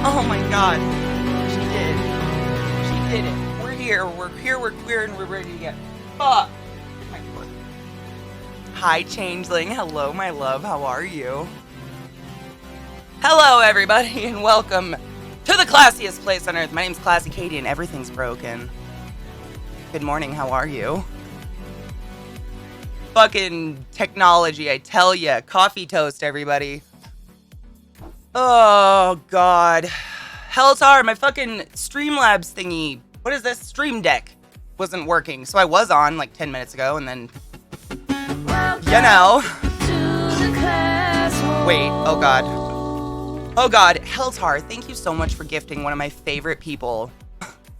Oh my god. She did. She did it. We're here. We're queer, and we're ready to get fucked. My foot. Hi, Changeling. Hello, my love. How are you? Hello, everybody, and welcome to the classiest place on earth. My name's ClassyKatie, and everything's broken. Good morning. How are you? Fucking technology, I tell ya. Coffee toast, everybody. Oh, God. Helltar, my fucking Streamlabs thingy. What is this? Stream Deck wasn't working. So I was on like 10 minutes ago, and then, you know. Wait, oh, God. Oh, God. Helltar, thank you so much for gifting one of my favorite people,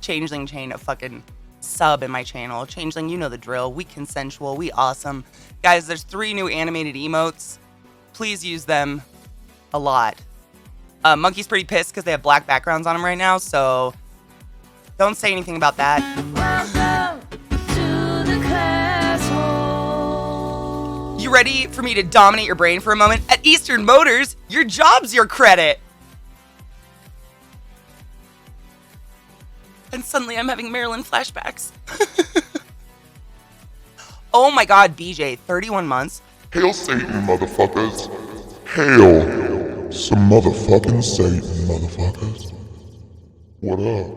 Changeling Chain, a fucking sub in my channel. Changeling, you know the drill. We consensual. We awesome. Guys, there's 3 new animated emotes. Please use them a lot. Monkey's pretty pissed because they have black backgrounds on them right now, so don't say anything about that. Welcome to the class hole. You ready for me to dominate your brain for a moment? At Eastern Motors, your job's your credit. And suddenly I'm having Maryland flashbacks. Oh my god, BJ, 31 months. Hail Satan, motherfuckers. Hail some motherfucking Satan, motherfuckers. What up?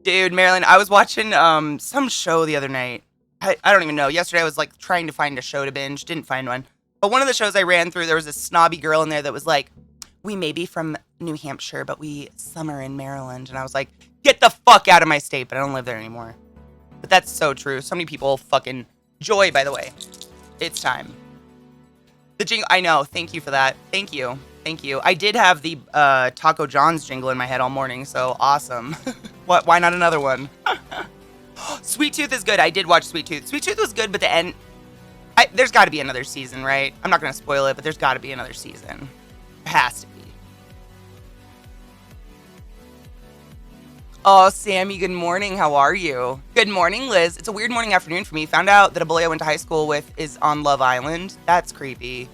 Dude, Marilyn, I was watching some show the other night. I don't even know. Yesterday I was like trying to find a show to binge. Didn't find one. But one of the shows I ran through, there was a snobby girl in there that was like, we may be from New Hampshire, but we summer in Maryland. And I was like, get the fuck out of my state, but I don't live there anymore. But that's so true. So many people fucking... Joy, by the way. It's time. The jingle... I know. Thank you for that. Thank you. Thank you. I did have the Taco John's jingle in my head all morning, so awesome. What? Why not another one? Sweet Tooth is good. I did watch Sweet Tooth. Sweet Tooth was good, but the end... there's got to be another season, right? I'm not going to spoil it, but there's got to be another season. It has to be. Oh, Sammy, good morning. How are you? Good morning, Liz. It's a weird morning afternoon for me. Found out that a bully I went to high school with is on Love Island. That's creepy.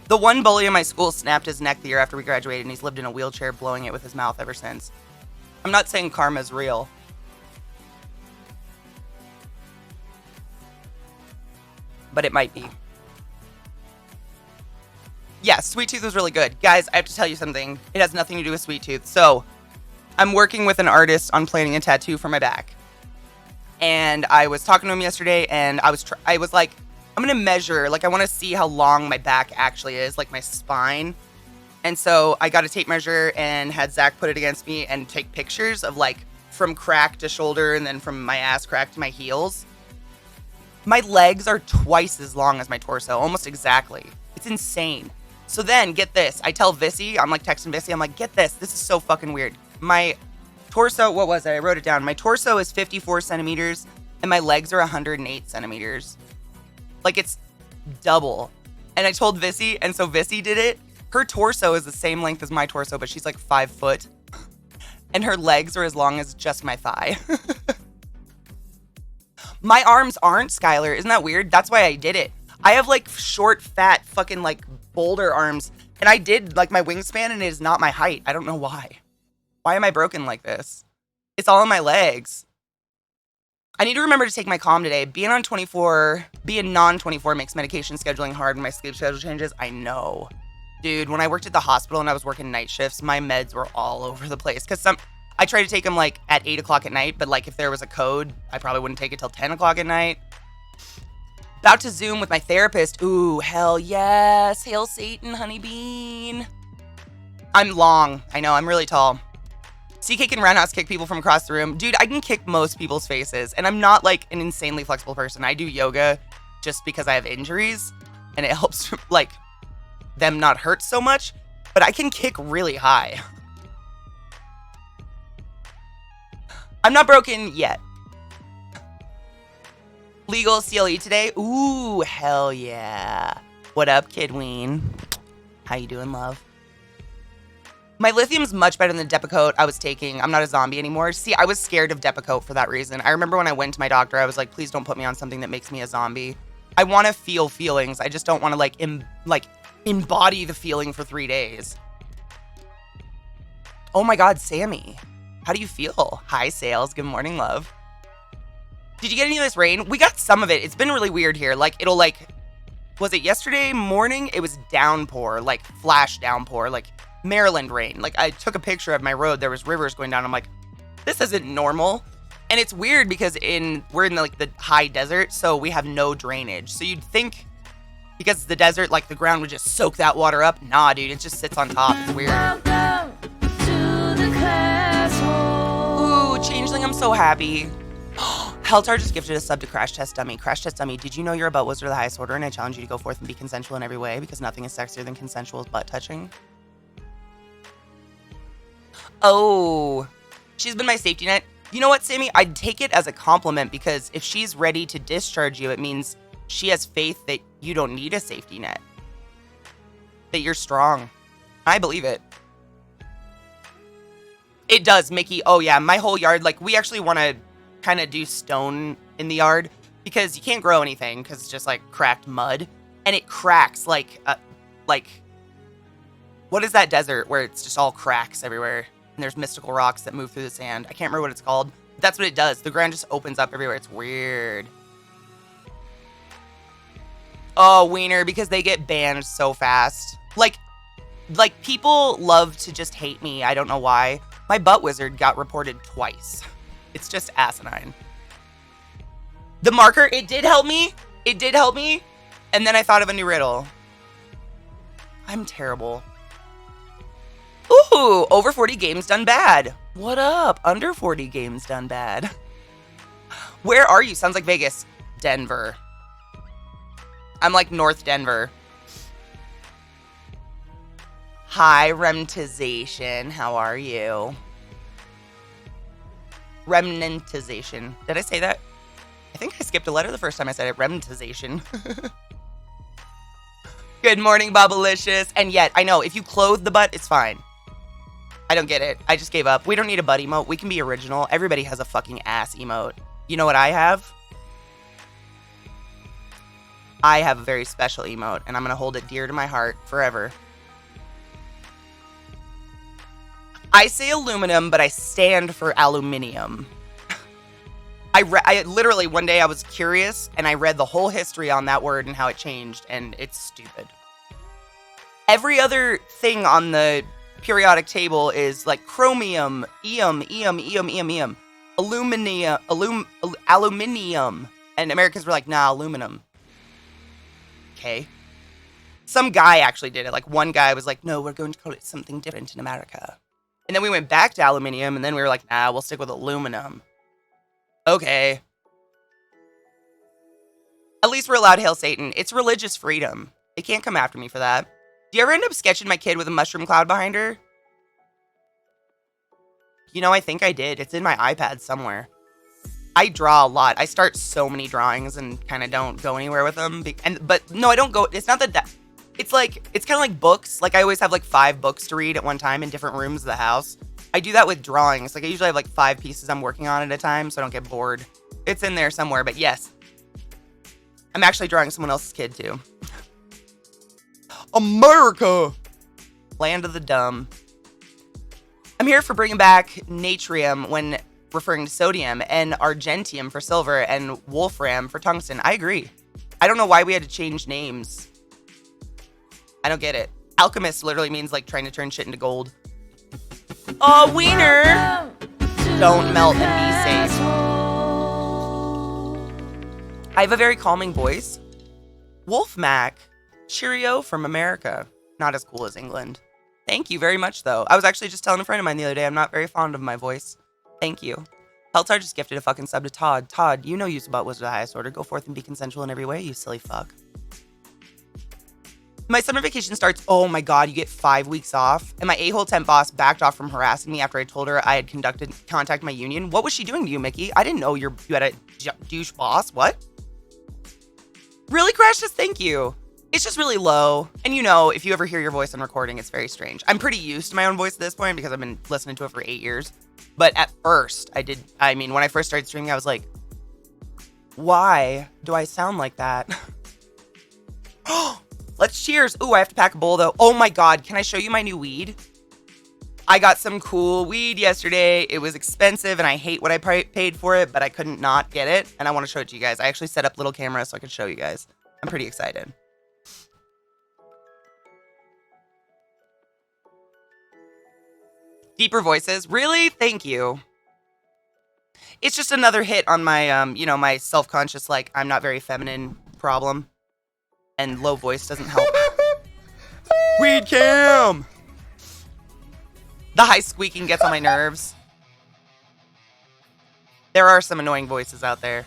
The one bully in my school snapped his neck the year after we graduated, and he's lived in a wheelchair blowing it with his mouth ever since. I'm not saying karma's real. But it might be. Yeah, Sweet Tooth was really good. Guys, I have to tell you something. It has nothing to do with Sweet Tooth. So... I'm working with an artist on planning a tattoo for my back. And I was talking to him yesterday, and I was like, I'm going to measure, like, I want to see how long my back actually is, like my spine. And so I got a tape measure and had Zach put it against me and take pictures of, like, from crack to shoulder and then from my ass crack to my heels. My legs are twice as long as my torso, almost exactly. It's insane. So then, get this. I tell Vissy, I'm like texting Vissy, I'm like, get this. This is so fucking weird. My torso, what was it? I wrote it down. My torso is 54 centimeters and my legs are 108 centimeters. Like, it's double. And I told Vissy, and so Vissy did it. Her torso is the same length as my torso, but she's like 5 foot. And her legs are as long as just my thigh. My arms aren't, Skylar. Isn't that weird? That's why I did it. I have like short, fat, fucking like boulder arms. And I did like my wingspan, and it is not my height. I don't know why. Why am I broken like this? It's all in my legs. I need to remember to take my Calm today. Being non-24 makes medication scheduling hard when my sleep schedule changes. I know. Dude, when I worked at the hospital and I was working night shifts, my meds were all over the place. Because I try to take them like at 8 o'clock at night, but like if there was a code, I probably wouldn't take it till 10 o'clock at night. About to Zoom with my therapist. Ooh, hell yes. Hail Satan, honey bean. I'm long. I know, I'm really tall. CK can roundhouse kick people from across the room. Dude, I can kick most people's faces. And I'm not like an insanely flexible person. I do yoga just because I have injuries. And it helps like them not hurt so much. But I can kick really high. I'm not broken yet. Legal CLE today. Ooh, hell yeah. What up, Kidween? How you doing, love? My lithium's much better than the Depakote I was taking. I'm not a zombie anymore. See, I was scared of Depakote for that reason. I remember when I went to my doctor, I was like, please don't put me on something that makes me a zombie. I want to feel feelings. I just don't want to like embody the feeling for 3 days. Oh my God, Sammy. How do you feel? Hi, Sales. Good morning, love. Did you get any of this rain? We got some of it. It's been really weird here. Like, it'll like, was it yesterday morning? It was downpour, like flash downpour, like Maryland rain. Like, I took a picture of my road. There was rivers going down. I'm like, this isn't normal. And it's weird because we're in like the high desert, so we have no drainage. So you'd think because it's the desert, like the ground would just soak that water up. Nah, dude, it just sits on top. It's weird. Welcome to the classroom. Ooh, Changeling, I'm so happy. Heltar just gifted a sub to Crash Test Dummy. Crash Test Dummy, did you know you're a butt wizard of the highest order, and I challenge you to go forth and be consensual in every way because nothing is sexier than consensual butt touching? Oh, she's been my safety net. You know what, Sammy? I'd take it as a compliment because if she's ready to discharge you, it means she has faith that you don't need a safety net. That you're strong. I believe it. It does, Mickey. Oh, yeah. My whole yard, like, we actually want to kind of do stone in the yard because you can't grow anything because it's just, like, cracked mud. And it cracks like, what is that desert where it's just all cracks everywhere? And there's mystical rocks that move through the sand. I can't remember what it's called. But that's what it does. The ground just opens up everywhere. It's weird. Oh, Wiener, because they get banned so fast. Like people love to just hate me. I don't know why. My butt wizard got reported twice. It's just asinine. The marker, it did help me. It did help me. And then I thought of a new riddle. I'm terrible. Ooh, over 40 games done bad. What up? Under 40 games done bad. Where are you? Sounds like Vegas. Denver. I'm like North Denver. Hi, Remtization. How are you? Remnantization. Did I say that? I think I skipped a letter the first time I said it. Remnantization. Good morning, Bubblicious. And yet, I know, if you clothe the butt, it's fine. I don't get it. I just gave up. We don't need a butt emote. We can be original. Everybody has a fucking ass emote. You know what I have? I have a very special emote, and I'm going to hold it dear to my heart forever. I say aluminum, but I stand for aluminium. I literally, one day I was curious, and I read the whole history on that word and how it changed, and it's stupid. Every other thing on the periodic table is like chromium, aluminium, aluminium. And Americans were like, nah, aluminum. Okay. Some guy actually did it. Like one guy was like, no, we're going to call it something different in America. And then we went back to aluminium, and then we were like, nah, we'll stick with aluminum. Okay. At least we're allowed to hail Satan. It's religious freedom. They can't come after me for that. Do you ever end up sketching my kid with a mushroom cloud behind her? You know, I think I did. It's in my iPad somewhere. I draw a lot. I start so many drawings and kind of don't go anywhere with them. But no, I don't go. It's not that. It's like, it's kind of like books. Like I always have like 5 books to read at one time in different rooms of the house. I do that with drawings. Like I usually have like 5 pieces I'm working on at a time so I don't get bored. It's in there somewhere, but yes. I'm actually drawing someone else's kid too. America! Land of the dumb. I'm here for bringing back natrium when referring to sodium and argentium for silver and wolfram for tungsten. I agree. I don't know why we had to change names. I don't get it. Alchemist literally means like trying to turn shit into gold. Oh, wiener! Don't melt and be safe. I have a very calming voice. Wolf Mac. Cheerio from America. Not as cool as England. Thank you very much, though. I was actually just telling a friend of mine the other day I'm not very fond of my voice. Thank you. Peltar just gifted a fucking sub to Todd. Todd, you know use about was the highest order. Go forth and be consensual in every way, you silly fuck. My summer vacation starts. Oh my god, you get 5 weeks off. And my a-hole temp boss backed off from harassing me after I told her I had contacted my union. What was she doing to you, Mickey? I didn't know you had a douche boss. What? Really, Crash? Just thank you. It's just really low. And you know, if you ever hear your voice on recording, it's very strange. I'm pretty used to my own voice at this point because I've been listening to it for 8 years. But at first, when I first started streaming, I was like, why do I sound like that? Let's cheers. Ooh, I have to pack a bowl though. Oh my god, can I show you my new weed? I got some cool weed yesterday. It was expensive and I hate what I paid for it, but I couldn't not get it. And I want to show it to you guys. I actually set up little cameras so I could show you guys. I'm pretty excited. Deeper voices. Really? Thank you. It's just another hit on my, you know, my self-conscious, like, I'm not very feminine problem. And low voice doesn't help. Weed cam! The high squeaking gets on my nerves. There are some annoying voices out there.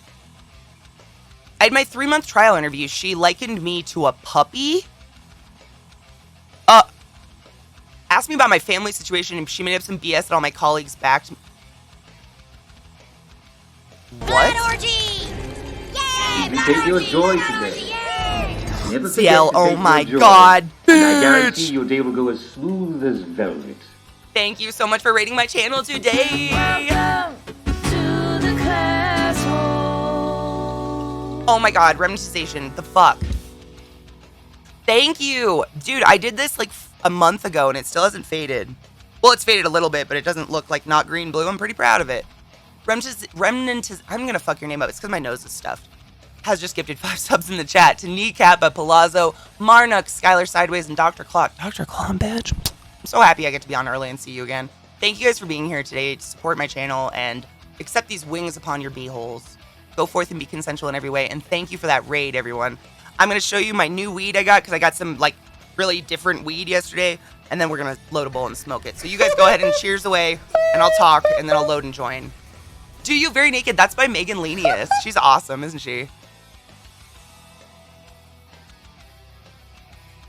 I had my 3-month trial interview. She likened me to a puppy. Asked me about my family situation and she made up some BS that all my colleagues backed. What? Blood orgy! Yay! You take your joy today. Never forget CL, to oh take my your joy. god, And I guarantee bitch! your day will go as smooth as velvet. Thank you so much for rating my channel today. Welcome to the class hole. Oh my god, remnantization, the fuck. Thank you. Dude, I did this like a month ago and it still hasn't faded. Well, it's faded a little bit, but it doesn't look like not green blue. I'm pretty proud of it. Remnantiz, I'm gonna fuck your name up. It's because my nose is stuffed. Has just gifted 5 subs in the chat to Kneecappa, Palazzo, Marnuk, Skylar Sideways, and Dr. Clock. Dr. Clock, bitch. I'm so happy I get to be on early and see you again. Thank you guys for being here today to support my channel and accept these wings upon your beeholes. Go forth and be consensual in every way. And thank you for that raid, everyone. I'm going to show you my new weed I got because I got some like really different weed yesterday. And then we're going to load a bowl and smoke it. So you guys go ahead and cheers away and I'll talk and then I'll load and join. Do You Very Naked? That's by Megan Lenius. She's awesome, isn't she?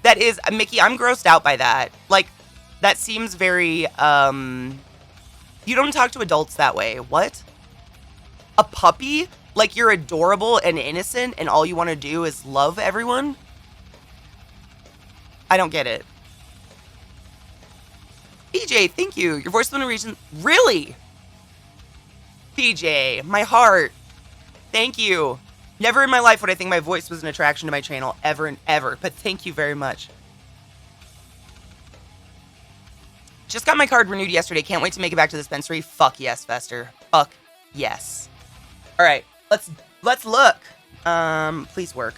That is, Mickey, I'm grossed out by that. Like, that seems very, you don't talk to adults that way. What? A puppy? Like, you're adorable and innocent and all you want to do is love everyone? I don't get it. PJ, thank you. Your voice is one reason. Really? PJ, my heart. Thank you. Never in my life would I think my voice was an attraction to my channel, ever and ever. But thank you very much. Just got my card renewed yesterday. Can't wait to make it back to the dispensary. Fuck yes, Fester. Fuck yes. All right, let's look. Please work.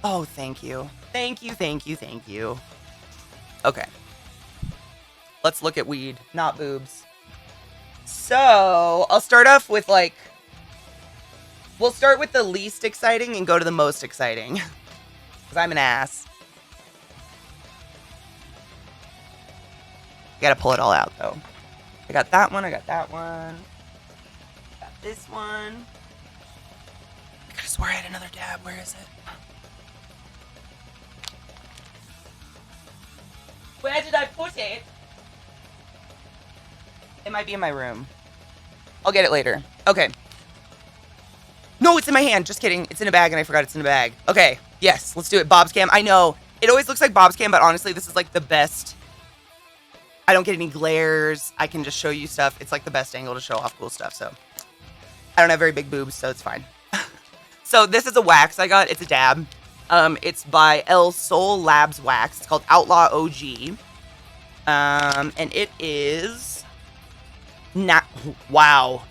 Oh, thank you. Thank you, thank you, thank you. Okay. Let's look at weed, not boobs. So, I'll start off with like... We'll start with the least exciting and go to the most exciting. Because I'm an ass. Gotta pull it all out, though. I got that one, I got that one. Got this one. I could have swore I had another dab. Where is it? Where did I put it? It might be in my room. I'll get it later. Okay. No, it's in my hand. Just kidding. It's in a bag and I forgot it's in a bag. Okay. Yes, let's do it. Bob's cam. I know. It always looks like Bob's cam, but honestly, this is like the best. I don't get any glares. I can just show you stuff. It's like the best angle to show off cool stuff, so. I don't have very big boobs, so it's fine. So this is a wax I got. It's a dab. It's by El Sol Labs Wax. It's called Outlaw OG. And it is... Wow.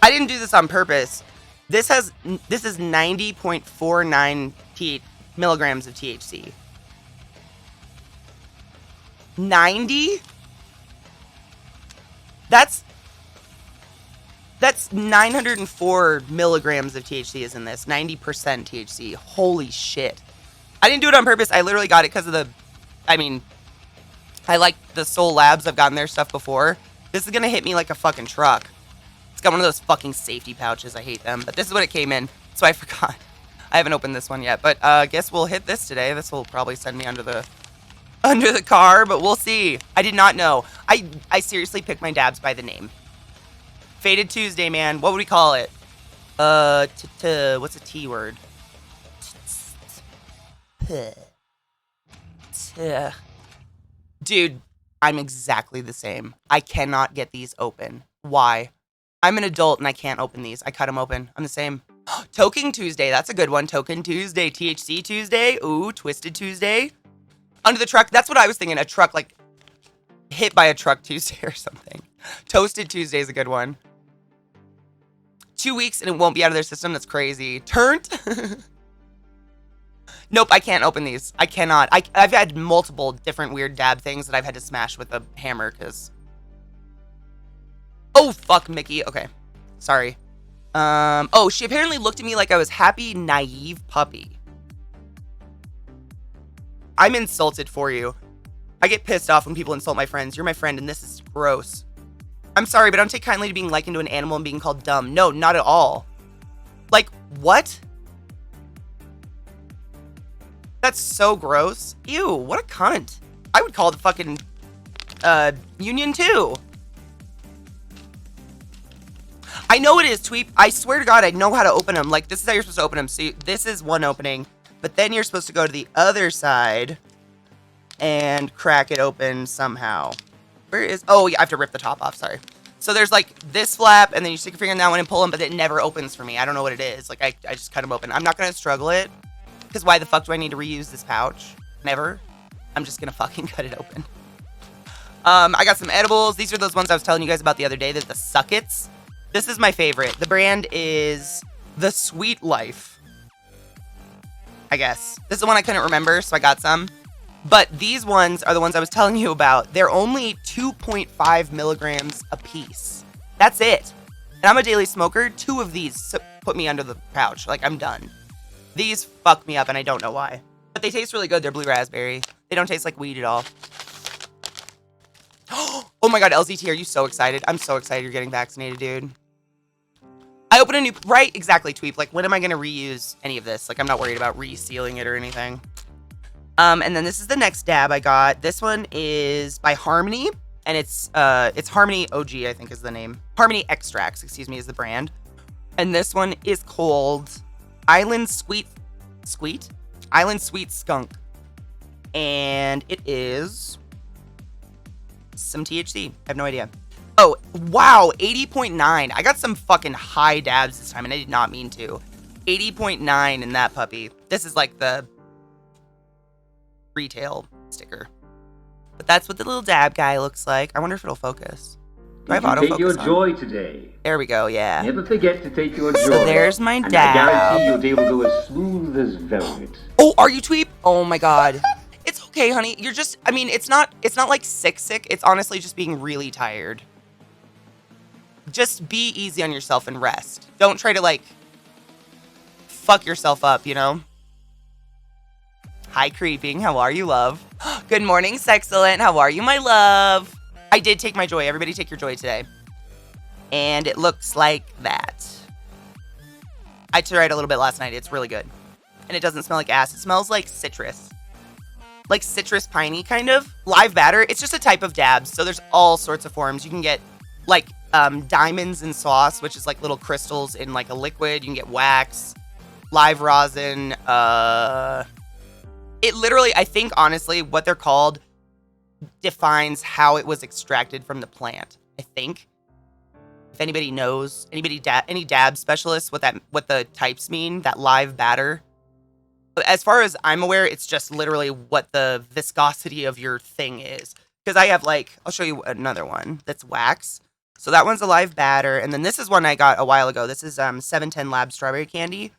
I didn't do this on purpose. This is 90.49 milligrams of THC. 90? That's 904 milligrams of THC is in this. 90% THC. Holy shit. I didn't do it on purpose. I literally got it because of the... I mean, I like the Soul Labs. I've gotten their stuff before. This is going to hit me like a fucking truck. It's got one of those fucking safety pouches. I hate them. But this is what it came in. So I forgot. I haven't opened this one yet. But I guess we'll hit this today. This will probably send me under the car. But we'll see. I did not know. I seriously picked my dabs by the name. Faded Tuesday, man. What would we call it? What's a T word? Dude, I'm exactly the same. I cannot get these open. Why? I'm an adult and I can't open these. I cut them open. I'm the same. Toking Tuesday, that's a good one. Token Tuesday, THC Tuesday, ooh, Twisted Tuesday. Under the truck, that's what I was thinking, a truck, like, hit by a truck Tuesday or something. Toasted Tuesday is a good one. 2 weeks and it won't be out of their system, that's crazy. Turned? Nope, I can't open these. I cannot. I've had multiple different weird dab things that I've had to smash with a hammer, because... Oh, fuck, Mickey. Okay. Sorry. Oh, she apparently looked at me like I was happy, naive puppy. I'm insulted for you. I get pissed off when people insult my friends. You're my friend, and this is gross. I'm sorry, but I don't take kindly to being likened to an animal and being called dumb. No, not at all. Like, what? That's so gross. Ew, what a cunt. I would call the fucking, union too. I know it is, Tweep. I swear to God, I know how to open them. Like, this is how you're supposed to open them. See, this is one opening, but then you're supposed to go to the other side and crack it open somehow. Where is... Oh, yeah, I have to rip the top off. Sorry. So there's, like, this flap, and then you stick your finger in that one and pull them, but it never opens for me. I don't know what it is. Like, I just cut them open. I'm not going to struggle it, because why the fuck do I need to reuse this pouch? Never. I'm just going to fucking cut it open. I got some edibles. These are those ones I was telling you guys about the other day. They're the Suckets. This is my favorite. The brand is The Sweet Life, I guess. This is the one I couldn't remember, so I got some. But these ones are the ones I was telling you about. They're only 2.5 milligrams a piece. That's it. And I'm a daily smoker. 2 of these put me under the pouch. Like, I'm done. These fuck me up, and I don't know why. But they taste really good. They're blue raspberry. They don't taste like weed at all. Oh my God, LZT, are you so excited? I'm so excited you're getting vaccinated, dude. I opened a new... Right, exactly, Tweep. Like, when am I going to reuse any of this? Like, I'm not worried about resealing it or anything. And then this is the next dab I got. This one is by Harmony, and it's Harmony OG, I think is the name. Harmony Extracts, excuse me, is the brand. And this one is called Island Sweet Skunk. And it is some THC. I have no idea. Oh, wow, 80.9. I got some fucking high dabs this time, and I did not mean to. 80.9 in that puppy. This is like the retail sticker. But that's what the little dab guy looks like. I wonder if it'll focus. Do I have autofocus Take your on? joy today. There we go, yeah. Never forget to take your joy. So there's my and dab. I guarantee you'll be able to go as smooth as velvet. Oh, are you, Tweep? Oh my God. It's okay, honey. You're just, I mean, it's not like sick. It's honestly just being really tired. Just be easy on yourself and rest. Don't try to, like, fuck yourself up, you know? Hi, Creeping. How are you, love? Good morning, Sexcellent. How are you, my love? I did take my joy. Everybody take your joy today. And it looks like that. I tried a little bit last night. It's really good. And it doesn't smell like ass. It smells like citrus. Like citrus piney, kind of. Live batter. It's just a type of dabs. So there's all sorts of forms. You can get, like, diamonds in sauce, which is like little crystals in like a liquid. You can get wax, live rosin. It literally, I think, honestly, what they're called defines how it was extracted from the plant. I think. If anybody knows, any dab specialists, what the types mean, that live batter. As far as I'm aware, it's just literally what the viscosity of your thing is. Because I have, like, I'll show you another one that's wax. So that one's a live batter. And then this is one I got a while ago. This is 710 Lab Strawberry Candy.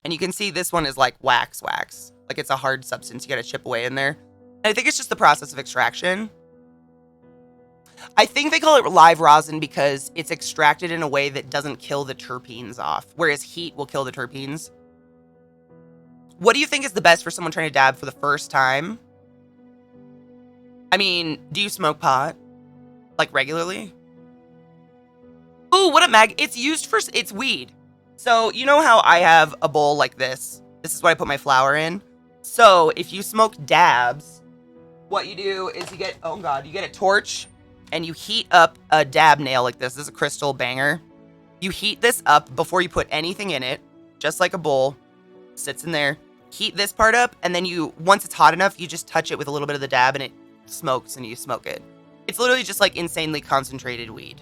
And you can see this one is like wax. Like it's a hard substance. You got to chip away in there. And I think it's just the process of extraction. I think they call it live rosin because it's extracted in a way that doesn't kill the terpenes off. Whereas heat will kill the terpenes. What do you think is the best for someone trying to dab for the first time? I mean, do you smoke pot? Like regularly? Ooh, what a mag. It's used for, it's weed. So, you know how I have a bowl like this? This is what I put my flour in. So, if you smoke dabs, what you do is you get, oh God, you get a torch and you heat up a dab nail like this. This is a crystal banger. You heat this up before you put anything in it, just like a bowl. Sits in there. Heat this part up, and then you, once it's hot enough, you just touch it with a little bit of the dab and it smokes and you smoke it. It's literally just like insanely concentrated weed.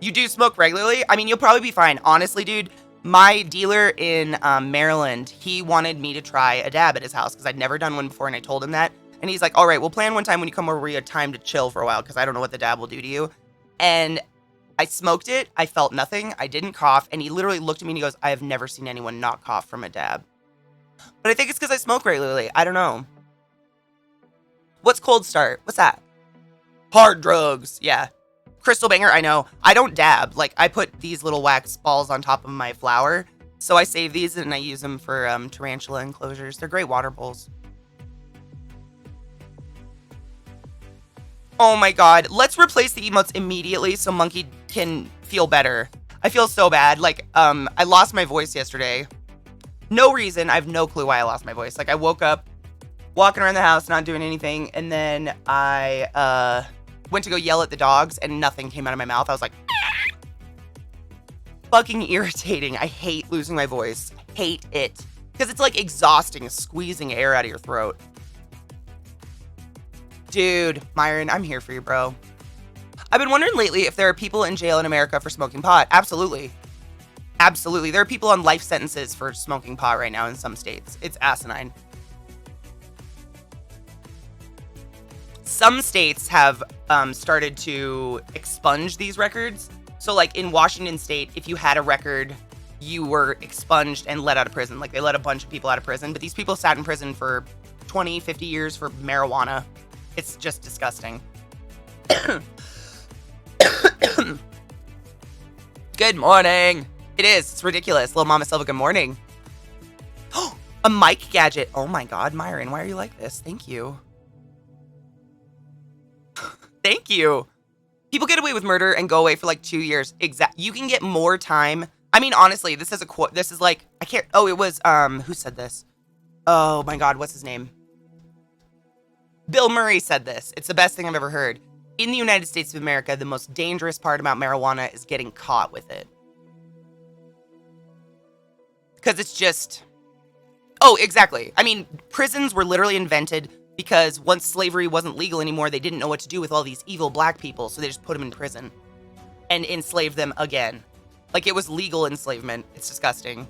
You do smoke regularly? I mean, you'll probably be fine. Honestly, dude, my dealer in Maryland, he wanted me to try a dab at his house because I'd never done one before, and I told him that. And he's like, all right, we'll plan one time when you come over where you have time to chill for a while because I don't know what the dab will do to you. And I smoked it. I felt nothing. I didn't cough. And he literally looked at me and he goes, I have never seen anyone not cough from a dab. But I think it's because I smoke regularly. I don't know. What's cold start? What's that? Hard drugs. Yeah. Crystal banger. I know. I don't dab. Like, I put these little wax balls on top of my flower. So I save these and I use them for tarantula enclosures. They're great water bowls. Oh my god. Let's replace the emotes immediately so Monkey can feel better. I feel so bad. Like, I lost my voice yesterday. No reason. I have no clue why I lost my voice. Like, I woke up walking around the house, not doing anything, and then I went to go yell at the dogs, and nothing came out of my mouth. I was like, fucking irritating. I hate losing my voice. I hate it. Because it's like exhausting, squeezing air out of your throat. Dude, Myron, I'm here for you, bro. I've been wondering lately if there are people in jail in America for smoking pot. Absolutely. Absolutely. There are people on life sentences for smoking pot right now in some states. It's asinine. Some states have started to expunge these records. So, like, in Washington State, if you had a record, you were expunged and let out of prison. Like, they let a bunch of people out of prison. But these people sat in prison for 20, 50 years for marijuana. It's just disgusting. Good morning. It is. It's ridiculous. Little Mama Silva, good morning. A mic gadget. Oh my god, Myron, why are you like this? Thank you. Thank you. People get away with murder and go away for like 2 years. You can get more time. I mean, honestly, this is a quote. This is like, I can't. Oh, it was, who said this? Oh my god, what's his name? Bill Murray said this. It's the best thing I've ever heard. In the United States of America, the most dangerous part about marijuana is getting caught with it. Because it's just... Oh, exactly. I mean, prisons were literally invented because once slavery wasn't legal anymore, they didn't know what to do with all these evil black people, so they just put them in prison and enslaved them again. Like, it was legal enslavement. It's disgusting.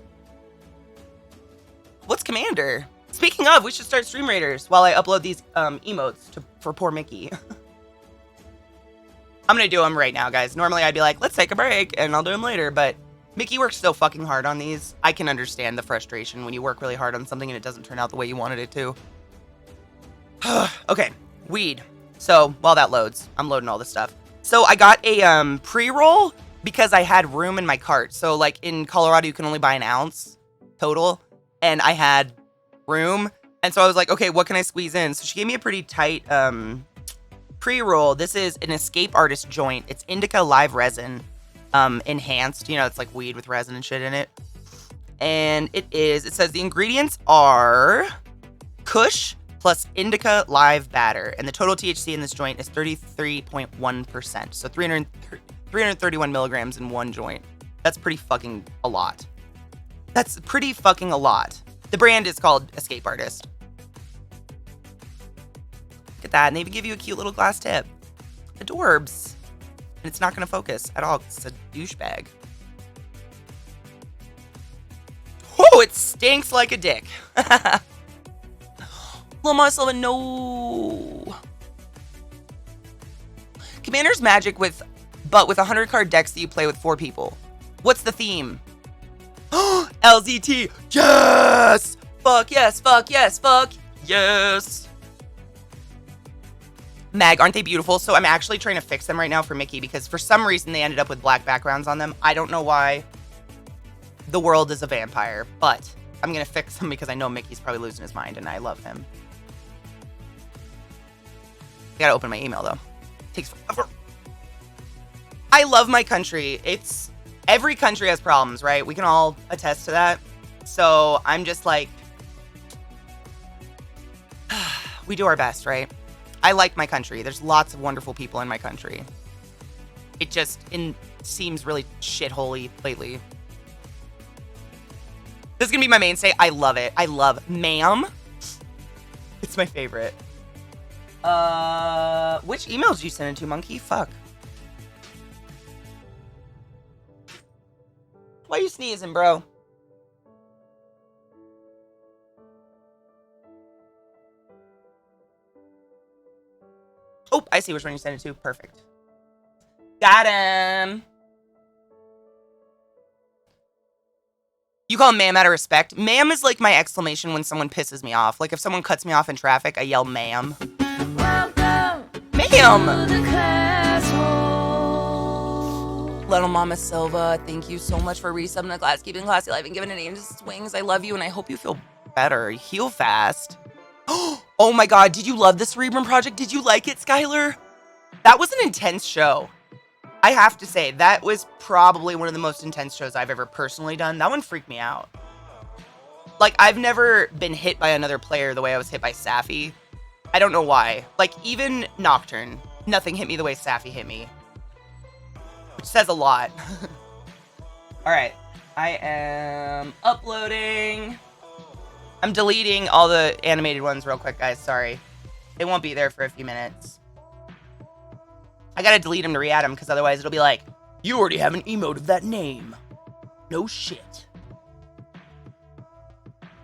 What's Commander? Speaking of, we should start Stream Raiders while I upload these emotes for poor Mickey. I'm gonna do them right now, guys. Normally I'd be like, let's take a break, and I'll do them later, but Mickey works so fucking hard on these. I can understand the frustration when you work really hard on something and it doesn't turn out the way you wanted it to. Okay, weed. So, while that loads, I'm loading all this stuff. So, I got a pre-roll because I had room in my cart. So, like, in Colorado, you can only buy an ounce total, and I had room, and so I was like, okay, what can I squeeze in? So she gave me a pretty tight pre-roll. This is an Escape Artist joint. It's indica live resin enhanced. You know, it's like weed with resin and shit in it. And it says the ingredients are Kush plus indica live batter, and the total THC in this joint is 33.1%. So 331 milligrams in one joint. That's pretty fucking a lot. That's pretty fucking a lot. The brand is called Escape Artist. Look at that. And they even give you a cute little glass tip. Adorbs. And it's not going to focus at all. It's a douchebag. Oh, it stinks like a dick. Little Marcella, no. Commander's Magic but with 100 card decks that you play with 4 people. What's the theme? LZT. Yes! Fuck yes, fuck yes, fuck yes. Mag, aren't they beautiful? So I'm actually trying to fix them right now for Mickey because for some reason they ended up with black backgrounds on them. I don't know why. The world is a vampire, but I'm going to fix them because I know Mickey's probably losing his mind and I love him. I gotta open my email though. Takes forever. I love my country. Every country has problems, right? We can all attest to that. So I'm just like, we do our best, right? I like my country. There's lots of wonderful people in my country. It just seems really shitholey lately. This is gonna be my mainstay. I love it. I love ma'am. It's my favorite. Which emails did you send it to, Monkey? Fuck. Why you sneezing, bro? Oh, I see which one you sent it to. Perfect. Got him. You call him ma'am out of respect. Ma'am is like my exclamation when someone pisses me off. Like if someone cuts me off in traffic, I yell ma'am. Welcome Ma'am! to the class hole. Little Mama Silva, thank you so much for resubbing to class, keeping classy life, and giving a name to swings. I love you, and I hope you feel better. Heal fast. Oh my god, did you love the Cerebrum Project? Did you like it, Skylar? That was an intense show. I have to say, that was probably one of the most intense shows I've ever personally done. That one freaked me out. Like, I've never been hit by another player the way I was hit by Safi. I don't know why. Like, even Nocturne, nothing hit me the way Safi hit me. Which says a lot. Alright, I am uploading. I'm deleting all the animated ones real quick, guys. Sorry. They won't be there for a few minutes. I gotta delete them to re-add them, because otherwise it'll be like, you already have an emote of that name. No shit.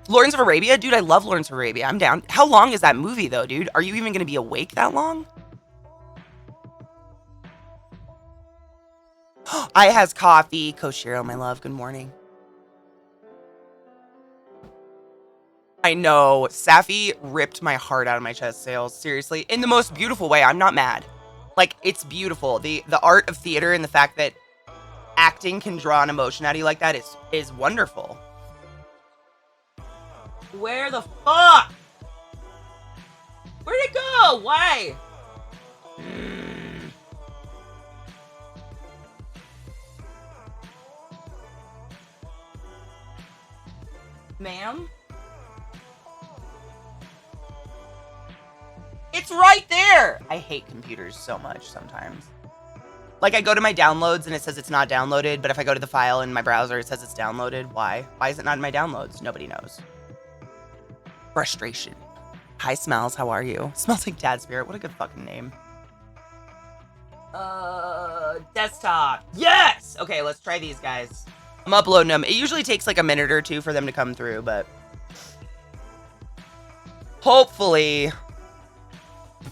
Lawrence of Arabia? Dude, I love Lawrence of Arabia. I'm down. How long is that movie, though, dude? Are you even gonna be awake that long? I has coffee. Koshiro, my love. Good morning. I know. Safi ripped my heart out of my chest, Sales. Seriously. In the most beautiful way. I'm not mad. Like, it's beautiful. The art of theater and the fact that acting can draw an emotion out of you like that is wonderful. Where the fuck? Where'd it go? Why? Ma'am? It's right there! I hate computers so much sometimes. Like, I go to my downloads and it says it's not downloaded, but if I go to the file in my browser, it says it's downloaded. Why? Why is it not in my downloads? Nobody knows. Frustration. Hi, Smells. How are you? Smells like Dad Spirit. What a good fucking name. Desktop. Yes! Okay, let's try these guys. I'm uploading them. It usually takes like a minute or two for them to come through, but hopefully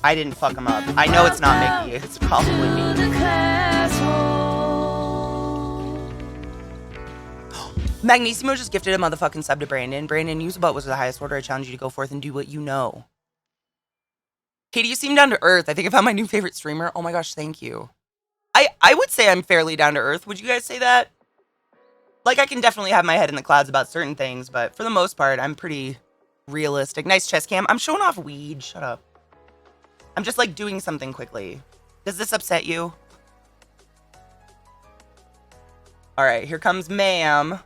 I didn't fuck them up. I know it's not Mickey. It's probably me. Magnissimo just gifted a motherfucking sub to Brandon. Brandon, use a butt was the highest order. I challenge you to go forth and do what you know. Katie, you seem down to earth. I think I found my new favorite streamer. Oh my gosh, thank you. I would say I'm fairly down to earth. Would you guys say that? Like, I can definitely have my head in the clouds about certain things, but for the most part, I'm pretty realistic. Nice chest cam. I'm showing off weed. Shut up. I'm just, like, doing something quickly. Does this upset you? Alright, here comes ma'am.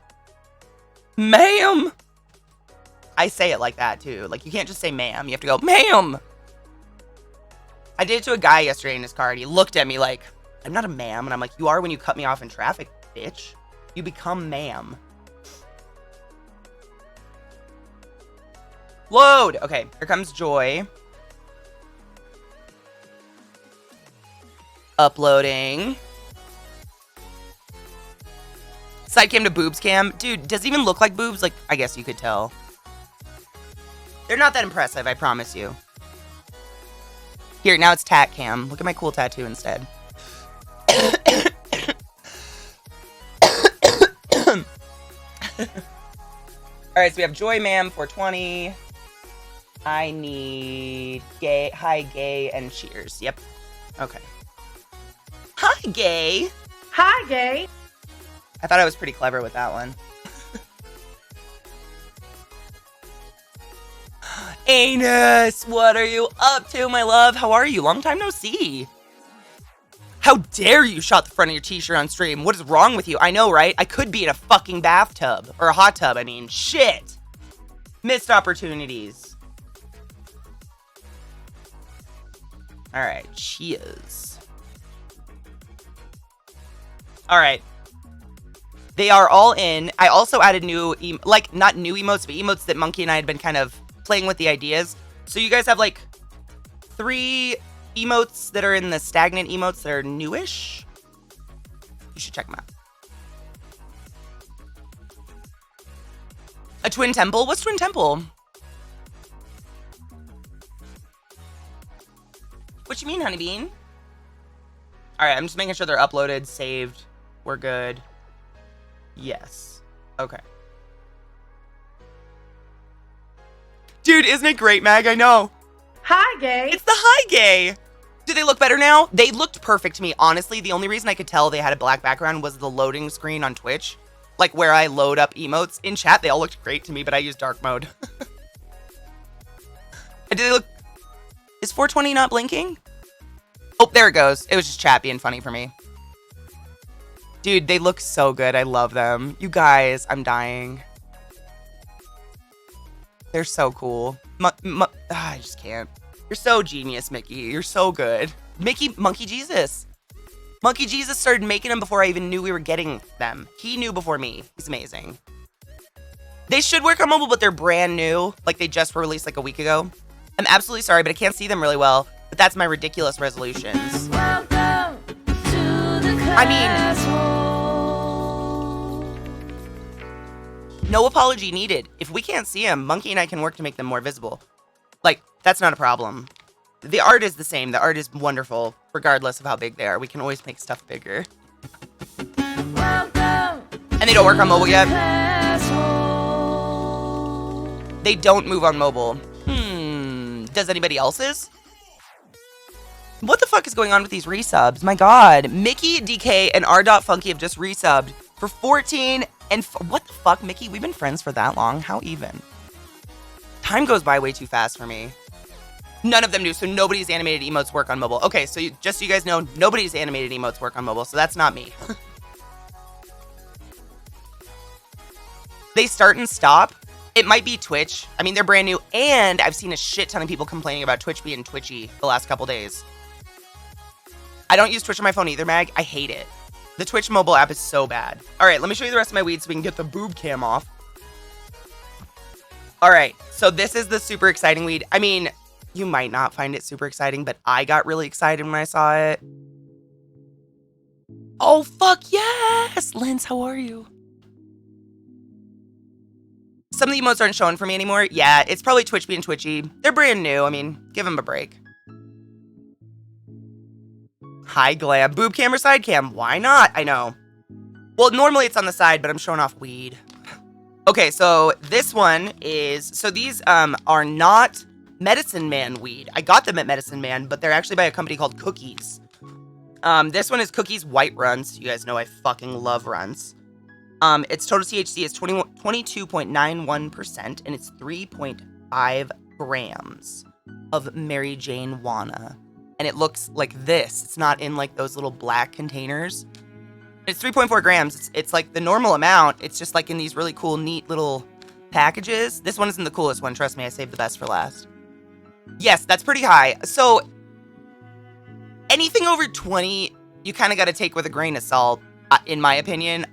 Ma'am! I say it like that, too. Like, you can't just say ma'am. You have to go, ma'am! I did it to a guy yesterday in his car, and he looked at me like, I'm not a ma'am. And I'm like, you are when you cut me off in traffic, bitch. You become ma'am. Load! Okay, here comes Joy. Uploading. Side cam to boobs cam. Dude, does it even look like boobs? Like, I guess you could tell. They're not that impressive, I promise you. Here, now it's tat cam. Look at my cool tattoo instead. Alright, so we have Joy Ma'am 420. I need gay, hi gay, and cheers. Yep. Okay. Hi gay. Hi, gay. I thought I was pretty clever with that one. Anus, what are you up to, my love? How are you? Long time no see. How dare you shot the front of your t-shirt on stream? What is wrong with you? I know, right? I could be in a fucking bathtub. Or a hot tub, I mean. Shit. Missed opportunities. Alright, cheers. Alright. They are all in. I also added new, like, not new emotes, but emotes that Monkey and I had been kind of playing with the ideas. So you guys have, like, 3 emotes that are in the stagnant emotes that are newish. You should check them out. A twin temple? What's twin temple? What you mean, honey bean? All right, I'm just making sure they're uploaded, saved. We're good. Yes. Okay. Dude, isn't it great, Mag? I know. Hi, gay. It's the hi gay. Do they look better now? They looked perfect to me. Honestly, the only reason I could tell they had a black background was the loading screen on Twitch. Like where I load up emotes. In chat, they all looked great to me, but I used dark mode. Did they look... Is 420 not blinking? Oh, there it goes. It was just chat being funny for me. Dude, they look so good. I love them. You guys, I'm dying. They're so cool. I just can't. You're so genius, Mickey. You're so good. Monkey Jesus. Monkey Jesus started making them before I even knew we were getting them. He knew before me. He's amazing. They should work on mobile, but they're brand new. Like they just were released like a week ago. I'm absolutely sorry, but I can't see them really well. But that's my ridiculous resolutions. Welcome to the No apology needed. If we can't see them, Monkey and I can work to make them more visible. Like, that's not a problem. The art is the same. The art is wonderful, regardless of how big they are. We can always make stuff bigger. Welcome And they don't work on mobile yet. asshole. They don't move on mobile. Does anybody else's? What the fuck is going on with these resubs? My god. Mickey, DK, and R.Funky have just resubbed for 14 and... What the fuck, Mickey? We've been friends for that long? How even? Time goes by way too fast for me. None of them do, so nobody's animated emotes work on mobile. Okay, so just so you guys know, nobody's animated emotes work on mobile, so that's not me. They start and stop. It might be Twitch. I mean, they're brand new, and I've seen a shit ton of people complaining about Twitch being twitchy the last couple days. I don't use Twitch on my phone either, Mag. I hate it. The Twitch mobile app is so bad. All right, let me show you the rest of my weed so we can get the boob cam off. All right, so this is the super exciting weed. I mean, you might not find it super exciting, but I got really excited when I saw it. Oh, fuck yes! Linz, how are you? Some of the emotes aren't showing for me anymore. Yeah, it's probably Twitch being twitchy. They're brand new. I mean, give them a break. Hi, Glam. Boob cam or side cam? Why not? I know. Well, normally it's on the side, but I'm showing off weed. Okay, so this one is... So these are not Medicine Man weed. I got them at Medicine Man, but they're actually by a company called Cookies. This one is Cookies White Runs. You guys know I fucking love runs. Its total THC is 22.91%, and it's 3.5 grams of Mary Jane Wana. And it looks like this. It's not in like those little black containers. It's 3.4 grams. It's like the normal amount. It's just like in these really cool, neat little packages. This one isn't the coolest one. Trust me, I saved the best for last. Yes, that's pretty high. So anything over 20, you kind of got to take with a grain of salt, in my opinion.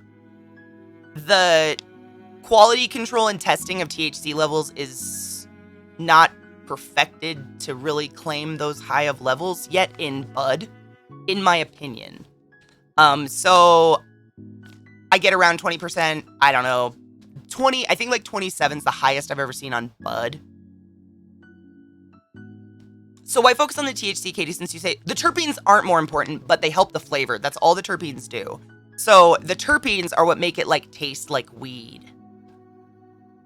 The quality control and testing of THC levels is not perfected to really claim those high of levels yet in bud, in my opinion. So I get around 20%. I don't know. 20, I think like 27 is the highest I've ever seen on bud. So why focus on the THC, Katie, since you say the terpenes aren't more important, but they help the flavor. That's all the terpenes do. So the terpenes are what make it like taste like weed.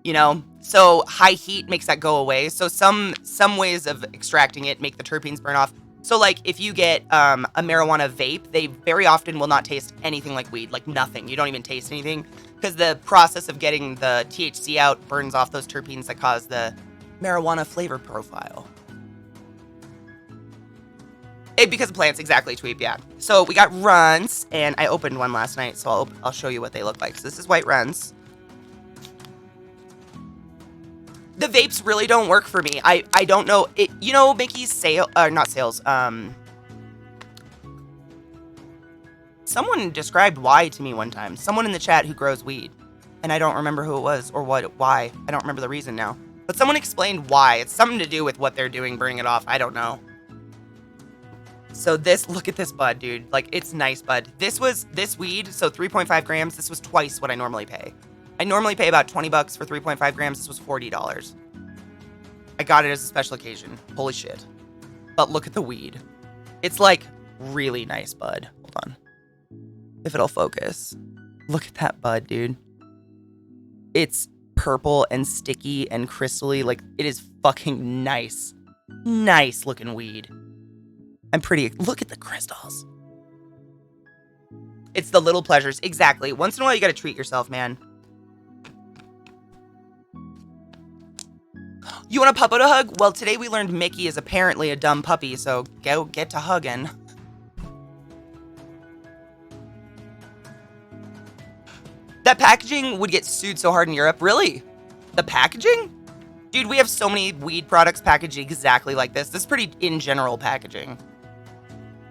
You know? So high heat makes that go away. So some ways of extracting it make the terpenes burn off. So like if you get a marijuana vape, they very often will not taste anything like weed, like nothing. You don't even taste anything because the process of getting the THC out burns off those terpenes that cause the marijuana flavor profile. Because of plants, exactly, Tweep, yeah. So we got runs, and I opened one last night, so I'll show you what they look like. So this is white runs. The vapes really don't work for me. I don't know. You know, Mickey's not sales. Someone described why to me one time. Someone in the chat who grows weed. And I don't remember who it was or why. I don't remember the reason now. But someone explained why. It's something to do with what they're doing, burning it off. I don't know. So look at this bud, dude. Like, it's nice bud. This weed, so 3.5 grams, this was twice what I normally pay. I normally pay about 20 bucks for 3.5 grams. This was $40. I got it as a special occasion. Holy shit. But look at the weed. It's like really nice bud. Hold on. If it'll focus. Look at that bud, dude. It's purple and sticky and crystally. Like, it is fucking nice. Nice looking weed. I'm pretty. Look at the crystals. It's the little pleasures. Exactly. Once in a while, you gotta treat yourself, man. You want a puppo to hug? Well, today we learned Mickey is apparently a dumb puppy, so go get to hugging. That packaging would get sued so hard in Europe. Really? The packaging? Dude, we have so many weed products packaged exactly like this. This is pretty in general packaging.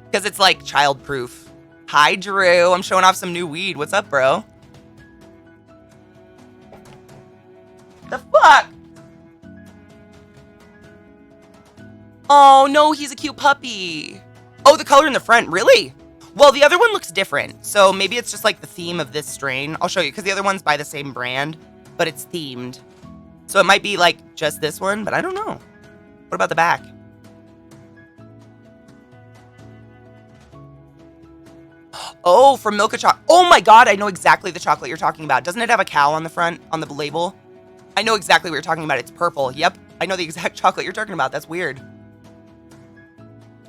Because it's like child-proof. Hi, Drew. I'm showing off some new weed. What's up, bro? The fuck? Oh, no, he's a cute puppy. Oh, the color in the front, really? Well, the other one looks different, so maybe it's just like the theme of this strain. I'll show you, because the other one's by the same brand, but it's themed. So it might be like just this one, but I don't know. What about the back? Oh, from Milka Chocolate. Oh my god, I know exactly the chocolate you're talking about. Doesn't it have a cow on the front, on the label? I know exactly what you're talking about. It's purple. Yep, I know the exact chocolate you're talking about. That's weird.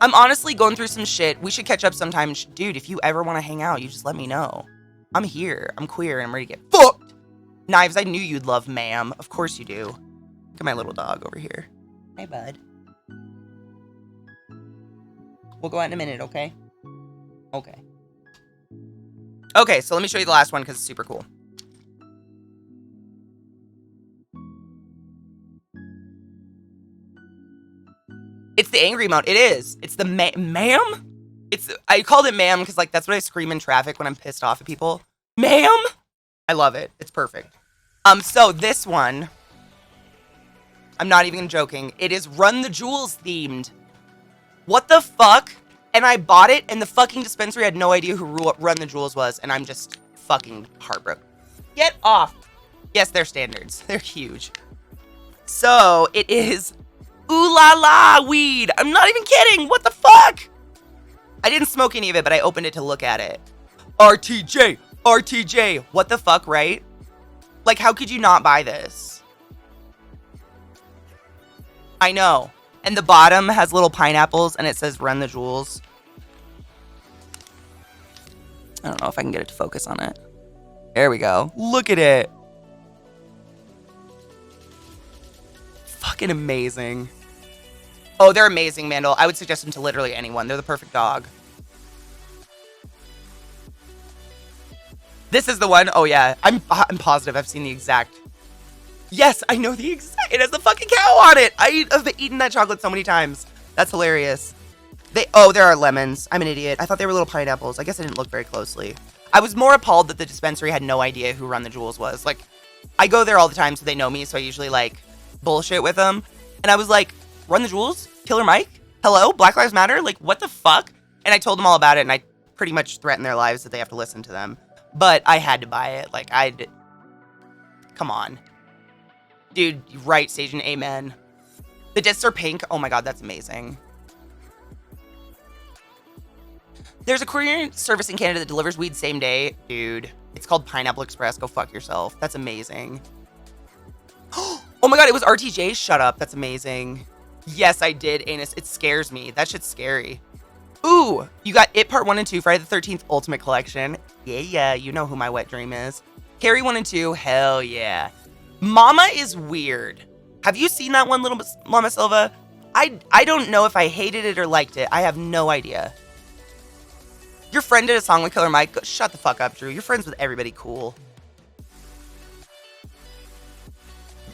I'm honestly going through some shit. We should catch up sometime. Dude, if you ever want to hang out, you just let me know. I'm here. I'm queer and I'm ready to get fucked. Knives, I knew you'd love ma'am. Of course you do. Look at my little dog over here. Hey, bud. We'll go out in a minute, okay? Okay. Okay, so let me show you the last one because it's super cool. It's the angry mode. It is. It's the ma'am? I called it ma'am because, like, that's what I scream in traffic when I'm pissed off at people. Ma'am? I love it. It's perfect. So this one, I'm not even joking. It is Run the Jewels themed. What the fuck? And I bought it, and the fucking dispensary had no idea who Run the Jewels was, and I'm just fucking heartbroken. Get off. Yes, they're standards. They're huge. So it is ooh la la weed. I'm not even kidding. What the fuck? I didn't smoke any of it, but I opened it to look at it. RTJ. RTJ. What the fuck, right? Like, how could you not buy this? I know. And the bottom has little pineapples, and it says Run the Jewels. I don't know if I can get it to focus on it. There we go. Look at it. Fucking amazing. Oh, they're amazing, Mandel. I would suggest them to literally anyone. They're the perfect dog. This is the one. Oh, yeah. I'm positive I've seen the exact. Yes, I know the exact. It has the fucking cow on it. I've eaten that chocolate so many times. That's hilarious. There are lemons. I'm an idiot. I thought they were little pineapples. I guess I didn't look very closely. I was more appalled that the dispensary had no idea who Run the Jewels was. Like, I go there all the time, so they know me, so I usually, like, bullshit with them. And I was like, Run the Jewels? Killer Mike? Hello? Black Lives Matter? Like, what the fuck? And I told them all about it, and I pretty much threatened their lives that they have to listen to them. But I had to buy it. Like, come on. Dude, right, Stajan, amen. The discs are pink. Oh my god, that's amazing. There's a courier service in Canada that delivers weed same day. Dude, it's called Pineapple Express. Go fuck yourself. That's amazing. Oh my god, it was RTJ? Shut up. That's amazing. Yes, I did, Anus. It scares me. That shit's scary. Ooh, you got It Part 1 and 2, Friday the 13th Ultimate Collection. Yeah, you know who my wet dream is. Carrie 1 and 2, hell yeah. Mama is weird. Have you seen that one, little Mama Silva? I don't know if I hated it or liked it. I have no idea. Your friend did a song with Killer Mike. Shut the fuck up, Drew. You're friends with everybody cool.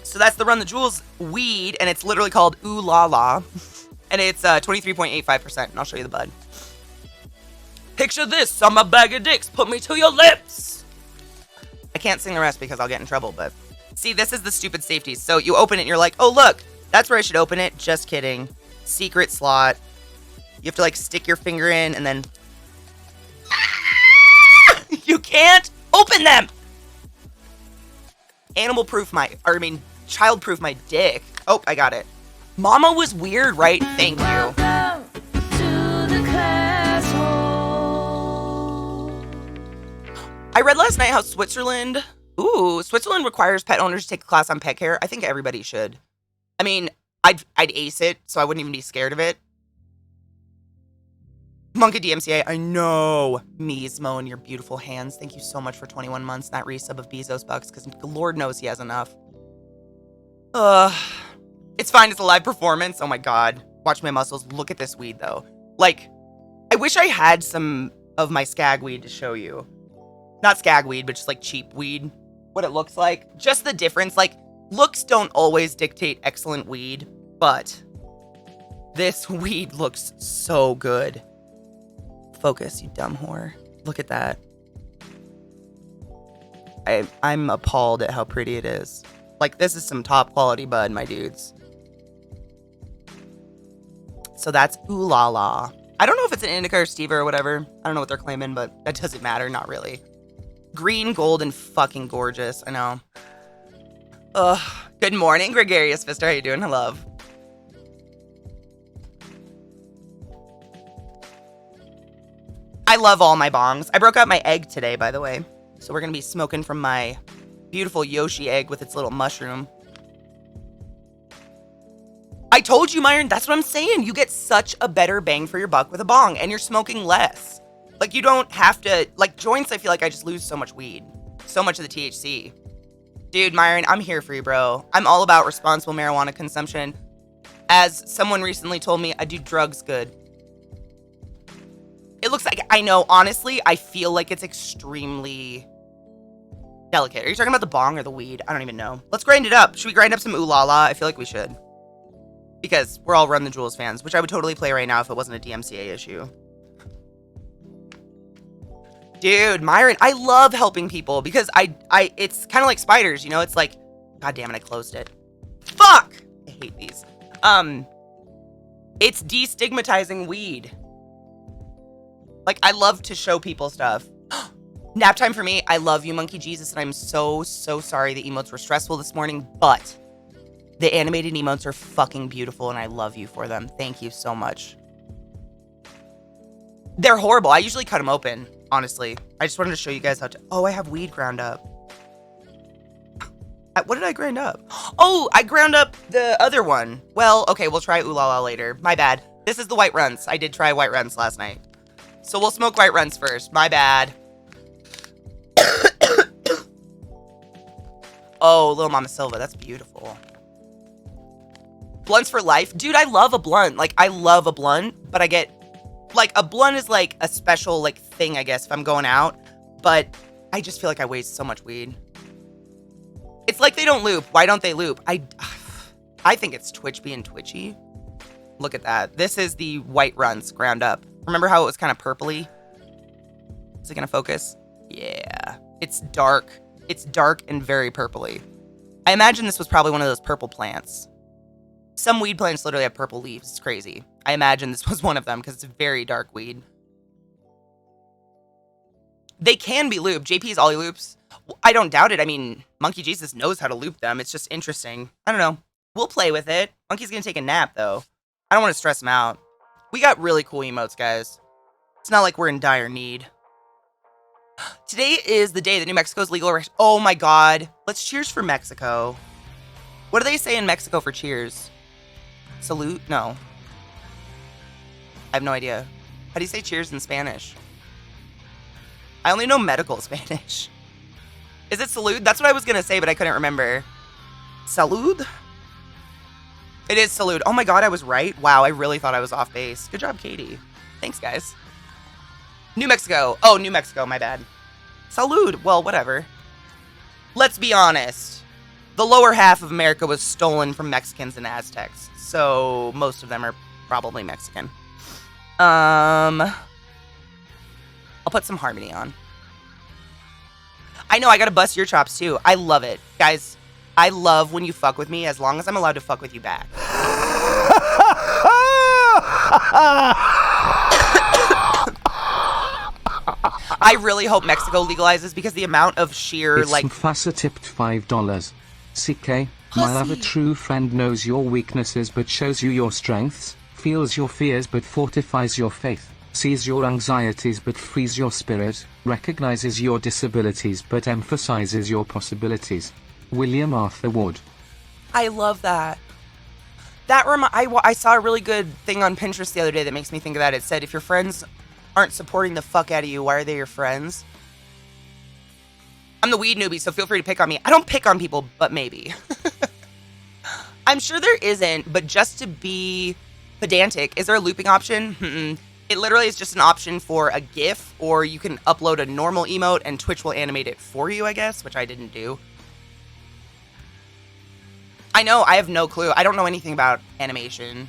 So that's the Run the Jewels weed, and it's literally called Ooh La La. And it's 23.85%, and I'll show you the bud. Picture this, I'm a bag of dicks, put me to your lips. I can't sing the rest because I'll get in trouble, but... See, this is the stupid safety. So you open it and you're like, oh, look, that's where I should open it. Just kidding. Secret slot. You have to, like, stick your finger in and then... You can't open them! child-proof my dick. Oh, I got it. Mama was weird, right? Thank you. Welcome to the classroom. I read last night how Switzerland requires pet owners to take a class on pet care. I think everybody should. I mean, I'd ace it, so I wouldn't even be scared of it. Monka DMCA, I know. Mismo in your beautiful hands. Thank you so much for 21 months, that resub of Bezos Bucks, because Lord knows he has enough. It's fine, it's a live performance. Oh my god. Watch my muscles. Look at this weed, though. Like, I wish I had some of my skag weed to show you. Not skag weed, but just like cheap weed. What it looks like. Just the difference. Like, looks don't always dictate excellent weed, but this weed looks so good. Focus, you dumb whore. Look at that. I'm appalled at how pretty it is. Like, this is some top quality bud, my dudes. So that's ooh la la. I don't know if it's an indica or stevia or whatever. I don't know what they're claiming, but that doesn't matter. Not really. Green, gold, and fucking gorgeous. I know. Ugh. Good morning, Gregarious Fister. How you doing? Hello. I love all my bongs. I broke out my egg today, by the way. So we're going to be smoking from my beautiful Yoshi egg with its little mushroom. I told you, Myron, that's what I'm saying. You get such a better bang for your buck with a bong, and you're smoking less. Like, you don't have to, like, joints, I feel like I just lose so much weed. So much of the THC. Dude, Myron, I'm here for you, bro. I'm all about responsible marijuana consumption. As someone recently told me, I do drugs good. It looks like, I know, honestly, I feel like it's extremely delicate. Are you talking about the bong or the weed? I don't even know. Let's grind it up. Should we grind up some ooh la la? I feel like we should. Because we're all Run the Jewels fans, which I would totally play right now if it wasn't a DMCA issue. Dude, Myron, I love helping people because it's kind of like spiders, you know? It's like, god damn it, I closed it. Fuck! I hate these. It's destigmatizing weed. Like, I love to show people stuff. Nap time for me. I love you, Monkey Jesus, and I'm so sorry the emotes were stressful this morning, but the animated emotes are fucking beautiful, and I love you for them. Thank you so much. They're horrible. I usually cut them open, honestly. I just wanted to show you guys how to... Oh, I have weed ground up. What did I grind up? Oh, I ground up the other one. Well, okay, we'll try ooh la la later. My bad. This is the white runs. I did try white runs last night. So we'll smoke white runs first. My bad. Oh, Lil Mama Silva. That's beautiful. Blunts for life. Dude, I love a blunt. Like, I love a blunt, but I get... Like, a blunt is, like, a special, like, thing, I guess, if I'm going out. But I just feel like I waste so much weed. It's like they don't loop. Why don't they loop? I think it's Twitch being twitchy. Look at that. This is the white runs ground up. Remember how it was kind of purpley? Is it going to focus? Yeah. It's dark. It's dark and very purpley. I imagine this was probably one of those purple plants. Some weed plants literally have purple leaves. It's crazy. I imagine this was one of them because it's very dark weed. They can be looped. JP's ollie loops. I don't doubt it. I mean, Monkey Jesus knows how to loop them. It's just interesting. I don't know. We'll play with it. Monkey's going to take a nap, though. I don't want to stress him out. We got really cool emotes, guys. It's not like we're in dire need. Today is the day that New Mexico's legal... Oh, my God. Let's cheers for Mexico. What do they say in Mexico for cheers? Salute? No. I have no idea. How do you say cheers in Spanish? I only know medical Spanish. Is it salud? That's what I was going to say, but I couldn't remember. Salud? It is salud. Oh my god, I was right. Wow, I really thought I was off base. Good job, Katie. Thanks, guys. New Mexico. Oh, New Mexico, my bad. Salud. Well, whatever. Let's be honest. The lower half of America was stolen from Mexicans and Aztecs. So, most of them are probably Mexican. I'll put some harmony on. I know, I gotta bust your chops too. I love it. Guys, I love when you fuck with me as long as I'm allowed to fuck with you back. I really hope Mexico legalizes because the amount of sheer, It's like... Mufasa tipped $5. CK, my love, a Pussy. true friend knows your weaknesses but shows you your strengths, feels your fears but fortifies your faith, sees your anxieties but frees your spirit, recognizes your disabilities but emphasizes your possibilities. William Arthur Wood. I love that. I saw a really good thing on Pinterest the other day that makes me think of that. It said, if your friends aren't supporting the fuck out of you, why are they your friends? I'm the weed newbie, so feel free to pick on me. I don't pick on people, but maybe. I'm sure there isn't, but just to be pedantic, is there a looping option? It literally is just an option for a GIF, or you can upload a normal emote and Twitch will animate it for you, I guess, which I didn't do. I know, I have no clue. I don't know anything about animation.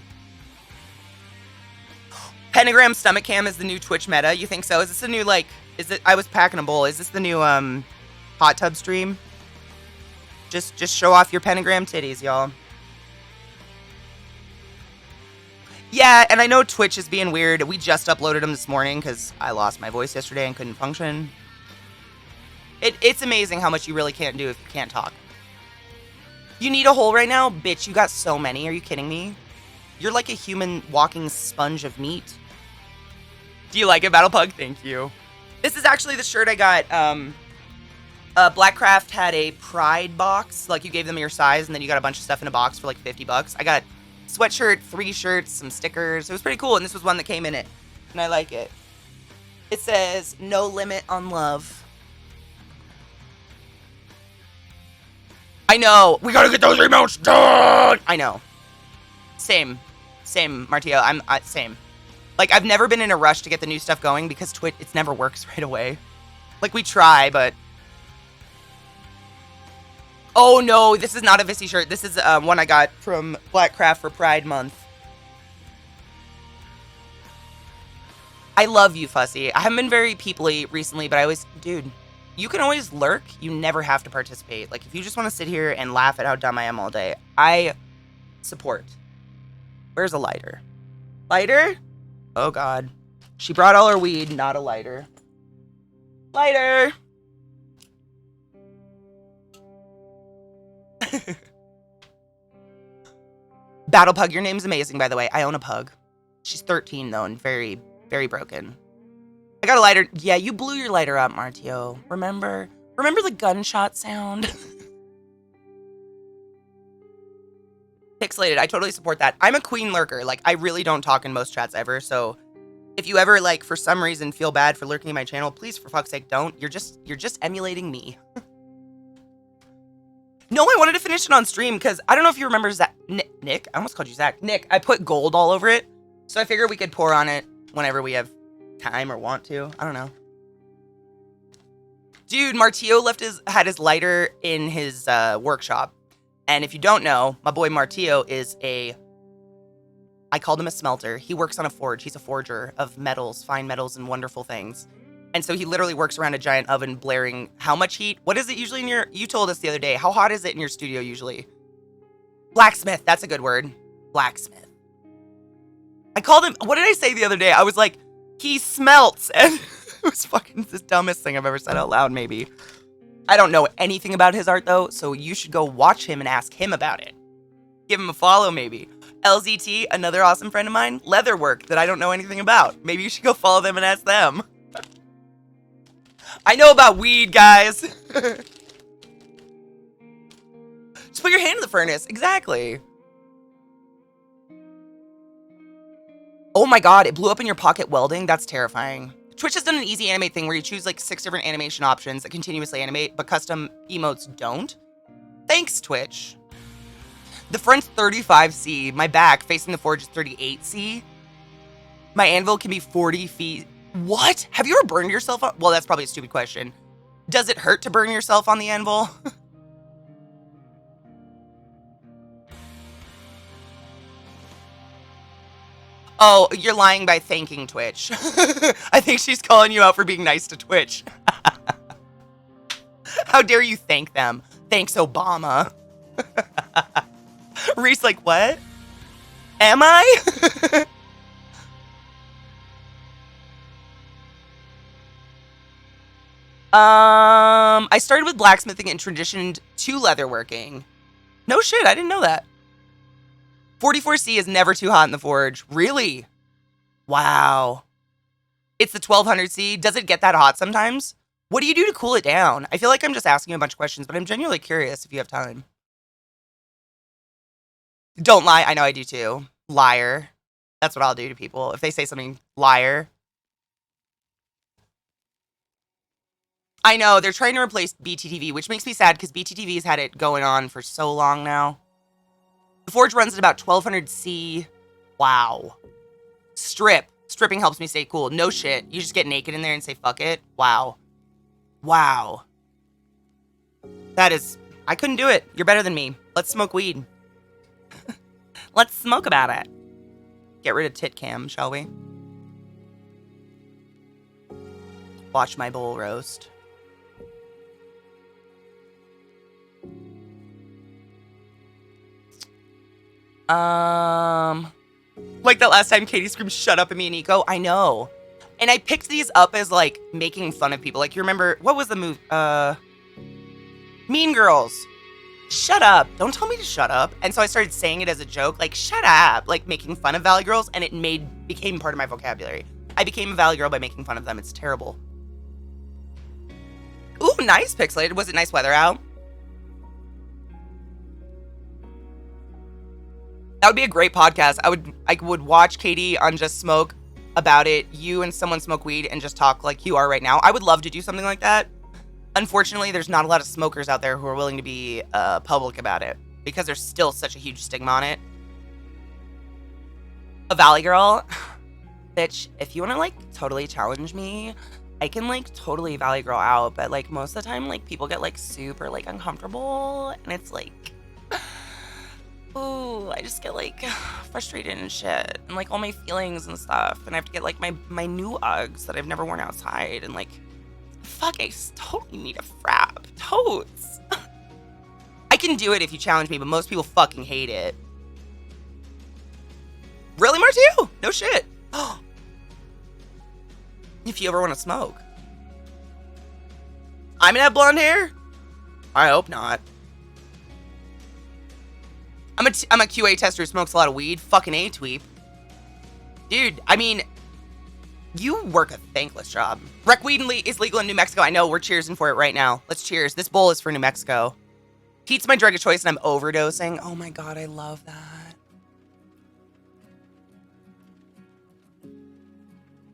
Pentagram stomach cam is the new Twitch meta. You think so? Is this the new, like, I was packing a bowl. Is this the new, hot tub stream? Just show off your pentagram titties, y'all. Yeah, and I know Twitch is being weird. We just uploaded them this morning because I lost my voice yesterday and couldn't function. It's amazing how much you really can't do if you can't talk. You need a hole right now? Bitch, you got so many. Are you kidding me? You're like a human walking sponge of meat. Do you like it, Battle Pug? Thank you. This is actually the shirt I got. Blackcraft had a Pride box. Like, you gave them your size, and then you got a bunch of stuff in a box for like $50. I got sweatshirt, 3 shirts, some stickers. It was pretty cool, and this was one that came in it. And I like it. It says, no limit on love. I know. We gotta get those emotes done. I know. Same, Martio. Same. Like, I've never been in a rush to get the new stuff going because Twitch, it never works right away. Like, we try, but... Oh, no, this is not a Vissy shirt. This is one I got from Blackcraft for Pride Month. I love you, Fussy. I haven't been very people-y recently, but I always... Dude, you can always lurk. You never have to participate. Like, if you just want to sit here and laugh at how dumb I am all day, I support. Where's a lighter? Lighter? Oh, God. She brought all her weed, not a lighter. Lighter! Battle Pug, your name's amazing, by the way. I own a pug. She's 13, though, and very, very broken. I got a lighter. Yeah, you blew your lighter up, Martio. Remember? Remember the gunshot sound? Pixelated, I totally support that. I'm a queen lurker. Like, I really don't talk in most chats ever, so if you ever, like, for some reason feel bad for lurking in my channel, please, for fuck's sake, don't. You're just emulating me. No, I wanted to finish it on stream because I don't know if you remember Zach. Nick? I almost called you Zach. Nick, I put gold all over it, so I figured we could pour on it whenever we have time or want to. I don't know. Dude, Martio had his lighter in his workshop. And if you don't know, my boy Martio is I called him a smelter. He works on a forge. He's a forger of metals, fine metals, and wonderful things. And so he literally works around a giant oven blaring how much heat? What is it usually in you told us the other day. How hot is it in your studio usually? Blacksmith, that's a good word. Blacksmith. I called him, what did I say the other day? I was like, he smelts. And it was fucking the dumbest thing I've ever said out loud, maybe. I don't know anything about his art, though, so you should go watch him and ask him about it. Give him a follow, maybe. LZT, another awesome friend of mine, leatherwork that I don't know anything about. Maybe you should go follow them and ask them. I know about weed, guys. Just put your hand in the furnace. Exactly. Oh my god, it blew up in your pocket welding? That's terrifying. Twitch has done an easy animate thing where you choose like 6 different animation options that continuously animate, but custom emotes don't. Thanks, Twitch. The front's 35C. My back facing the forge is 38C. My anvil can be 40 feet. What? Have you ever burned yourself on? Well, that's probably a stupid question. Does it hurt to burn yourself on the anvil? Oh, you're lying by thanking Twitch. I think she's calling you out for being nice to Twitch. How dare you thank them? Thanks, Obama. Reese, like, what? Am I? I started with blacksmithing and transitioned to leatherworking. No shit, I didn't know that. 44C is never too hot in the forge. Really? Wow. It's the 1200C. Does it get that hot sometimes? What do you do to cool it down? I feel like I'm just asking a bunch of questions, but I'm genuinely curious if you have time. Don't lie. I know I do too. Liar. That's what I'll do to people. If they say something, liar. I know, they're trying to replace BTTV, which makes me sad because BTTV's had it going on for so long now. The Forge runs at about 1200C. Wow. Stripping helps me stay cool. No shit. You just get naked in there and say, fuck it. Wow. Wow. That is... I couldn't do it. You're better than me. Let's smoke weed. Let's smoke about it. Get rid of tit cam, shall we? Watch my bowl roast. Like that last time Katie screamed, shut up at me and Nico. I know. And I picked these up as like making fun of people. Like you remember, what was the movie? Mean Girls. Shut up. Don't tell me to shut up. And so I started saying it as a joke, like shut up, like making fun of Valley Girls, and it became part of my vocabulary. I became a Valley Girl by making fun of them. It's terrible. Ooh, nice pixelated. Was it nice weather out? That would be a great podcast. I would watch Katie on Just Smoke about it. You and someone smoke weed and just talk like you are right now. I would love to do something like that. Unfortunately, there's not a lot of smokers out there who are willing to be public about it because there's still such a huge stigma on it. A Valley Girl? Bitch, if you want to like totally challenge me, I can like totally Valley Girl out, but like most of the time like people get like super like uncomfortable and it's like... Ooh, I just get like frustrated and shit and like all my feelings and stuff, and I have to get like my new Uggs that I've never worn outside, and like fuck, I totally need a frap. Totes. I can do it if you challenge me, but most people fucking hate it. Really, Martiu? No shit. If you ever want to smoke. I'm gonna have blonde hair? I hope not. I'm a QA tester who smokes a lot of weed. Fucking A-tweep. Dude, I mean, you work a thankless job. Rec weed is legal in New Mexico. I know, we're cheersing for it right now. Let's cheers. This bowl is for New Mexico. Heat's my drug of choice and I'm overdosing. Oh my god, I love that.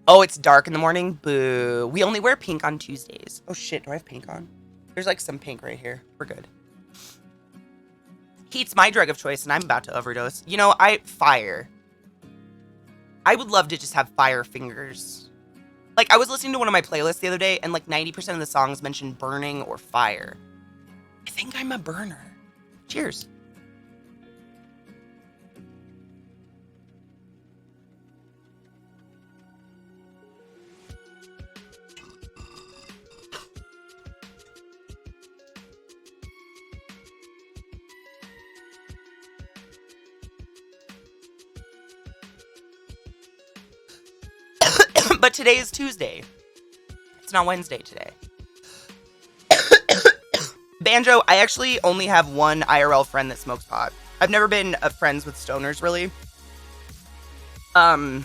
Oh, it's dark in the morning? Boo. We only wear pink on Tuesdays. Oh shit, do I have pink on? There's like some pink right here. We're good. Heat's my drug of choice, and I'm about to overdose. You know, fire. I would love to just have fire fingers. Like, I was listening to one of my playlists the other day, and like 90% of the songs mentioned burning or fire. I think I'm a burner. Cheers. But today is Tuesday. It's not Wednesday today. Banjo, I actually only have one IRL friend that smokes pot. I've never been friends with stoners, really. The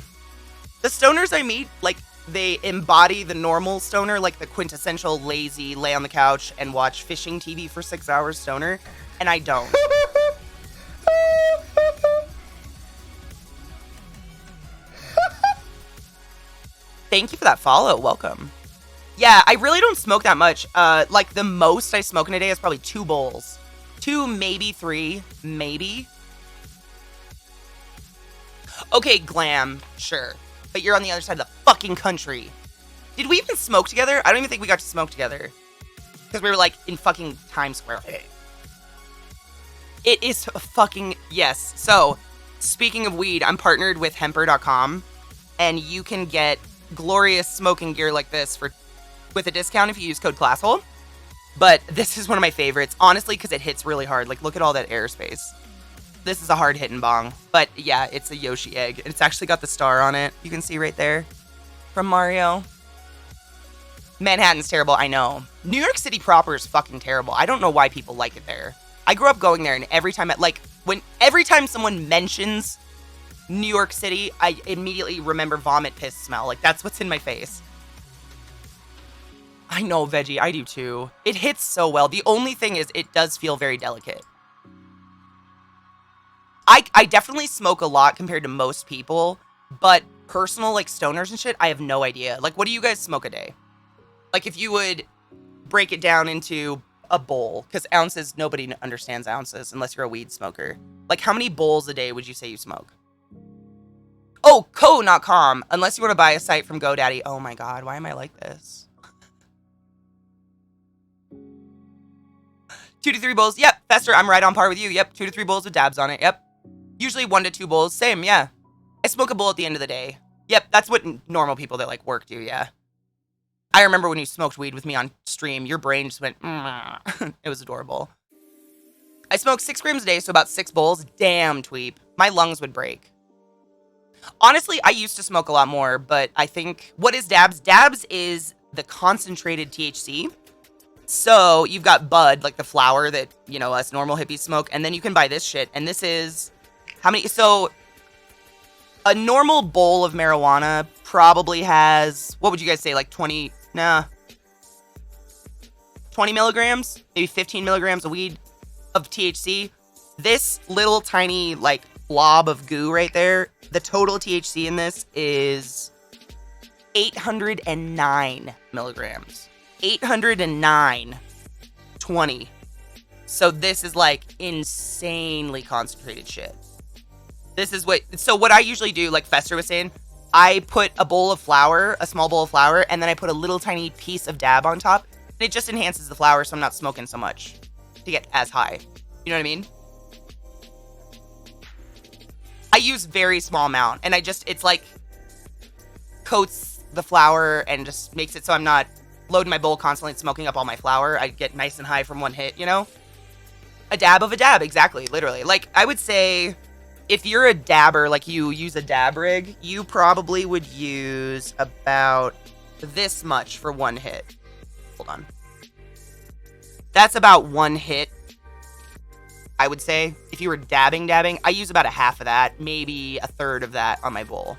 stoners I meet, like, they embody the normal stoner, like the quintessential lazy, lay on the couch and watch fishing TV for 6 hours stoner, and I don't. Thank you for that follow. Welcome. Yeah, I really don't smoke that much. Like, the most I smoke in a day is probably 2 bowls. 2, maybe 3. Maybe. Okay, glam. Sure. But you're on the other side of the fucking country. Did we even smoke together? I don't even think we got to smoke together. Because we were, like, in fucking Times Square. It is fucking... Yes. So, speaking of weed, I'm partnered with hemper.com. And you can get glorious smoking gear like this with a discount if you use code CLASSHOLE. But this is one of my favorites, honestly, because it hits really hard. Like, look at all that airspace. This is a hard hitting bong. But yeah, it's a Yoshi egg. It's actually got the star on it. You can see right there from Mario. Manhattan's terrible, I know. New York City proper is fucking terrible. I don't know why people like it there. I grew up going there, and every time someone mentions New York City, I immediately remember vomit piss smell. Like, that's what's in my face. I know, Veggie, I do too. It hits so well. The only thing is, it does feel very delicate. I definitely smoke a lot compared to most people, but personal, like, stoners and shit, I have no idea. Like, what do you guys smoke a day? Like, if you would break it down into a bowl, because ounces, nobody understands ounces unless you're a weed smoker. Like, how many bowls a day would you say you smoke? Oh, co, not com. Unless you want to buy a site from GoDaddy. Oh my god, why am I like this? 2 to 3 bowls. Yep, Fester, I'm right on par with you. Yep, 2 to 3 bowls with dabs on it. Yep. Usually 1 to 2 bowls. Same, yeah. I smoke a bowl at the end of the day. Yep, that's what normal people that like work do, yeah. I remember when you smoked weed with me on stream, your brain just went, It was adorable. I smoke 6 grams a day, so about 6 bowls. Damn, Tweep. My lungs would break. Honestly, I used to smoke a lot more, but I think, what is dabs? Dabs is the concentrated THC. So you've got bud, like the flower that, you know, us normal hippies smoke, and then you can buy this shit, and this is, how many, so a normal bowl of marijuana probably has, what would you guys say, like 20 milligrams, maybe 15 milligrams of weed of THC. This little tiny, like, blob of goo right there, the total THC in this is 809 milligrams. 809. 20. So this is, like, insanely concentrated shit. This is so what I usually do, like Fester was saying, I put a bowl of flour, a small bowl of flour, and then I put a little tiny piece of dab on top. And it just enhances the flour so I'm not smoking so much to get as high. You know what I mean? I use very small amount, and it's like coats the flour and just makes it so I'm not loading my bowl constantly and smoking up all my flour. I get nice and high from one hit, you know? A dab of a dab, exactly, literally. Like, I would say, if you're a dabber, like you use a dab rig, you probably would use about this much for one hit. Hold on. That's about one hit, I would say. If you were dabbing, I use about a half of that, maybe a third of that on my bowl.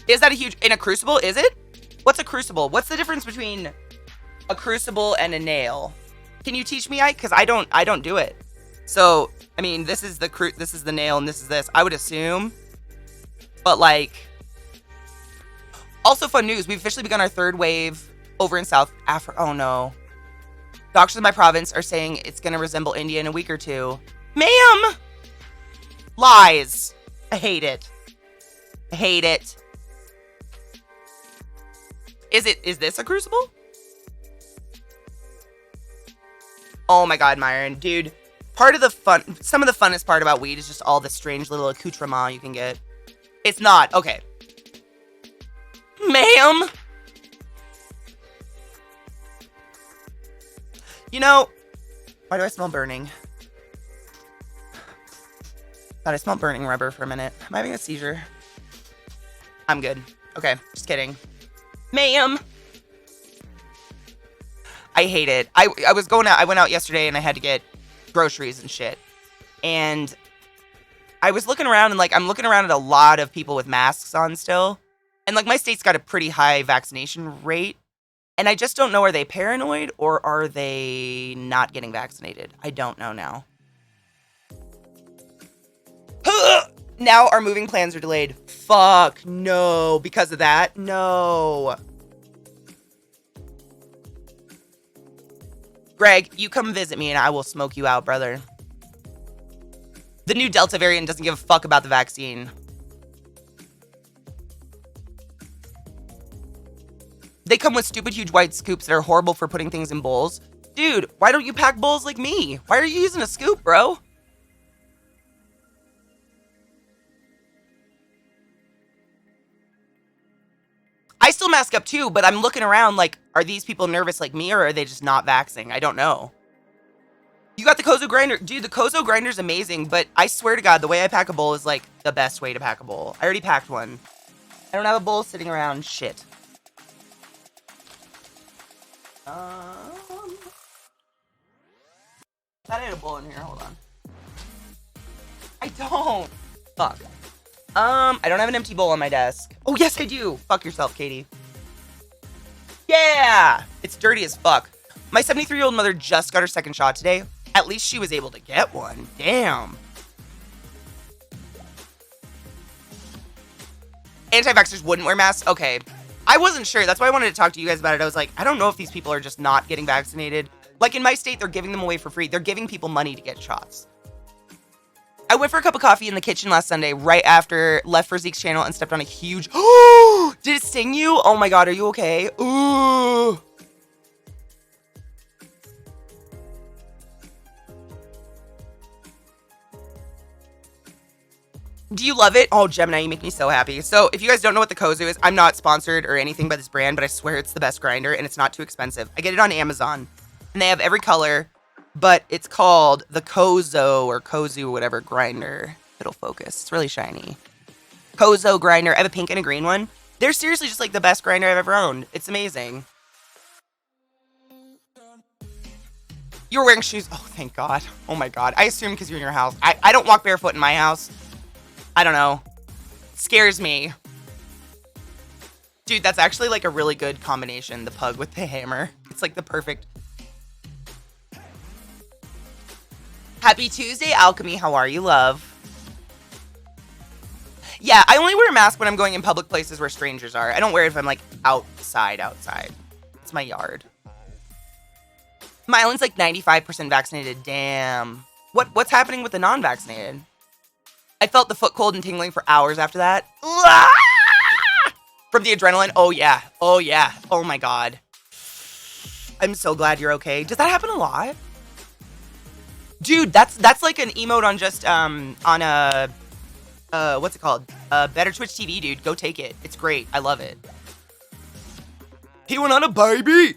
Is that a huge, in a crucible, is it? What's a crucible? What's the difference between a crucible and a nail? Can you teach me, Ike? Because I don't do it. So, I mean, this is the nail and this is this. I would assume. But, like, also fun news. We've officially begun our 3rd wave over in South Africa. Oh, no. Doctors in my province are saying it's going to resemble India in a week or 2. Ma'am! Lies. I hate it. I hate it. Is this a crucible? Oh my god, Myron. Dude, some of the funnest part about weed is just all the strange little accoutrement you can get. It's not. Okay. Ma'am! You know, why do I smell burning? God, I smell burning rubber for a minute. Am I having a seizure? I'm good. Okay, just kidding. Ma'am! I hate it. I went out yesterday and I had to get groceries and shit. And I was looking around and, like, I'm looking around at a lot of people with masks on still. And, like, my state's got a pretty high vaccination rate. And I just don't know, are they paranoid or are they not getting vaccinated? I don't know now. Now our moving plans are delayed. Fuck, no. Because of that? No. Greg, you come visit me and I will smoke you out, brother. The new Delta variant doesn't give a fuck about the vaccine. They come with stupid huge white scoops that are horrible for putting things in bowls. Dude, why don't you pack bowls like me? Why are you using a scoop, bro? I still mask up too, but I'm looking around like, are these people nervous like me or are they just not vaxxing? I don't know. You got the Kozo grinder. Dude, the Kozo grinder's amazing, but I swear to God, the way I pack a bowl is like the best way to pack a bowl. I already packed one. I don't have a bowl sitting around. Shit. I thought I had a bowl in here. Hold on. I don't. Fuck. I don't have an empty bowl on my desk. Oh, yes, I do. Fuck yourself, Katie. Yeah! It's dirty as fuck. My 73-year-old mother just got her second shot today. At least she was able to get one. Damn. Anti-vaxxers wouldn't wear masks? Okay. I wasn't sure. That's why I wanted to talk to you guys about it. I was like, I don't know if these people are just not getting vaccinated. Like in my state, they're giving them away for free. They're giving people money to get shots. I went for a cup of coffee in the kitchen last Sunday, right after left for Zeke's channel and stepped on a huge... Oh! Did it sting you? Oh my God, are you okay? Ooh! Do you love it? Oh, Gemini, you make me so happy. So if you guys don't know what the Kozu is, I'm not sponsored or anything by this brand, but I swear it's the best grinder and it's not too expensive. I get it on Amazon and they have every color, but it's called the Kozo or Kozu, whatever grinder. It'll focus. It's really shiny. Kozo grinder. I have a pink and a green one. They're seriously just like the best grinder I've ever owned. It's amazing. You're wearing shoes. Oh, thank God. Oh my God. I assume because you're in your house. I don't walk barefoot in my house. I don't know. Scares me. Dude, that's actually like a really good combination. The pug with the hammer. It's like the perfect. Happy Tuesday, Alchemy. How are you, love? Yeah, I only wear a mask when I'm going in public places where strangers are. I don't wear it if I'm like outside. It's my yard. My island's like 95% vaccinated. Damn. What's happening with the non-vaccinated? I felt the foot cold and tingling for hours after that. From the adrenaline. Oh, yeah. Oh, yeah. Oh, my God. I'm so glad you're okay. Does that happen a lot? Dude, that's like an emote on just, on a, what's it called? Better Twitch TV, dude. Go take it. It's great. I love it. He went on a baby.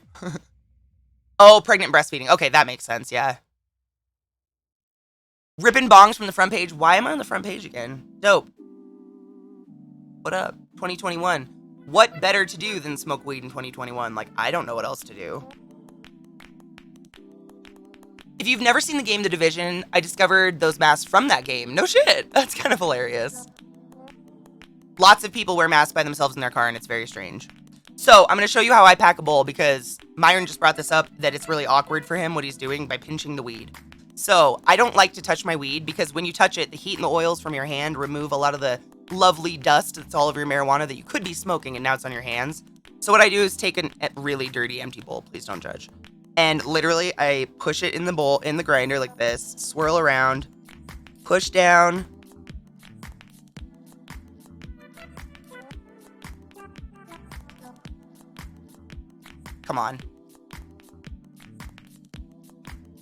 Oh, pregnant breastfeeding. Okay, that makes sense. Yeah. Ripping bongs from the front page. Why am I on the front page again? Dope. What up? 2021. What better to do than smoke weed in 2021? Like, I don't know what else to do. If you've never seen the game The Division, I discovered those masks from that game. No shit. That's kind of hilarious. Lots of people wear masks by themselves in their car, and it's very strange. So, I'm going to show you how I pack a bowl, because Myron just brought this up, that it's really awkward for him what he's doing by pinching the weed. So, I don't like to touch my weed because when you touch it, the heat and the oils from your hand remove a lot of the lovely dust that's all over your marijuana that you could be smoking and now it's on your hands. So what I do is take a really dirty empty bowl, please don't judge. And literally, I push it in the bowl, in the grinder like this, swirl around, push down. Come on.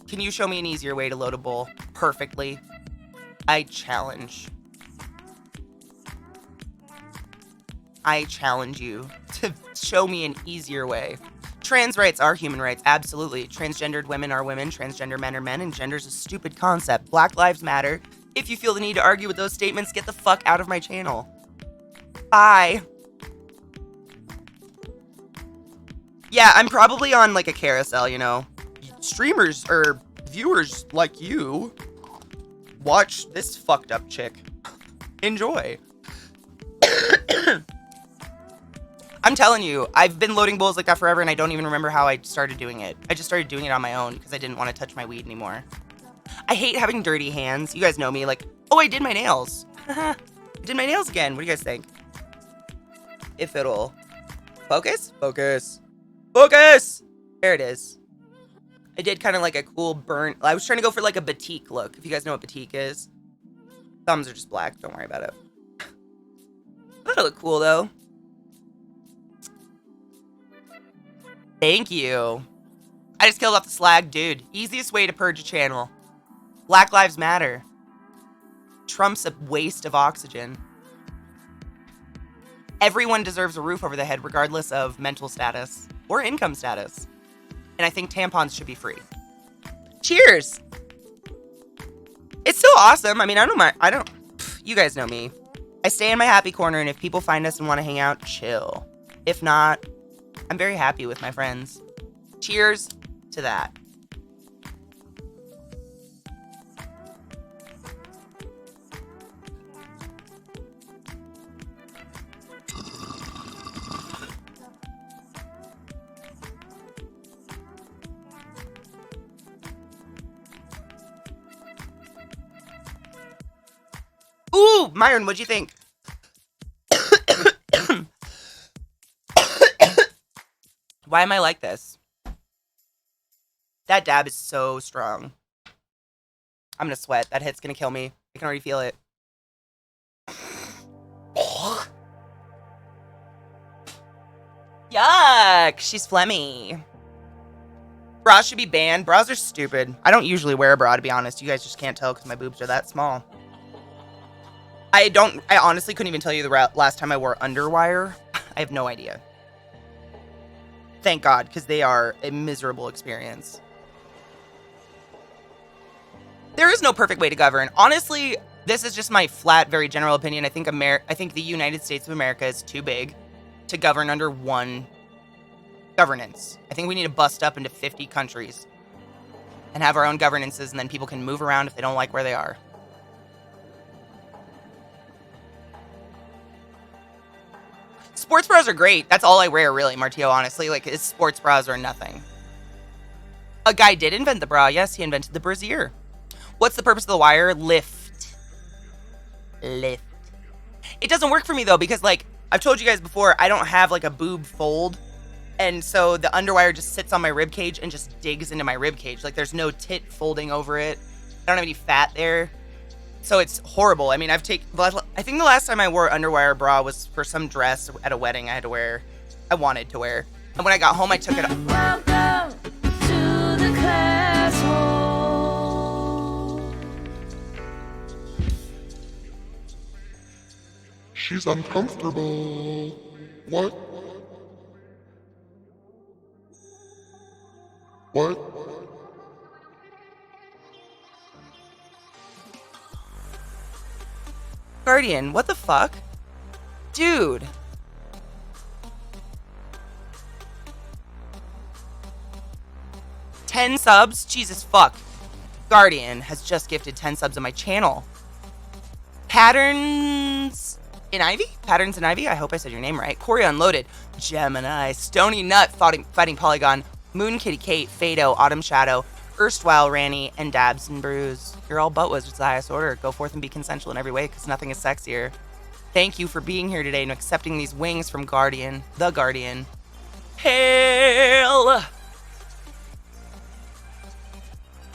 Can you show me an easier way to load a bowl perfectly? I challenge. I challenge you to show me an easier way. Trans rights are human rights, absolutely. Transgendered women are women, transgender men are men, and gender's a stupid concept. Black lives matter. If you feel the need to argue with those statements, get the fuck out of my channel. Bye. Yeah, I'm probably on like a carousel, you know. Streamers or viewers like you watch this fucked up chick. Enjoy. I'm telling you, I've been loading bowls like that forever and I don't even remember how I started doing it. I just started doing it on my own because I didn't want to touch my weed anymore. I hate having dirty hands. You guys know me, like, oh, I did my nails. I did my nails again. What do you guys think? If it'll focus? Focus. Focus! There it is. I did kind of like a cool burnt. I was trying to go for like a batik look. If you guys know what batik is. Thumbs are just black. Don't worry about it. That'll look cool though. Thank you. I just killed off the slag. Dude, easiest way to purge a channel. Black Lives Matter. Trump's a waste of oxygen. Everyone deserves a roof over their head regardless of mental status or income status. And I think tampons should be free. Cheers! still awesome. I mean, I don't mind. You guys know me. I stay in my happy corner, and if people find us and want to hang out, chill. If not, I'm very happy with my friends. Cheers to that. Ooh, Myron, what'd you think? Why am I like this? That dab is so strong. I'm gonna sweat. That hit's gonna kill me. I can already feel it. Yuck! She's phlegmy. Bras should be banned. Bras are stupid. I don't usually wear a bra, to be honest. You guys just can't tell because my boobs are that small. I honestly couldn't even tell you the last time I wore underwire. I have no idea. Thank God, because they are a miserable experience. There is no perfect way to govern. Honestly, this is just my flat, very general opinion. I think the United States of America is too big to govern under one governance. I think we need to bust up into 50 countries and have our own governances, and then people can move around if they don't like where they are. Sports bras are great. That's all I wear, really, Martio, honestly. Like, it's sports bras or nothing. A guy did invent the bra. Yes, he invented the brassiere. What's the purpose of the wire? Lift. Lift. It doesn't work for me, though, because, like, I've told you guys before, I don't have, like, a boob fold. And so the underwire just sits on my rib cage and just digs into my rib cage. Like, there's no tit folding over it. I don't have any fat there. So it's horrible. I mean, I think the last time I wore underwire bra was for some dress at a wedding I wanted to wear. And when I got home, I took it off. Welcome to the class hall. She's uncomfortable. What? What? Guardian, what the fuck? Dude. $10 subs? Jesus fuck. Guardian has just gifted 10 subs on my channel. Patterns in Ivy? Patterns in Ivy? I hope I said your name right. Corey Unloaded. Gemini. Stony Nut fighting Polygon. Moon Kitty Kate. Fado. Autumn Shadow. Erstwhile Ranny. And Dabs and Brews. You're all but was the highest order. Go forth and be consensual in every way because nothing is sexier. Thank you for being here today and accepting these wings from Guardian. The Guardian. Hail!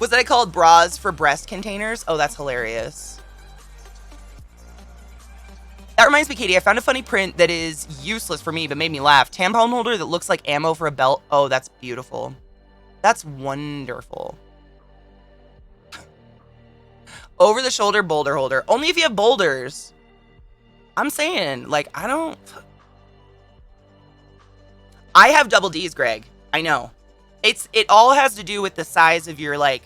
Was that called bras for breast containers? Oh, that's hilarious. That reminds me, Katie, I found a funny print that is useless for me, but made me laugh. Tampon holder that looks like ammo for a belt. Oh, that's beautiful. That's wonderful. Over the shoulder boulder holder. Only if you have boulders. I'm saying, like, I have double D's, Greg. I know. It all has to do with the size of your, like,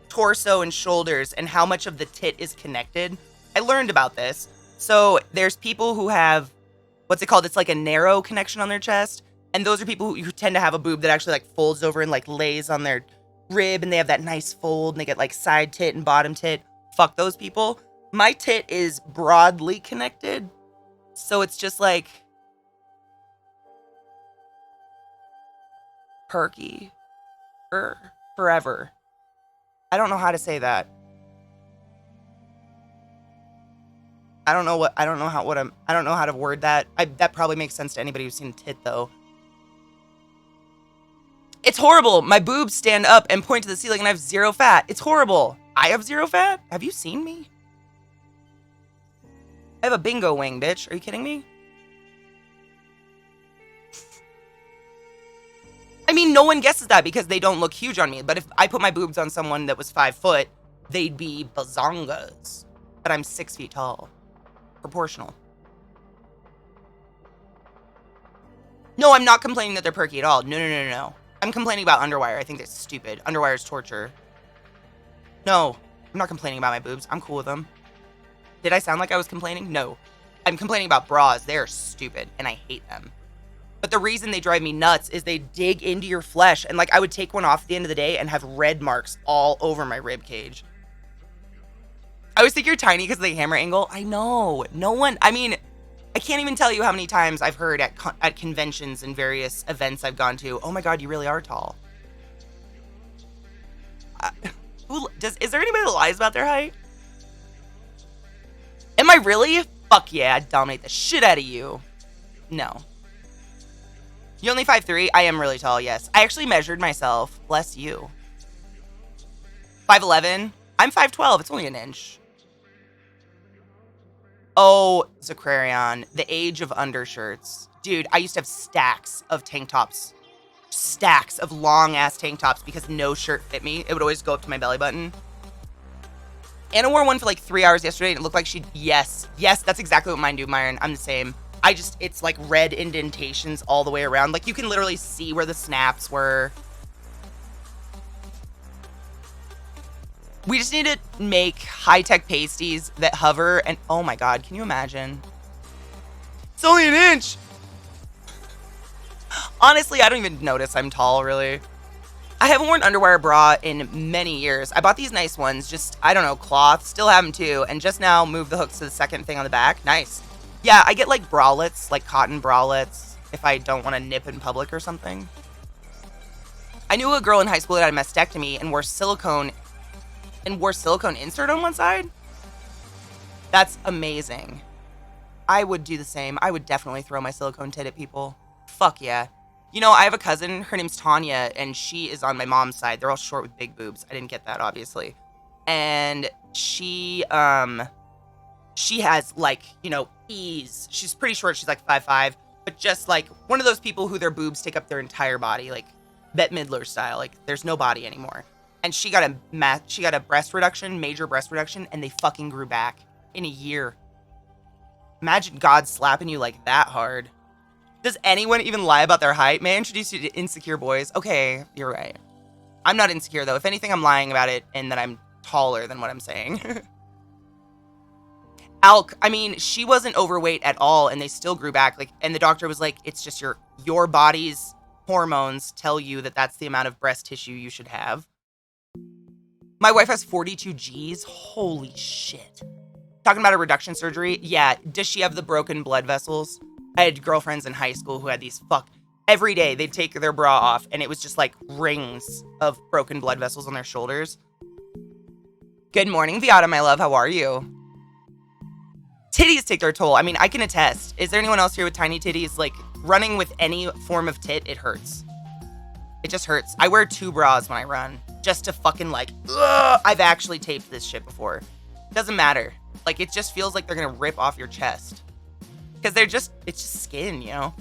torso and shoulders and how much of the tit is connected. I learned about this. So there's people who have, what's it called? It's like a narrow connection on their chest. And those are people who tend to have a boob that actually, like, folds over and, like, lays on their rib. And they have that nice fold. And they get, like, side tit and bottom tit. Fuck those people. My tit is broadly connected. So it's just, like, perky. Forever. I don't know how to say that. I don't know how to word that. That probably makes sense to anybody who's seen a tit, though. It's horrible. My boobs stand up and point to the ceiling and I have zero fat. It's horrible. I have zero fat? Have you seen me? I have a bingo wing, bitch. Are you kidding me? I mean, no one guesses that because they don't look huge on me. But if I put my boobs on someone that was 5 foot, they'd be bazongas. But I'm 6 feet tall. Proportional. No, I'm not complaining that they're perky at all. No. I'm complaining about underwire. I think that's stupid. Underwire is torture. No. I'm not complaining about my boobs. I'm cool with them. Did I sound like I was complaining? No. I'm complaining about bras. They're stupid, and I hate them. But the reason they drive me nuts is they dig into your flesh, and like I would take one off at the end of the day and have red marks all over my rib cage. I always think you're tiny because of the hammer angle. I know. No one, I mean, I can't even tell you how many times I've heard at conventions and various events I've gone to, oh my God, you really are tall. Is there anybody that lies about their height? Am I really? Fuck yeah, I'd dominate the shit out of you. No. You only 5'3"? I am really tall, yes. I actually measured myself. Bless you. 5'11"? I'm 5'12". It's only an inch. Oh, Zakrarion. The age of undershirts. Dude, I used to have stacks of tank tops. Stacks of long-ass tank tops because no shirt fit me. It would always go up to my belly button. Anna wore one for like 3 hours yesterday and it looked like she'd... Yes, that's exactly what mine do, Myron. I'm the same. It's like red indentations all the way around. Like you can literally see where the snaps were. We just need to make high-tech pasties that hover and... Oh my God, can you imagine? It's only an inch! Honestly, I don't even notice I'm tall, really. I haven't worn underwear bra in many years. I bought these nice ones, just, I don't know, cloth. Still have them too. And just now moved the hooks to the second thing on the back. Nice. Yeah, I get like bralettes, like cotton bralettes, if I don't want to nip in public or something. I knew a girl in high school that had a mastectomy and wore silicone insert on one side. That's amazing. I would do the same. I would definitely throw my silicone tit at people. Fuck yeah. You know, I have a cousin, her name's Tanya, and she is on my mom's side. They're all short with big boobs. I didn't get that, obviously. And she has, like, you know, ease. She's pretty short. She's like 5'5", but just, like, one of those people who their boobs take up their entire body, like, Bette Midler style. Like, there's no body anymore. And she got a breast reduction, major breast reduction, and they fucking grew back in a year. Imagine God slapping you like that hard. Does anyone even lie about their height? May I introduce you to insecure boys? Okay, you're right. I'm not insecure, though. If anything, I'm lying about it and that I'm taller than what I'm saying. Alk, I mean, she wasn't overweight at all, and they still grew back. Like, and the doctor was like, it's just your body's hormones tell you that that's the amount of breast tissue you should have. My wife has 42 Gs. Holy shit. Talking about a reduction surgery? Yeah. Does she have the broken blood vessels? I had girlfriends in high school who had these every day they'd take their bra off and it was just like rings of broken blood vessels on their shoulders. Good morning, Viata, my love. How are you? Titties take their toll. I mean, I can attest. Is there anyone else here with tiny titties? Like, running with any form of tit, it hurts. It just hurts. I wear 2 bras when I run. Just to fucking like, ugh! I've actually taped this shit before. Doesn't matter. Like, it just feels like they're gonna rip off your chest. Because it's just skin, you know?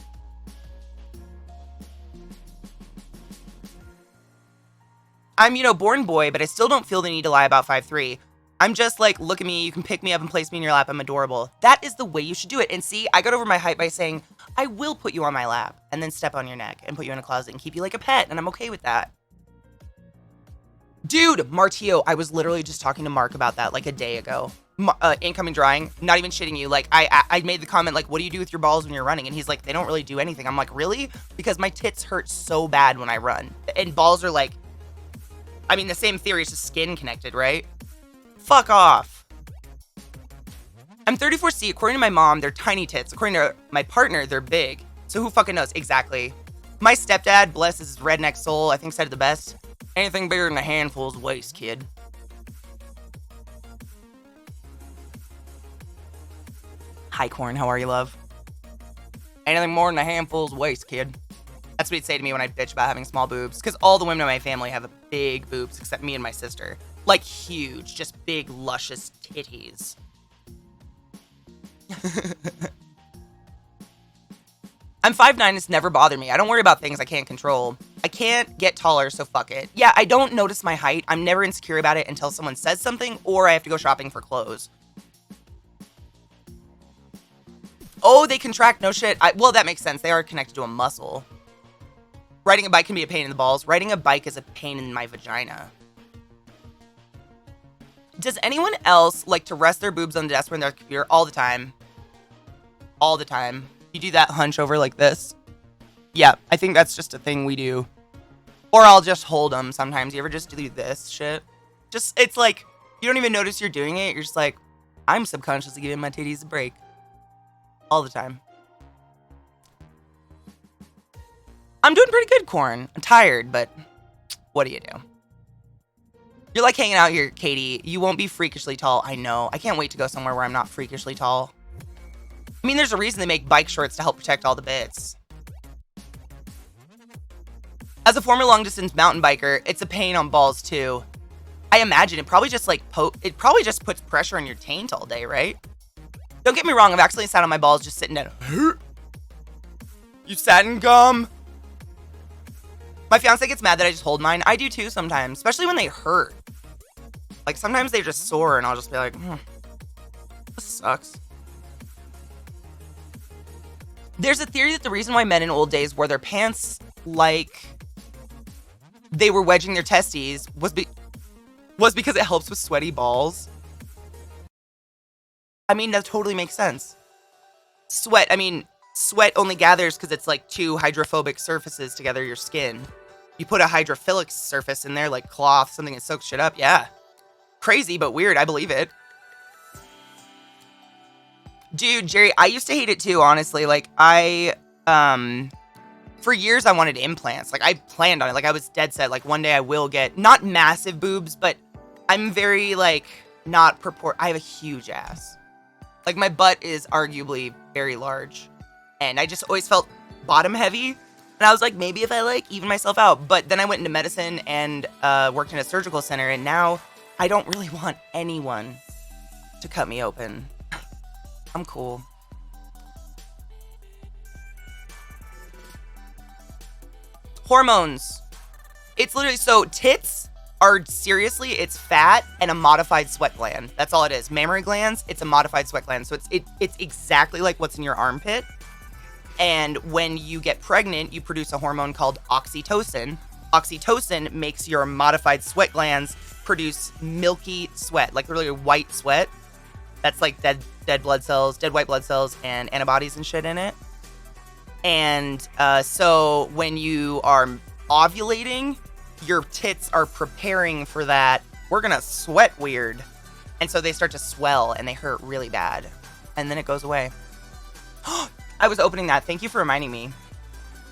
I'm, you know, born boy, but I still don't feel the need to lie about 5'3". I'm just like, look at me, you can pick me up and place me in your lap, I'm adorable. That is the way you should do it. And see, I got over my height by saying, I will put you on my lap, and then step on your neck, and put you in a closet, and keep you like a pet, and I'm okay with that. Dude, Martio, I was literally just talking to Mark about that like a day ago. Incoming drawing, not even shitting you. Like, I made the comment, like, what do you do with your balls when you're running? And he's like, they don't really do anything. I'm like, really? Because my tits hurt so bad when I run. And balls are like, I mean, the same theory, it's just skin connected, right? Fuck off. I'm 34C. According to my mom, they're tiny tits. According to my partner, they're big. So who fucking knows? Exactly. My stepdad, bless his redneck soul, I think said it the best. Anything bigger than a handful's waist, kid. Hi, Corn. How are you, love? Anything more than a handful's waist, kid. That's what he'd say to me when I'd bitch about having small boobs. Because all the women in my family have big boobs, except me and my sister. Like, huge. Just big, luscious titties. I'm 5'9", it's never bothered me. I don't worry about things I can't control. I can't get taller, so fuck it. Yeah, I don't notice my height. I'm never insecure about it until someone says something or I have to go shopping for clothes. Oh, they contract. No shit. Well, that makes sense. They are connected to a muscle. Riding a bike can be a pain in the balls. Riding a bike is a pain in my vagina. Does anyone else like to rest their boobs on the desk when they're at the computer? All the time. All the time. You do that hunch over like this? Yeah, I think that's just a thing we do. Or I'll just hold them sometimes. You ever just do this shit? Just, it's like, you don't even notice you're doing it. You're just like, I'm subconsciously giving my titties a break. All the time. I'm doing pretty good, Corn. I'm tired, but what do you do? You're like hanging out here, Katie. You won't be freakishly tall. I know. I can't wait to go somewhere where I'm not freakishly tall. I mean, there's a reason they make bike shorts to help protect all the bits. As a former long-distance mountain biker, it's a pain on balls, too. I imagine it probably just, like, it probably just puts pressure on your taint all day, right? Don't get me wrong, I've accidentally sat on my balls just sitting down. You sat in gum? My fiance gets mad that I just hold mine. I do, too, sometimes. Especially when they hurt. Like, sometimes they just sore, and I'll just be like, this sucks. There's a theory that the reason why men in old days wore their pants like they were wedging their testes was because it helps with sweaty balls. I mean, that totally makes sense. Sweat only gathers because it's like two hydrophobic surfaces together, your skin. You put a hydrophilic surface in there, like cloth, something that soaks shit up. Yeah. Crazy, but weird. I believe it. Dude, Jerry, I used to hate it too, honestly. Like, for years I wanted implants. Like, I planned on it. Like, I was dead set. Like, one day I will get, not massive boobs, but I'm very, like, I have a huge ass. Like, my butt is arguably very large. And I just always felt bottom heavy. And I was like, maybe if I, like, even myself out. But then I went into medicine and worked in a surgical center. And now I don't really want anyone to cut me open. I'm cool. Hormones. It's literally, so tits are seriously, it's fat and a modified sweat gland. That's all it is. Mammary glands, it's a modified sweat gland. So it's exactly like what's in your armpit. And when you get pregnant, you produce a hormone called oxytocin. Oxytocin makes your modified sweat glands produce milky sweat, like literally white sweat. That's like dead blood cells, dead white blood cells, and antibodies and shit in it. And so when you are ovulating, your tits are preparing for that. We're gonna sweat weird. And so they start to swell and they hurt really bad. And then it goes away. I was opening that. Thank you for reminding me.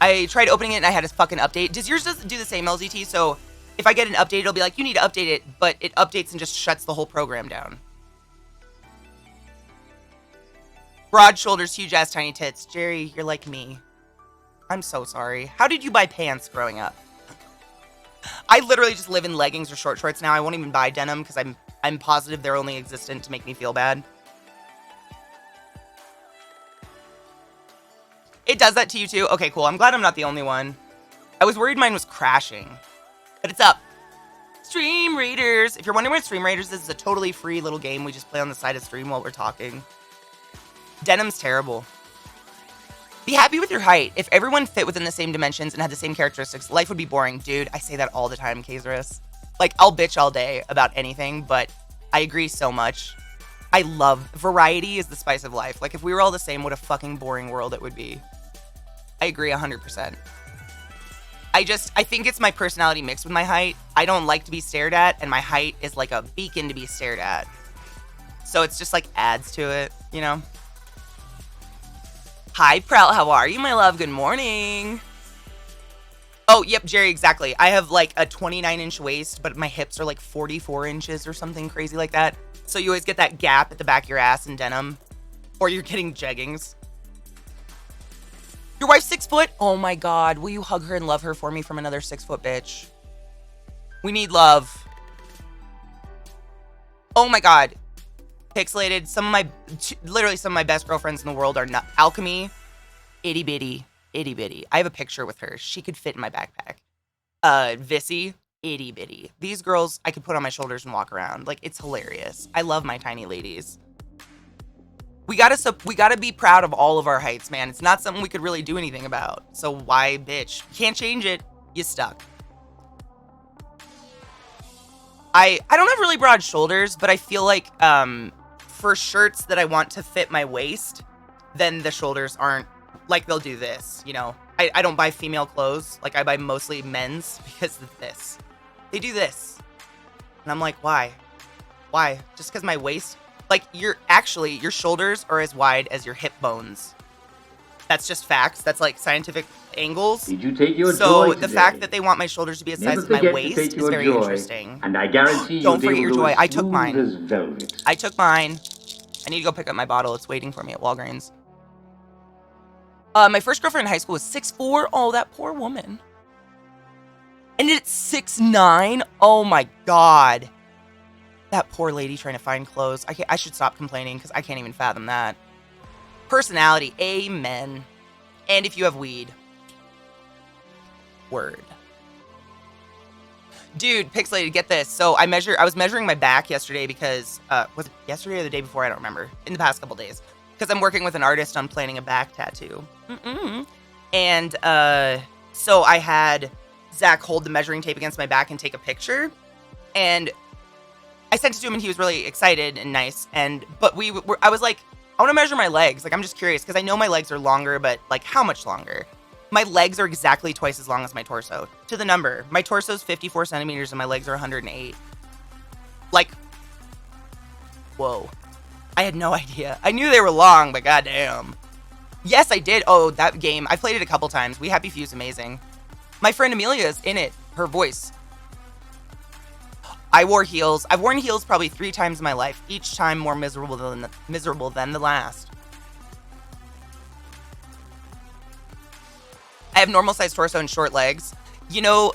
I tried opening it and I had a fucking update. Does yours do the same, LZT? So if I get an update, it'll be like, you need to update it, but it updates and just shuts the whole program down. Broad shoulders, huge ass, tiny tits. Jerry, you're like me. I'm so sorry. How did you buy pants growing up? I literally just live in leggings or short shorts now. I won't even buy denim because I'm positive they're only existent to make me feel bad. It does that to you too? Okay, cool. I'm glad I'm not the only one. I was worried mine was crashing. But it's up. Stream Raiders. If you're wondering what Stream Raiders is, this is a totally free little game we just play on the side of stream while we're talking. Denim's terrible. Be happy with your height. If everyone fit within the same dimensions and had the same characteristics, life would be boring. Dude, I say that all the time, Kazarus. Like, I'll bitch all day about anything, but I agree so much. I love variety is the spice of life. Like, if we were all the same, what a fucking boring world it would be. I agree 100%. I think it's my personality mixed with my height. I don't like to be stared at, and my height is like a beacon to be stared at. So it's just like adds to it, you know? Hi, Prowl. How are you, my love? Good morning. Oh, yep, Jerry, exactly. I have like a 29-inch waist, but my hips are like 44 inches or something crazy like that. So you always get that gap at the back of your ass in denim. Or you're getting jeggings. Your wife's 6 foot? Oh my God. Will you hug her and love her for me from another 6 foot bitch? We need love. Oh my God. Pixelated. Literally some of my best girlfriends in the world are not Alchemy. Itty bitty. Itty bitty. I have a picture with her. She could fit in my backpack. Vissy. Itty bitty. These girls I could put on my shoulders and walk around. Like, it's hilarious. I love my tiny ladies. We gotta be proud of all of our heights, man. It's not something we could really do anything about. So why, bitch? Can't change it. You stuck. I don't have really broad shoulders, but I feel like for shirts that I want to fit my waist, then the shoulders aren't, like, they'll do this, you know? I don't buy female clothes. Like, I buy mostly men's because of this. They do this. And I'm like, why? Why? Just because my waist? Like, your shoulders are as wide as your hip bones. That's just facts. That's, like, scientific angles. Did you take your joy So today? the fact that they want my shoulders to be the size of my waist is very interesting. And I guarantee Don't you'll forget be your able to joy. go I as took smooth mine. as velvet. I took mine. I need to go pick up my bottle. It's waiting for me at Walgreens. My first girlfriend in high school was 6'4". Oh, that poor woman. And it's 6'9". Oh my God. That poor lady trying to find clothes. I should stop complaining because I can't even fathom that. Personality. Amen. And if you have weed. Word. Dude, Pixelated, get this. So I was measuring my back yesterday because, was it yesterday or the day before? I don't remember. In the past couple days. Because I'm working with an artist on planning a back tattoo. And so I had Zach hold the measuring tape against my back and take a picture. And I sent it to him and he was really excited and nice. But I was like, I want to measure my legs. Like, I'm just curious because I know my legs are longer, but like how much longer? My legs are exactly twice as long as my torso. To the number. My torso is 54 centimeters and my legs are 108. Like, whoa. I had no idea. I knew they were long, but goddamn. Yes, I did. Oh, that game. I played it a couple times. We Happy Few is amazing. My friend Amelia's in it. Her voice. I wore heels. I've worn heels probably 3 times in my life. Each time more miserable than the last. I have normal sized torso and short legs. You know,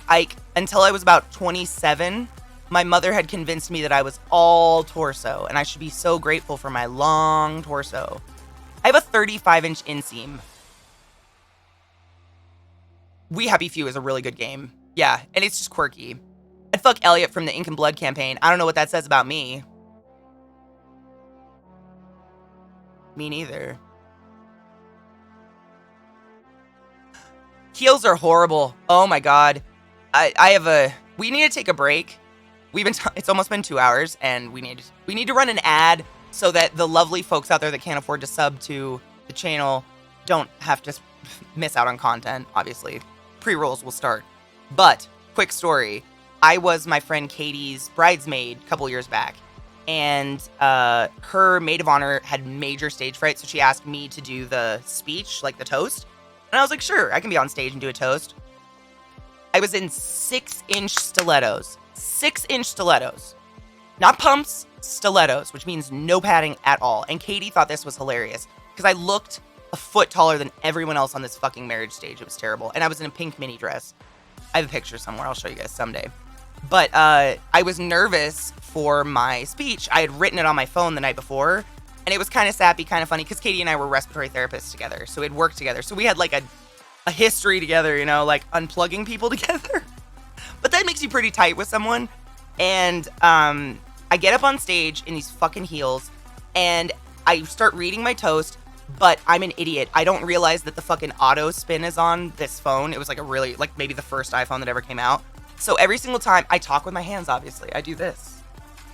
until I was about 27, my mother had convinced me that I was all torso, and I should be so grateful for my long torso. I have a 35-inch inseam. We Happy Few is a really good game. Yeah, and it's just quirky. I'd fuck Elliot from the Ink and Blood campaign. I don't know what that says about me. Me neither. Heels are horrible. Oh my God. We need to take a break. It's almost been 2 hours, and we need to run an ad so that the lovely folks out there that can't afford to sub to the channel don't have to miss out on content, obviously. Pre-rolls will start. But, quick story. I was my friend Katie's bridesmaid a couple years back, and her maid of honor had major stage fright, so she asked me to do the speech, like the toast. And I was like, sure, I can be on stage and do a toast. I was in 6-inch stilettos. 6-inch stilettos. Not pumps, stilettos, which means no padding at all. And Katie thought this was hilarious because I looked a foot taller than everyone else on this fucking marriage stage. It was terrible. And I was in a pink mini dress. I have a picture somewhere. I'll show you guys someday. But I was nervous for my speech. I had written it on my phone the night before. And it was kind of sappy, kind of funny because Katie and I were respiratory therapists together. So we'd worked together. So we had like a history together, you know, like unplugging people together. But that makes you pretty tight with someone. And I get up on stage in these fucking heels and I start reading my toast, but I'm an idiot. I don't realize that the fucking auto spin is on this phone. It was like maybe the first iPhone that ever came out. So every single time I talk with my hands, obviously, I do this.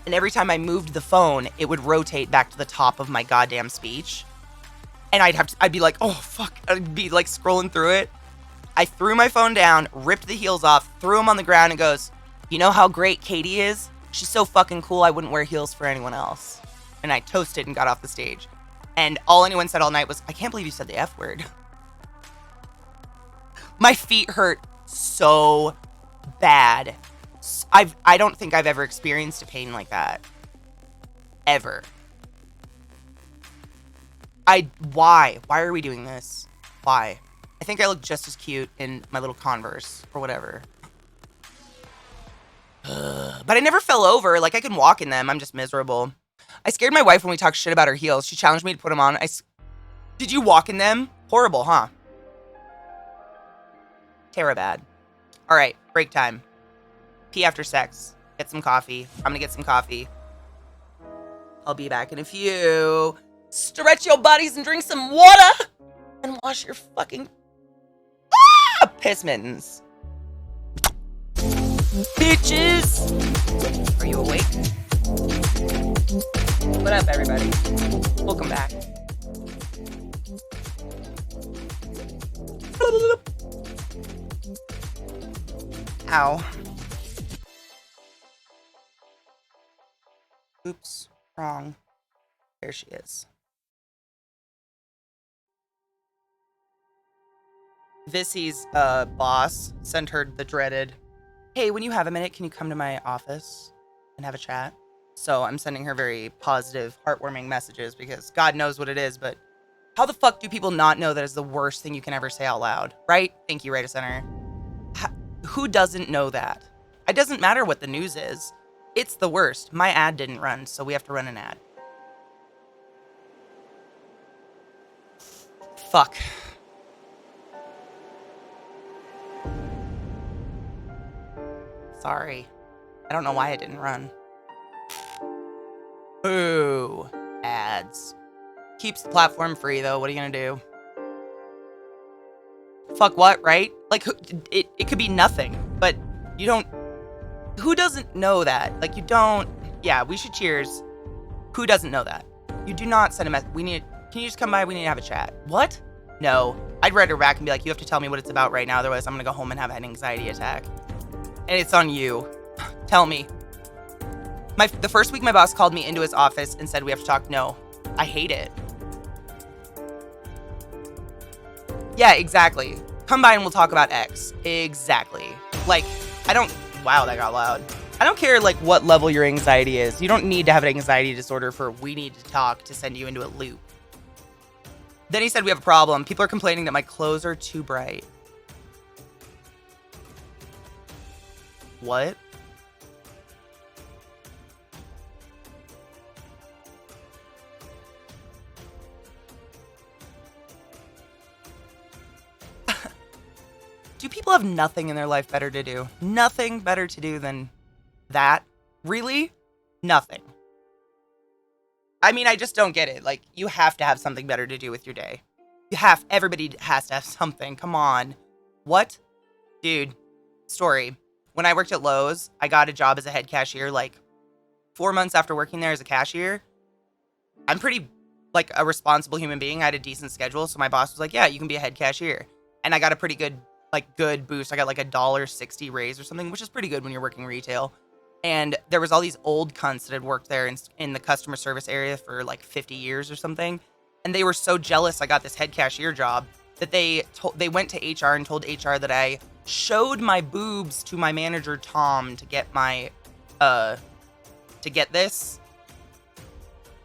And every time I moved the phone, it would rotate back to the top of my goddamn speech. And I'd be like, oh fuck. I'd be like scrolling through it. I threw my phone down, ripped the heels off, threw them on the ground and goes, you know how great Katie is? She's so fucking cool, I wouldn't wear heels for anyone else. And I toasted and got off the stage. And all anyone said all night was, I can't believe you said the F word. My feet hurt so bad. I don't think I've ever experienced a pain like that. Ever. Why? Why are we doing this? Why? I think I look just as cute in my little Converse or whatever. But I never fell over. Like, I can walk in them. I'm just miserable. I scared my wife when we talked shit about her heels. She challenged me to put them on. Did you walk in them? Horrible, huh? Bad. All right, break time. Pee after sex. Get some coffee. I'm gonna get some coffee. I'll be back in a few. Stretch your bodies and drink some water. And wash your fucking piss mittens. Bitches! Are you awake? What up, everybody? Welcome back. Ow. Oops, wrong. There she is. Vissy's boss sent her the dreaded, hey, when you have a minute, can you come to my office and have a chat? So I'm sending her very positive, heartwarming messages because God knows what it is, but how the fuck do people not know that is the worst thing you can ever say out loud, right? Thank you, Rita Center. Who doesn't know that? It doesn't matter what the news is. It's the worst. My ad didn't run, so we have to run an ad. Fuck. Sorry. I don't know why it didn't run. Boo. Ads. Keeps the platform free, though. What are you gonna do? Fuck what, right? Like, it could be nothing, but you don't... Who doesn't know that? Like, you don't... Yeah, we should cheers. Who doesn't know that? You do not send a message. We need... Can you just come by? We need to have a chat. What? No. I'd write her back and be like, you have to tell me what it's about right now, otherwise I'm gonna go home and have an anxiety attack. And it's on you. Tell me. The first week my boss called me into his office and said we have to talk. No. I hate it. Yeah, exactly. Come by and we'll talk about X. Exactly. Like, I don't... Wow, that got loud. I don't care, like, what level your anxiety is. You don't need to have an anxiety disorder for we need to talk to send you into a loop. Then he said we have a problem. People are complaining that my clothes are too bright. What? Do people have nothing in their life better to do? Nothing better to do than that? Really? Nothing. I mean, I just don't get it. Like, you have to have something better to do with your day. Everybody has to have something. Come on. What? Dude, story. When I worked at Lowe's, I got a job as a head cashier, like, 4 months after working there as a cashier. I'm pretty, like, a responsible human being. I had a decent schedule, so my boss was like, yeah, you can be a head cashier. And I got a pretty good, good boost. I got, like, $1.60 raise or something, which is pretty good when you're working retail. And there was all these old cunts that had worked there in the customer service area for, like, 50 years or something. And they were so jealous I got this head cashier job that they went to HR and told HR that I showed my boobs to my manager, Tom, to get my, to get this.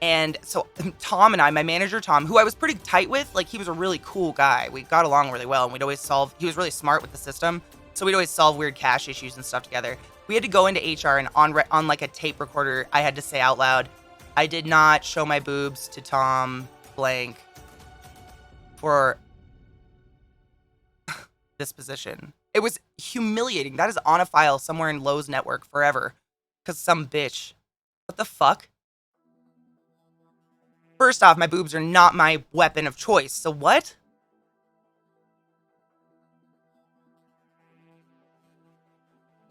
And so Tom and I, my manager, Tom, who I was pretty tight with, like, he was a really cool guy. We got along really well, and he was really smart with the system. So we'd always solve weird cash issues and stuff together. We had to go into HR and on like a tape recorder, I had to say out loud, I did not show my boobs to Tom blank for this position. It was humiliating. That is on a file somewhere in Lowe's network forever. Because some bitch. What the fuck? First off, my boobs are not my weapon of choice. So what?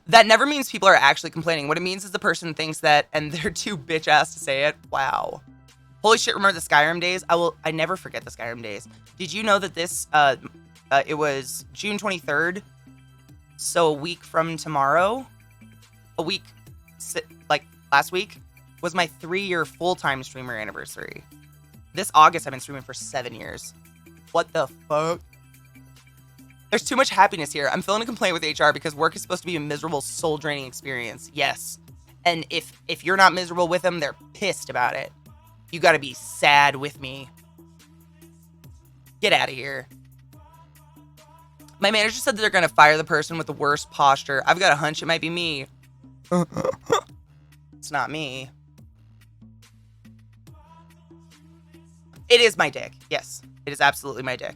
That never means people are actually complaining. What it means is the person thinks that and they're too bitch ass to say it. Wow. Holy shit, remember the Skyrim days? I never forget the Skyrim days. Did you know that this, it was June 23rd? So a week from tomorrow, like last week, was my 3-year full-time streamer anniversary. This August, I've been streaming for 7 years. What the fuck? There's too much happiness here. I'm filing a complaint with HR because work is supposed to be a miserable, soul-draining experience. Yes. And if you're not miserable with them, they're pissed about it. You gotta be sad with me. Get out of here. My manager said that they're gonna fire the person with the worst posture. I've got a hunch it might be me. It's not me. It is my dick. Yes, it is absolutely my dick.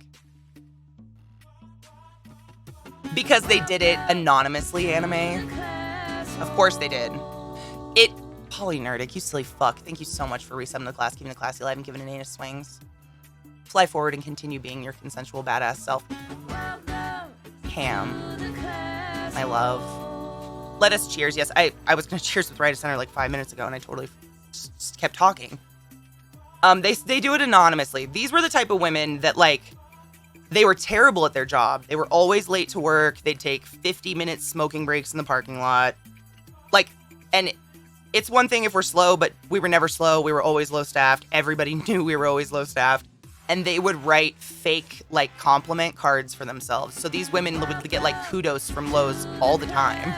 Because they did it anonymously, anime. Of course they did. Polynerdic, you silly fuck. Thank you so much for resubbing the class, keeping the classy alive, and giving an anus swings. Fly forward and continue being your consensual badass self. Cam. My love. Let us cheers. Yes, I was going to cheers with Right of Center like 5 minutes ago, and I totally just kept talking. They do it anonymously. These were the type of women that, like, they were terrible at their job. They were always late to work. They'd take 50-minute smoking breaks in the parking lot. Like, and it's one thing if we're slow, but we were never slow. We were always low-staffed. Everybody knew we were always low-staffed. And they would write fake, like, compliment cards for themselves. So these women would get, like, kudos from Lowe's all the time.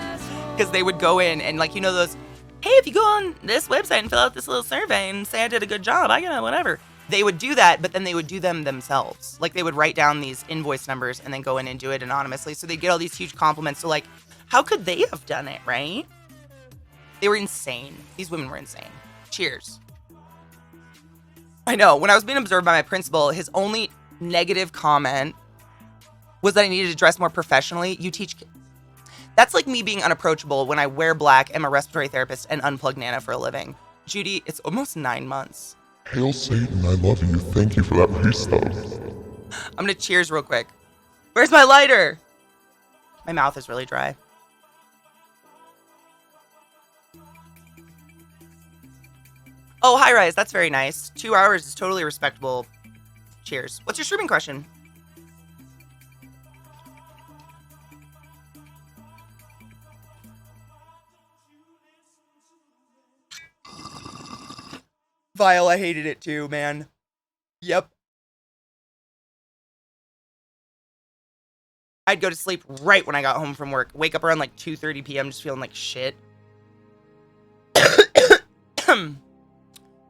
Because they would go in and, like, you know those, hey, if you go on this website and fill out this little survey and say I did a good job, I get whatever. They would do that, but then they would do them themselves. Like, they would write down these invoice numbers and then go in and do it anonymously. So they'd get all these huge compliments. So, like, how could they have done it, right? They were insane. These women were insane. Cheers. I know. When I was being observed by my principal, his only negative comment was that I needed to dress more professionally. You teach... That's like me being unapproachable when I wear black, am a respiratory therapist, and unplug Nana for a living. Judy, it's almost 9 months. Hail Satan, I love you. Thank you for that free stuff. I'm gonna cheers real quick. Where's my lighter? My mouth is really dry. Oh, high rise. That's very nice. 2 hours is totally respectable. Cheers. What's your streaming question? Vile, I hated it too, man. Yep. I'd go to sleep right when I got home from work. Wake up around like 2:30 p.m. just feeling like shit.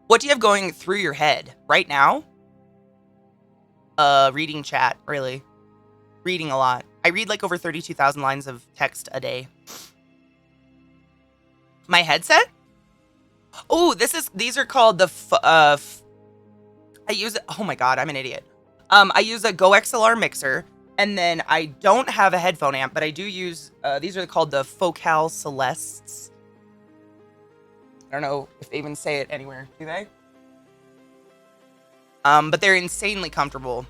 What do you have going through your head right now? Reading chat, really. Reading a lot. I read like over 32,000 lines of text a day. My headset? Oh, these are called the, I use, oh my God, I'm an idiot. I use a Go XLR mixer, and then I don't have a headphone amp, but I do use, these are called the Focal Celestes. I don't know if they even say it anywhere, do they? But they're insanely comfortable.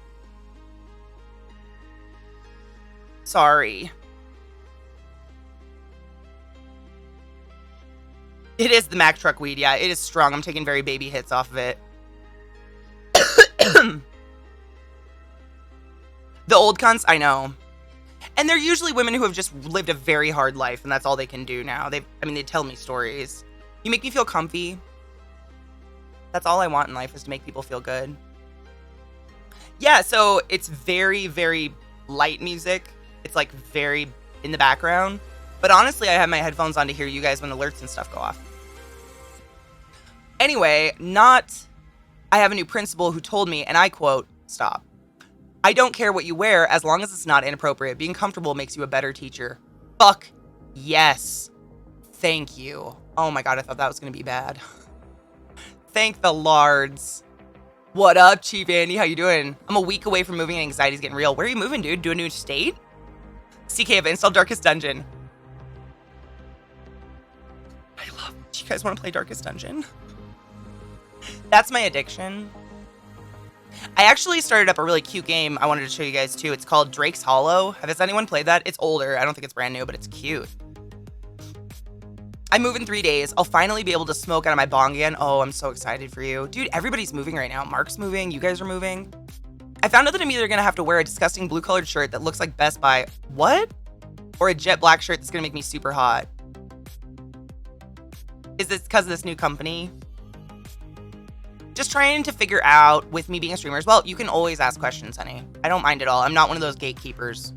Sorry. It is the Mack truck weed, yeah. It is strong. I'm taking very baby hits off of it. The old cunts, I know. And they're usually women who have just lived a very hard life, and that's all they can do now. They tell me stories. You make me feel comfy. That's all I want in life, is to make people feel good. Yeah, so it's very, very light music. It's like very in the background. But honestly, I have my headphones on to hear you guys when alerts and stuff go off. Anyway, I have a new principal who told me, and I quote, stop. I don't care what you wear as long as it's not inappropriate. Being comfortable makes you a better teacher. Fuck yes. Thank you. Oh my God, I thought that was going to be bad. Thank the Lards. What up, Chief Andy? How you doing? I'm a week away from moving and anxiety's getting real. Where are you moving, dude? To a new state? CK, I've installed Darkest Dungeon. Do you guys want to play Darkest Dungeon? That's my addiction. I actually started up a really cute game I wanted to show you guys too. It's called Drake's Hollow. Has anyone played that? It's older. I don't think it's brand new, but it's cute. I move in 3 days. I'll finally be able to smoke out of my bong again. Oh, I'm so excited for you. Dude, everybody's moving right now. Mark's moving. You guys are moving. I found out that I'm either going to have to wear a disgusting blue-colored shirt that looks like Best Buy. What? Or a jet black shirt that's going to make me super hot. Is this because of this new company? Just trying to figure out, with me being a streamer as well, you can always ask questions, honey. I don't mind at all. I'm not one of those gatekeepers.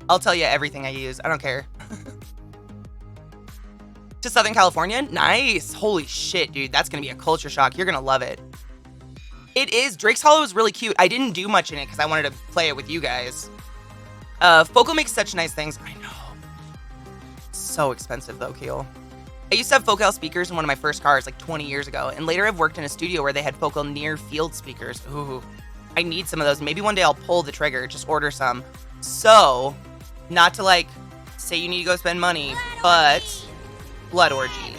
I'll tell you everything I use. I don't care. To Southern California? Nice. Holy shit, dude. That's going to be a culture shock. You're going to love it. It is. Drake's Hollow is really cute. I didn't do much in it because I wanted to play it with you guys. Focal makes such nice things. I know. So expensive, though, Keel. I used to have Focal speakers in one of my first cars like 20 years ago, and later I've worked in a studio where they had Focal near field speakers. Ooh, I need some of those. Maybe one day I'll pull the trigger, just order some. So, not to like say you need to go spend money, but Blood Orgy.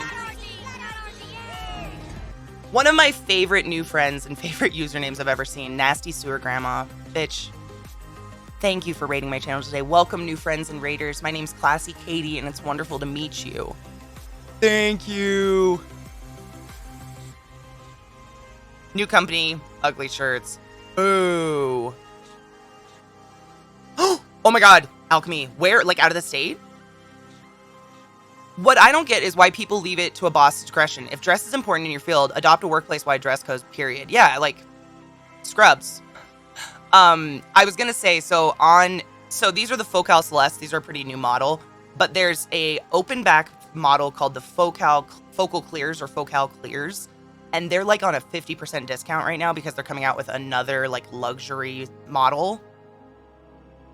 One of my favorite new friends and favorite usernames I've ever seen, Nasty Sewer Grandma. Bitch, Thank you for rating my channel today. Welcome, new friends and raiders. My name's ClassyKatie, and it's wonderful to meet you. Thank you. New company, ugly shirts. Ooh. Oh my god, alchemy. Where? Like out of the state? What I don't get is why people leave it to a boss's discretion. If dress is important in your field, adopt a workplace-wide dress code, period. Yeah, like scrubs. I was gonna say, so these are the Focal Celeste. These are a pretty new model, but there's a open back model called the Focal Clears or Focal Clears, and they're like on a 50% discount right now because they're coming out with another like luxury model.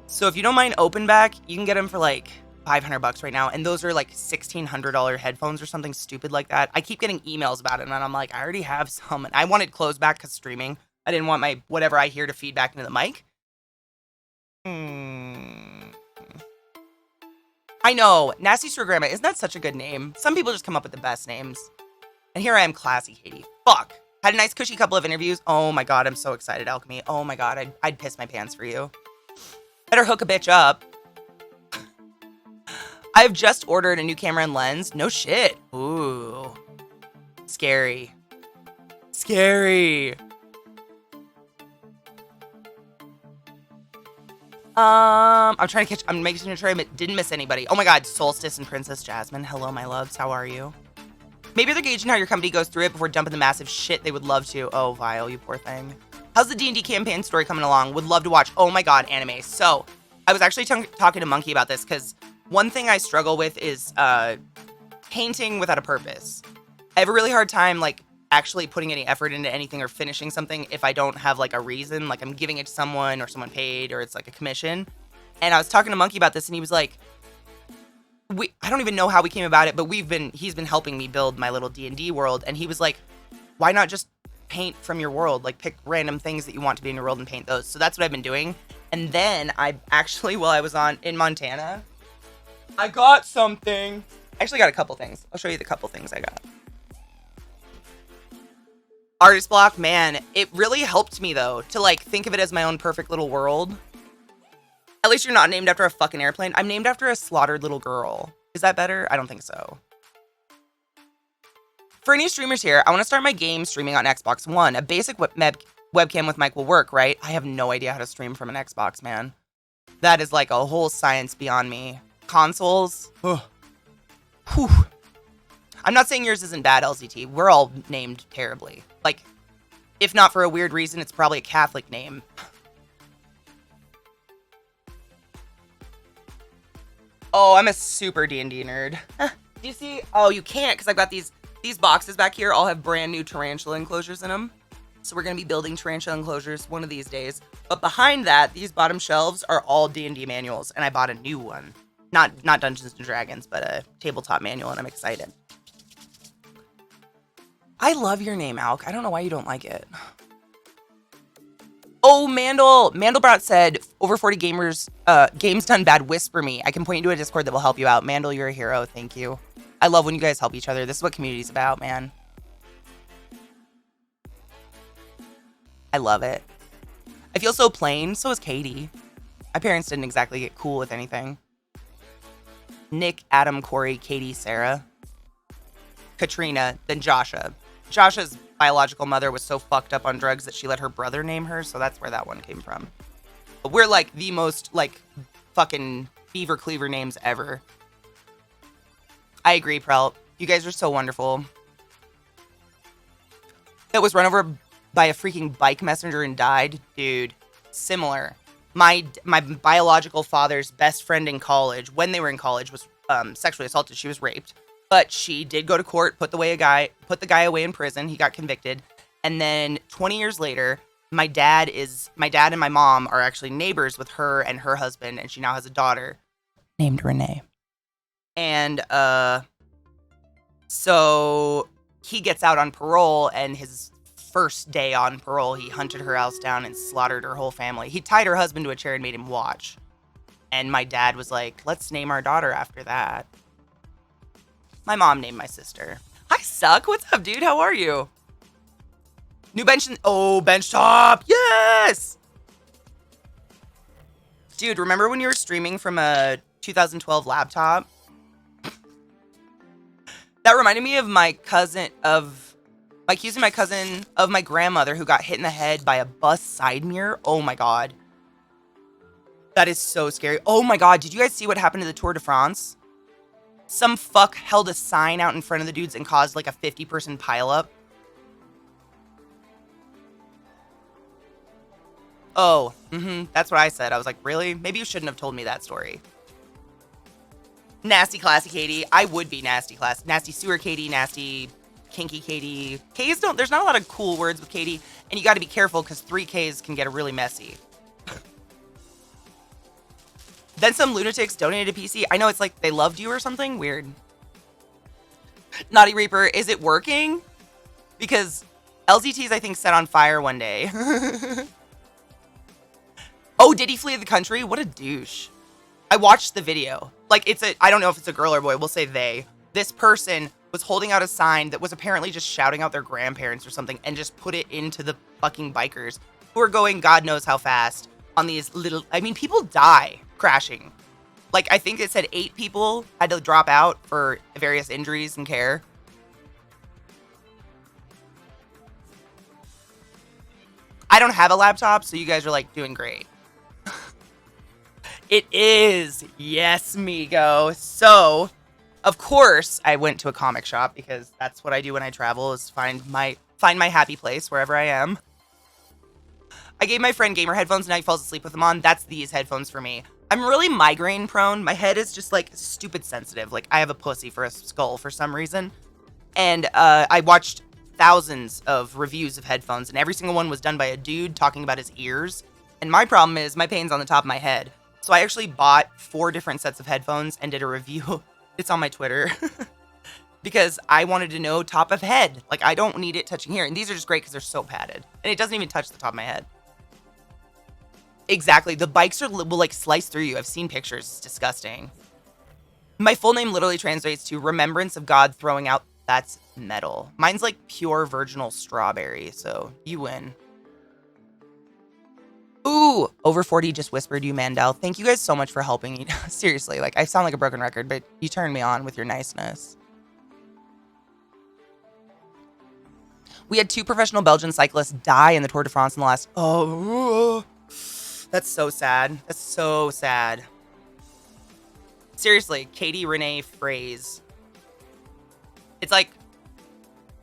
So if you don't mind open back, you can get them for like $500 right now, and those are like $1,600 headphones or something stupid like that. I keep getting emails about it, and I'm like, I already have some, and I wanted closed back because streaming. I didn't want my whatever I hear to feed back into the mic. I know, Nasty Sir Grandma, isn't that such a good name? Some people just come up with the best names. And here I am, ClassyKatie. Fuck. Had a nice cushy couple of interviews. Oh my god, I'm so excited, Alchemy. Oh my god, I'd piss my pants for you. Better hook a bitch up. I've just ordered a new camera and lens. No shit. Ooh. Scary. Scary. I'm making sure I didn't miss anybody. Oh my god, Solstice and Princess Jasmine. Hello, my loves. How are you? Maybe they're gauging how your company goes through it before dumping the massive shit they would love to. Oh, Vile, you poor thing. How's the D&D campaign story coming along? Would love to watch. Oh my god, anime. So, I was actually talking to Monkey about this because one thing I struggle with is painting without a purpose. I have a really hard time, like, actually putting any effort into anything or finishing something if I don't have, like, a reason. Like, I'm giving it to someone or someone paid or it's, like, a commission. And I was talking to Monkey about this, and he was like, I don't even know how we came about it, but he's been helping me build my little D&D world, and he was like, why not just paint from your world? Like, pick random things that you want to be in your world and paint those. So that's what I've been doing. And then I actually, while I was in Montana, I got something. I actually got a couple things. I'll show you the couple things I got. Artist block, man, it really helped me, though, to, like, think of it as my own perfect little world. At least you're not named after a fucking airplane. I'm named after a slaughtered little girl. Is that better? I don't think so. For any streamers here, I want to start my game streaming on Xbox One. A basic webcam with mic will work, right? I have no idea how to stream from an Xbox, man. That is like a whole science beyond me. Consoles? Ugh. Whew. I'm not saying yours isn't bad, LZT. We're all named terribly. Like, if not for a weird reason, it's probably a Catholic name. Oh, I'm a super D&D nerd. Do you see? Oh, you can't, because I've got these boxes back here. All have brand new tarantula enclosures in them. So we're going to be building tarantula enclosures one of these days. But behind that, these bottom shelves are all D&D manuals, and I bought a new one. Not Dungeons & Dragons, but a tabletop manual, and I'm excited. I love your name, Alk. I don't know why you don't like it. Oh, Mandelbrat said, over 40 gamers, games done bad, whisper me. I can point you to a Discord that will help you out. Mandel, you're a hero. Thank you. I love when you guys help each other. This is what community's about, man. I love it. I feel so plain. So is Katie. My parents didn't exactly get cool with anything. Nick, Adam, Corey, Katie, Sarah, Katrina, then Joshua. Joshua's biological mother was so fucked up on drugs that she let her brother name her, so that's where that one came from. But we're like the most like fucking beaver cleaver names ever. I agree, Prel. You guys are so wonderful. That was run over by a freaking bike messenger and died? Dude, similar. My biological father's best friend in college, when they were in college, was sexually assaulted. She was raped. But she did go to court, put the guy away in prison. He got convicted. And then 20 years later, my dad and my mom are actually neighbors with her and her husband, and she now has a daughter named Renee. And so he gets out on parole, and his first day on parole, he hunted her house down and slaughtered her whole family. He tied her husband to a chair and made him watch. And my dad was like, let's name our daughter after that. My mom named my sister. Hi, Suck. What's up, dude? How are you? New bench. Oh, bench top. Yes. Dude, remember when you were streaming from a 2012 laptop? That reminded me of my cousin of my grandmother who got hit in the head by a bus side mirror. Oh my god. That is so scary. Oh my god, did you guys see what happened to the Tour de France? Some fuck held a sign out in front of the dudes and caused like a 50-person pileup. Oh, that's what I said. I was like, really? Maybe you shouldn't have told me that story. Nasty Classy Katie. I would be nasty sewer Katie, nasty kinky Katie. K's don't, there's not a lot of cool words with Katie, and you got to be careful because 3 Ks can get really messy. Then some lunatics donated a PC. I know, it's like they loved you or something weird. Naughty Reaper, is it working? Because LZT's, I think, set on fire one day. Oh, did he flee the country? What a douche. I watched the video. Like, I don't know if it's a girl or boy. We'll say they. This person was holding out a sign that was apparently just shouting out their grandparents or something and just put it into the fucking bikers who are going God knows how fast on these little, I mean, people die crashing. Like, I think it said 8 people had to drop out for various injuries and care. I don't have a laptop, so you guys are, like, doing great. It is. Yes, Migo. So, of course, I went to a comic shop because that's what I do when I travel, is find my happy place wherever I am. I gave my friend gamer headphones and now he falls asleep with them on. That's these headphones for me. I'm really migraine prone. My head is just like stupid sensitive. Like I have a pussy for a skull for some reason. And I watched thousands of reviews of headphones and every single one was done by a dude talking about his ears. And my problem is my pain's on the top of my head. So I actually bought 4 different sets of headphones and did a review. It's on my Twitter. Because I wanted to know top of head. Like I don't need it touching here. And these are just great because they're so padded. And it doesn't even touch the top of my head. Exactly. The bikes will like slice through you. I've seen pictures. It's disgusting. My full name literally translates to Remembrance of God Throwing Out That's Metal. Mine's like pure virginal strawberry. So you win. Ooh, over 40 just whispered you, Mandel. Thank you guys so much for helping me. Seriously, like I sound like a broken record, but you turned me on with your niceness. We had 2 professional Belgian cyclists die in the Tour de France in the last... Oh, that's so sad. That's so sad. Seriously, Katie Renee phrase. It's like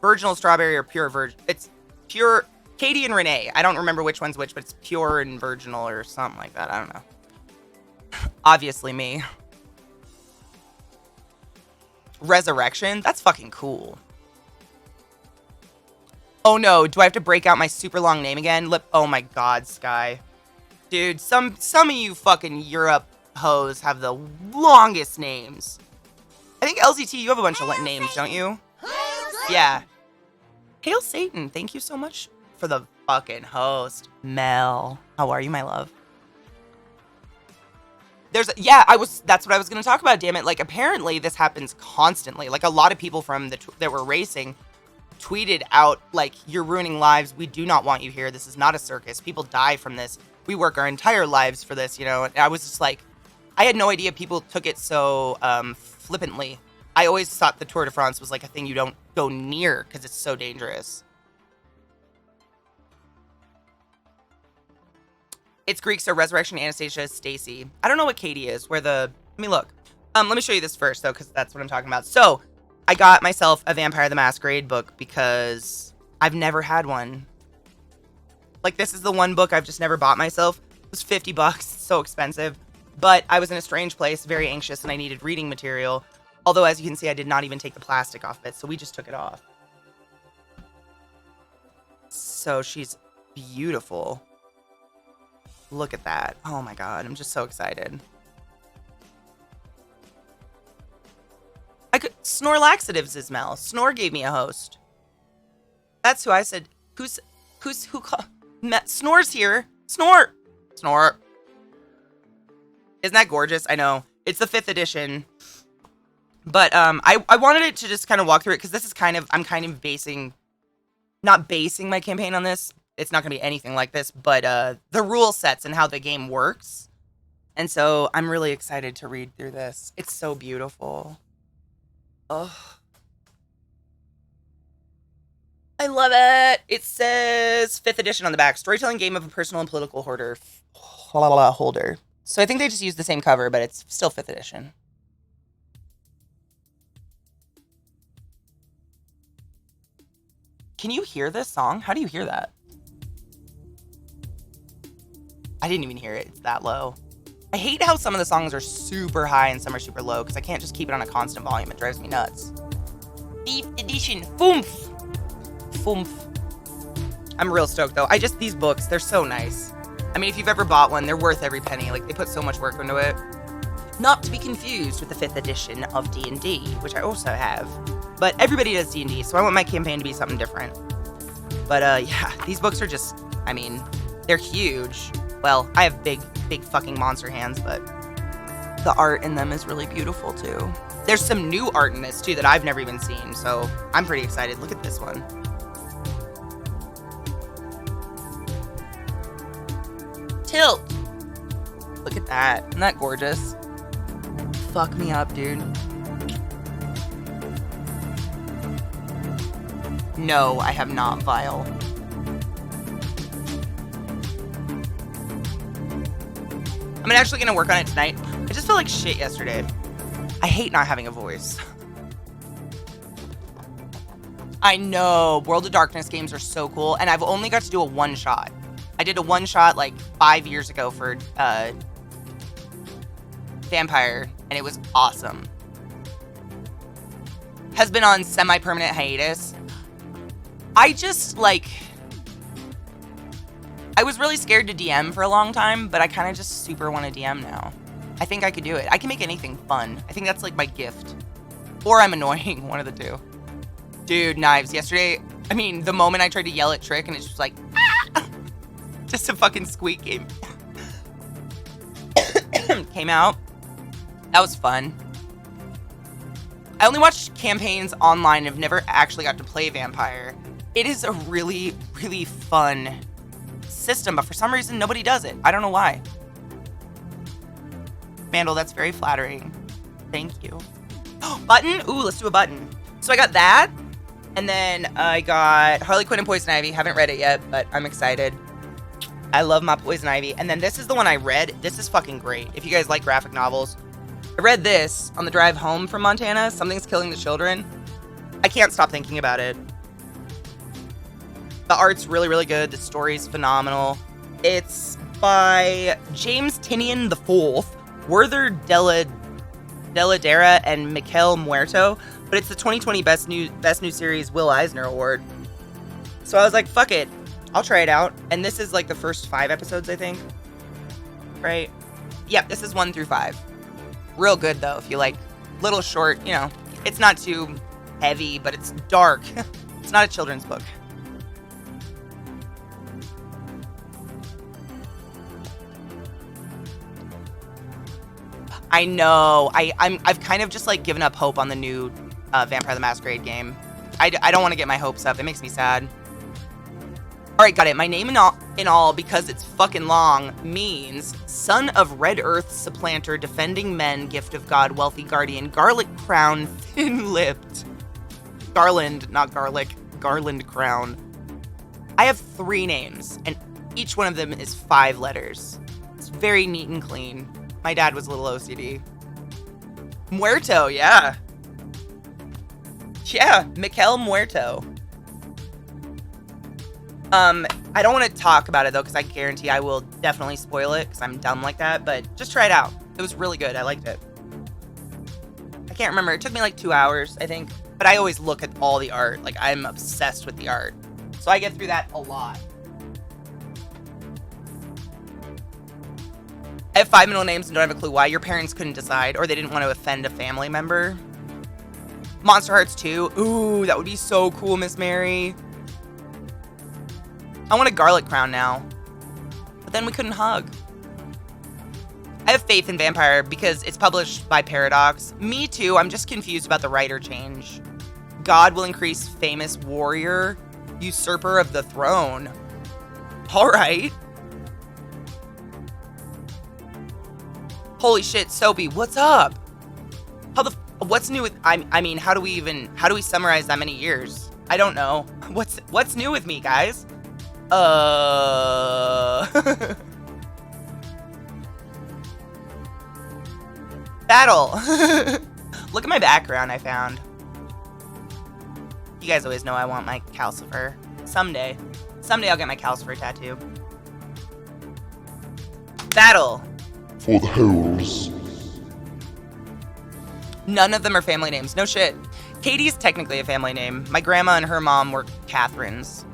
virginal strawberry or pure virgin. It's pure... Katie and Renee. I don't remember which one's which, but it's pure and virginal or something like that. I don't know. Obviously me. Resurrection? That's fucking cool. Oh no, do I have to break out my super long name again? Oh my god, Sky. Dude, some of you fucking Europe hoes have the longest names. I think LZT, you have a bunch of names, don't you? Yeah. Hail Satan, thank you so much for the fucking host. Mel, how are you, my love? That's what I was going to talk about, damn it. Like, apparently this happens constantly. Like, a lot of people from that were racing tweeted out, like, you're ruining lives. We do not want you here. This is not a circus. People die from this. We work our entire lives for this, you know? And I was just like, I had no idea people took it so flippantly. I always thought the Tour de France was like a thing you don't go near because it's so dangerous. It's Greek, so Resurrection, Anastasia, Stacy. I don't know what Katie is. Let me look. Let me show you this first, though, because that's what I'm talking about. So, I got myself a Vampire the Masquerade book because I've never had one. Like, this is the one book I've just never bought myself. It was $50, so expensive. But I was in a strange place, very anxious, and I needed reading material. Although, as you can see, I did not even take the plastic off it, so we just took it off. So, she's beautiful. Look at that. Oh my god, I'm just so excited. Snore Laxatives is Mel. Snore gave me a host. That's who I said. Snore's here. Snore. Isn't that gorgeous? I know. It's the 5th edition. But I wanted it to just kind of walk through it because this is I'm kind of not basing my campaign on this. It's not going to be anything like this, but the rule sets and how the game works And so I'm really excited to read through this. It's so beautiful. Oh, I love it. It says 5th edition on the back. Storytelling game of a personal and political holder. So I think they just used the same cover, but it's still 5th edition. Can you hear this song? How do you hear that? I didn't even hear it. It's that low. I hate how some of the songs are super high and some are super low because I can't just keep it on a constant volume. It drives me nuts. 5th edition. Foomph. Foomph. I'm real stoked though. These books, they're so nice. I mean, if you've ever bought one, they're worth every penny. Like, they put so much work into it. Not to be confused with the 5th edition of D&D, which I also have. But everybody does D&D, so I want my campaign to be something different. But, yeah, these books are just, I mean, they're huge. Well, I have big fucking monster hands, but the art in them is really beautiful, too. There's some new art in this, too, that I've never even seen, so I'm pretty excited. Look at this one. Tilt! Look at that. Isn't that gorgeous? Fuck me up, dude. No, I have not, Vile. I'm actually gonna work on it tonight. I just felt like shit yesterday. I hate not having a voice. I know. World of Darkness games are so cool, and I've only got to do a one-shot. I did a one-shot like 5 years ago for Vampire, and it was awesome. Has been on semi-permanent hiatus. I just, like... I was really scared to DM for a long time, but I kind of just super want to DM now. I think I could do it. I can make anything fun. I think that's, like, my gift. Or I'm annoying, one of the two. Dude, Knives, yesterday... I mean, the moment I tried to yell at Trick, and it's just like... Ah! Just a fucking squeak game. Came out. That was fun. I only watched campaigns online. I've never actually got to play Vampire. It is a really, really fun system, but for some reason, nobody does it. I don't know why. Mandel, that's very flattering. Thank you. Button? Ooh, let's do a button. So I got that, and then I got Harley Quinn and Poison Ivy. Haven't read it yet, but I'm excited. I love my Poison Ivy. And then this is the one I read. This is fucking great. If you guys like graphic novels. I read this on the drive home from Montana. Something's Killing the Children. I can't stop thinking about it. The art's really, really good. The story's phenomenal. It's by James Tinian IV, Werther Deladera, and Mikel Muerto. But it's the 2020 Best New Series Will Eisner Award. So I was like, fuck it. I'll try it out. And this is like the first 5 episodes, I think. Right? Yep, this is 1 through 5. Real good, though, if you like little short, you know. It's not too heavy, but it's dark. It's not a children's book. I know. I've kind of just like given up hope on the new Vampire the Masquerade game. I don't want to get my hopes up. It makes me sad. Alright, got it. My name in all, because it's fucking long, means son of red earth supplanter, defending men, gift of God, wealthy guardian, garlic crown, thin-lipped. Garland, not garlic. Garland crown. I have 3 names, and each one of them is 5 letters. It's very neat and clean. My dad was a little OCD. Muerto, yeah. Yeah, Mikel Muerto. I don't want to talk about it, though, because I guarantee I will definitely spoil it, because I'm dumb like that, but just try it out. It was really good. I liked it. I can't remember. It took me like 2 hours, I think, but I always look at all the art. Like, I'm obsessed with the art. So I get through that a lot. I have 5 middle names and don't have a clue why. Your parents couldn't decide, or they didn't want to offend a family member. Monster Hearts 2. Ooh, that would be so cool, Miss Mary. I want a garlic crown now. But then we couldn't hug. I have faith in Vampire because it's published by Paradox. Me too, I'm just confused about the writer change. God will increase famous warrior, usurper of the throne. Alright. Holy shit, Soapy, what's up? What's new with, I mean, how do we summarize that many years? I don't know. What's new with me, guys? Battle. Look at my background I found. You guys always know I want my calcifer. Someday I'll get my calcifer tattoo. Battle. For the hoes. None of them are family names. No shit. Katie is technically a family name. My grandma and her mom were Catherines.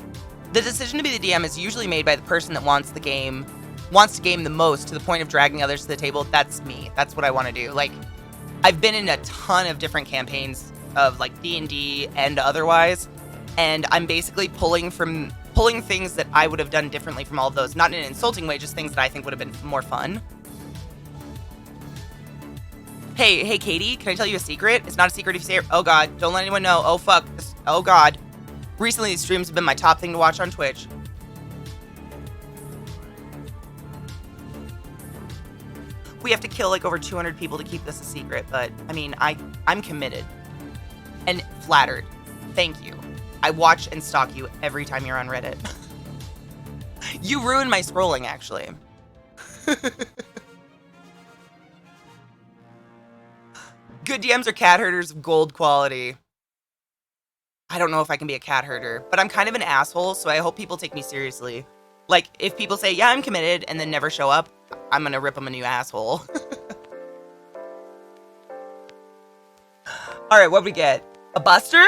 The decision to be the DM is usually made by the person that wants to game the most to the point of dragging others to the table. That's me. That's what I want to do. Like, I've been in a ton of different campaigns of like D&D and otherwise, and I'm basically pulling things that I would have done differently from all of those. Not in an insulting way, just things that I think would have been more fun. Hey, Katie, can I tell you a secret? It's not a secret if you say it. Oh, God. Don't let anyone know. Oh, fuck. Oh, God. Recently, these streams have been my top thing to watch on Twitch. We have to kill, like, over 200 people to keep this a secret, but, I mean, I'm committed. And flattered. Thank you. I watch and stalk you every time you're on Reddit. You ruined my scrolling, actually. Good DMs are cat herders of gold quality. I don't know if I can be a cat herder, but I'm kind of an asshole, so I hope people take me seriously. Like, if people say, yeah, I'm committed, and then never show up, I'm gonna rip them a new asshole. Alright, what'd we get? A buster?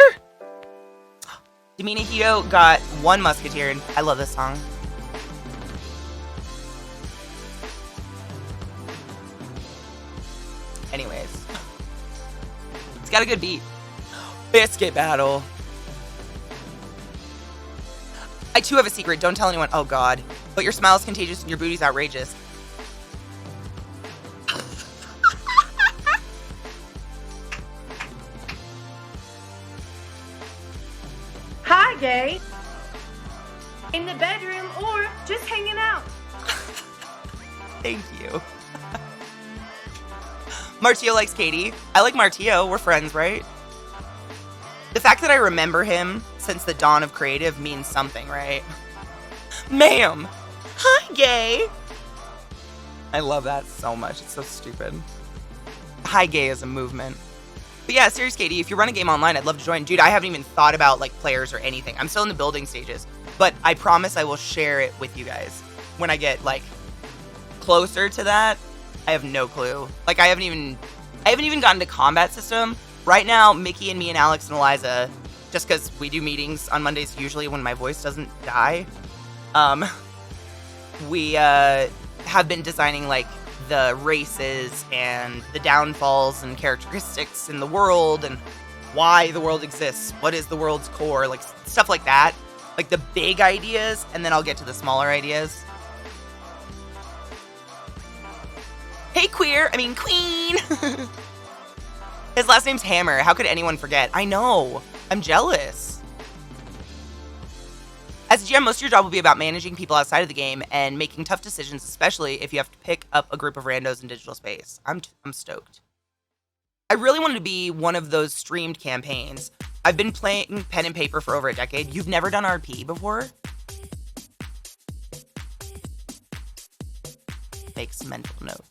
Demina Hito got 1 musketeer, and I love this song. Anyways. It's got a good beat. Biscuit battle. I too have a secret. Don't tell anyone. Oh, God. But your smile is contagious and your booty's outrageous. Hi, gay. In the bedroom or just hanging out. Thank you. Martio likes Katie. I like Martio. We're friends, right? The fact that I remember him since the dawn of creative means something, right? Ma'am. Hi, gay. I love that so much. It's so stupid. Hi, gay is a movement. But yeah, serious Katie, if you run a game online, I'd love to join. Dude, I haven't even thought about like players or anything. I'm still in the building stages. But I promise I will share it with you guys when I get like closer to that. I have no clue. Like, I haven't even gotten to combat system. Right now, Mickey and me and Alex and Eliza, just because we do meetings on Mondays usually when my voice doesn't die, we have been designing, like, the races and the downfalls and characteristics in the world and why the world exists. What is the world's core? Like, stuff like that. Like, the big ideas, and then I'll get to the smaller ideas. Hey, queen. His last name's Hammer. How could anyone forget? I know. I'm jealous. As a GM, most of your job will be about managing people outside of the game and making tough decisions, especially if you have to pick up a group of randos in digital space. I'm stoked. I really wanted to be one of those streamed campaigns. I've been playing pen and paper for over a decade. You've never done RP before? Makes mental note.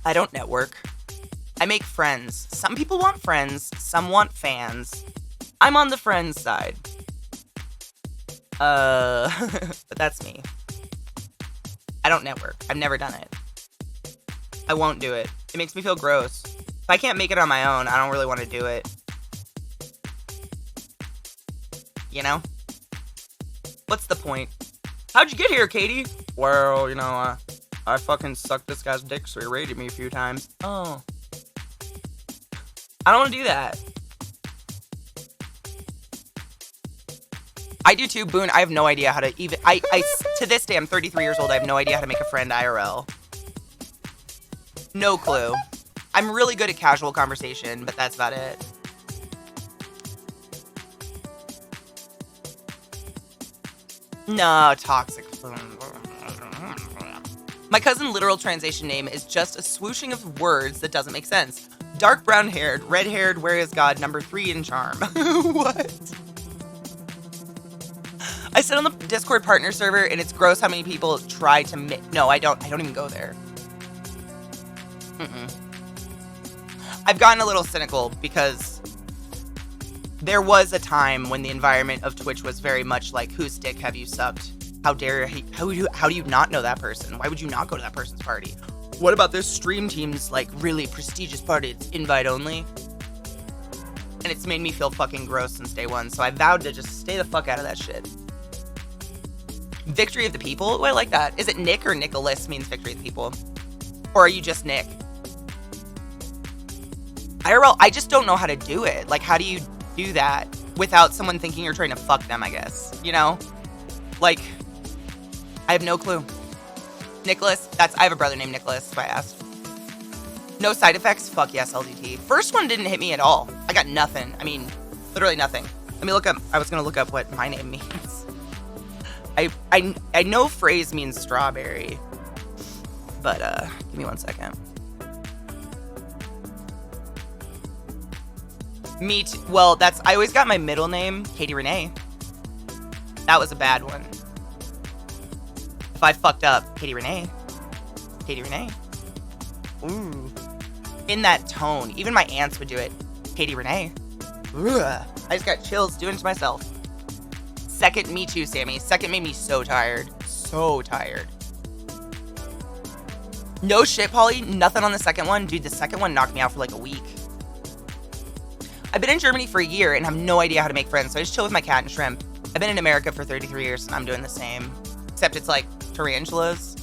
I don't network. I make friends. Some people want friends, some want fans. I'm on the friends side. But that's me. I don't network. I've never done it. I won't do it. It makes me feel gross. If I can't make it on my own, I don't really want to do it. You know? What's the point? How'd you get here, Katie? Well, you know, I fucking sucked this guy's dick, so he raided me a few times. Oh. I don't want to do that. I do too, Boone. I have no idea how to even... to this day, I'm 33 years old. I have no idea how to make a friend IRL. No clue. I'm really good at casual conversation, but that's about it. No, toxic. My cousin literal translation name is just a swooshing of words that doesn't make sense. Dark brown haired, red haired, where is God, number 3 in charm. What? I sit on the Discord partner server and it's gross how many people try to no, I don't even go there. I've gotten a little cynical because there was a time when the environment of Twitch was very much like, whose dick have you sucked? How dare you? How do you not know that person? Why would you not go to that person's party? What about this stream team's like really prestigious party? It's invite only. And it's made me feel fucking gross since day one. So I vowed to just stay the fuck out of that shit. Victory of the people? Oh, I like that. Is it Nick or Nicholas means victory of the people? Or are you just Nick? IRL, I just don't know how to do it. Like, how do you do that without someone thinking you're trying to fuck them, I guess? You know? Like, I have no clue. Nicholas? I have a brother named Nicholas, so I asked. No side effects? Fuck yes, LDT. First one didn't hit me at all. I got nothing. I mean, literally nothing. Let me look up. I was going to look up what my name means. I know phrase means strawberry. But, give me 1 second. Well, I always got my middle name, Katie Renee. That was a bad one. If I fucked up, Katie Renee. Katie Renee. Ooh. In that tone. Even my aunts would do it. Katie Renee. Ugh. I just got chills doing it to myself. Second, me too, Sammy. Second made me so tired. So tired. No shit, Polly. Nothing on the second one. Dude, the second one knocked me out for like a week. I've been in Germany for a year and have no idea how to make friends, so I just chill with my cat and shrimp. I've been in America for 33 years and I'm doing the same. Except it's like tarantulas.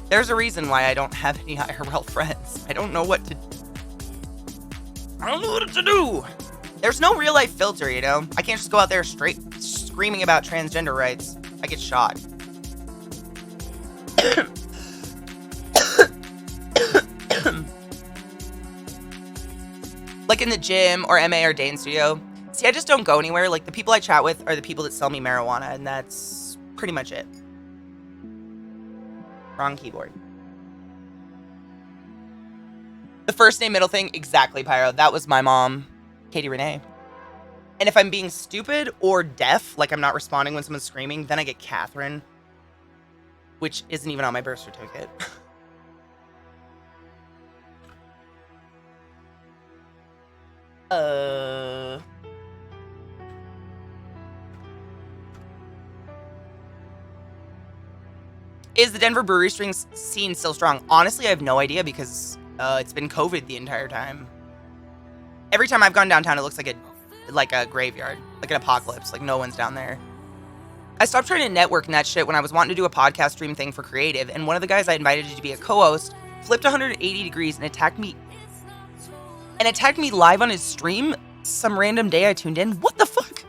There's a reason why I don't have any IRL friends. I don't know what to do. There's no real life filter, you know? I can't just go out there straight screaming about transgender rights. I get shot. Like in the gym or MA or Dane Studio. See, I just don't go anywhere. Like, the people I chat with are the people that sell me marijuana, and that's pretty much it. Wrong keyboard. The first name, middle thing, exactly, Pyro. That was my mom, Katie Renee. And if I'm being stupid or deaf, like I'm not responding when someone's screaming, then I get Catherine, which isn't even on my birth certificate. Is the Denver brewery scene still strong? Honestly, I have no idea because it's been COVID the entire time. Every time I've gone downtown, it looks like a graveyard, like an apocalypse, like no one's down there. I stopped trying to network and that shit when I was wanting to do a podcast stream thing for creative, and one of the guys I invited to be a co-host flipped 180 degrees and attacked me live on his stream some random day I tuned in. What the fuck?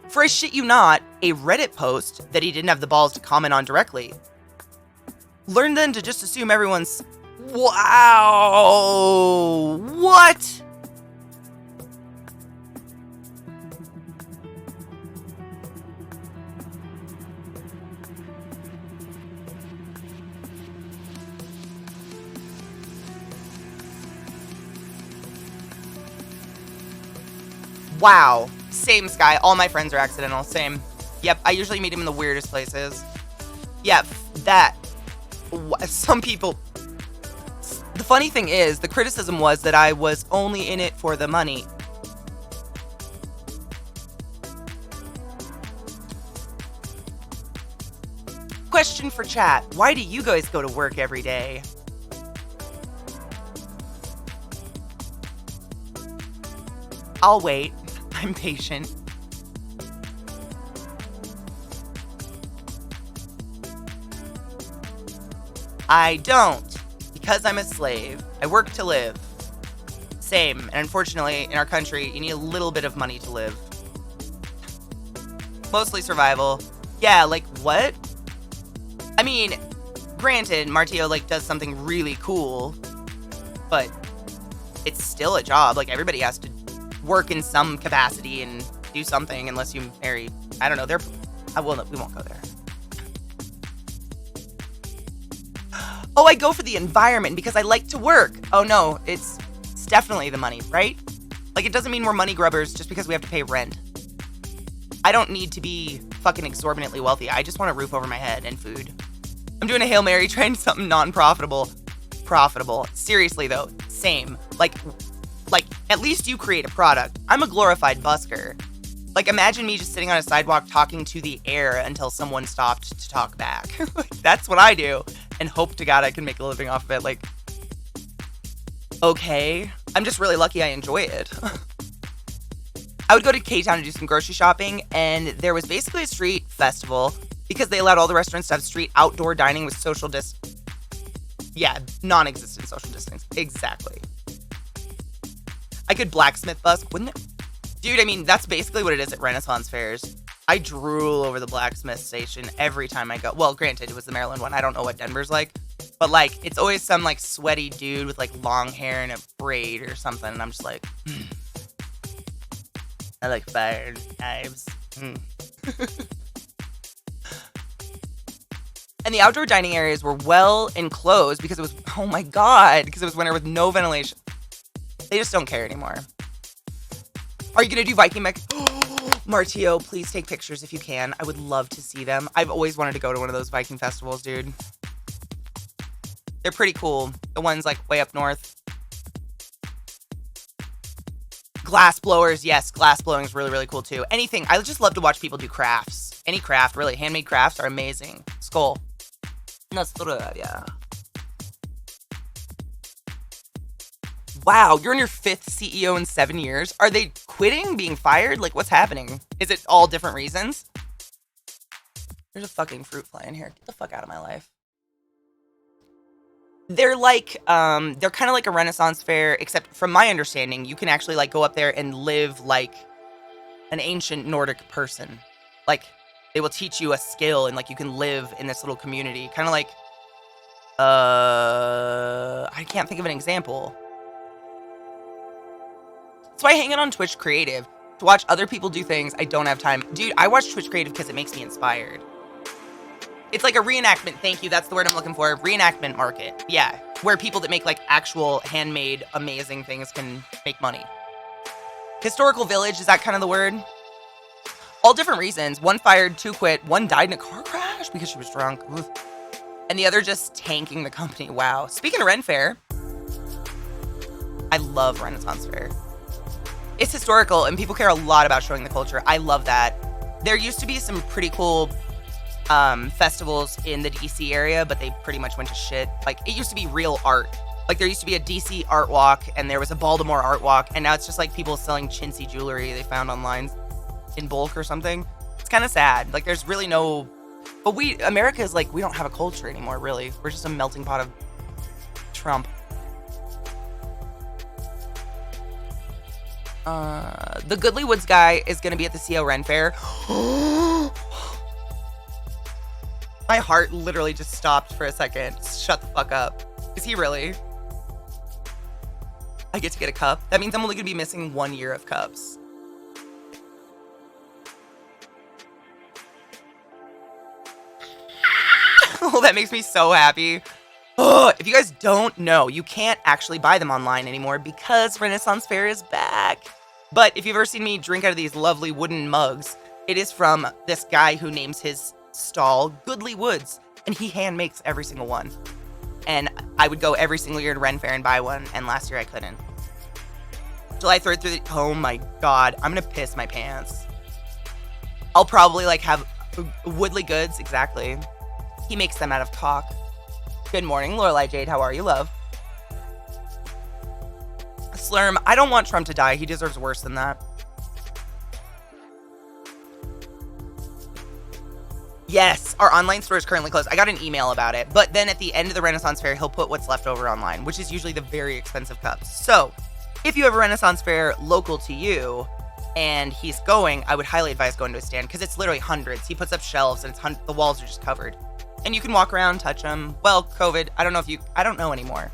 For I shit you not, a Reddit post that he didn't have the balls to comment on directly. Learn then to just assume everyone's... Wow! What? Wow. Same, Sky. All my friends are accidental. Same. Yep, I usually meet him in the weirdest places. Yep, that. Some people... The funny thing is, the criticism was that I was only in it for the money. Question for chat. Why do you guys go to work every day? I'll wait. I'm patient. I don't, because I'm a slave. I work to live. Same, and unfortunately, in our country, you need a little bit of money to live. Mostly survival. Yeah, like, what? I mean, granted, Martio, like, does something really cool, but it's still a job. Like, everybody has to work in some capacity and do something unless you marry. I don't know. We won't go there. Oh, I go for the environment because I like to work. Oh no, it's definitely the money, right? Like, it doesn't mean we're money grubbers just because we have to pay rent. I don't need to be fucking exorbitantly wealthy. I just want a roof over my head and food. I'm doing a Hail Mary trying something non-profitable. Profitable. Seriously though, same. Like, at least you create a product. I'm a glorified busker. Like, imagine me just sitting on a sidewalk talking to the air until someone stopped to talk back. Like, that's what I do. And hope to God I can make a living off of it. Like, okay. I'm just really lucky I enjoy it. I would go to K-Town to do some grocery shopping, and there was basically a street festival because they allowed all the restaurants to have street outdoor dining with social yeah, non-existent social distance. Exactly. I could blacksmith busk, wouldn't it? Dude, I mean, that's basically what it is at Renaissance fairs. I drool over the blacksmith station every time I go. Well, granted, it was the Maryland one. I don't know what Denver's like. But, like, it's always some, like, sweaty dude with, like, long hair and a braid or something. And I'm just like, I like fire and knives. And the outdoor dining areas were well enclosed because it was, oh my God, because it was winter with no ventilation. They just don't care anymore. Are you going to do Viking mech? Martio, please take pictures if you can. I would love to see them. I've always wanted to go to one of those Viking festivals, dude. They're pretty cool. The ones like way up north. Glass blowers. Yes, glass blowing is really, really cool too. Anything. I just love to watch people do crafts. Any craft, really. Handmade crafts are amazing. Skull. Yeah. Wow, you're in your 5th CEO in 7 years. Are they quitting, being fired? Like, what's happening? Is it all different reasons? There's a fucking fruit fly in here. Get the fuck out of my life. They're like, they're kind of like a Renaissance fair, except from my understanding, you can actually like go up there and live like an ancient Nordic person. Like, they will teach you a skill and like you can live in this little community. Kind of like, I can't think of an example. That's why I hang out on Twitch Creative, to watch other people do things. I don't have time. Dude, I watch Twitch Creative because it makes me inspired. It's like a reenactment. Thank you. That's the word I'm looking for. Reenactment market. Yeah. Where people that make like actual handmade amazing things can make money. Historical village. Is that kind of the word? All different reasons. One fired, 2 quit. 1 died in a car crash because she was drunk. Oof. And the other just tanking the company. Wow. Speaking of Ren Fair, I love Renaissance Fair. It's historical and people care a lot about showing the culture. I love that. There used to be some pretty cool festivals in the DC area, but they pretty much went to shit. Like, it used to be real art. Like, there used to be a DC art walk and there was a Baltimore art walk, and now it's just like people selling chintzy jewelry they found online in bulk or something. It's kind of sad. Like, there's really no... But America is like, we don't have a culture anymore, really. We're just a melting pot of Trump. The Goodly Woods guy is going to be at the CO Ren Fair. My heart literally just stopped for a second. Shut the fuck up. Is he really? I get to get a cup. That means I'm only going to be missing 1 year of cups. Oh, that makes me so happy. Oh, if you guys don't know, you can't actually buy them online anymore because Renaissance Fair is back. But if you've ever seen me drink out of these lovely wooden mugs, it is from this guy who names his stall Goodly Woods, and he hand makes every single one. And I would go every single year to Ren Fair and buy one, and last year I couldn't. July 3rd through the... Oh my god, I'm gonna piss my pants. I'll probably like have Woodley Goods, exactly. He makes them out of caulk. Good morning, Lorelei Jade. How are you, love? Slurm, I don't want Trump to die. He deserves worse than that. Yes, our online store is currently closed. I got an email about it. But then at the end of the Renaissance Fair, he'll put what's left over online, which is usually the very expensive cups. So if you have a Renaissance Fair local to you and he's going, I would highly advise going to a stand because it's literally hundreds. He puts up shelves and it's the walls are just covered. And you can walk around, touch them. Well, COVID, I don't know anymore.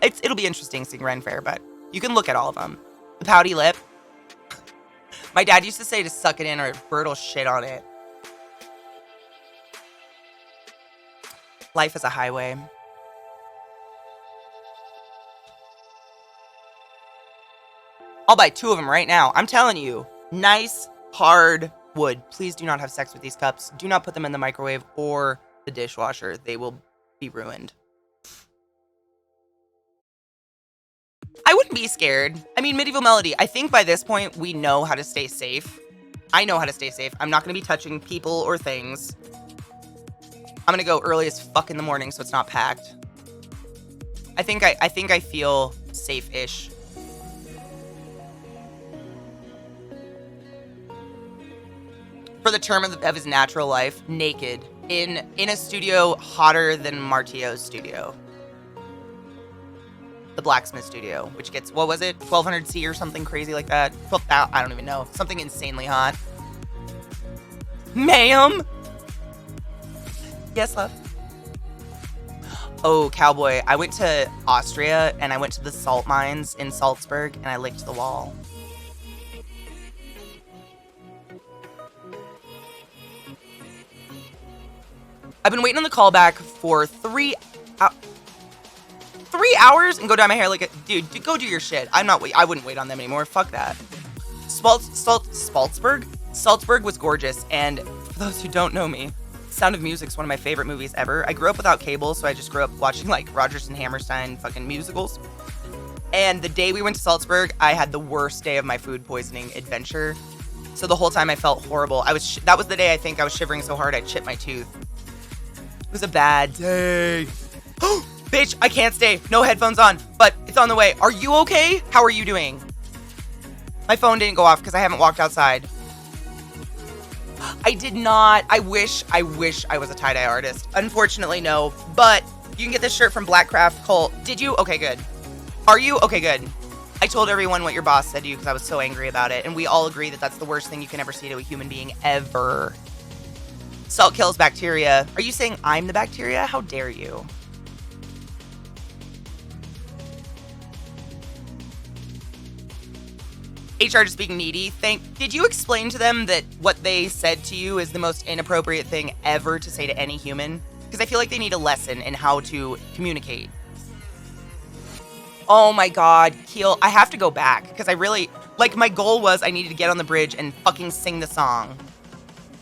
It'll be interesting seeing Ren Fair, but you can look at all of them. The Pouty Lip. My dad used to say to suck it in or Bert will shit on it. Life is a highway. I'll buy 2 of them right now. I'm telling you. Nice, hard wood. Please do not have sex with these cups. Do not put them in the microwave or the dishwasher. They will be ruined. I wouldn't be scared. I mean, Medieval Melody, I think by this point, we know how to stay safe. I know how to stay safe. I'm not going to be touching people or things. I'm going to go early as fuck in the morning so it's not packed. I think I feel safe-ish. For the term of his natural life, naked, in a studio hotter than Martio's studio. The blacksmith studio, which gets, what was it, 1200 C or something crazy like that? 12,000, I don't even know. Something insanely hot. Ma'am? Yes, love? Oh, cowboy. I went to Austria, and I went to the salt mines in Salzburg, and I licked the wall. I've been waiting on the callback for 3 hours and go dye my hair like a dude. Go do your shit. I wouldn't wait on them anymore. Fuck that. Salzburg was gorgeous, and for those who don't know me, Sound of Music's one of my favorite movies ever. I grew up without cable, so I just grew up watching like Rodgers and Hammerstein fucking musicals. And the day we went to Salzburg, I had the worst day of my food poisoning adventure. So the whole time I felt horrible. That was the day I think I was shivering so hard I chipped my tooth. It was a bad day. Bitch, I can't stay. No headphones on, but it's on the way. Are you okay? How are you doing? My phone didn't go off because I haven't walked outside. I did not. I wish I was a tie-dye artist. Unfortunately, no. But you can get this shirt from Blackcraft Cole. Did you? Okay, good. Are you? Okay, good. I told everyone what your boss said to you because I was so angry about it. And we all agree that that's the worst thing you can ever say to a human being ever. Salt kills bacteria. Are you saying I'm the bacteria? How dare you? HR just being needy. Did you explain to them that what they said to you is the most inappropriate thing ever to say to any human? Because I feel like they need a lesson in how to communicate. Oh my god, Keel, I have to go back because I really, like, my goal was I needed to get on the bridge and fucking sing the song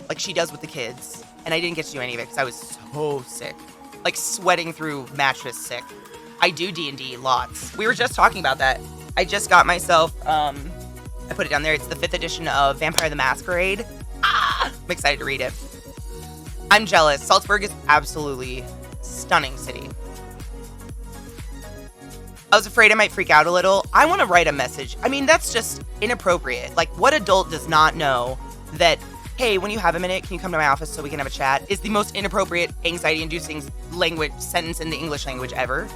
like she does with the kids. And I didn't get to do any of it because I was so sick. Like, sweating through mattress sick. I do D&D lots. We were just talking about that. I just got myself, I put it down there. It's the 5th edition of Vampire the Masquerade. I'm excited to read it. I'm jealous. Salzburg is absolutely stunning city. I was afraid I might freak out a little. I want to write a message. I mean, that's just inappropriate. Like, what adult does not know that, hey, when you have a minute, can you come to my office so we can have a chat? Is the most inappropriate, anxiety-inducing sentence in the English language ever.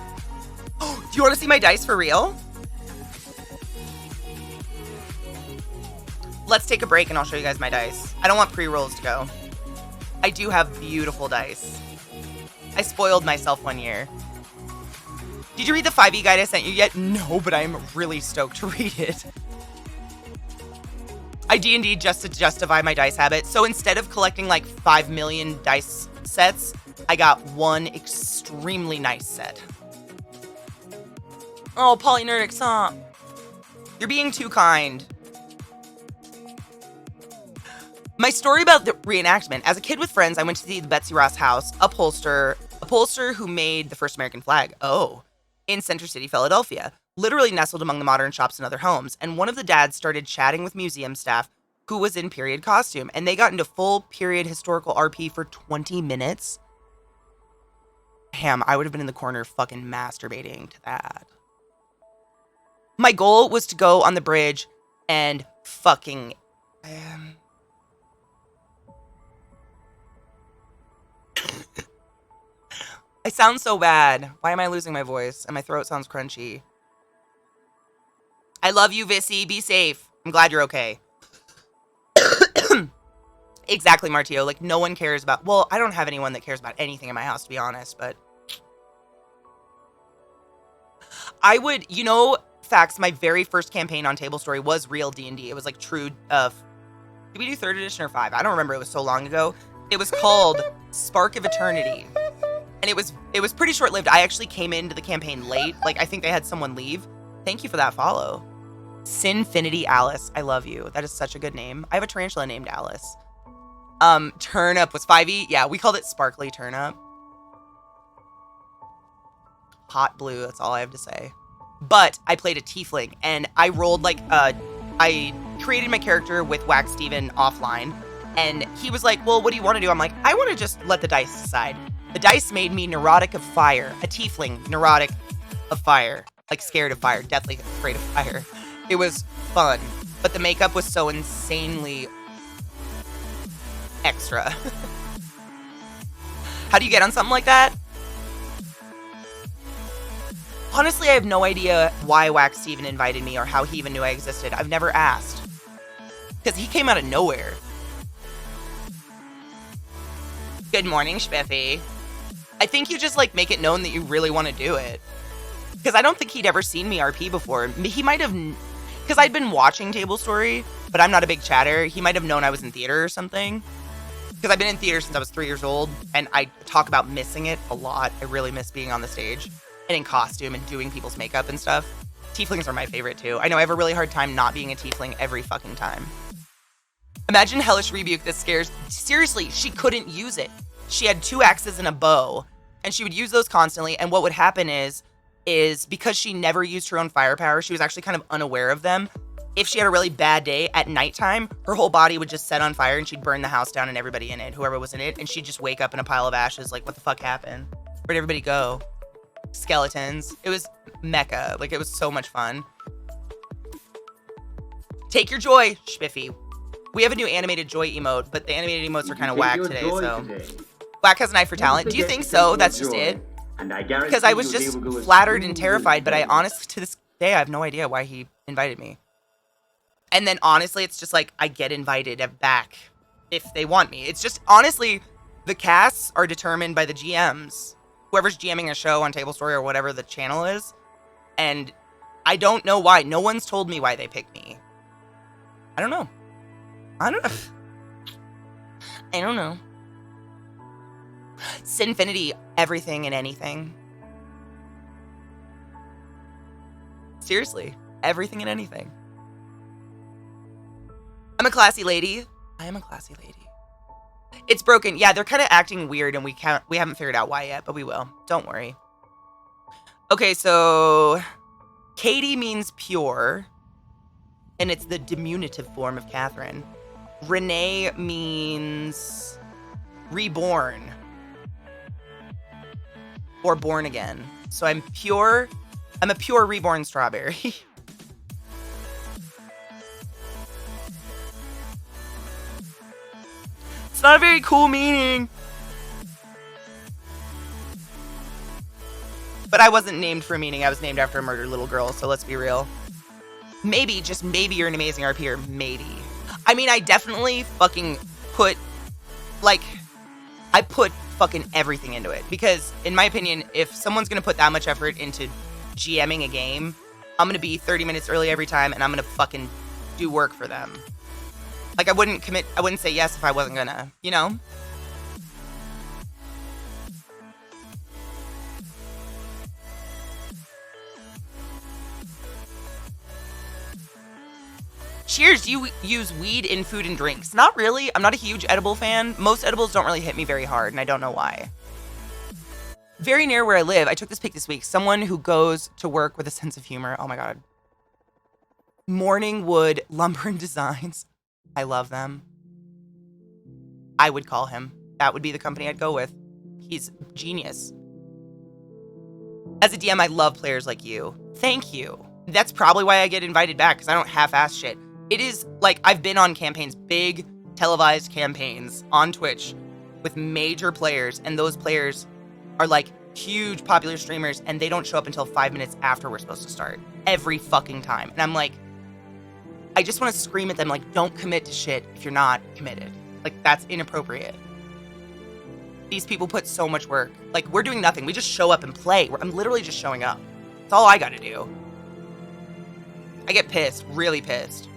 Do you want to see my dice for real? Let's take a break and I'll show you guys my dice. I don't want pre-rolls to go. I do have beautiful dice. I spoiled myself one year. Did you read the 5e guide I sent you yet? No, but I'm really stoked to read it. I D&D just to justify my dice habit. So instead of collecting like 5 million dice sets, I got one extremely nice set. Oh, Polynerdic song. You're being too kind. My story about the reenactment. As a kid with friends, I went to see the Betsy Ross House upholsterer who made the first American flag. Oh, in Center City, Philadelphia, literally nestled among the modern shops and other homes. And one of the dads started chatting with museum staff who was in period costume, and they got into full period historical RP for 20 minutes. Damn, I would have been in the corner fucking masturbating to that. My goal was to go on the bridge and fucking... I sound so bad. Why am I losing my voice? And my throat sounds crunchy. I love you, Vissy. Be safe. I'm glad you're okay. Exactly, Martio. Like, no one cares about... Well, I don't have anyone that cares about anything in my house, to be honest, but... I would... You know, facts, my very first campaign on Table Story was real D&D. It was, like, true Did we do 3rd edition or 5? I don't remember. It was so long ago. It was called Spark of Eternity. And it was pretty short-lived. I actually came into the campaign late. Like, I think they had someone leave. Thank you for that follow. Sinfinity Alice. I love you. That is such a good name. I have a tarantula named Alice. Turnip was 5e. Yeah, we called it Sparkly Turnip. Hot blue. That's all I have to say. But I played a tiefling, and I rolled like I created my character with Wax Steven offline, and he was like, well, what do you want to do? I'm like, I want to just let the dice decide. The dice made me neurotic of fire. A tiefling, neurotic of fire. Like scared of fire, deathly afraid of fire. It was fun, but the makeup was so insanely extra. How do you get on something like that? Honestly, I have no idea why Wax Steven invited me or how he even knew I existed. I've never asked. Because he came out of nowhere. Good morning, Spiffy. I think you just, like, make it known that you really want to do it. Because I don't think he'd ever seen me RP before. He might have... Because I'd been watching Table Story, but I'm not a big chatter. He might have known I was in theater or something. Because I've been in theater since I was 3 years old, and I talk about missing it a lot. I really miss being on the stage and in costume and doing people's makeup and stuff. Tieflings are my favorite, too. I know I have a really hard time not being a tiefling every fucking time. Imagine Hellish Rebuke that scares... Seriously, she couldn't use it. She had 2 axes and a bow, and she would use those constantly, and what would happen is because she never used her own firepower, she was actually kind of unaware of them. If she had a really bad day at nighttime, her whole body would just set on fire and she'd burn the house down and everybody in it, whoever was in it, and she'd just wake up in a pile of ashes like, what the fuck happened? Where'd everybody go? Skeletons. It was mecha. Like, it was so much fun. Take your joy, Spiffy. We have a new animated joy emote, but the animated emotes are kind of whack today, so... Whack has an eye for talent. Do you think so? That's just it? Because I was just flattered and terrified, but I honestly, to this day, I have no idea why he invited me. And then, honestly, it's just like, I get invited back if they want me. It's just, honestly, the casts are determined by the GMs. Whoever's GMing a show on Table Story or whatever the channel is. And I don't know why. No one's told me why they picked me. I don't know. I don't know. Sinfinity, everything and anything. Seriously, everything and anything. I'm a classy lady. I am a classy lady. It's broken. Yeah, they're kind of acting weird and we haven't figured out why yet, but we will. Don't worry. Okay, so Katie means pure, and it's the diminutive form of Catherine. Renee means reborn. Or born again. So I'm pure. I'm a pure reborn strawberry. It's not a very cool meaning. But I wasn't named for a meaning. I was named after a murdered little girl, so let's be real. Maybe, just maybe you're an amazing RPer. Maybe. I mean, I definitely fucking put, like, I put fucking everything into it. Because, in my opinion, if someone's going to put that much effort into GMing a game, I'm going to be 30 minutes early every time, and I'm going to fucking do work for them. Like, I wouldn't say yes if I wasn't gonna, you know? Cheers, do you use weed in food and drinks? Not really. I'm not a huge edible fan. Most edibles don't really hit me very hard, and I don't know why. Very near where I live, I took this pic this week. Someone who goes to work with a sense of humor. Oh my god. Morning Wood Lumber and Designs. I love them. I would call him. That would be the company I'd go with. He's genius. As a DM, I love players like you. Thank you. That's probably why I get invited back, because I don't half-ass shit. It is, like, I've been on campaigns, big televised campaigns on Twitch with major players, and those players are, like, huge popular streamers, and they don't show up until 5 minutes after we're supposed to start. Every fucking time. And I'm like, I just want to scream at them, like, don't commit to shit if you're not committed. Like, that's inappropriate. These people put so much work. Like, we're doing nothing. We just show up and play. I'm literally just showing up. That's all I gotta do. I get pissed. Really pissed.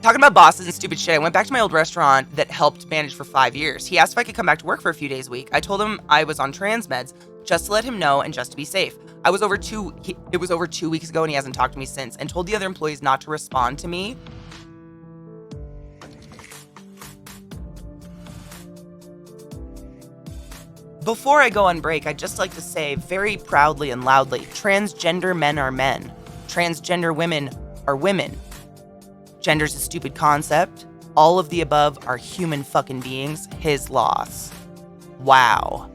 Talking about bosses and stupid shit, I went back to my old restaurant that helped manage for 5 years. He asked if I could come back to work for a few days a week. I told him I was on trans meds just to let him know and just to be safe. It was over 2 weeks ago and he hasn't talked to me since and told the other employees not to respond to me. Before I go on break, I'd just like to say very proudly and loudly, transgender men are men. Transgender women are women. Gender's a stupid concept. All of the above are human fucking beings. His loss. Wow.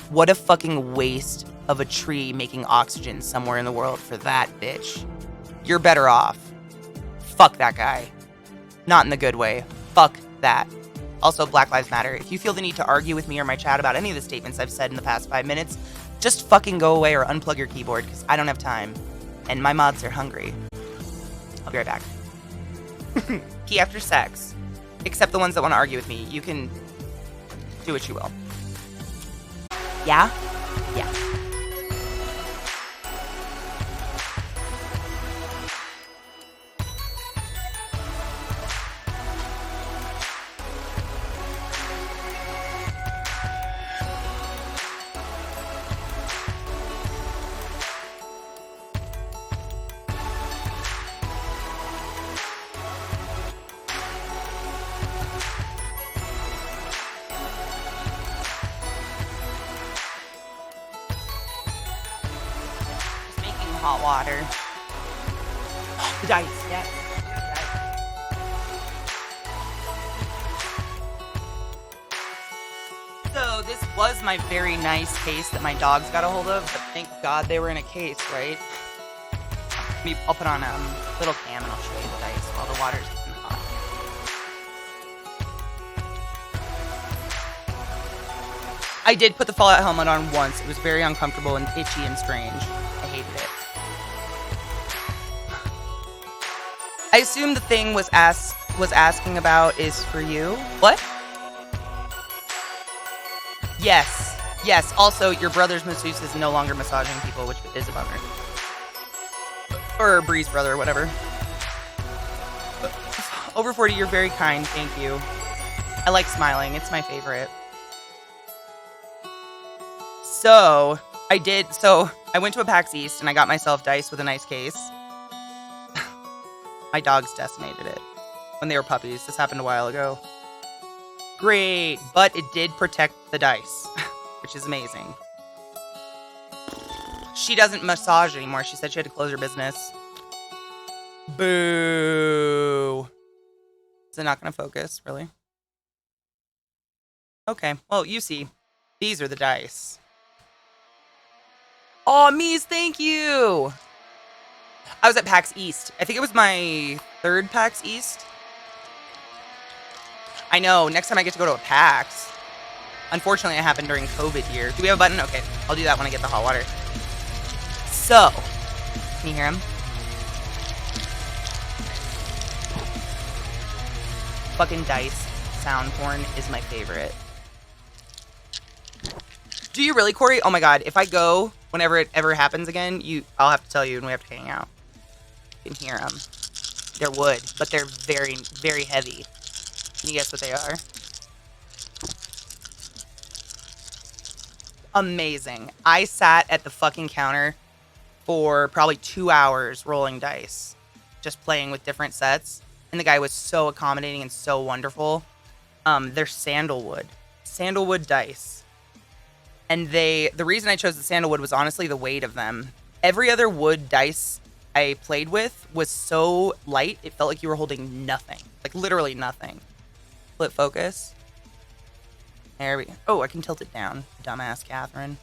What a fucking waste of a tree making oxygen somewhere in the world for that bitch. You're better off. Fuck that guy. Not in the good way. Fuck that. Also, Black Lives Matter. If you feel the need to argue with me or my chat about any of the statements I've said in the past 5 minutes, just fucking go away or unplug your keyboard because I don't have time. And my mods are hungry. I'll be right back. Pee after sex. Except the ones that want to argue with me. You can do what you will. Yeah? Yeah. Hot water. The dice, yes. So this was my very nice case that my dogs got a hold of, but thank God they were in a case, right? I'll put on a little cam and I'll show you the dice while the water's getting hot. I did put the Fallout helmet on once. It was very uncomfortable and itchy and strange. I hated it. I assume the thing was asking about is for you. What? Yes. Yes. Also, your brother's masseuse is no longer massaging people, which is a bummer. Or Bree's brother, or whatever. Over 40, you're very kind. Thank you. I like smiling. It's my favorite. So, I went to a PAX East and I got myself dice with a nice case. My dogs decimated it when they were puppies. This happened a while ago. Great, but it did protect the dice, which is amazing. She doesn't massage anymore. She said she had to close her business. Boo. Is it not going to focus, really? Okay, well, you see. These are the dice. Oh, Mies, thank you! I was at PAX East. I think it was my 3rd PAX East. I know, next time I get to go to a PAX. Unfortunately, it happened during COVID year. Do we have a button? Okay, I'll do that when I get the hot water. So, can you hear him? Fucking dice sound porn is my favorite. Do you really, Corey? Oh my god, if I go, whenever it ever happens again, I'll have to tell you and we have to hang out. You can hear them. They're wood, but they're very, very heavy. Can you guess what they are? Amazing. I sat at the fucking counter for probably 2 hours rolling dice, just playing with different sets. And the guy was so accommodating and so wonderful. They're sandalwood dice. And the reason I chose the sandalwood was honestly the weight of them. Every other wood dice I played with was so light, it felt like you were holding nothing. Like literally nothing. Flip focus. There we go. Oh, I can tilt it down. Dumbass Catherine.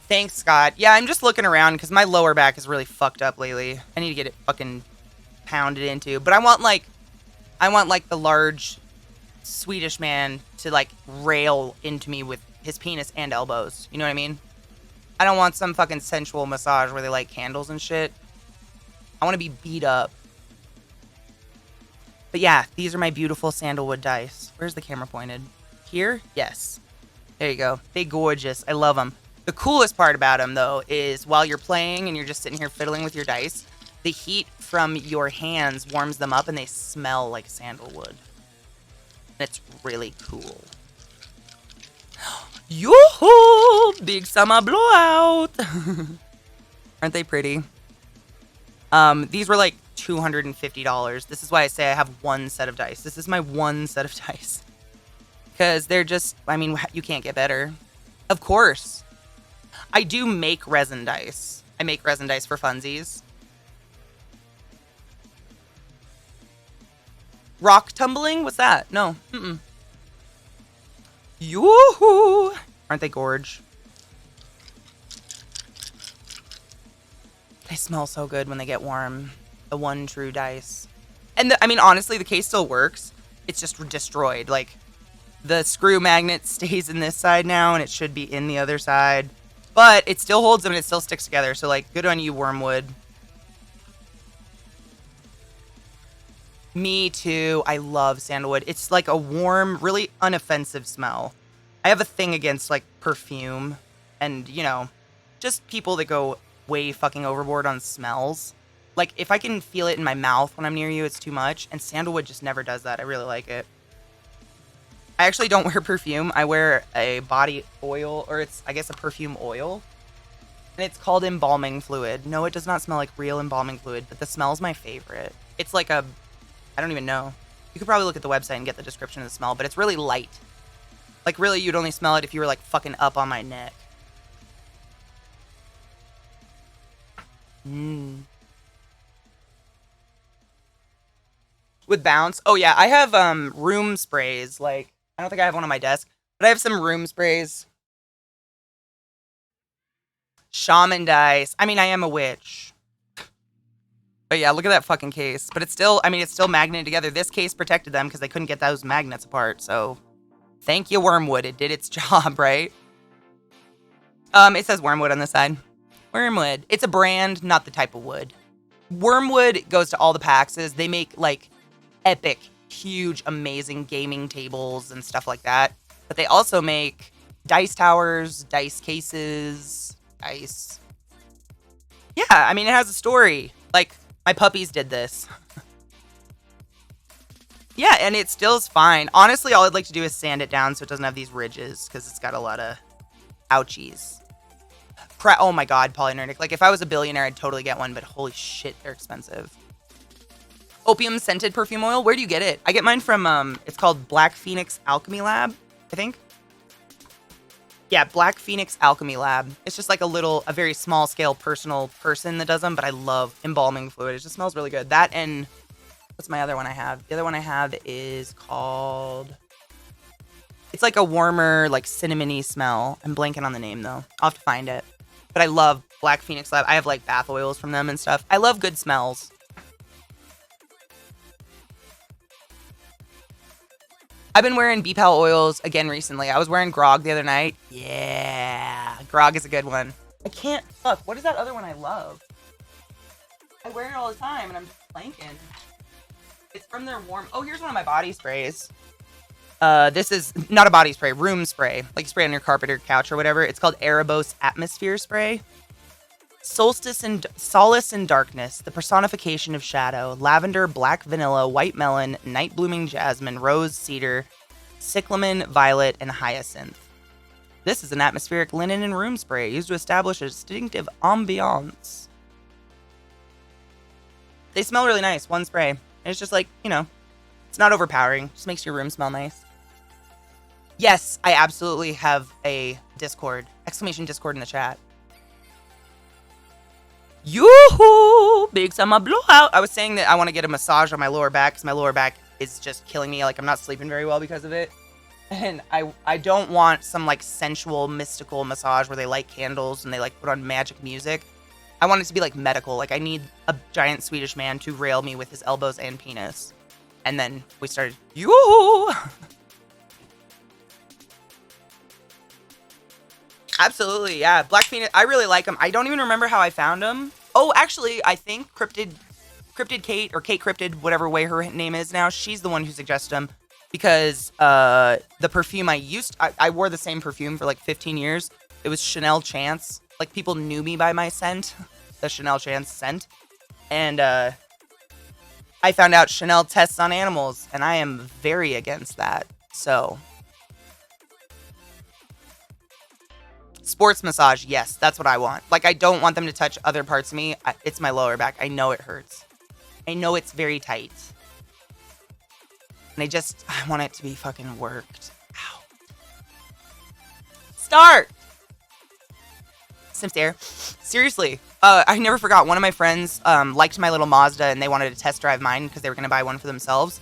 Thanks, Scott. Yeah, I'm just looking around because my lower back is really fucked up lately. I need to get it fucking pounded into. But I want like the large Swedish man to like rail into me with his penis and elbows. You know what I mean? I don't want some fucking sensual massage where they light candles and shit. I want to be beat up. But yeah, these are my beautiful sandalwood dice. Where's the camera pointed? Here? Yes. There you go. They gorgeous. I love them. The coolest part about them, though, is while you're playing and you're just sitting here fiddling with your dice, the heat from your hands warms them up and they smell like sandalwood. And it's really cool. Yoo-hoo! Big summer blowout! Aren't they pretty? These were like $250. This is why I say I have one set of dice. This is my one set of dice. Because they're just, I mean, you can't get better. Of course. I do make resin dice. I make resin dice for funsies. Rock tumbling? What's that? No. Mm-mm. Yoo-hoo! Aren't they gorge? They smell so good when they get warm. The one true dice. And I mean, honestly, the case still works. It's just destroyed. Like, the screw magnet stays in this side now, and it should be in the other side. But it still holds them, and it still sticks together. So, like, good on you, Wormwood. Me too. I love sandalwood. It's like a warm, really unoffensive smell. I have a thing against, like, perfume and, you know, just people that go way fucking overboard on smells. Like, if I can feel it in my mouth when I'm near you, it's too much. And sandalwood just never does that. I really like it. I actually don't wear perfume. I wear a body oil, or it's, I guess, a perfume oil. And it's called embalming fluid. No, it does not smell like real embalming fluid, but the smell's my favorite. It's like a, I don't even know. You could probably look at the website and get the description of the smell, but it's really light. Like, really, you'd only smell it if you were, like, fucking up on my neck. With bounce? Oh, yeah, I have room sprays. Like, I don't think I have one on my desk, but I have some room sprays. Shaman dice. I mean, I am a witch. But yeah, look at that fucking case. But it's still, I mean, it's still magneted together. This case protected them because they couldn't get those magnets apart, so... Thank you, Wormwood. It did its job, right? It says Wormwood on the side. Wormwood. It's a brand, not the type of wood. Wormwood goes to all the PAXs. They make, like, epic, huge, amazing gaming tables and stuff like that. But they also make dice towers, dice cases, dice... Yeah, I mean, it has a story. Like, my puppies did this. Yeah, and it still is fine. Honestly, all I'd like to do is sand it down so it doesn't have these ridges, because it's got a lot of ouchies. Oh my god, polynerdic. Like, if I was a billionaire, I'd totally get one, but holy shit, they're expensive. Opium scented perfume oil? Where do you get it? I get mine from, it's called Black Phoenix Alchemy Lab, I think. Yeah, Black Phoenix Alchemy Lab. It's just like a very small scale personal person that does them, but I love embalming fluid. It just smells really good. That and... What's my other one I have? The other one I have is called... It's like a warmer, like cinnamony smell. I'm blanking on the name though. I'll have to find it. But I love Black Phoenix Lab. I have like bath oils from them and stuff. I love good smells. I've been wearing Beepal oils again recently. I was wearing Grog the other night. Yeah, Grog is a good one. I can't... Fuck, what is that other one I love? I wear it all the time and I'm just blanking. It's from their warm... Oh, here's one of my body sprays. This is not a body spray, room spray. Like you spray on your carpet or couch or whatever. It's called Erebos Atmosphere Spray. Solstice and Solace in Darkness, the personification of shadow. Lavender, black vanilla, white melon, night blooming jasmine, rose, cedar, cyclamen, violet, and hyacinth. This is an atmospheric linen and room spray used to establish a distinctive ambiance. They smell really nice, one spray. And it's just like, you know, it's not overpowering. Just makes your room smell nice. Yes, I absolutely have a Discord. Exclamation Discord in the chat. Yoo-hoo! Big summer blowout. I was saying that I want to get a massage on my lower back because my lower back is just killing me. Like, I'm not sleeping very well because of it. And I don't want some, like, sensual, mystical massage where they light candles and they, like, put on magic music. I want it to be, like, medical. Like, I need a giant Swedish man to rail me with his elbows and penis. And then we started, yoo! Absolutely, yeah. Black Phoenix, I really like them. I don't even remember how I found them. Oh, actually, I think Cryptid Kate, or Kate Cryptid, whatever way her name is now, she's the one who suggested them. Because the perfume I wore the same perfume for, like, 15 years. It was Chanel Chance. Like, people knew me by my scent. The Chanel Chance scent. And I found out Chanel tests on animals, and I am very against that. So, sports massage, yes, that's what I want. Like, I don't want them to touch other parts of me. It's my lower back. I know it hurts. I know it's very tight. And I want it to be fucking worked out. Start! Sniff air. Seriously, I never forgot. One of my friends liked my little Mazda, and they wanted to test drive mine because they were going to buy one for themselves.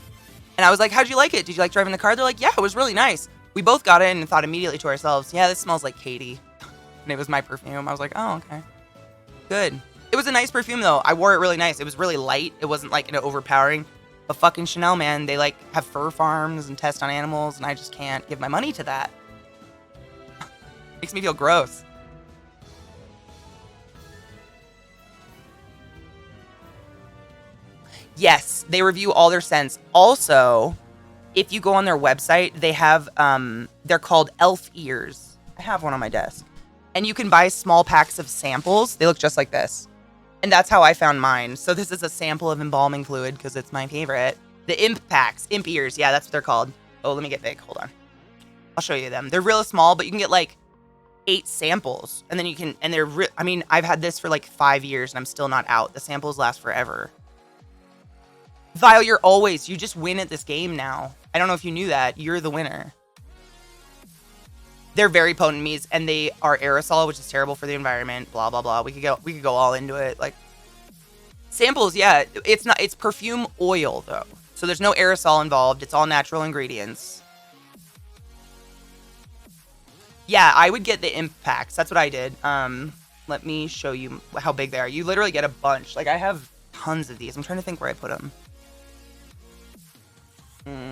And I was like, how'd you like it? Did you like driving the car? They're like, yeah, it was really nice. We both got in and thought immediately to ourselves, yeah, this smells like Katie. And it was my perfume. I was like, oh, okay. Good. It was a nice perfume, though. I wore it really nice. It was really light. It wasn't, like, overpowering. But fucking Chanel, man, they, like, have fur farms and test on animals, and I just can't give my money to that. Makes me feel gross. Yes, they review all their scents. Also, if you go on their website, they have, they're called elf ears. I have one on my desk. And you can buy small packs of samples. They look just like this. And that's how I found mine. So this is a sample of embalming fluid because it's my favorite. The imp packs, imp ears. Yeah, that's what they're called. Oh, let me get big. Hold on. I'll show you them. They're real small, but you can get like 8 samples. And then you can, and they're, I mean, I've had this for like 5 years and I'm still not out. The samples last forever. Vile, you just win at this game now. I don't know if you knew that. You're the winner. They're very potent meats, and they are aerosol, which is terrible for the environment. Blah blah blah. We could go all into it. Like samples, yeah. It's perfume oil though, so there's no aerosol involved. It's all natural ingredients. Yeah, I would get the imp packs. That's what I did. Let me show you how big they are. You literally get a bunch. Like I have tons of these. I'm trying to think where I put them.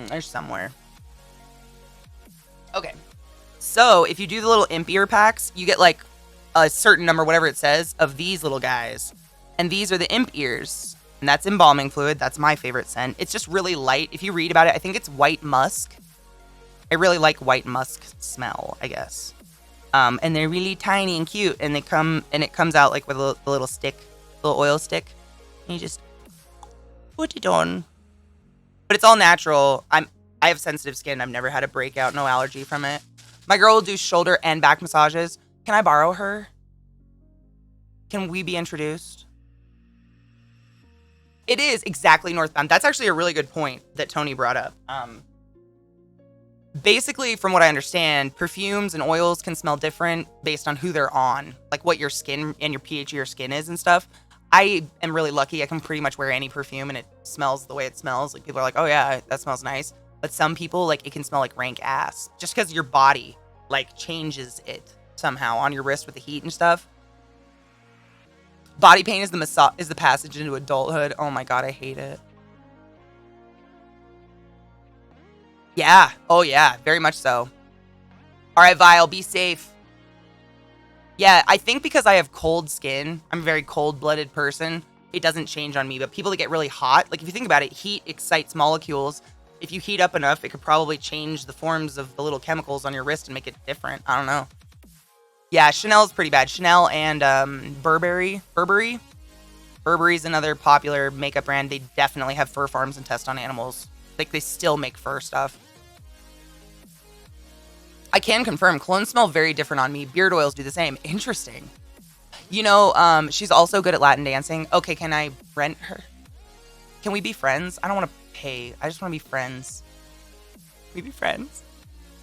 There's somewhere. Okay. So, if you do the little imp ear packs, you get like a certain number, whatever it says, of these little guys. And these are the imp ears. And that's embalming fluid. That's my favorite scent. It's just really light. If you read about it, I think it's white musk. I really like white musk smell, I guess. And they're really tiny and cute. And it comes out like with a little stick, little oil stick. And you just put it on. But it's all natural. I have sensitive skin. I've never had a breakout, no allergy from it. My girl will do shoulder and back massages. Can I borrow her? Can we be introduced? It is exactly northbound. That's actually a really good point that Tony brought up. Basically, from what I understand, perfumes and oils can smell different based on who they're on, like what your skin and your pH of your skin is and stuff. I am really lucky. I can pretty much wear any perfume and it smells the way it smells. Like people are like, oh yeah, that smells nice. But some people, like, it can smell like rank ass just because your body, like, changes it somehow on your wrist with the heat and stuff. Body paint is the passage into adulthood. Oh my God, I hate it. Yeah. Oh yeah, very much so. All right, Vile, be safe. Yeah, I think because I have cold skin, I'm a very cold-blooded person, it doesn't change on me. But people that get really hot, like if you think about it, heat excites molecules. If you heat up enough, it could probably change the forms of the little chemicals on your wrist and make it different. I don't know. Yeah, Chanel's pretty bad. Chanel and Burberry. Burberry's another popular makeup brand. They definitely have fur farms and test on animals. Like, they still make fur stuff. I can confirm, clones smell very different on me. Beard oils do the same. Interesting. You know, she's also good at Latin dancing. Okay, can I rent her? Can we be friends? I don't want to pay. I just want to be friends. Can we be friends?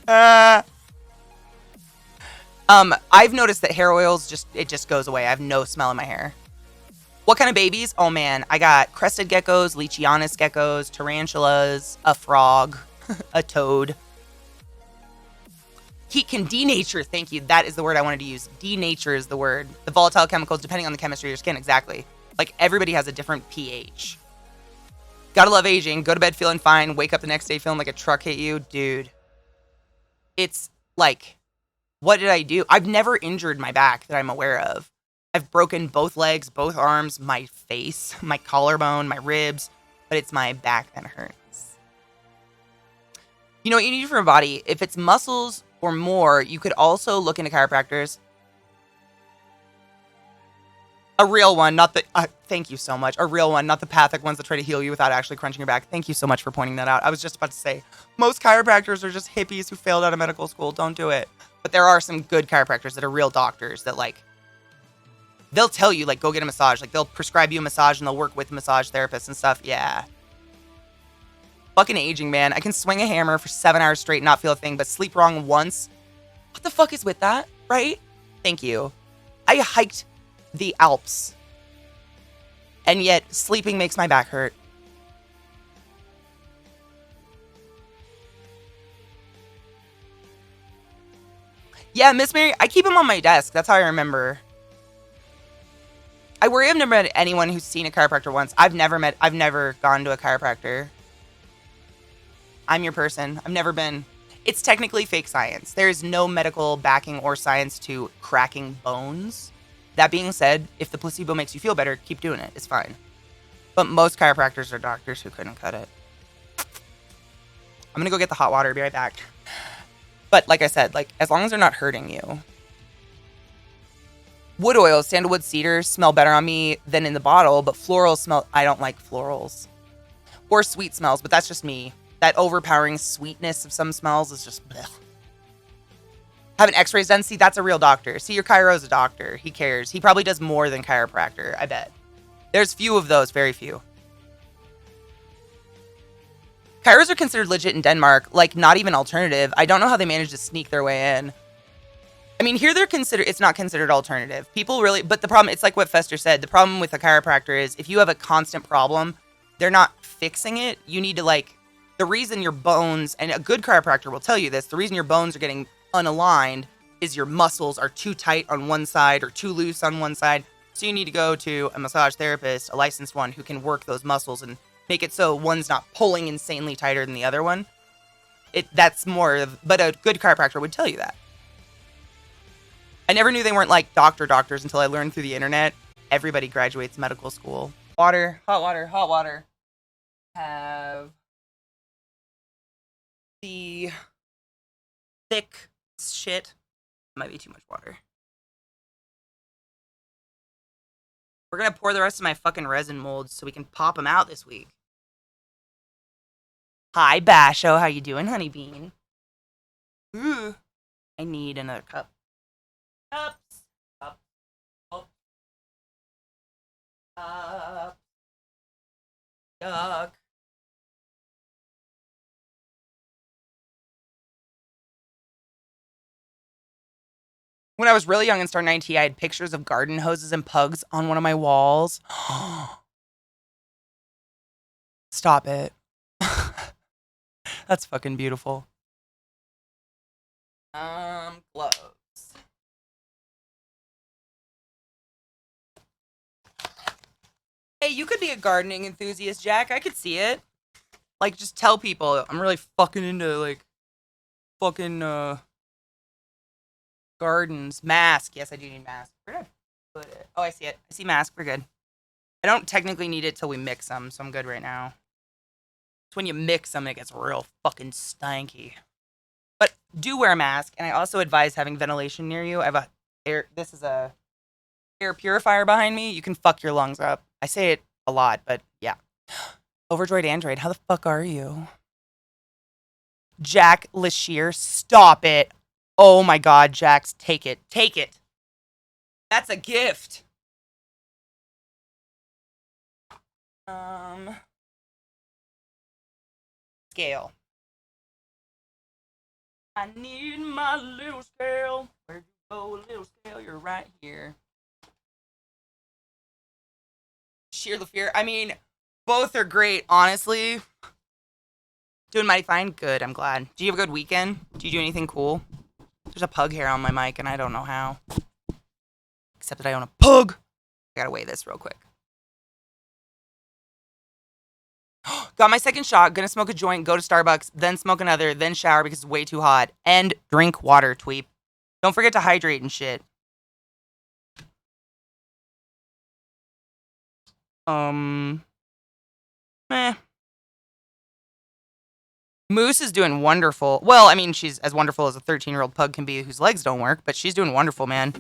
I've noticed that hair oils just goes away. I have no smell in my hair. What kind of babies? Oh man, I got crested geckos, Leachianus geckos, tarantulas, a frog, a toad. Heat can denature. Thank you. That is the word I wanted to use. Denature is the word. The volatile chemicals, depending on the chemistry of your skin. Exactly. Like, everybody has a different pH. Gotta love aging. Go to bed feeling fine. Wake up the next day feeling like a truck hit you. Dude. It's like, what did I do? I've never injured my back that I'm aware of. I've broken both legs, both arms, my face, my collarbone, my ribs, but it's my back that hurts. You know what you need for your body? If it's muscles or more, you could also look into chiropractors. A real one, not the... thank you so much. A real one, not the pathic ones that try to heal you without actually crunching your back. Thank you so much for pointing that out. I was just about to say, most chiropractors are just hippies who failed out of medical school. Don't do it. But there are some good chiropractors that are real doctors that, like, they'll tell you, like, go get a massage. Like, they'll prescribe you a massage and they'll work with massage therapists and stuff. Yeah. Fucking aging, man. I can swing a hammer for 7 hours straight and not feel a thing, but sleep wrong once. What the fuck is with that, right? Thank you. I hiked the Alps, and yet sleeping makes my back hurt. Yeah, Miss Mary, I keep them on my desk. That's how I remember. I worry I've never met anyone who's seen a chiropractor once. I've never gone to a chiropractor. I'm your person. I've never been. It's technically fake science. There is no medical backing or science to cracking bones. That being said, if the placebo makes you feel better, keep doing it. It's fine. But most chiropractors are doctors who couldn't cut it. I'm going to go get the hot water. Be right back. But like I said, like, as long as they're not hurting you. Wood oils, sandalwood, cedars smell better on me than in the bottle, but florals smell... I don't like florals. Or sweet smells, but that's just me. That overpowering sweetness of some smells is just... blech. Having x-rays done, see, that's a real doctor. See, your chiro's a doctor. He cares. He probably does more than chiropractor, I bet. There's few of those, very few. Chiros are considered legit in Denmark, like not even alternative. I don't know how they managed to sneak their way in. I mean, here they're considered, it's not considered alternative. People really, but the problem, it's like what Fester said. The problem with a chiropractor is if you have a constant problem, they're not fixing it. You need to, like, the reason your bones, and a good chiropractor will tell you this, the reason your bones are getting unaligned is your muscles are too tight on one side or too loose on one side. So you need to go to a massage therapist, a licensed one who can work those muscles and make it so one's not pulling insanely tighter than the other one. That's more of, but a good chiropractor would tell you that. I never knew they weren't like doctors until I learned through the internet. Everybody graduates medical school. Water, hot water, hot water. Have the thick shit. Might be too much water. We're gonna pour the rest of my fucking resin molds so we can pop them out this week. Hi, Basho. How you doing, honey bean? Ooh. I need another cup. Cups. Cup. Oh. Cup. Yuck. When I was really young and starting IT, I had pictures of garden hoses and pugs on one of my walls. Stop it. That's fucking beautiful. Gloves. Hey, you could be a gardening enthusiast, Jack. I could see it. Like, just tell people I'm really fucking into, like, fucking, gardens. Mask. Yes, I do need mask. Where did I put it? Oh, I see it. I see mask. We're good. I don't technically need it till we mix them, so I'm good right now. It's when you mix them, it gets real fucking stanky. But do wear a mask, and I also advise having ventilation near you. I have this is a air purifier behind me. You can fuck your lungs up. I say it a lot, but yeah. Overdroid Android, how the fuck are you? Jack Lashir, stop it. Oh my god, Jax, take it. Take it. That's a gift. Scale. I need my little scale. Where'd you go, little scale? You're right here. Sheer the fear. I mean, both are great, honestly. Doing mighty fine. Good, I'm glad. Do you have a good weekend? Do you do anything cool? There's a pug hair on my mic, and I don't know how. Except that I own a pug. I gotta weigh this real quick. Got my second shot. Gonna smoke a joint, go to Starbucks, then smoke another, then shower because it's way too hot. And drink water, tweep. Don't forget to hydrate and shit. Moose is doing wonderful. Well, I mean, she's as wonderful as a 13-year-old pug can be whose legs don't work, but she's doing wonderful, man.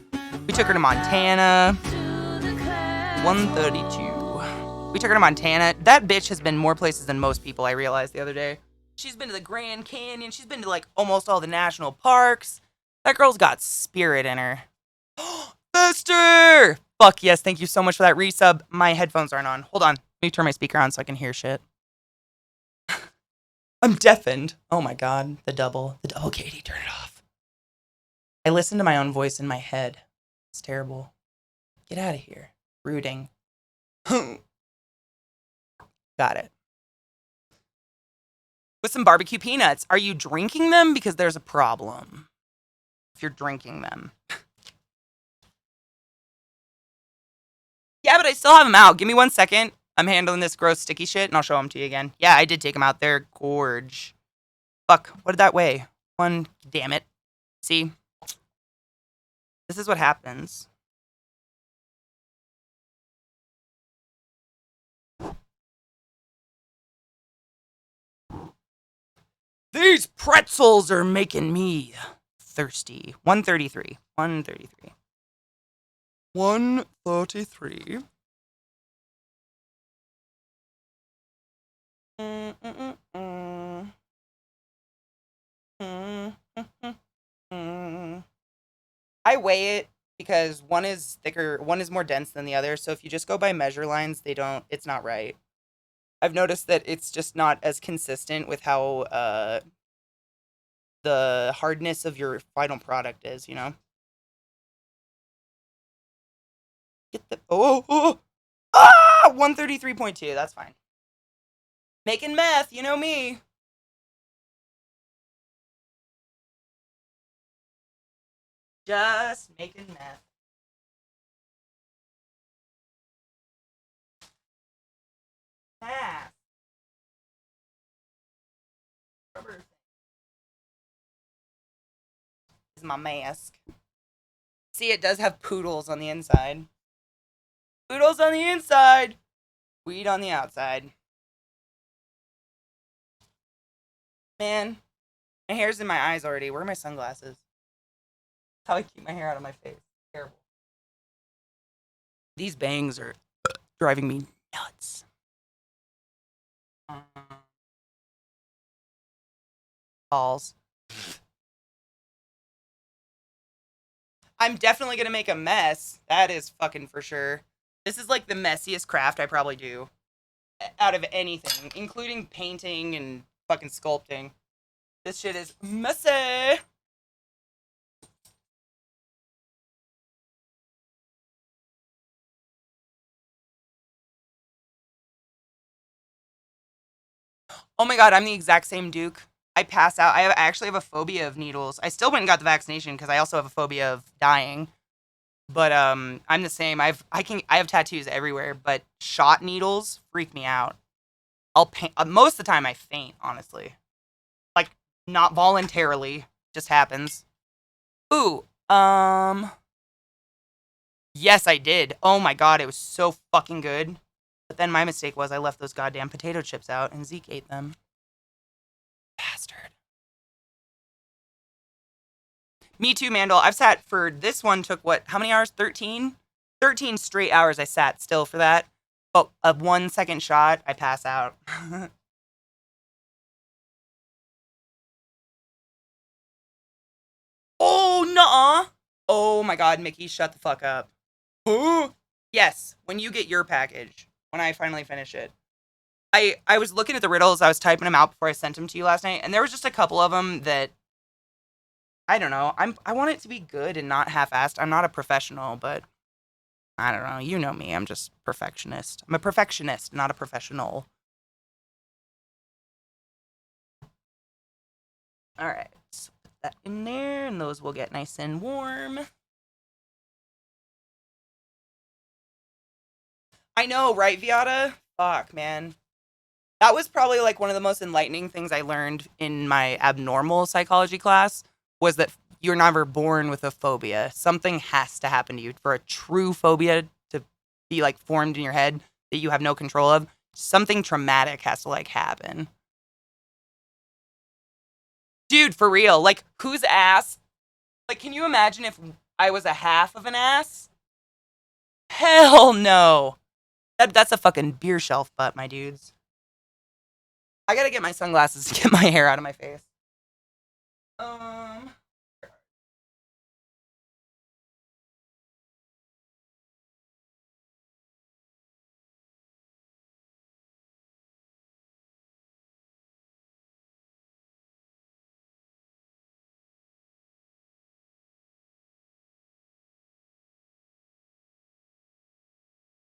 We took her to Montana. To the class. 132. We took her to Montana. That bitch has been more places than most people, I realized the other day. She's been to the Grand Canyon. She's been to like almost all the national parks. That girl's got spirit in her. Fester! Fuck yes, thank you so much for that resub. My headphones aren't on. Hold on. Let me turn my speaker on so I can hear shit. I'm deafened. Oh my god. The double. Katie, turn it off. I listen to my own voice in my head. It's terrible. Get out of here. Rooting. Got it. With some barbecue peanuts. Are you drinking them? Because there's a problem. If you're drinking them. Yeah, but I still have them out. Give me 1 second. I'm handling this gross sticky shit, and I'll show them to you again. Yeah, I did take them out. They're gorge. Fuck, what did that weigh? One, damn it. See? This is what happens. These pretzels are making me thirsty. 133. 133. 133. I weigh it because one is thicker, one is more dense than the other. So if you just go by measure lines, it's not right. I've noticed that it's just not as consistent with how the hardness of your final product is, you know? Get the 133.2, that's fine. Making meth, you know me. Just making meth. Math. Rubber thing. This is my mask. See, it does have poodles on the inside. Poodles on the inside. Weed on the outside. Man, my hair's in my eyes already. Where are my sunglasses? That's how I keep my hair out of my face. Terrible. These bangs are driving me nuts. Balls. I'm definitely gonna make a mess. That is fucking for sure. This is like the messiest craft I probably do out of anything, including painting and fucking sculpting. This shit is messy. Oh my god, I'm the exact same Duke. I pass out. I actually have a phobia of needles. I still went and got the vaccination because I also have a phobia of dying. But I'm the same. I have tattoos everywhere, but shot needles freak me out. I'll paint most of the time I faint, honestly. Like not voluntarily, just happens. Ooh, yes, I did. Oh my god, it was so fucking good. But then my mistake was I left those goddamn potato chips out and Zeke ate them. Bastard. Me too, Mandel. I've sat for this one took what? How many hours? 13? 13 straight hours I sat still for that. But a 1 second shot, I pass out. Oh, nuh-uh. Oh my god, Mickey, shut the fuck up. Ooh. Yes, when you get your package. When I finally finish it. I was looking at the riddles. I was typing them out before I sent them to you last night. And there was just a couple of them that I don't know. I want it to be good and not half-assed. I'm not a professional, but I don't know. You know me. I'm just perfectionist. I'm a perfectionist, not a professional. All right. So put that in there, and those will get nice and warm. I know, right, Viata? Fuck, man. That was probably like one of the most enlightening things I learned in my abnormal psychology class was that you're never born with a phobia. Something has to happen to you for a true phobia to be like formed in your head that you have no control of. Something traumatic has to like happen. Dude, for real. Like, whose ass? Like, can you imagine if I was a half of an ass? Hell no. That's a fucking beer shelf butt, my dudes. I gotta get my sunglasses to get my hair out of my face.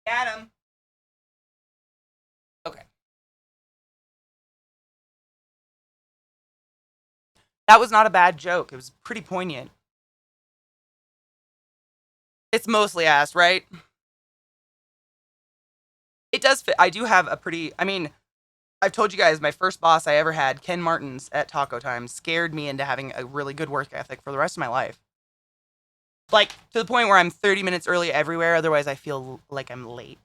Adam. Okay. That was not a bad joke. It was pretty poignant. It's mostly ass, right? It does fit. I do have a pretty, I mean, I've told you guys my first boss I ever had, Ken Martins at Taco Time, scared me into having a really good work ethic for the rest of my life. Like, to the point where I'm 30 minutes early everywhere, otherwise I feel like I'm late.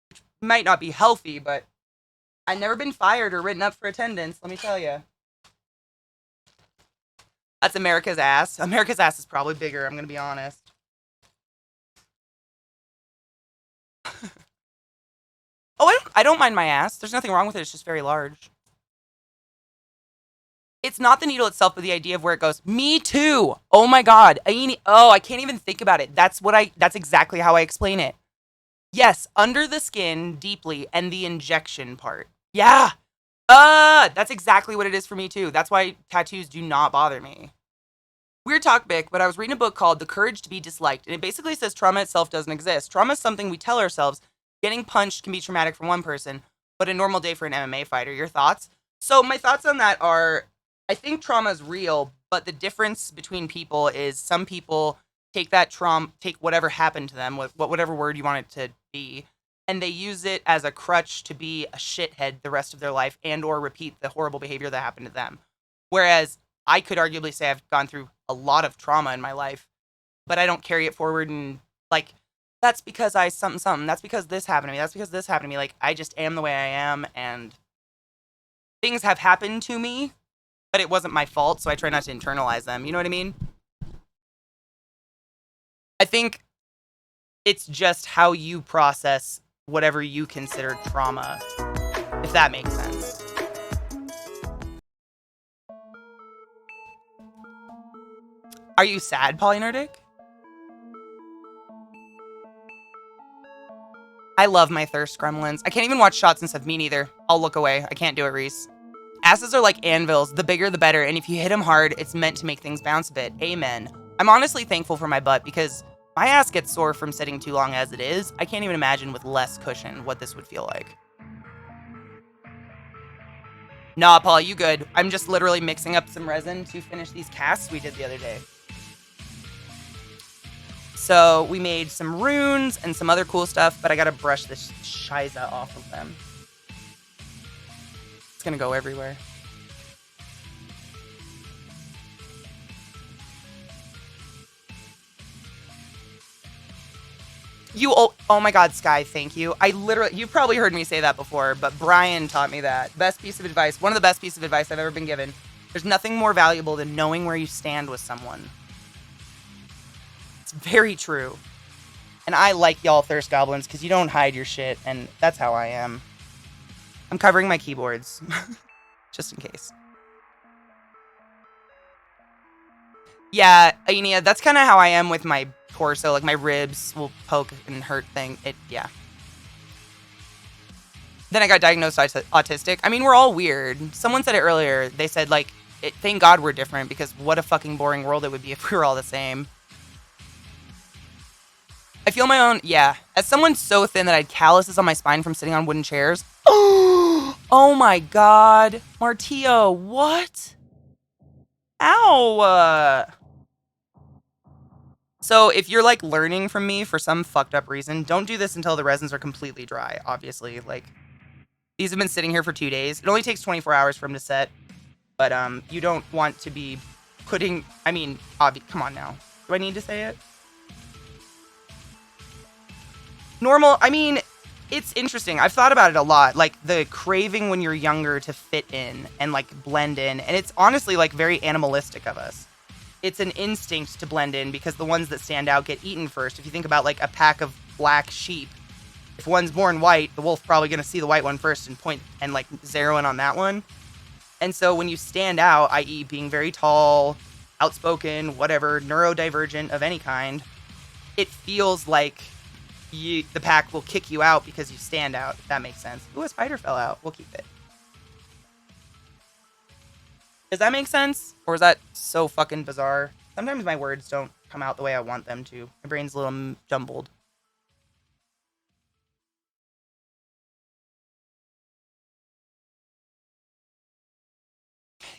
Which might not be healthy, but I've never been fired or written up for attendance, let me tell you. That's America's ass. America's ass is probably bigger, I'm gonna be honest. Oh, I don't mind my ass. There's nothing wrong with it. It's just very large. It's not the needle itself, but the idea of where it goes. Me too. Oh my god. I can't even think about it. That's exactly how I explain it. Yes, under the skin, deeply, and the injection part. Yeah. That's exactly what it is for me too. That's why tattoos do not bother me. Weird topic, but I was reading a book called The Courage to be Disliked, and it basically says trauma itself doesn't exist. Trauma is something we tell ourselves. Getting punched can be traumatic for one person, but a normal day for an MMA fighter. Your thoughts? So my thoughts on that are, I think trauma is real, but the difference between people is some people take that trauma, take whatever happened to them, whatever word you want it to be, and they use it as a crutch to be a shithead the rest of their life and or repeat the horrible behavior that happened to them. Whereas I could arguably say I've gone through a lot of trauma in my life, but I don't carry it forward and like, that's because I something. That's because this happened to me. That's because this happened to me. Like, I just am the way I am, and things have happened to me, but it wasn't my fault, so I try not to internalize them. You know what I mean? I think it's just how you process whatever you consider trauma, if that makes sense. Are you sad, Polynerdic? I love my thirst gremlins. I can't even watch shots and stuff. Me neither. I'll look away. I can't do it, Reese. Asses are like anvils. The bigger, the better. And if you hit them hard, it's meant to make things bounce a bit. Amen. I'm honestly thankful for my butt because my ass gets sore from sitting too long as it is. I can't even imagine with less cushion what this would feel like. Nah, Paul, you good. I'm just literally mixing up some resin to finish these casts we did the other day. So we made some runes and some other cool stuff, but I gotta brush this shiza off of them. It's gonna go everywhere. Oh my god, Sky, thank you. You've probably heard me say that before, but Brian taught me that. Best piece of advice, one of the best pieces of advice I've ever been given. There's nothing more valuable than knowing where you stand with someone. It's very true. And I like y'all thirst goblins because you don't hide your shit, and that's how I am. I'm covering my keyboards, just in case. Yeah, Aenia, that's kind of how I am with my torso. Like, my ribs will poke and hurt yeah. Then I got diagnosed autistic. I mean, we're all weird. Someone said it earlier. They said, like, thank God we're different because what a fucking boring world it would be if we were all the same. I feel my own, yeah. As someone so thin that I had calluses on my spine from sitting on wooden chairs. Oh my god. Martillo, what? Ow. So if you're like learning from me for some fucked up reason, don't do this until the resins are completely dry, obviously. Like, these have been sitting here for 2 days. It only takes 24 hours for them to set. But you don't want to be putting, I mean, come on now. Do I need to say it? Normal, I mean, it's interesting. I've thought about it a lot. Like, the craving when you're younger to fit in and, like, blend in. And it's honestly, like, very animalistic of us. it's an instinct to blend in because the ones that stand out get eaten first. If you think about like a pack of black sheep, if one's born white, the wolf's probably going to see the white one first and point and like zero in on that one. And so when you stand out, i.e. being very tall, outspoken, whatever, neurodivergent of any kind, it feels like the pack will kick you out because you stand out, if that makes sense. Ooh, a spider fell out. We'll keep it. Does that make sense? Or is that so fucking bizarre? Sometimes my words don't come out the way I want them to. My brain's a little jumbled.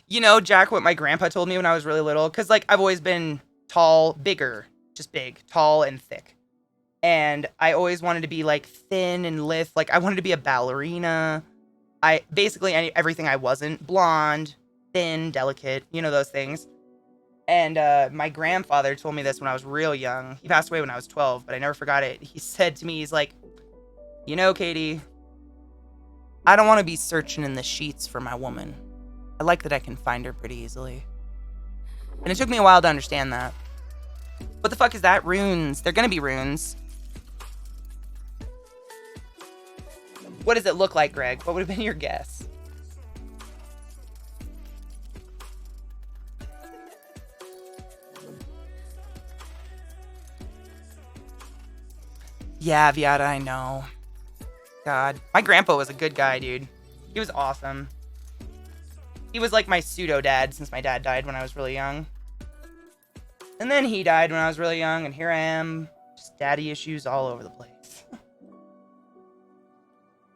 You know, Jack, what my grandpa told me when I was really little, because, like, I've always been tall, bigger, just big, tall and thick. And I always wanted to be, like, thin and lithe. Like, I wanted to be a ballerina. Basically, everything I wasn't. Blonde, thin, delicate, you know, those things. And my grandfather told me this when I was real young. He passed away when I was 12, but I never forgot it. He said to me, he's like, you know, Katie, I don't want to be searching in the sheets for my woman. I like that I can find her pretty easily. And it took me a while to understand that. What the fuck is that? Runes. They're gonna be runes. What does it look like, Greg? What would have been your guess? Yeah, Viata, I know. God. My grandpa was a good guy, dude. He was awesome. He was like my pseudo-dad since my dad died when I was really young. And then he died when I was really young, and here I am. Just daddy issues all over the place.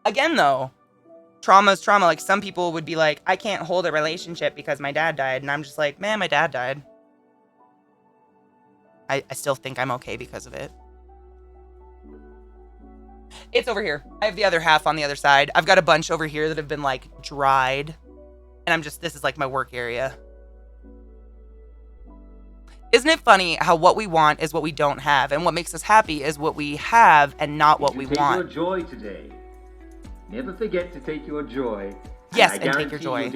Again, though, trauma is trauma. Like, some people would be like, I can't hold a relationship because my dad died. And I'm just like, man, my dad died. I still think I'm okay because of it. It's over here. I have the other half on the other side. I've got a bunch over here that have been, like, dried. And this is, like, my work area. Isn't it funny how what we want is what we don't have, and what makes us happy is what we have and not what we want? Take your joy today. Never forget to take your joy. Yes, and take your joy.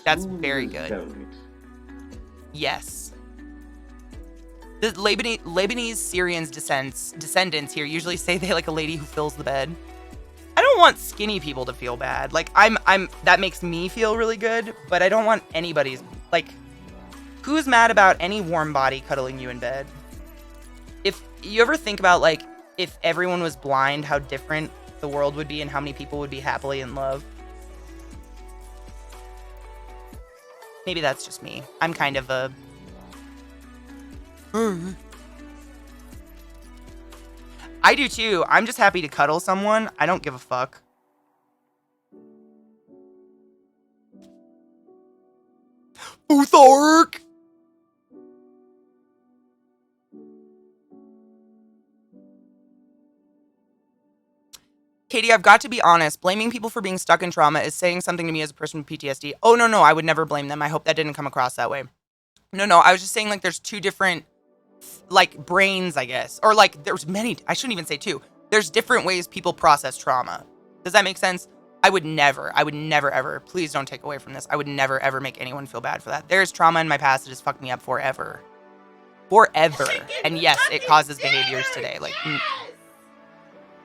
That's very good. Velvet. Yes. The Lebanese Syrians descendants here usually say they like a lady who fills the bed. I don't want skinny people to feel bad. Like, that makes me feel really good, but I don't want anybody's, like, who's mad about any warm body cuddling you in bed? If you ever think about, like, if everyone was blind, how different the world would be and how many people would be happily in love. Maybe that's just me. I'm kind of a... I do too. I'm just happy to cuddle someone. I don't give a fuck. Uthark! Katie, I've got to be honest. Blaming people for being stuck in trauma is saying something to me as a person with PTSD. Oh, no, I would never blame them. I hope that didn't come across that way. No, I was just saying, like, there's two different, like, brains, I guess. Or, like, there's many, I shouldn't even say two. There's different ways people process trauma. Does that make sense? I would never, ever, please don't take away from this. I would never, ever make anyone feel bad for that. There's trauma in my past that has fucked me up forever. Forever. And yes, it causes behaviors today. Like,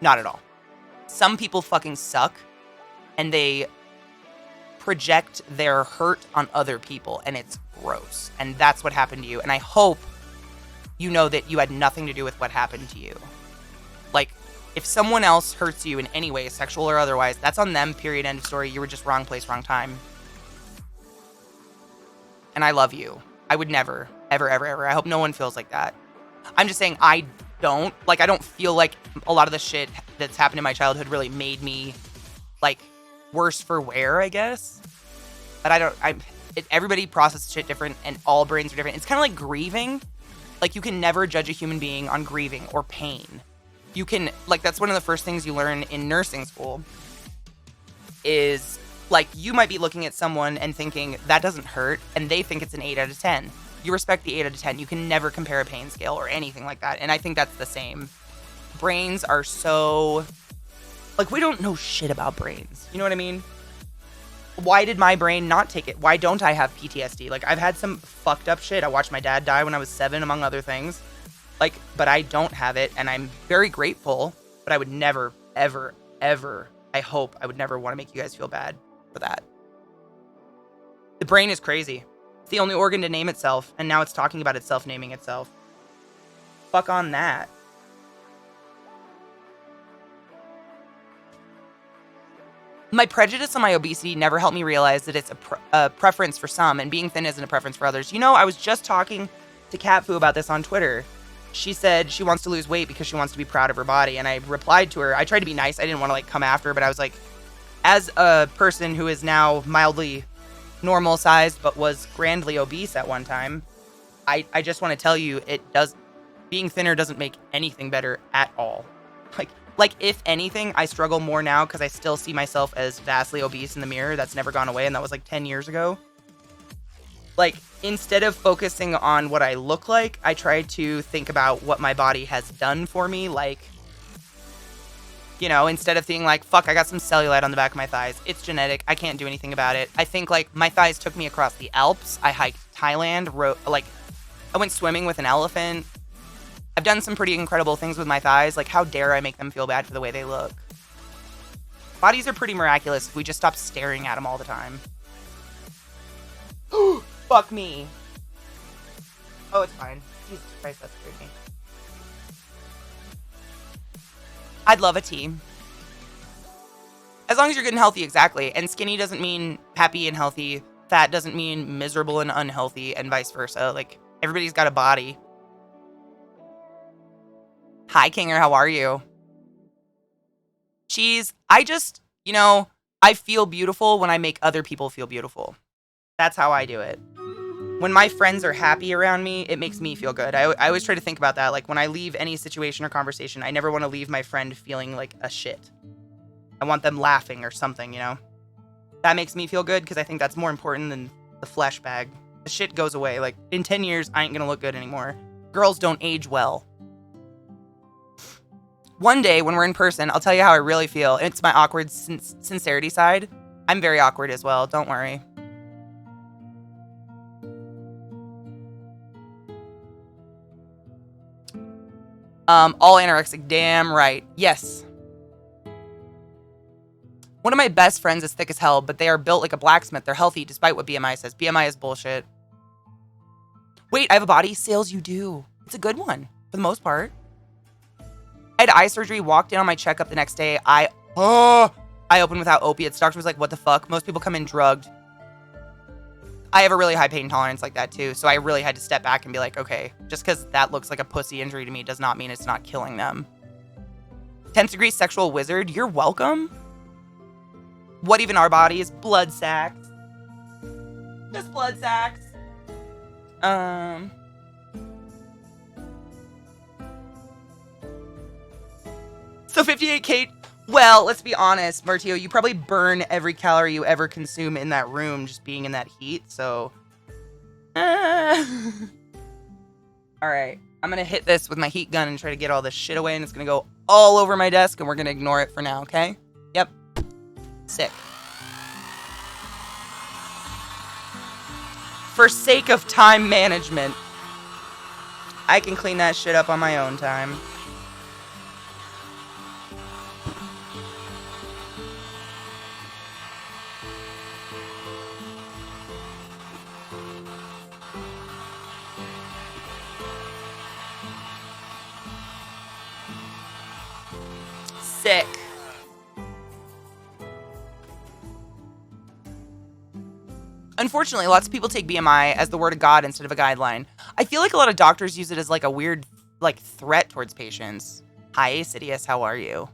not at all. Some people fucking suck, and they project their hurt on other people, and it's gross. And that's what happened to you. And I hope you know that you had nothing to do with what happened to you. Like, if someone else hurts you in any way, sexual or otherwise, that's on them, period, end of story. You were just wrong place, wrong time. And I love you. I would never, ever. I hope no one feels like that. I'm just saying I don't feel like a lot of the shit that's happened in my childhood really made me, like, worse for wear, I guess. But everybody processes shit different, and all brains are different. It's kind of like grieving. Like, you can never judge a human being on grieving or pain. You can, like, that's one of the first things you learn in nursing school is, like, you might be looking at someone and thinking, that doesn't hurt, and they think it's an 8 out of 10. You respect the 8 out of 10. You can never compare a pain scale or anything like that. And I think that's the same. Brains are so... Like, we don't know shit about brains. You know what I mean? Why did my brain not take it? Why don't I have PTSD? Like, I've had some fucked up shit. I watched my dad die when I was 7, among other things. Like, but I don't have it, and I'm very grateful, but I would never, ever, ever, I hope I would never want to make you guys feel bad for that. The brain is crazy. It's the only organ to name itself, and now it's talking about itself naming itself. Fuck on that. My prejudice on my obesity never helped me realize that it's a preference for some, and being thin isn't a preference for others. You know, I was just talking to Catfu about this on Twitter. She said she wants to lose weight because she wants to be proud of her body, and I replied to her. I tried to be nice. I didn't want to, like, come after her, but I was like, as a person who is now mildly normal sized but was grandly obese at one time, I just want to tell you, being thinner doesn't make anything better at all. Like, if anything, I struggle more now because I still see myself as vastly obese in the mirror. That's never gone away, and that was like 10 years ago. Like, instead of focusing on what I look like, I try to think about what my body has done for me. Like, you know, instead of thinking like, fuck, I got some cellulite on the back of my thighs. It's genetic. I can't do anything about it. I think, like, my thighs took me across the Alps. I hiked Thailand. I went swimming with an elephant. I've done some pretty incredible things with my thighs. Like, how dare I make them feel bad for the way they look? Bodies are pretty miraculous if we just stop staring at them all the time. Fuck me. Oh, it's fine. Jesus Christ, that scared me. I'd love a tea. As long as you're good and healthy, exactly. And skinny doesn't mean happy and healthy. Fat doesn't mean miserable and unhealthy, and vice versa. Like, everybody's got a body. Hi, Kinger, how are you? I just, you know, I feel beautiful when I make other people feel beautiful. That's how I do it. When my friends are happy around me, it makes me feel good. I always try to think about that. Like, when I leave any situation or conversation, I never want to leave my friend feeling like a shit. I want them laughing or something, you know? That makes me feel good because I think that's more important than the flesh bag. The shit goes away. Like, in 10 years, I ain't gonna look good anymore. Girls don't age well. One day, when we're in person, I'll tell you how I really feel. It's my awkward sincerity side. I'm very awkward as well, don't worry. All anorexic, damn right. Yes. One of my best friends is thick as hell, but they are built like a blacksmith. They're healthy despite what BMI says. BMI is bullshit. Wait, I have a body? Sales, you do. It's a good one, for the most part. I had eye surgery, walked in on my checkup the next day. I opened without opiates. Doctor was like, what the fuck? Most people come in drugged. I have a really high pain tolerance like that too. So I really had to step back and be like, okay, just because that looks like a pussy injury to me does not mean it's not killing them. 10th degree sexual wizard, you're welcome. What even are bodies? Blood sacks. Just blood sacks. So 58K, well, let's be honest, Martio, you probably burn every calorie you ever consume in that room just being in that heat, so... Alright, I'm gonna hit this with my heat gun and try to get all this shit away, and it's gonna go all over my desk, and we're gonna ignore it for now, okay? Yep. Sick. For sake of time management, I can clean that shit up on my own time. Sick. Unfortunately, lots of people take BMI as the word of God instead of a guideline. I feel like a lot of doctors use it as like a weird, like, threat towards patients. Hi, Sidious, how are you?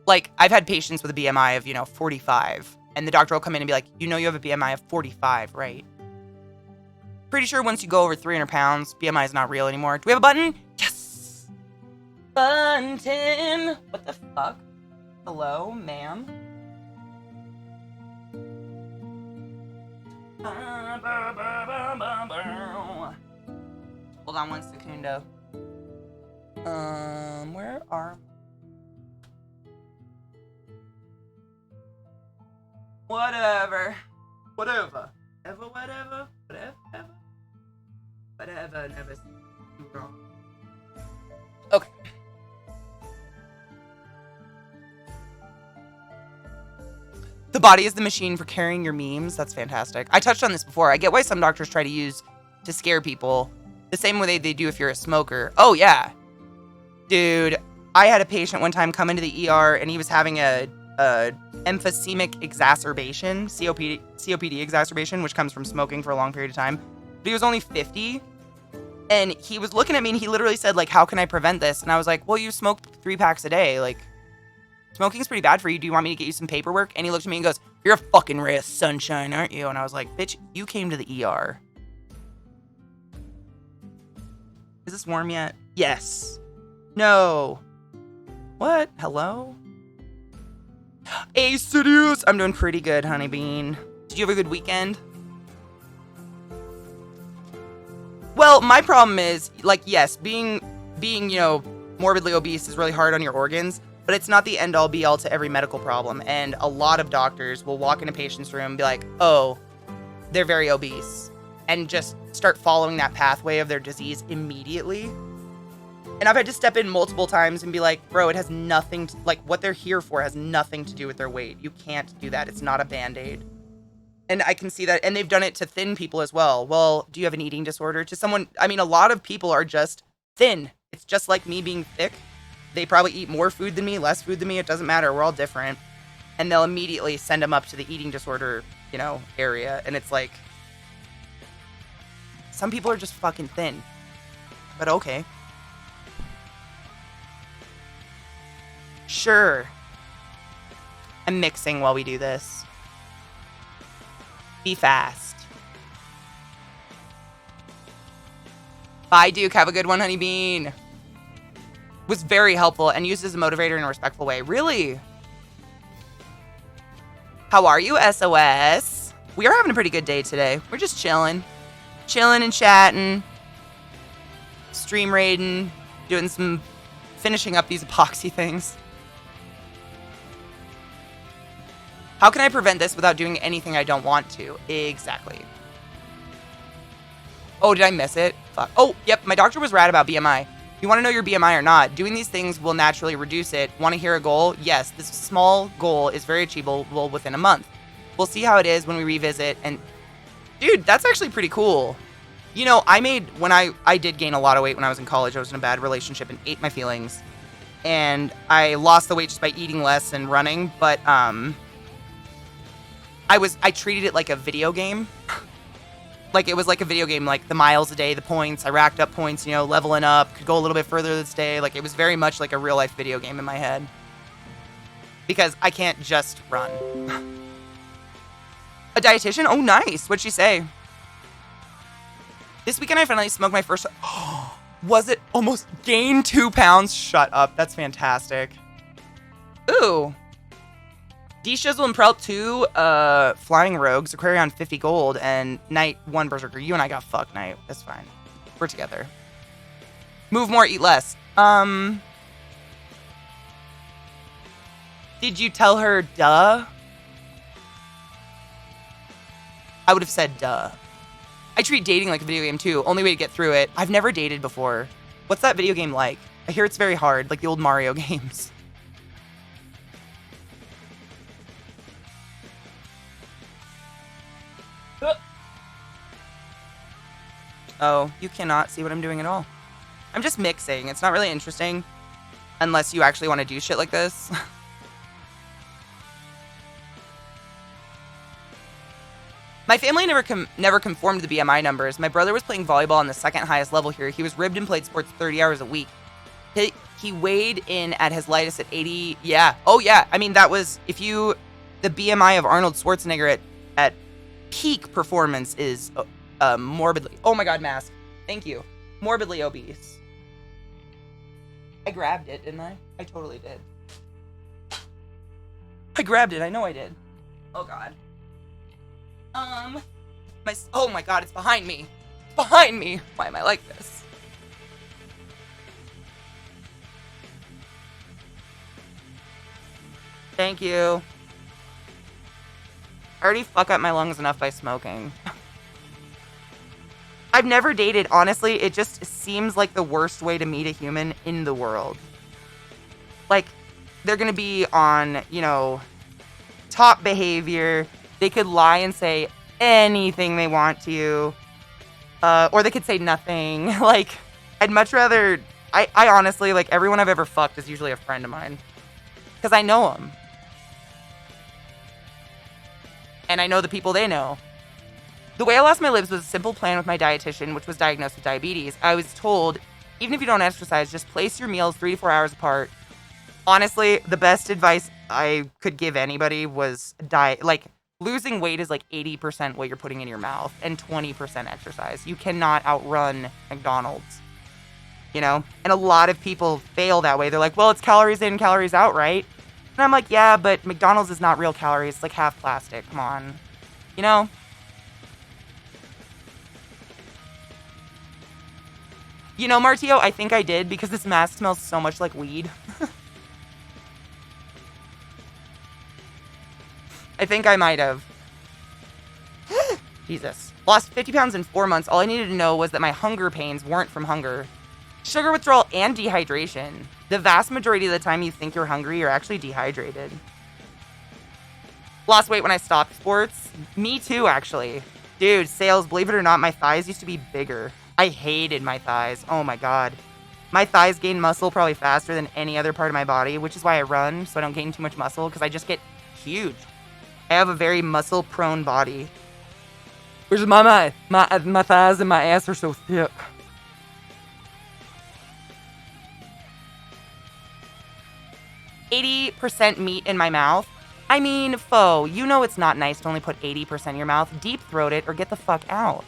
Like, I've had patients with a BMI of, 45, and the doctor will come in and be like, you have a BMI of 45, right? Pretty sure once you go over 300 pounds, BMI is not real anymore. Do we have a button? Yes! Button! What the fuck? Hello, ma'am? Hold on one secundo. Where are... Whatever. Whatever. Whatever. Never see you wrong. Okay. The body is the machine for carrying your memes. That's fantastic. I touched on this before. I get why some doctors try to use to scare people the same way they do if you're a smoker. Oh, yeah. Dude, I had a patient one time come into the ER and he was having a emphysemic exacerbation, COPD exacerbation, which comes from smoking for a long period of time. But he was only 50. And he was looking at me and he literally said, like, how can I prevent this? And I was like, well, you smoke 3 packs a day. Like, smoking's pretty bad for you. Do you want me to get you some paperwork? And he looked at me and goes, you're a fucking ray of sunshine, aren't you? And I was like, bitch, you came to the ER. Is this warm yet? Yes. No. What? Hello? Hey, Sidious. I'm doing pretty good, honey bean. Did you have a good weekend? Well, my problem is, like, yes, being, morbidly obese is really hard on your organs, but it's not the end-all be-all to every medical problem. And a lot of doctors will walk in a patient's room and be like, oh, they're very obese, and just start following that pathway of their disease immediately. And I've had to step in multiple times and be like, bro, it has nothing to, like, what they're here for has nothing to do with their weight. You can't do that. It's not a Band-Aid. And I can see that. And they've done it to thin people as well. Well, do you have an eating disorder? To someone, I mean, a lot of people are just thin. It's just like me being thick. They probably eat more food than me, less food than me. It doesn't matter. We're all different. And they'll immediately send them up to the eating disorder, area. And it's like, some people are just fucking thin. But okay. Sure. I'm mixing while we do this. Be fast. Bye, Duke. Have a good one, honey bean. Was very helpful and used as a motivator in a respectful way. Really? How are you, SOS? We are having a pretty good day today. We're just chilling. Chilling and chatting. Stream raiding. Finishing up these epoxy things. How can I prevent this without doing anything I don't want to? Exactly. Oh, did I miss it? Fuck. Oh, yep. My doctor was rad about BMI. You want to know your BMI or not? Doing these things will naturally reduce it. Want to hear a goal? Yes, this small goal is very achievable within a month. We'll see how it is when we revisit. And dude, that's actually pretty cool. When I did gain a lot of weight when I was in college. I was in a bad relationship and ate my feelings. And I lost the weight just by eating less and running. But, I treated it like a video game. Like, it was like a video game, like the miles a day, the points. I racked up points, leveling up, could go a little bit further this day. Like, it was very much like a real life video game in my head. Because I can't just run. A dietitian? Oh, nice. What'd she say? This weekend I finally smoked my first... Was it almost gained 2 pounds? Shut up. That's fantastic. Ooh. D-Shizzle and Prelt 2, Flying Rogues, Aquarion 50 Gold, and Knight 1 Berserker. You and I got fucked, Knight. That's fine. We're together. Move more, eat less. Did you tell her duh? I would have said duh. I treat dating like a video game too. Only way to get through it. I've never dated before. What's that video game like? I hear it's very hard, like the old Mario games. Oh, you cannot see what I'm doing at all. I'm just mixing. It's not really interesting unless you actually want to do shit like this. My family never conformed to the BMI numbers. My brother was playing volleyball on the second highest level here. He was ribbed and played sports 30 hours a week. He weighed in at his lightest at 80. Yeah. Oh, yeah. I mean, that was... The BMI of Arnold Schwarzenegger at peak performance is... morbidly. Oh my god, mask. Thank you. Morbidly obese. I grabbed it, didn't I? I totally did. I grabbed it. I know I did. Oh god. Oh my god, it's behind me. It's behind me. Why am I like this? Thank you. I already fuck up my lungs enough by smoking. I've never dated. Honestly, it just seems like the worst way to meet a human in the world. Like, they're going to be on, you know, top behavior. They could lie and say anything they want to you. Or they could say nothing. Like, I'd much rather... I honestly, like, everyone I've ever fucked is usually a friend of mine. Because I know them. And I know the people they know. The way I lost my lips was a simple plan with my dietitian, which was diagnosed with diabetes. I was told, even if you don't exercise, just place your meals 3 to 4 hours apart. Honestly, the best advice I could give anybody was diet. Like, losing weight is like 80% what you're putting in your mouth and 20% exercise. You cannot outrun McDonald's, you know? And a lot of people fail that way. They're like, well, it's calories in, calories out, right? And I'm like, yeah, but McDonald's is not real calories. It's like half plastic. Come on. You know? You know, Martio, I think I did because this mask smells so much like weed. I think I might have. Jesus. Lost 50 pounds in 4 months. All I needed to know was that my hunger pains weren't from hunger. Sugar withdrawal and dehydration. The vast majority of the time you think you're hungry, you're actually dehydrated. Lost weight when I stopped sports. Me too, actually. Dude, sales, believe it or not, my thighs used to be bigger. I hated my thighs. Oh my god. My thighs gain muscle probably faster than any other part of my body, which is why I run, so I don't gain too much muscle, because I just get huge. I have a very muscle-prone body. Which is my thighs and my ass are so thick. %, meat in my mouth. I mean, foe, you know it's not nice to only put 80% in your mouth. Deep throat it or get the fuck out.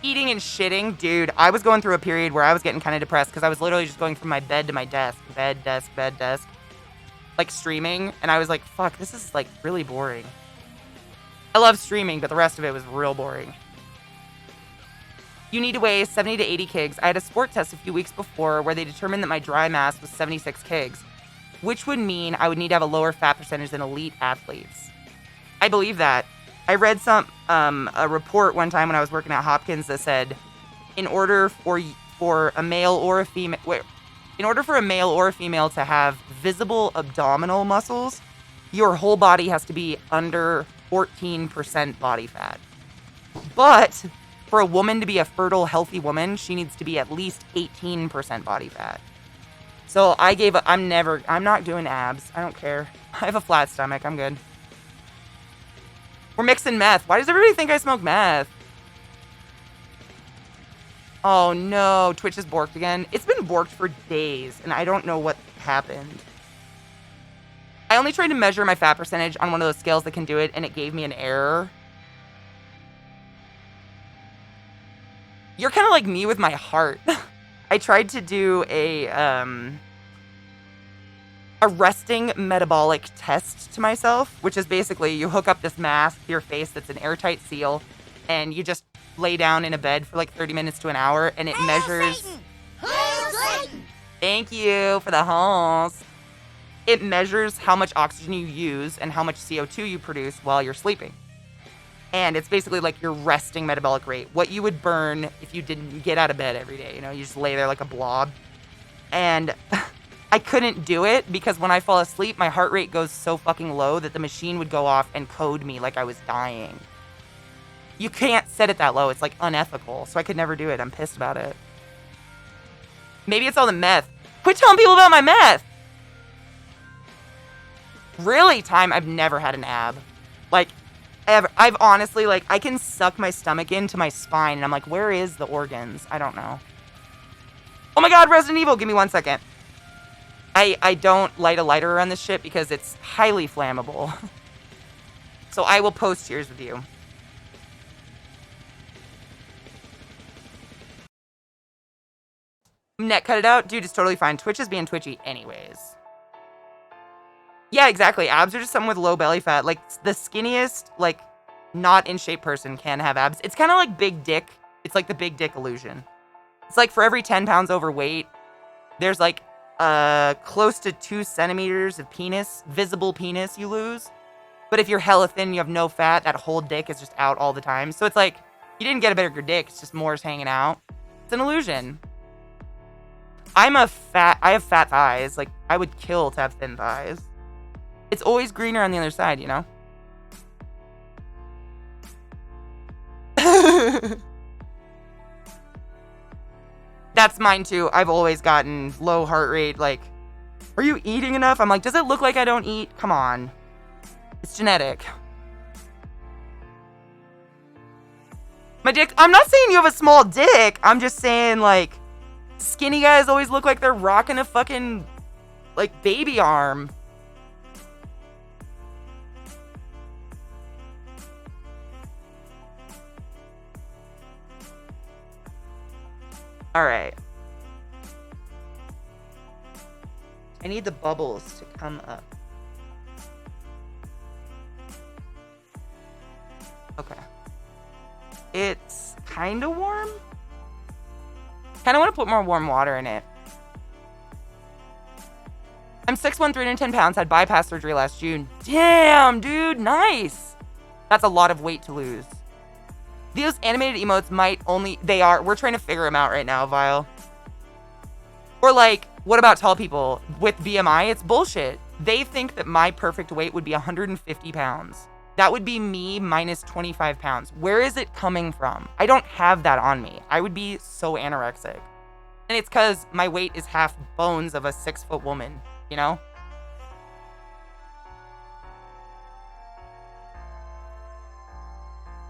Eating and shitting, dude, I was going through a period where I was getting kind of depressed because I was literally just going from my bed to my desk. Bed, desk, like streaming. And I was like, fuck, this is like really boring. I love streaming, but the rest of it was real boring. You need to weigh 70 to 80 kgs. I had a sport test a few weeks before where they determined that my dry mass was 76 kgs, which would mean I would need to have a lower fat percentage than elite athletes. I believe that. I read a report one time when I was working at Hopkins that said, in order for a male or a female to have visible abdominal muscles, your whole body has to be under 14% body fat. But for a woman to be a fertile, healthy woman, she needs to be at least 18% body fat. So I gave up. I'm not doing abs. I don't care. I have a flat stomach. I'm good. We're mixing meth. Why does everybody think I smoke meth? Oh no, Twitch is borked again. It's been borked for days, and I don't know what happened. I only tried to measure my fat percentage on one of those scales that can do it, and it gave me an error. You're kind of like me with my heart. I tried to do a resting metabolic test to myself, which is basically you hook up this mask to your face that's an airtight seal, and you just lay down in a bed for like 30 minutes to an hour, and it measures... Thank you for the host. It measures how much oxygen you use and how much CO2 you produce while you're sleeping. And it's basically like your resting metabolic rate, what you would burn if you didn't get out of bed every day. You know, you just lay there like a blob. And I couldn't do it because when I fall asleep, my heart rate goes so fucking low that the machine would go off and code me like I was dying. You can't set it that low. It's like unethical. So I could never do it. I'm pissed about it. Maybe it's all the meth. Quit telling people about my meth. Really, time, I've never had an ab. Like, ever. I've honestly, like, I can suck my stomach into my spine, and I'm like, where is the organs? I don't know. Oh my god, Resident Evil, give me 1 second. I don't light a lighter around this shit because it's highly flammable. So I will post tears with you. Net cut it out? Dude, it's totally fine. Twitch is being twitchy anyways. Yeah, exactly. Abs are just someone with low belly fat. Like, the skinniest, like, not in shape person can have abs. It's kind of like big dick. It's like the big dick illusion. It's like for every 10 pounds overweight, there's like close to 2 centimeters of penis, visible penis, you lose. But if you're hella thin, you have no fat, that whole dick is just out all the time. So it's like, you didn't get a bigger dick, it's just more's hanging out. It's an illusion. I have fat thighs. Like, I would kill to have thin thighs. It's always greener on the other side, you know? That's mine too. I've always gotten low heart rate. Like, are you eating enough? I'm like, does it look like I don't eat? Come on. It's genetic. My dick, I'm not saying you have a small dick. I'm just saying, like, skinny guys always look like they're rocking a fucking, like, baby arm. Alright. I need the bubbles to come up. Okay. It's kind of warm. Kind of want to put more warm water in it. I'm 6'1", 310 pounds, had bypass surgery last June. Damn, dude, nice. That's a lot of weight to lose. Those animated emotes might only, we're trying to figure them out right now, Vile. Or like, what about tall people? With BMI, it's bullshit. They think that my perfect weight would be 150 pounds. That would be me minus 25 pounds. Where is it coming from? I don't have that on me. I would be so anorexic. And it's because my weight is half bones of a 6-foot woman, you know?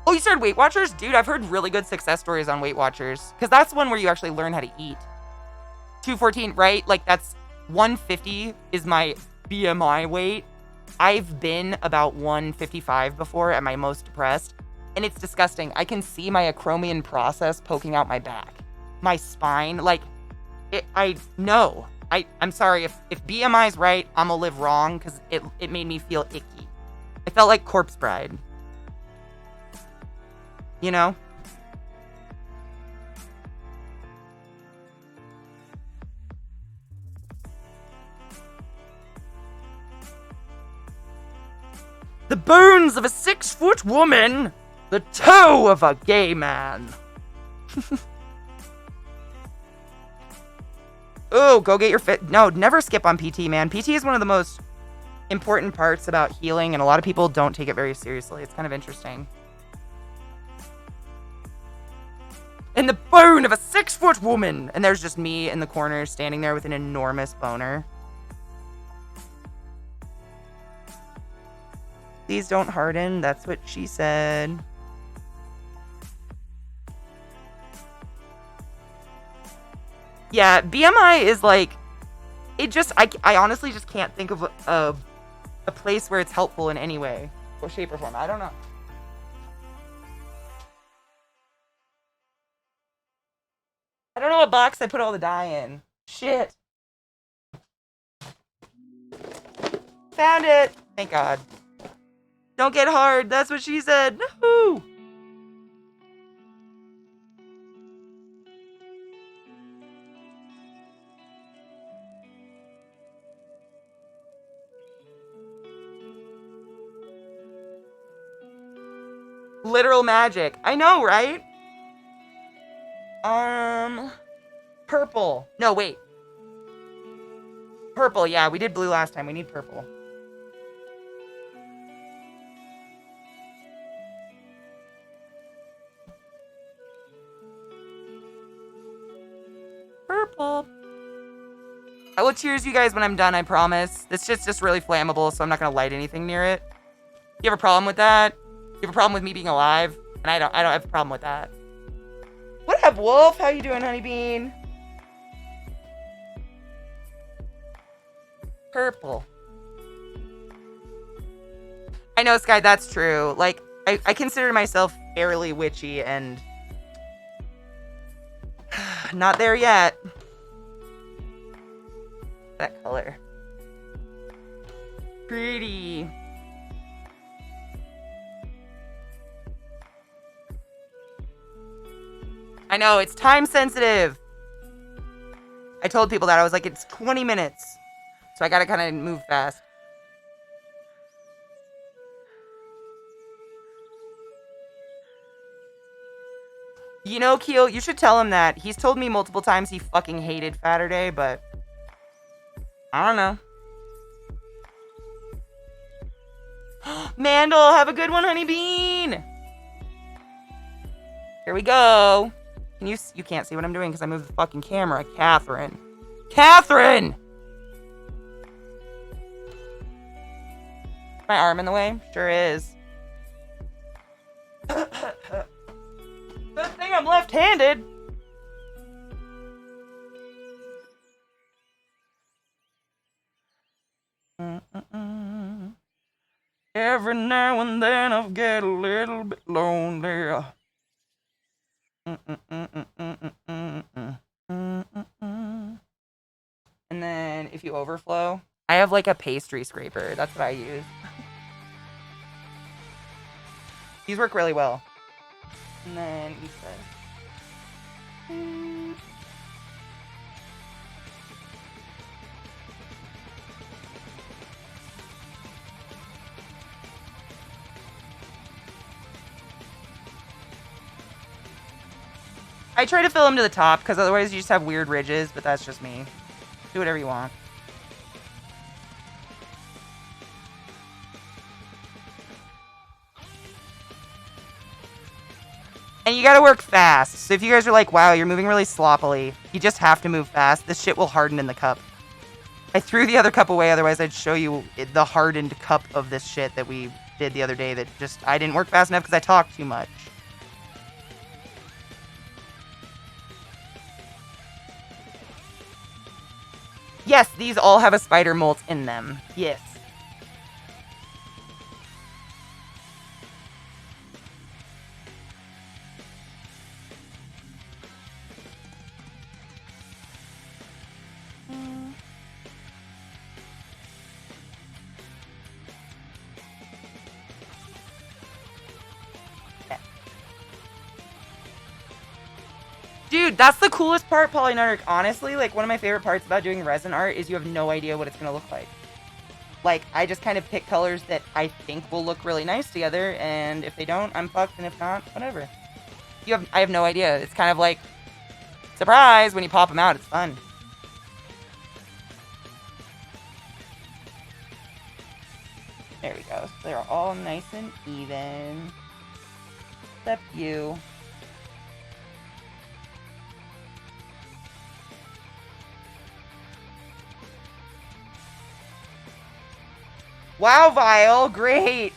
Oh, you started Weight Watchers? Dude, I've heard really good success stories on Weight Watchers. Because that's one where you actually learn how to eat. 214, right? Like, that's 150 is my BMI weight. I've been about 155 before at my most depressed. And it's disgusting. I can see my acromion process poking out my back. My spine. Like, I'm sorry. If BMI's right, I'm gonna live wrong. Because it made me feel icky. I felt like Corpse Bride. You know? The bones of a 6-foot woman, the toe of a gay man. Oh, go get your fit. No, never skip on PT, man. PT is one of the most important parts about healing, and a lot of people don't take it very seriously. It's kind of interesting. And the bone of a 6-foot woman. And there's just me in the corner standing there with an enormous boner. These don't harden. That's what she said. Yeah, BMI is like, it just, I honestly just can't think of a place where it's helpful in any way or shape or form. I don't know. I don't know what box I put all the dye in. Shit. Found it. Thank God. Don't get hard. That's what she said. No. Literal magic. I know, right? Purple. No, wait. Purple, yeah. We did blue last time. We need purple. Purple. I will cheers you guys when I'm done, I promise. This shit's just really flammable, so I'm not gonna light anything near it. You have a problem with that? You have a problem with me being alive? And I don't have a problem with that. What up, Wolf? How you doing, Honeybean? Purple. I know, Sky, that's true. Like, I consider myself fairly witchy and not there yet. That color. Pretty. I know, it's time sensitive. I told people that. I was like, it's 20 minutes. So I gotta kind of move fast. You know, Keel, you should tell him that. He's told me multiple times he fucking hated Saturday, but I don't know. Mandel, have a good one, honey bean. Here we go. You can't see what I'm doing because I moved the fucking camera. Catherine. Catherine! My arm in the way? Sure is. Good thing I'm left-handed. Every now and then I get a little bit lonely. And then if you overflow, I have like a pastry scraper. That's what I use. These work really well. And then eat this. I try to fill them to the top because otherwise you just have weird ridges, but that's just me. Do whatever you want. And you gotta work fast. So if you guys are like, wow, you're moving really sloppily, you just have to move fast. This shit will harden in the cup. I threw the other cup away, otherwise I'd show you the hardened cup of this shit that we did the other day that just, I didn't work fast enough because I talked too much. Yes, these all have a spider molt in them. Yes. Dude, that's the coolest part, Polynardic. Honestly, like, one of my favorite parts about doing resin art is you have no idea what it's going to look like. Like, I just kind of pick colors that I think will look really nice together, and if they don't, I'm fucked, and if not, whatever. I have no idea. It's kind of like, surprise, when you pop them out, it's fun. There we go. So they're all nice and even. Except you. Wow, Vile, great.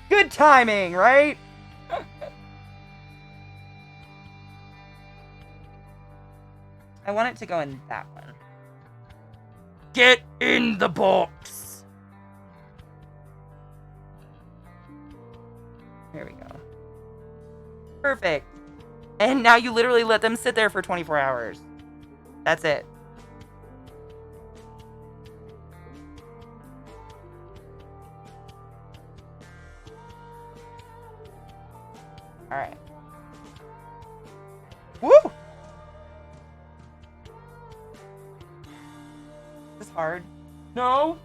Good timing, right? I want it to go in that one. Get in the box. There we go. Perfect. And now you literally let them sit there for 24 hours. That's it. Alright. Woo! Is this hard? No?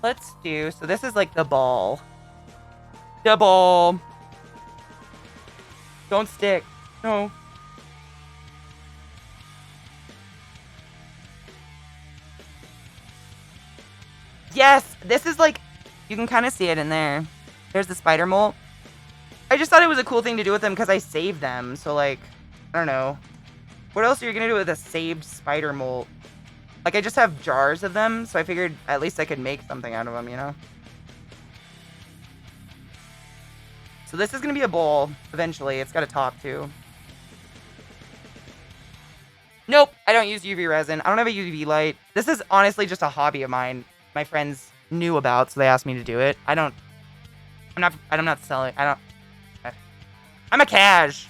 Let's do... So this is like the ball. The ball. Don't stick. No. Yes! This is like... You can kind of see it in there. There's the spider molt. I just thought it was a cool thing to do with them because I saved them. So, like, I don't know. What else are you going to do with a saved spider molt? Like, I just have jars of them, so I figured at least I could make something out of them, you know? So this is going to be a bowl, eventually. It's got a top, too. Nope, I don't use UV resin. I don't have a UV light. This is honestly just a hobby of mine. My friends knew about, so they asked me to do it. I'm not selling. I'm a cash.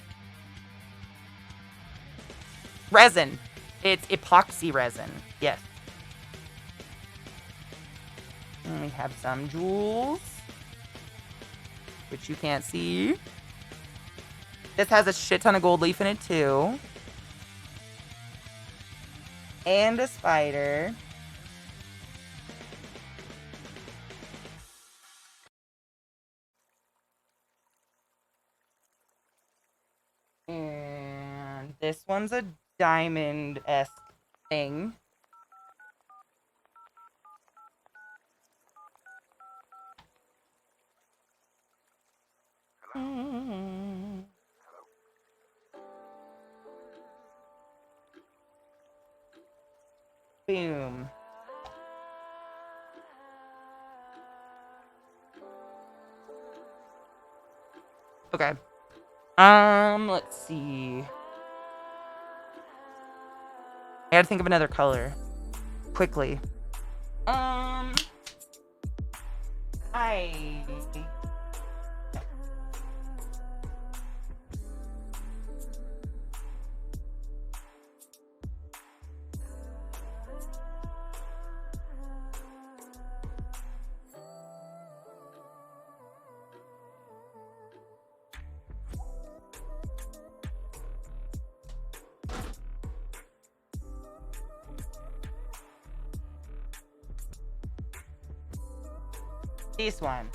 Resin. It's epoxy resin. Yes. And we have some jewels, which you can't see. This has a shit ton of gold leaf in it too. And a spider. And this one's a diamond-esque thing. Boom. Okay. Let's see. I gotta think of another color. Quickly. I... This one.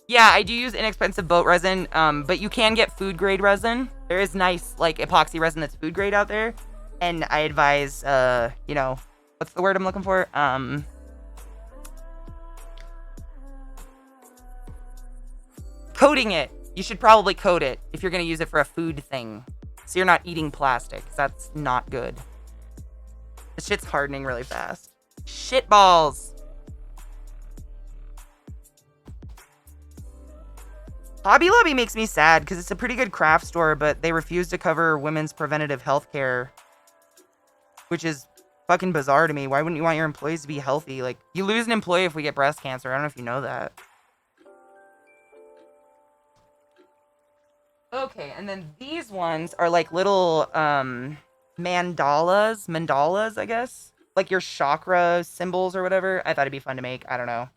Yeah, I do use inexpensive boat resin, but you can get food grade resin. There is nice, like, epoxy resin that's food grade out there. And I advise, you know, what's the word I'm looking for? Coating it. You should probably coat it if you're going to use it for a food thing. So you're not eating plastic, 'cause that's not good. This shit's hardening really fast. Shit balls. Hobby Lobby makes me sad because it's a pretty good craft store, but they refuse to cover women's preventative health care, which is fucking bizarre to me. Why wouldn't you want your employees to be healthy? Like, you lose an employee if we get breast cancer. I don't know if you know that. Okay, and then these ones are like little mandalas, I guess. Like your chakra symbols or whatever. I thought it'd be fun to make. I don't know.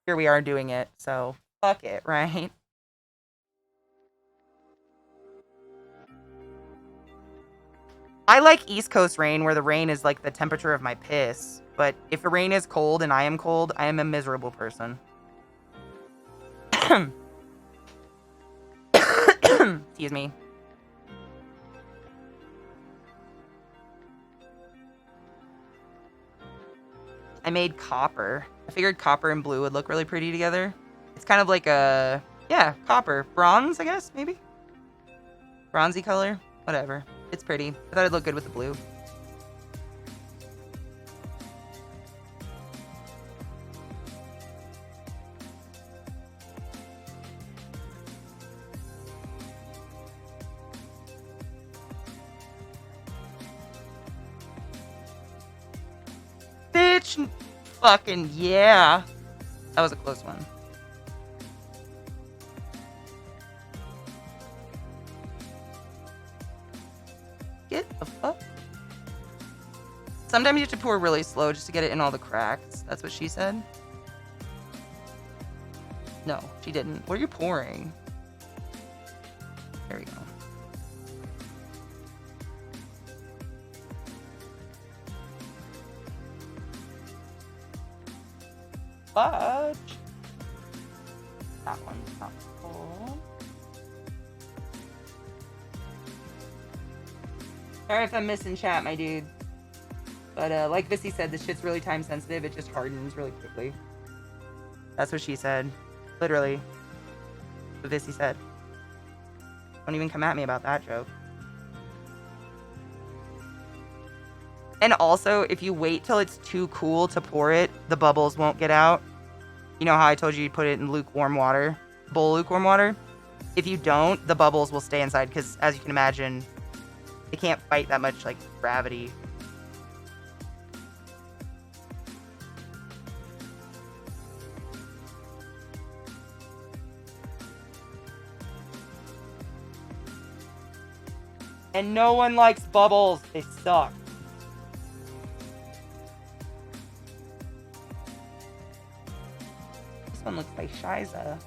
Here we are doing it, so fuck it, right? I like East Coast rain, where the rain is like the temperature of my piss. But if the rain is cold and I am cold, I am a miserable person. Excuse me. I made copper. I figured copper and blue would look really pretty together. It's kind of like a... yeah, copper. Bronze, I guess, maybe? Bronzy color? Whatever. It's pretty. I thought it'd look good with the blue. Bitch! Fucking yeah! That was a close one. Get the fuck? Sometimes you have to pour really slow just to get it in all the cracks. That's what she said. No, she didn't. What are you pouring? There we go. Fudge. That one's not full. Sorry if I'm missing chat, my dude. But like Vissy said, this shit's really time sensitive. It just hardens really quickly. That's what she said. Literally. What Vissy said. Don't even come at me about that joke. And also, if you wait till it's too cool to pour it, the bubbles won't get out. You know how I told you to put it in lukewarm water? Bowl lukewarm water? If you don't, the bubbles will stay inside because, as you can imagine, they can't fight that much, like, gravity. And no one likes bubbles. They suck. looks like Shiza.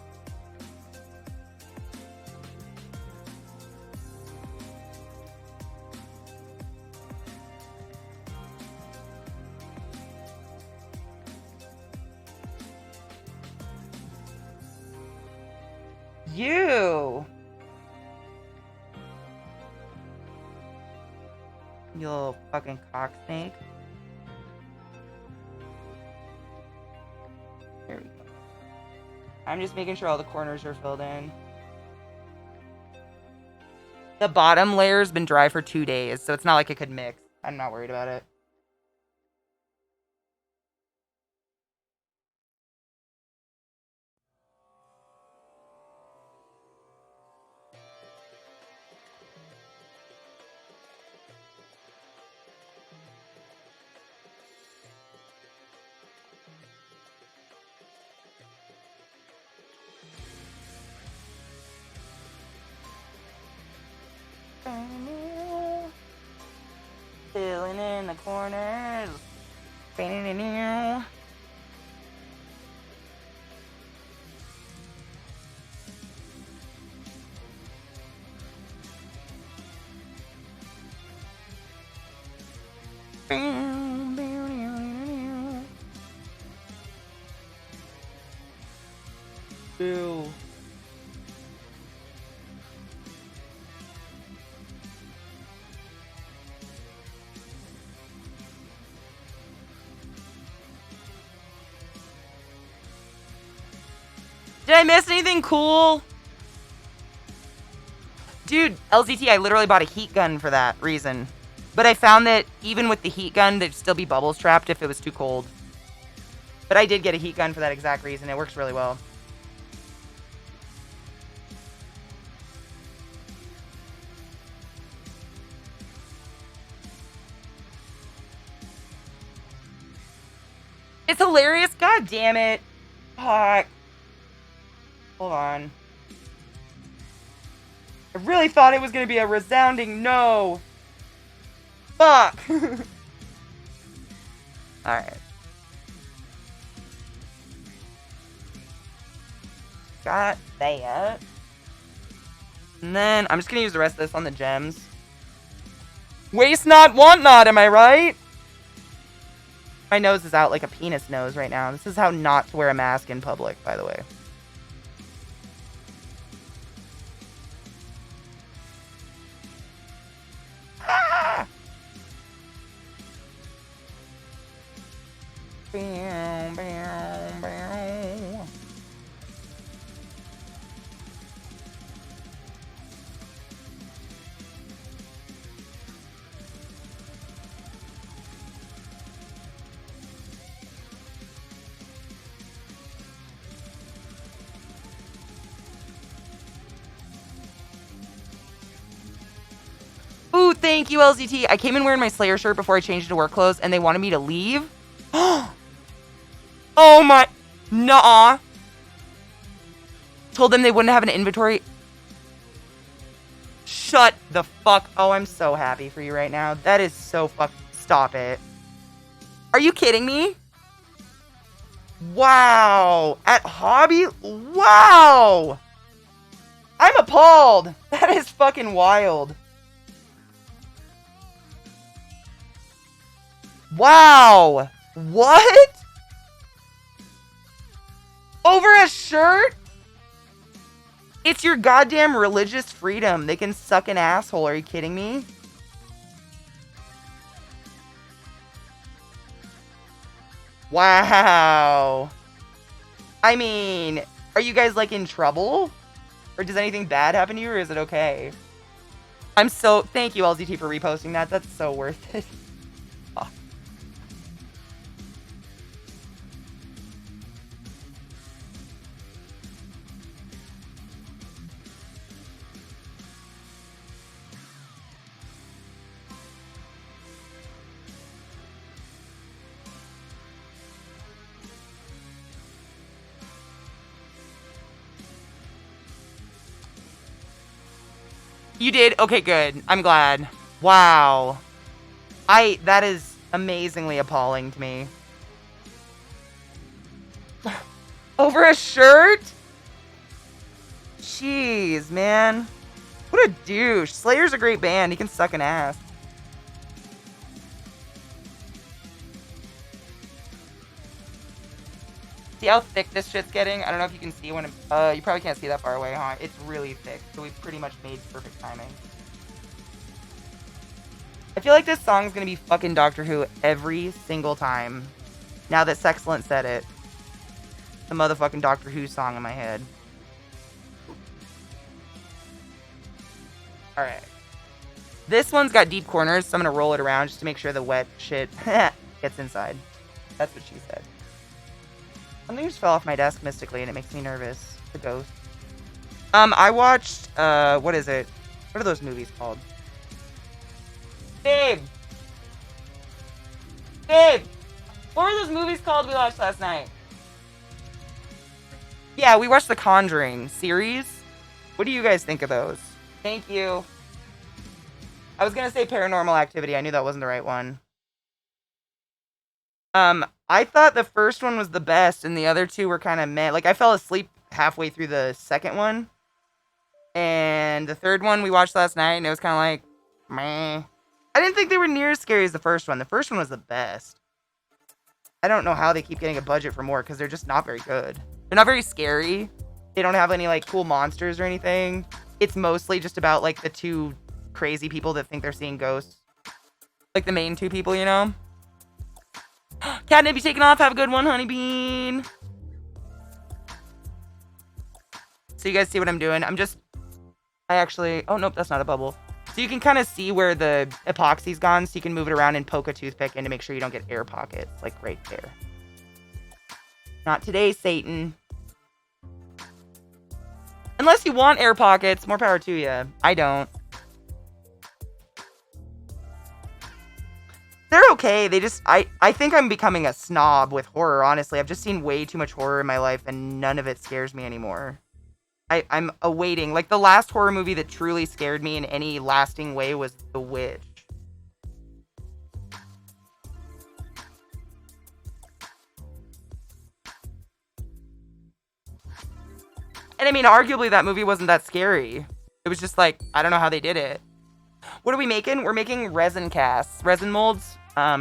You little fucking cock snake. There we go. I'm just making sure all the corners are filled in. The bottom layer's been dry for 2 days, so it's not like it could mix. I'm not worried about it. Filling in the corners. Ew. Did I miss anything cool? Dude, LZT, I literally bought a heat gun for that reason. But I found that even with the heat gun, there'd still be bubbles trapped if it was too cold. But I did get a heat gun for that exact reason. It works really well. It's hilarious. God damn it. Fuck. Hold on. I really thought it was going to be a resounding no. Fuck. Alright. Got that. And then I'm just going to use the rest of this on the gems. Waste not, want not, am I right? My nose is out like a penis nose right now. This is how not to wear a mask in public, by the way. Ah! Bow, bow, bow. Ooh, thank you, LZT. I came in wearing my Slayer shirt before I changed to work clothes, and they wanted me to leave. Oh my... Nuh-uh. Told them they wouldn't have an inventory. Shut the fuck... Oh, I'm so happy for you right now. That is so fuck... Stop it. Are you kidding me? Wow. At Hobby? Wow. I'm appalled. That is fucking wild. Wow. What? Over a shirt? It's your goddamn religious freedom. They can suck an asshole. Are you kidding me? Wow. I mean, are you guys like in trouble? Or does anything bad happen to you, or is it okay? I'm so... Thank you, LZT, for reposting that. That's so worth it. Oh. You did? Okay, good. I'm glad. Wow. That is amazingly appalling to me. Over a shirt? Jeez, man. What a douche. Slayer's a great band. He can suck an ass. See how thick this shit's getting? I don't know if you can see when it, you probably can't see that far away, huh? It's really thick, so we pretty much made perfect timing. I feel like this song's gonna be fucking Doctor Who every single time. Now that Sexcellent said it. The motherfucking Doctor Who song in my head. Alright. This one's got deep corners, so I'm gonna roll it around just to make sure the wet shit gets inside. That's what she said. Something just fell off my desk mystically and it makes me nervous. The ghost. I watched, what is it? What are those movies called? Babe! Babe! What were those movies called we watched last night? Yeah, we watched the Conjuring series. What do you guys think of those? Thank you. I was gonna say Paranormal Activity. I knew that wasn't the right one. I thought the first one was the best, and the other two were kind of meh. Like, I fell asleep halfway through the second one. And the third one we watched last night, and it was kind of like, meh. I didn't think they were near as scary as the first one. The first one was the best. I don't know how they keep getting a budget for more, because they're just not very good. They're not very scary. They don't have any, like, cool monsters or anything. It's mostly just about, like, the two crazy people that think they're seeing ghosts. Like, the main two people, you know? Catnip, you taking off? Have a good one, honeybean. So you guys see what I'm doing? Oh, nope, that's not a bubble. So you can kind of see where the epoxy's gone, so you can move it around and poke a toothpick in to make sure you don't get air pockets, like right there. Not today, Satan. Unless you want air pockets, more power to you. I don't. They're okay. They just, I think I'm becoming a snob with horror, honestly. I've just seen way too much horror in my life, and none of it scares me anymore. I'm awaiting. Like, the last horror movie that truly scared me in any lasting way was The Witch. And I mean, arguably that movie wasn't that scary. It was just like, I don't know how they did it. What are we making? We're making resin casts. Resin molds.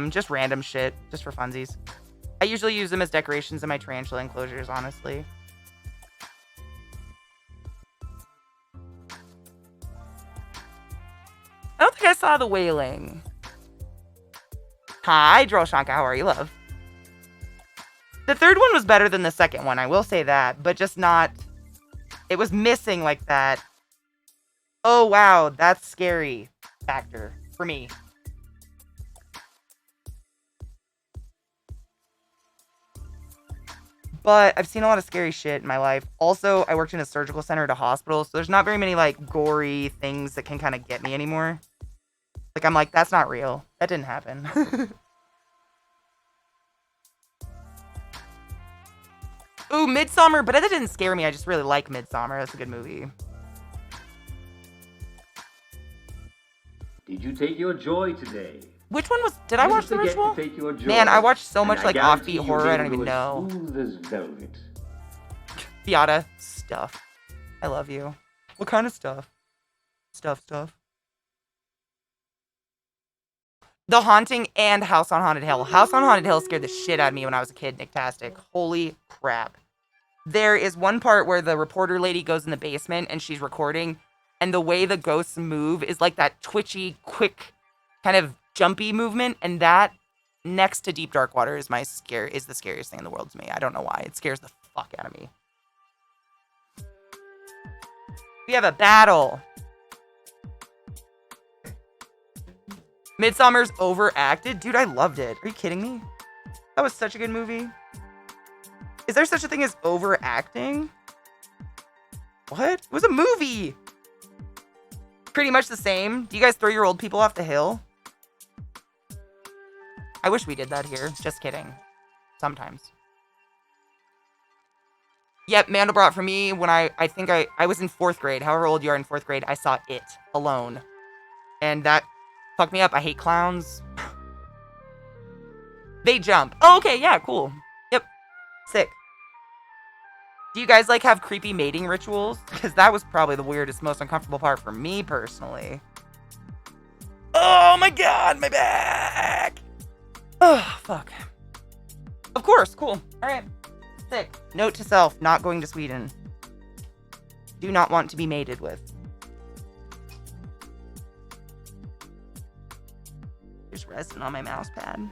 Just random shit. Just for funsies. I usually use them as decorations in my tarantula enclosures, honestly. I don't think I saw The Wailing. Hi, Droshanka. How are you, love? The third one was better than the second one. I will say that. But just not... It was missing like that. Oh, wow. That's scary factor for me. But I've seen a lot of scary shit in my life. Also, I worked in a surgical center at a hospital, so there's not very many, like, gory things that can kind of get me anymore. Like, I'm like, that's not real. That didn't happen. Ooh, Midsommar, but that didn't scare me. I just really like Midsommar. That's a good movie. Did you take your joy today? Which one was... Did I watch The Ritual? Man, I watched so much, like, offbeat horror, I don't even know. Smooth as velvet. Fiata. Stuff. I love you. What kind of stuff? Stuff. The Haunting and House on Haunted Hill. House on Haunted Hill scared the shit out of me when I was a kid, Nicktastic. Holy crap. There is one part where the reporter lady goes in the basement and she's recording, and the way the ghosts move is like that twitchy, quick, kind of jumpy movement, and that, next to Deep Dark Water, is the scariest thing in the world to me. I don't know why. It scares the fuck out of me. We have a battle. Midsommar's overacted? Dude, I loved it. Are you kidding me? That was such a good movie. Is there such a thing as overacting? What? It was a movie! Pretty much the same. Do you guys throw your old people off the hill? I wish we did that here. Just kidding. Sometimes. Yep, Mandelbrot for me, when I think I was in 4th grade. However old you are in 4th grade, I saw It alone. And that fucked me up. I hate clowns. They jump. Oh, okay, yeah, cool. Yep. Sick. Do you guys like have creepy mating rituals? Because that was probably the weirdest, most uncomfortable part for me personally. Oh my god, my back! Oh, fuck. Of course, cool. Alright. Sick. Note to self, not going to Sweden. Do not want to be mated with. Just resting on my mouse pad.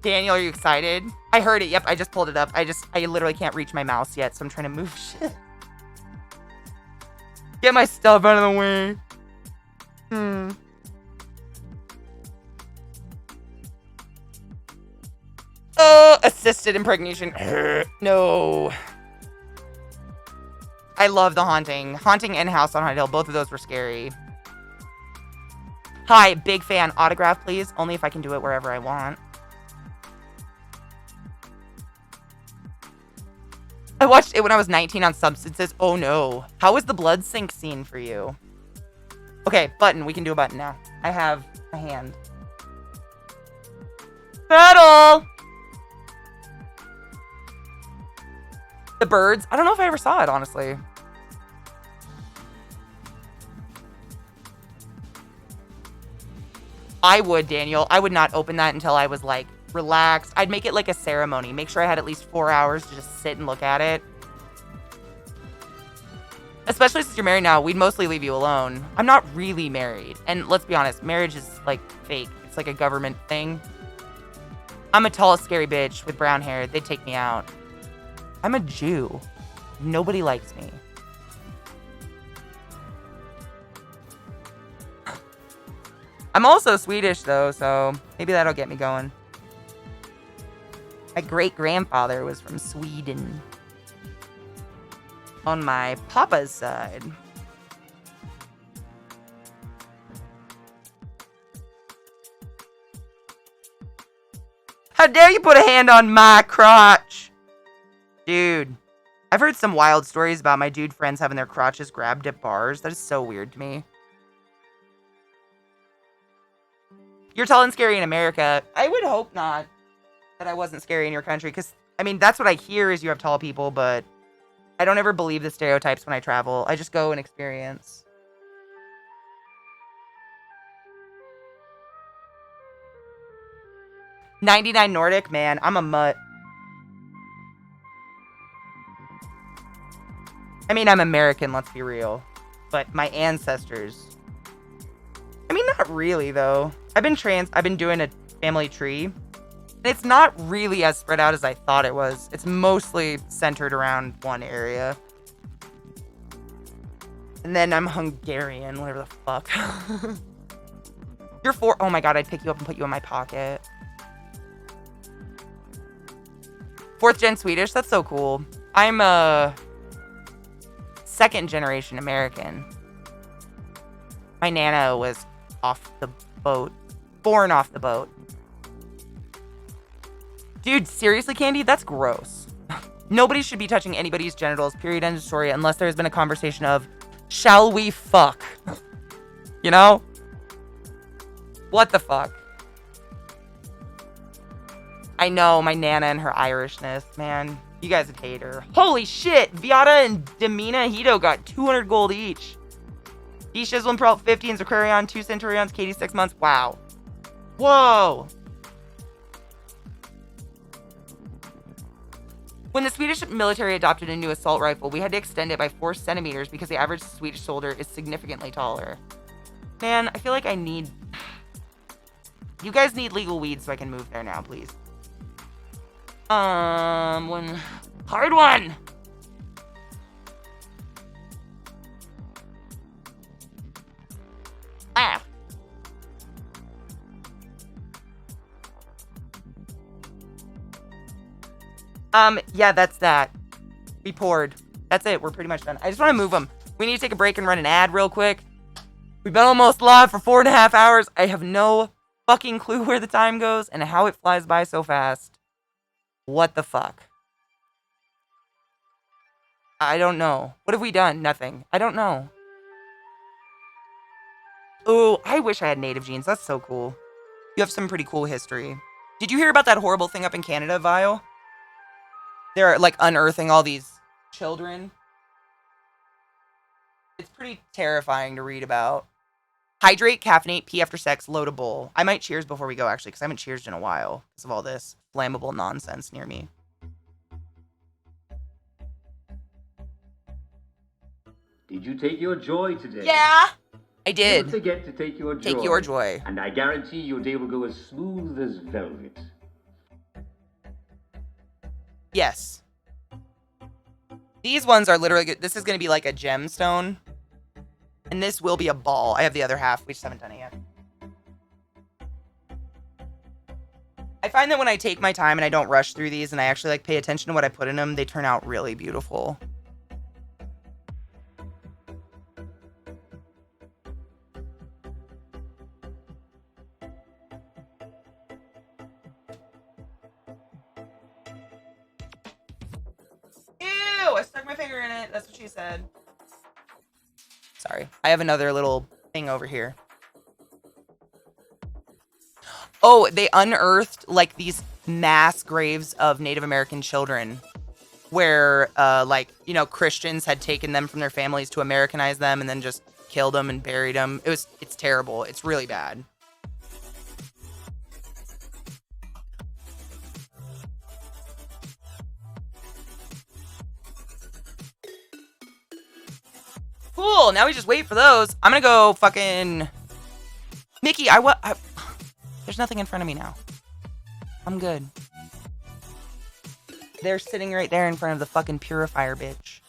Daniel, are you excited? I heard it. Yep, I just pulled it up. I literally can't reach my mouse yet, so I'm trying to move shit. Get my stuff out of the way. Oh, assisted impregnation. No. I love The Haunting. Haunting and House on Haunted Hill. Both of those were scary. Hi, big fan. Autograph, please. Only if I can do it wherever I want. I watched it when I was 19 on Substances. Oh no. How was the blood sync scene for you? Okay, button. We can do a button now. I have a hand. Battle! The birds. I don't know if I ever saw it, honestly. I would, Daniel. I would not open that until I was like relaxed. I'd make it like a ceremony. Make sure I had at least 4 hours to just sit and look at it. Especially since you're married now, we'd mostly leave you alone. I'm not really married. And let's be honest, marriage is like fake. It's like a government thing. I'm a tall, scary bitch with brown hair. They'd take me out. I'm a Jew. Nobody likes me. I'm also Swedish, though, so maybe that'll get me going. My great-grandfather was from Sweden. On my papa's side. How dare you put a hand on my crotch? Dude, I've heard some wild stories about my dude friends having their crotches grabbed at bars. That is so weird to me. You're tall and scary in America. I would hope not that I wasn't scary in your country. Because, I mean, that's what I hear is you have tall people. But I don't ever believe the stereotypes when I travel. I just go and experience. $99 Nordic? Man, I'm a mutt. I mean, I'm American, let's be real. But my ancestors... I mean, not really, though. I've been doing a family tree. And it's not really as spread out as I thought it was. It's mostly centered around one area. And then I'm Hungarian, whatever the fuck. You're 4... Oh my god, I'd pick you up and put you in my pocket. 4th gen Swedish? That's so cool. I'm a... 2nd generation American. My Nana was off the boat. Born off the boat. Dude, seriously, Candy? That's gross. Nobody should be touching anybody's genitals, period, end of story, unless there's been a conversation of, shall we fuck? You know? What the fuck? I know, my Nana and her Irishness, man. You guys would hate her. Holy shit! Viata and Demina Hito got 200 gold each. D Shizzle Pearl 50 and Zakarion, 2 Centurions, Katie 6 months. Wow. Whoa! When the Swedish military adopted a new assault rifle, we had to extend it by 4 centimeters because the average Swedish soldier is significantly taller. Man, I feel like I need... You guys need legal weed so I can move there now, please. One... Hard one! Ah! Yeah, that's that. We poured. That's it. We're pretty much done. I just want to move them. We need to take a break and run an ad real quick. We've been almost live for 4.5 hours. I have no fucking clue where the time goes and how it flies by so fast. What the fuck? I don't know. What have we done? Nothing. I don't know. Ooh, I wish I had native genes. That's so cool. You have some pretty cool history. Did you hear about that horrible thing up in Canada, Vile? They're like unearthing all these children. It's pretty terrifying to read about. Hydrate, caffeinate, pee after sex, load a bowl. I might cheers before we go, actually, because I haven't cheersed in a while because of all this flammable nonsense near me. Did you take your joy today? Yeah, I Never did. forget to take your joy. Take your joy. And I guarantee your day will go as smooth as velvet. Yes. These ones are literally good. This is going to be like a gemstone. And this will be a ball. I have the other half. We just haven't done it yet. I find that when I take my time and I don't rush through these and I actually like pay attention to what I put in them, they turn out really beautiful. Ew, I stuck my finger in it. That's what she said. Sorry. I have another little thing over here. Oh, they unearthed like these mass graves of Native American children where like, you know, Christians had taken them from their families to Americanize them and then just killed them and buried them. It's terrible. It's really bad. Cool. Now we just wait for those. I'm gonna go fucking Mickey. There's nothing in front of me now. I'm good. They're sitting right there in front of the fucking purifier, bitch.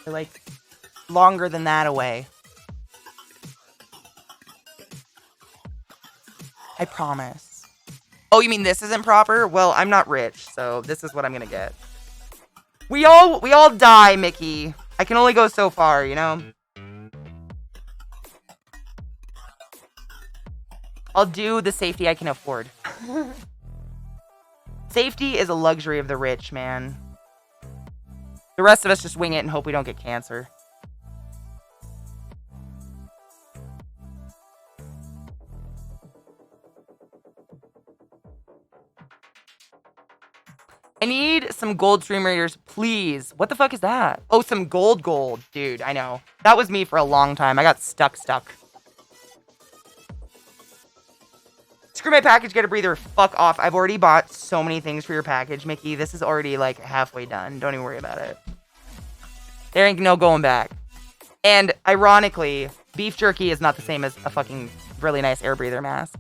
They're like longer than that away. I promise. Oh, you mean this isn't proper? Well, I'm not rich, so this is what I'm gonna get. We all die, Mickey. I can only go so far, you know? I'll do the safety I can afford. Safety is a luxury of the rich, man. The rest of us just wing it and hope we don't get cancer. I need some gold stream raiders, please. What the fuck is that? Oh, some gold. Dude, I know. That was me for a long time. I got stuck. Screw my package, get a breather. Fuck off. I've already bought so many things for your package, Mickey. This is already like halfway done. Don't even worry about it. There ain't no going back. And ironically, beef jerky is not the same as a fucking really nice air breather mask.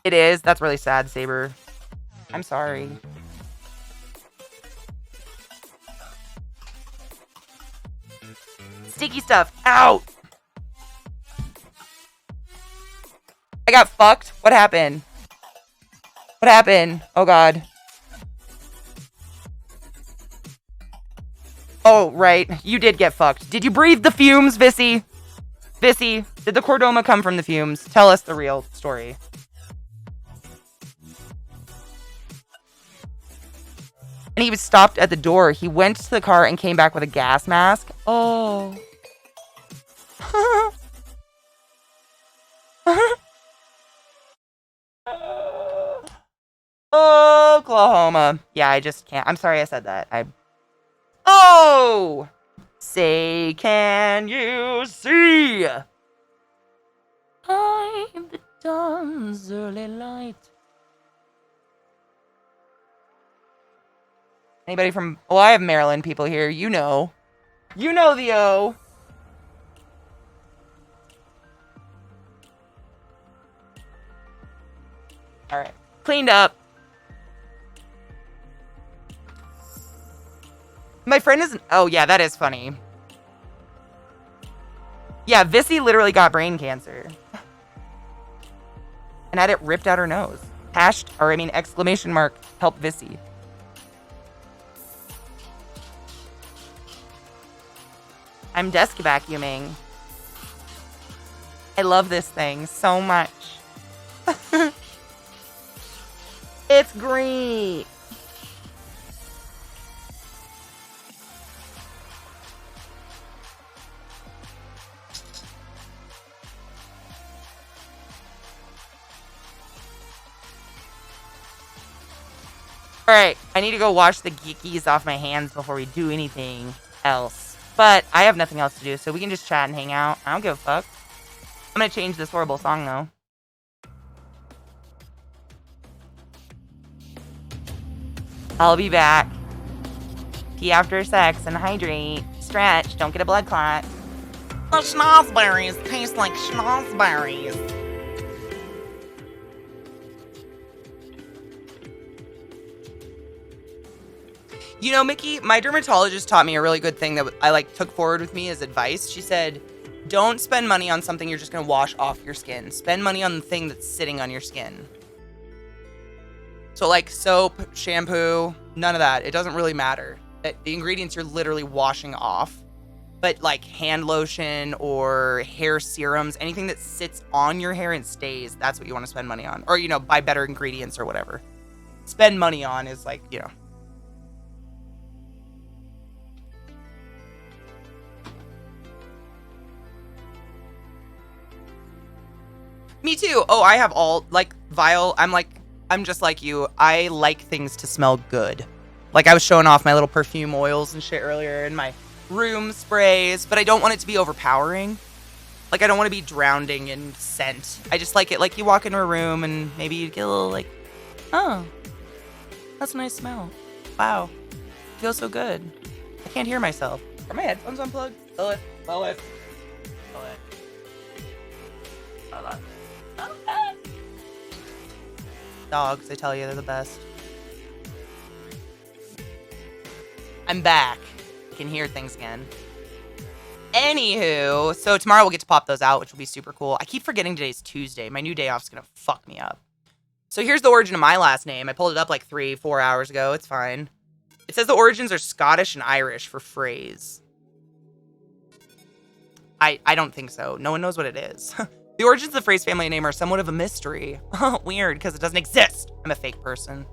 It is. That's really sad, Saber. I'm sorry. Sticky stuff. Out. I got fucked. What happened? Oh, God. Oh, right. You did get fucked. Did you breathe the fumes, Vissy? Vissy, did the chordoma come from the fumes? Tell us the real story. And he was stopped at the door. He went to the car and came back with a gas mask. Oh. Oklahoma. Yeah, I just can't. I'm sorry I said that. Oh! Say, can you see? I'm the dawn's early light. Anybody from... Well, I have Maryland people here. You know. You know the O. Alright. Cleaned up. My friend isn't... Oh, yeah, that is funny. Yeah, Vissy literally got brain cancer. And had it ripped out her nose. Exclamation mark, help Vissy. I'm desk vacuuming. I love this thing so much. It's great. Alright, I need to go wash the geekies off my hands before we do anything else. But I have nothing else to do, so we can just chat and hang out. I don't give a fuck. I'm gonna change this horrible song, though. I'll be back. Pee after sex and hydrate. Stretch, don't get a blood clot. The schnozberries taste like schnozberries. You know, Mickey, my dermatologist taught me a really good thing that I took forward with me as advice. She said, don't spend money on something you're just going to wash off your skin. Spend money on the thing that's sitting on your skin. So like soap, shampoo, none of that. It doesn't really matter. The ingredients you're literally washing off. But like hand lotion or hair serums, anything that sits on your hair and stays, that's what you want to spend money on. Or, you know, buy better ingredients or whatever. Spend money on is like, you know. Me too. Oh, I have all, like, Vile. I'm just like you. I like things to smell good. Like, I was showing off my little perfume oils and shit earlier and my room sprays, but I don't want it to be overpowering. Like, I don't want to be drowning in scent. I just like it, like, you walk into a room and maybe you get a little, like, oh, that's a nice smell. Wow. Feels so good. I can't hear myself. Are my headphones unplugged? Lilith. Hold on. Dogs, I tell you, they're the best. I'm back. I can hear things again. Anywho, so tomorrow we'll get to pop those out, which will be super cool. I keep forgetting today's Tuesday. My new day off is going to fuck me up. So here's the origin of my last name. I pulled it up like 3-4 hours ago. It's fine. It says the origins are Scottish and Irish for phrase. I don't think so. No one knows what it is. The origins of the phrase family name are somewhat of a mystery. Weird, because it doesn't exist. I'm a fake person.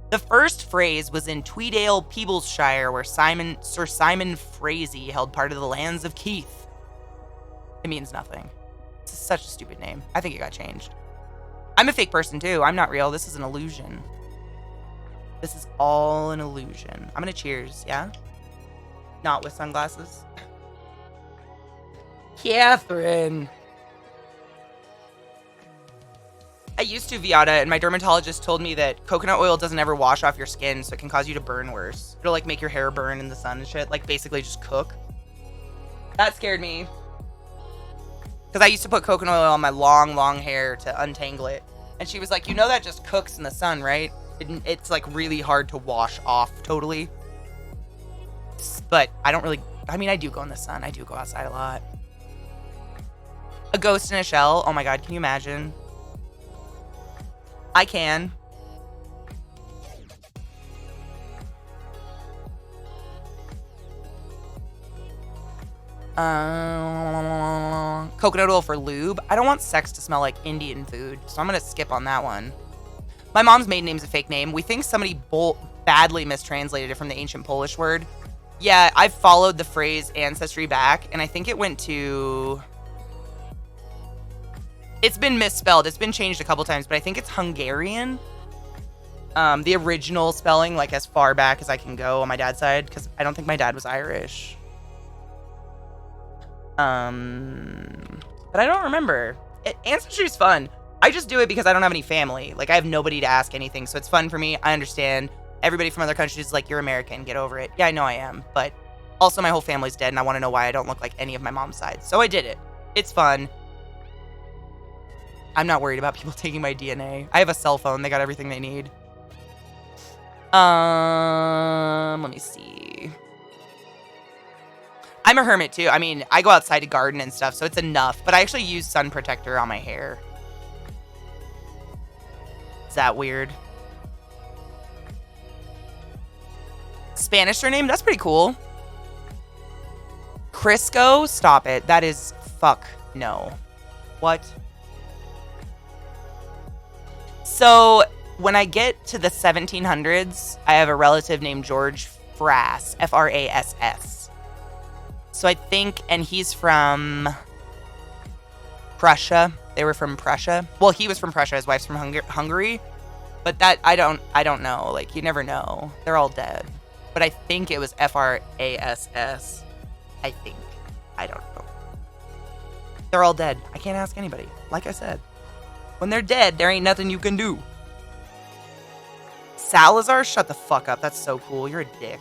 The first phrase was in Tweedale, Peeblesshire, where Sir Simon Frazee held part of the lands of Keith. It means nothing. It's such a stupid name. I think it got changed. I'm a fake person too. I'm not real. This is an illusion. This is all an illusion. I'm gonna cheers, yeah? Not with sunglasses. Catherine. I used to Viata, and my dermatologist told me that coconut oil doesn't ever wash off your skin, so it can cause you to burn worse. It'll like make your hair burn in the sun and shit. Like basically just cook. That scared me. Because I used to put coconut oil on my long hair to untangle it. And she was like, you know that just cooks in the sun, right? It's like really hard to wash off totally. But I don't really, I mean, I do go in the sun. I do go outside a lot. A ghost in a shell. Oh my God, can you imagine? I can. Coconut oil for lube. I don't want sex to smell like Indian food, so I'm gonna skip on that one. My mom's maiden name's a fake name. We think somebody badly mistranslated it from the ancient Polish word. Yeah, I've followed the phrase ancestry back, and I think it went to... It's been misspelled. It's been changed a couple times, but I think it's Hungarian. The original spelling, like as far back as I can go on my dad's side, because I don't think my dad was Irish. But I don't remember. Ancestry's fun. I just do it because I don't have any family. Like, I have nobody to ask anything, so it's fun for me. I understand. Everybody from other countries is like, you're American, get over it. Yeah, I know I am, but also my whole family's dead, and I want to know why I don't look like any of my mom's side. So I did it. It's fun. I'm not worried about people taking my DNA. I have a cell phone. They got everything they need. Let me see. I'm a hermit too. I mean, I go outside to garden and stuff, so it's enough. But I actually use sun protector on my hair. Is that weird? Spanish surname? That's pretty cool. Crisco? Stop it. That is fuck no. What? So, when I get to the 1700s, I have a relative named George Frass, Frass. So I think, and he's from Prussia. They were from Prussia. Well, he was from Prussia. His wife's from Hungary. But that, I don't know. Like, you never know. They're all dead. But I think it was FRASS. I think. I don't know. They're all dead. I can't ask anybody. Like I said. When they're dead, there ain't nothing you can do. Salazar? Shut the fuck up. That's so cool. You're a dick.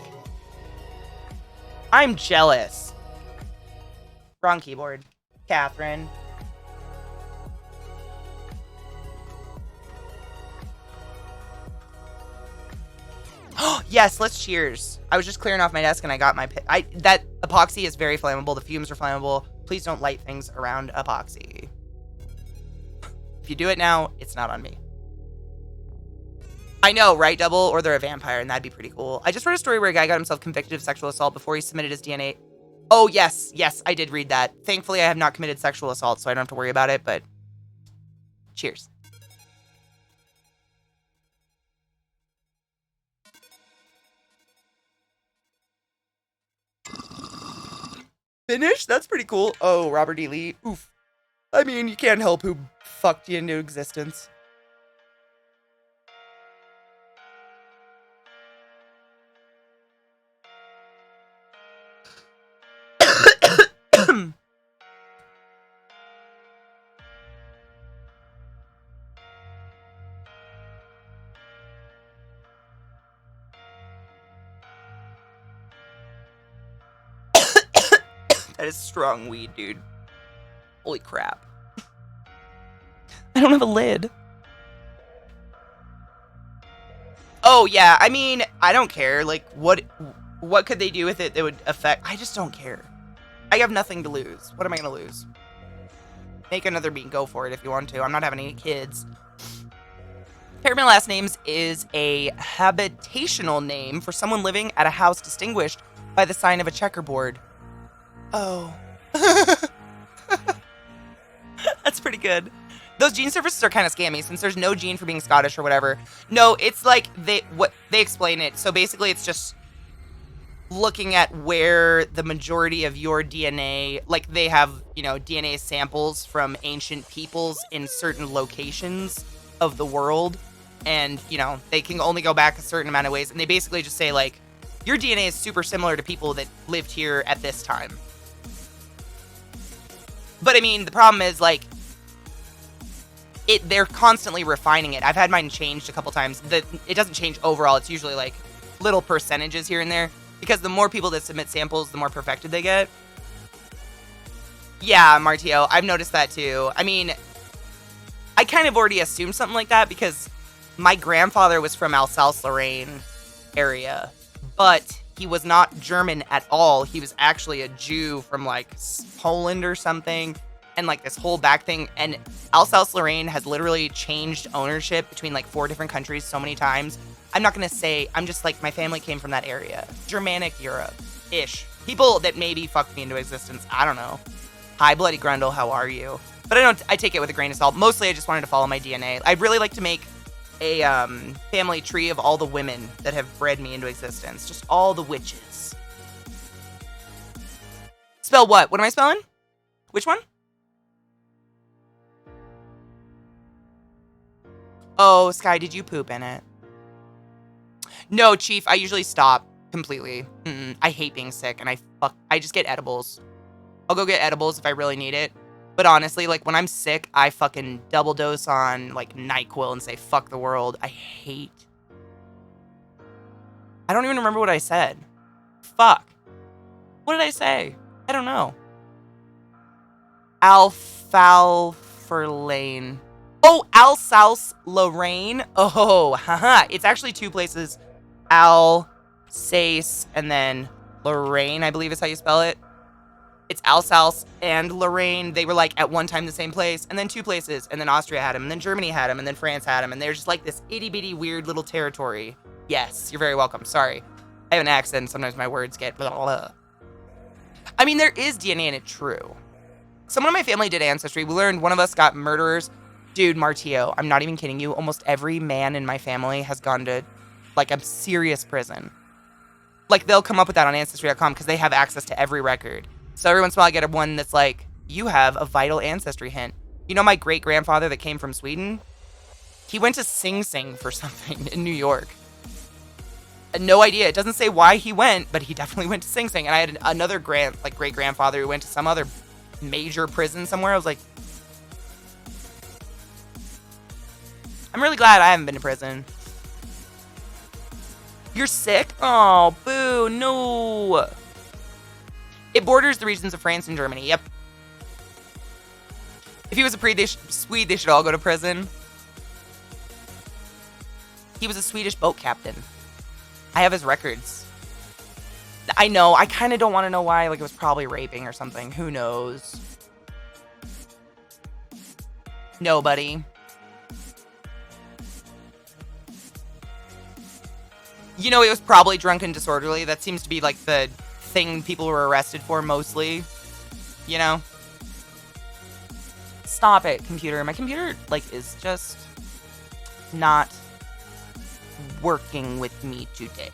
I'm jealous. Wrong keyboard. Catherine. Yes, let's cheers. I was just clearing off my desk and I got my... that epoxy is very flammable. The fumes are flammable. Please don't light things around epoxy. If you do it now, it's not on me. I know, right, Double? Or they're a vampire, and that'd be pretty cool. I just read a story where a guy got himself convicted of sexual assault before he submitted his DNA. Oh, yes, I did read that. Thankfully, I have not committed sexual assault, so I don't have to worry about it, but... Cheers. Finish? That's pretty cool. Oh, Robert E. Lee. Oof. I mean, you can't help who fucked you into existence. That is strong weed, dude. Holy crap. I don't have a lid. Oh, yeah. I mean, I don't care. Like, what could they do with it that would affect... I just don't care. I have nothing to lose. What am I going to lose? Make another bean. Go for it if you want to. I'm not having any kids. Paramount Last Names is a habitational name for someone living at a house distinguished by the sign of a checkerboard. Oh. That's pretty good. Those gene services are kind of scammy since there's no gene for being Scottish or whatever. No, it's like they explain it. So basically it's just looking at where the majority of your DNA, like they have, you know, DNA samples from ancient peoples in certain locations of the world. And, you know, they can only go back a certain amount of ways. And they basically just say like, your DNA is super similar to people that lived here at this time. But I mean, the problem is like, they're constantly refining it. I've had mine changed a couple times. It doesn't change overall. It's usually like little percentages here and there. Because the more people that submit samples, the more perfected they get. Yeah, Martio, I've noticed that too. I mean, I kind of already assumed something like that because my grandfather was from Alsace-Lorraine area. But he was not German at all. He was actually a Jew from like Poland or something. And like this whole back thing. And Alsace-Lorraine has literally changed ownership between like 4 different countries so many times. I'm not going to say, I'm just like, my family came from that area. Germanic Europe-ish. People that maybe fucked me into existence. I don't know. Hi, Bloody Grundle, how are you? But I take it with a grain of salt. Mostly I just wanted to follow my DNA. I'd really like to make a family tree of all the women that have bred me into existence. Just all the witches. Spell what? What am I spelling? Which one? Oh, Sky, did you poop in it? No, Chief, I usually stop completely. I hate being sick, and I just get edibles. I'll go get edibles if I really need it. But honestly, like, when I'm sick, I fucking double dose on, like, NyQuil and say, fuck the world. I don't even remember what I said. Fuck. What did I say? I don't know. Alfalfa-Lane. Oh, Alsace-Lorraine. Oh, haha. It's actually 2 places. Alsace and then Lorraine, I believe is how you spell it. It's Alsace and Lorraine. They were like at one time the same place, and then 2 places, and then Austria had them, and then Germany had them, and then France had them, and they're just like this itty-bitty weird little territory. Yes, you're very welcome. Sorry. I have an accent, and sometimes my words get blah, blah, blah. I mean, there is DNA in it, true. Someone in my family did Ancestry. We learned one of us got murderers. Dude, Martio, I'm not even kidding you. Almost every man in my family has gone to, like, a serious prison. Like, they'll come up with that on Ancestry.com because they have access to every record. So every once in a while I get one that's like, you have a vital ancestry hint. You know my great-grandfather that came from Sweden? He went to Sing Sing for something in New York. No idea. It doesn't say why he went, but he definitely went to Sing Sing. And I had another great-grandfather who went to some other major prison somewhere. I was like, I'm really glad I haven't been to prison. You're sick? Oh, boo, no. It borders the regions of France and Germany. Yep. If he was a Swede, they should all go to prison. He was a Swedish boat captain. I have his records. I know. I kind of don't want to know why. Like, it was probably raping or something. Who knows? Nobody. You know, it was probably drunk and disorderly. That seems to be, like, the thing people were arrested for mostly. You know? Stop it, computer. My computer, like, is just not working with me today.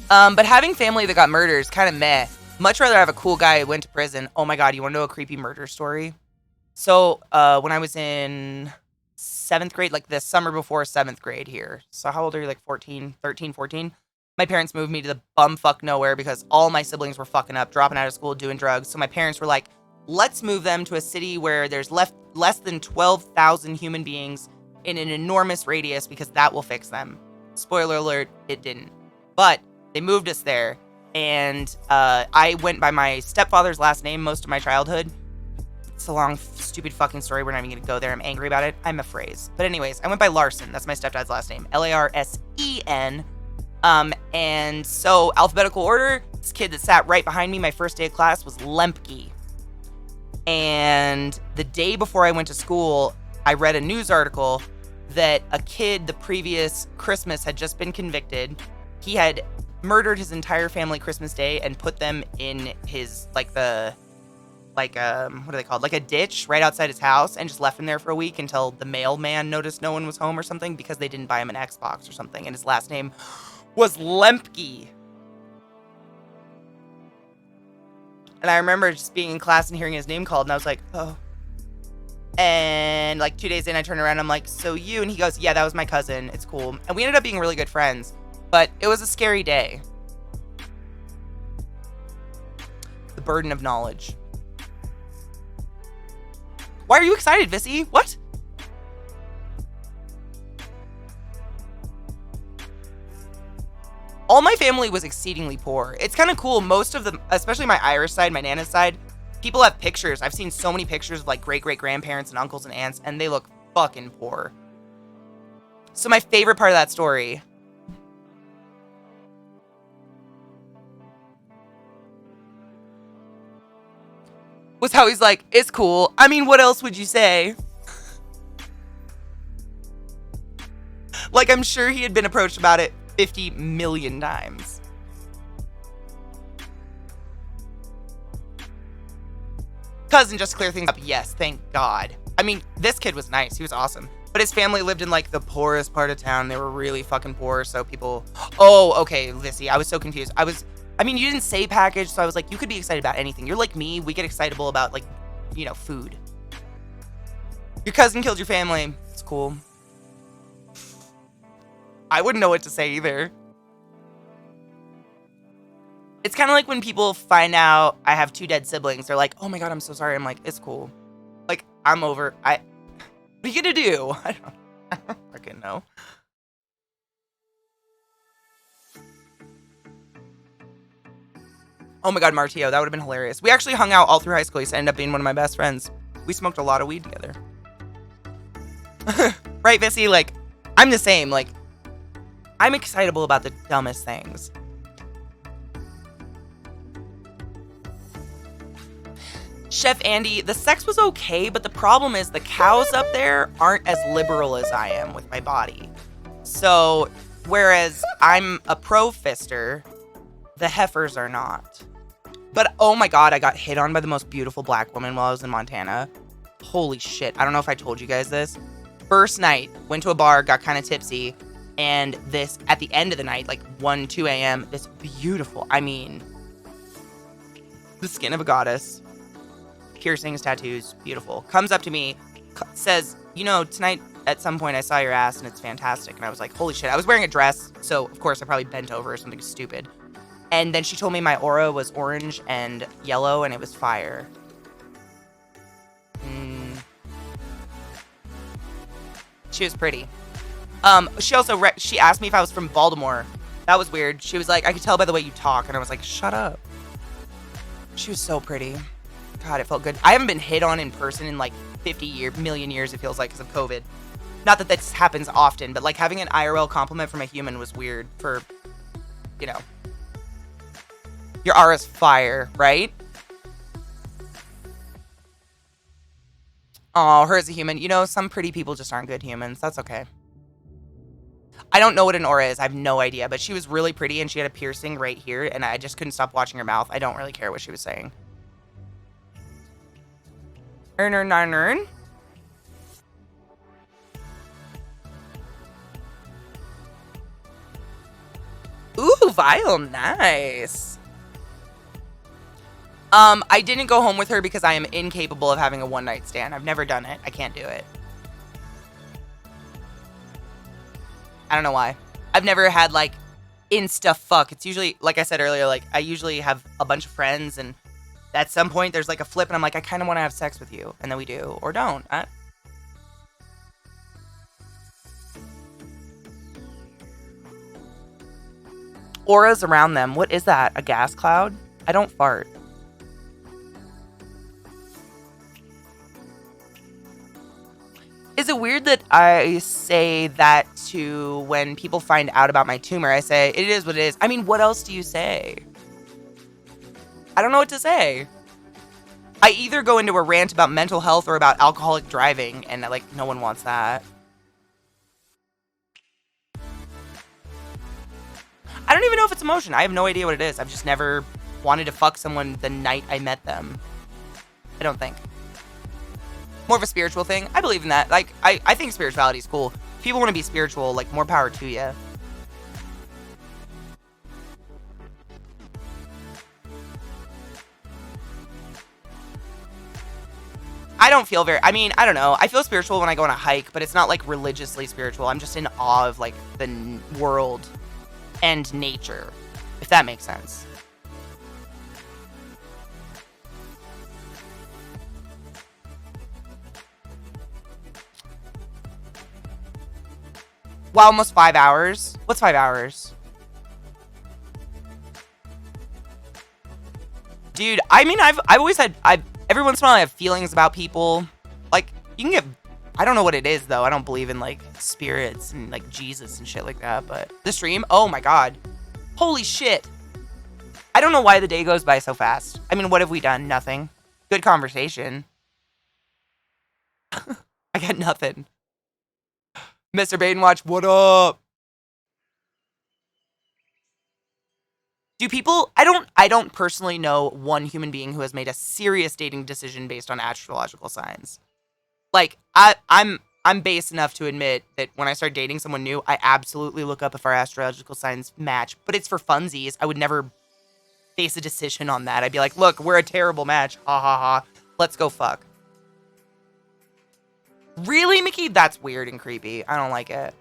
But having family that got murdered is kind of meh. Much rather have a cool guy who went to prison. Oh my god, you want to know a creepy murder story? So, when I was in 7th grade, like the summer before 7th grade here. So how old are you? Like 13, 14? My parents moved me to the bumfuck nowhere because all my siblings were fucking up, dropping out of school, doing drugs. So my parents were like, let's move them to a city where there's less than 12,000 human beings in an enormous radius because that will fix them. Spoiler alert, it didn't. But they moved us there, and I went by my stepfather's last name most of my childhood. It's a long, stupid fucking story. We're not even going to go there. I'm angry about it. I'm a phrase. But anyways, I went by Larson. That's my stepdad's last name. Larsen. And so, alphabetical order, this kid that sat right behind me my first day of class was Lemke. And the day before I went to school, I read a news article that a kid the previous Christmas had just been convicted. He had murdered his entire family Christmas Day and put them in his, what are they called? Like a ditch right outside his house, and just left him there for a week until the mailman noticed no one was home or something because they didn't buy him an Xbox or something. And his last name was Lemke. And I remember just being in class and hearing his name called, and I was like, oh. And like 2 days in, I turned around, I'm like, so you? And he goes, yeah, that was my cousin. It's cool. And we ended up being really good friends, but it was a scary day. The burden of knowledge. Why are you excited, Vissy? What? All my family was exceedingly poor. It's kind of cool. Most of them, especially my Irish side, my Nana's side, people have pictures. I've seen so many pictures of like great-great-grandparents and uncles and aunts, and they look fucking poor. So my favorite part of that story was how he's like, it's cool. I mean, what else would you say? Like, I'm sure he had been approached about it 50 million times. Cousin, just to clear things up, yes, thank God. I mean, this kid was nice. He was awesome. But his family lived in, like, the poorest part of town. They were really fucking poor, so people... Oh, okay, Lissy, I was so confused. I mean, you didn't say package, so I was like, you could be excited about anything. You're like me. We get excitable about, like, you know, food. Your cousin killed your family. It's cool. I wouldn't know what to say either. It's kind of like when people find out I have 2 dead siblings. They're like, oh my God, I'm so sorry. I'm like, it's cool. Like, I'm over. What are you gonna do? I don't fucking know. Oh my God, Martio, that would have been hilarious. We actually hung out all through high school. He ended up being one of my best friends. We smoked a lot of weed together. Right, Vissy? Like, I'm the same. Like, I'm excitable about the dumbest things. Chef Andy, the sex was okay, but the problem is the cows up there aren't as liberal as I am with my body. So, whereas I'm a pro-fister, the heifers are not. But oh my God, I got hit on by the most beautiful black woman while I was in Montana. Holy shit. I don't know if I told you guys this. First night, went to a bar, got kind of tipsy, and this, at the end of the night, like 1, 2 a.m., this beautiful, I mean, the skin of a goddess, piercings, tattoos, beautiful, comes up to me, says, you know, tonight at some point I saw your ass and it's fantastic. And I was like, holy shit. I was wearing a dress, so of course I probably bent over or something stupid. And then she told me my aura was orange and yellow and it was fire. She was pretty. She also, she asked me if I was from Baltimore. That was weird. She was like, I could tell by the way you talk. And I was like, shut up. She was so pretty. God, it felt good. I haven't been hit on in person in like 50 million years, it feels like, because of COVID. Not that this happens often, but like having an IRL compliment from a human was weird for, you know. Your aura's fire, right? Oh, her as a human. You know, some pretty people just aren't good humans. That's okay. I don't know what an aura is. I have no idea. But she was really pretty and she had a piercing right here. And I just couldn't stop watching her mouth. I don't really care what she was saying. Earn. Ooh, Vile. Nice. I didn't go home with her because I am incapable of having a one-night stand. I've never done it. I can't do it. I don't know why. I've never had, like, insta fuck. It's usually, like I said earlier, like, I usually have a bunch of friends, and at some point, there's, like, a flip, and I'm like, I kind of want to have sex with you. And then we do. Or don't. Auras around them. What is that? A gas cloud? I don't fart. Is it weird that I say that to when people find out about my tumor? I say, it is what it is. I mean, what else do you say? I don't know what to say. I either go into a rant about mental health or about alcoholic driving, and like, no one wants that. I don't even know if it's emotion. I have no idea what it is. I've just never wanted to fuck someone the night I met them. I don't think. More of a spiritual thing. I believe in that. Like, I think spirituality is cool. If people want to be spiritual, like, more power to you. I don't feel very, I mean, I don't know. I feel spiritual when I go on a hike, but it's not like religiously spiritual. I'm just in awe of like the world and nature, if that makes sense. Wow, almost 5 hours. What's 5 hours? Dude, I mean, I've always had, every once in a while I have feelings about people. Like, you can get, I don't know what it is though. I don't believe in like spirits and like Jesus and shit like that, but the stream, oh my God. Holy shit. I don't know why the day goes by so fast. I mean, what have we done? Nothing. Good conversation. I got nothing. Mr. Badenwatch, what up? Do people, I don't personally know one human being who has made a serious dating decision based on astrological signs. Like, I'm base enough to admit that when I start dating someone new, I absolutely look up if our astrological signs match, but it's for funsies. I would never base a decision on that. I'd be like, look, we're a terrible match. Ha ha ha. Let's go fuck. Really, Mickey? That's weird and creepy. I don't like it.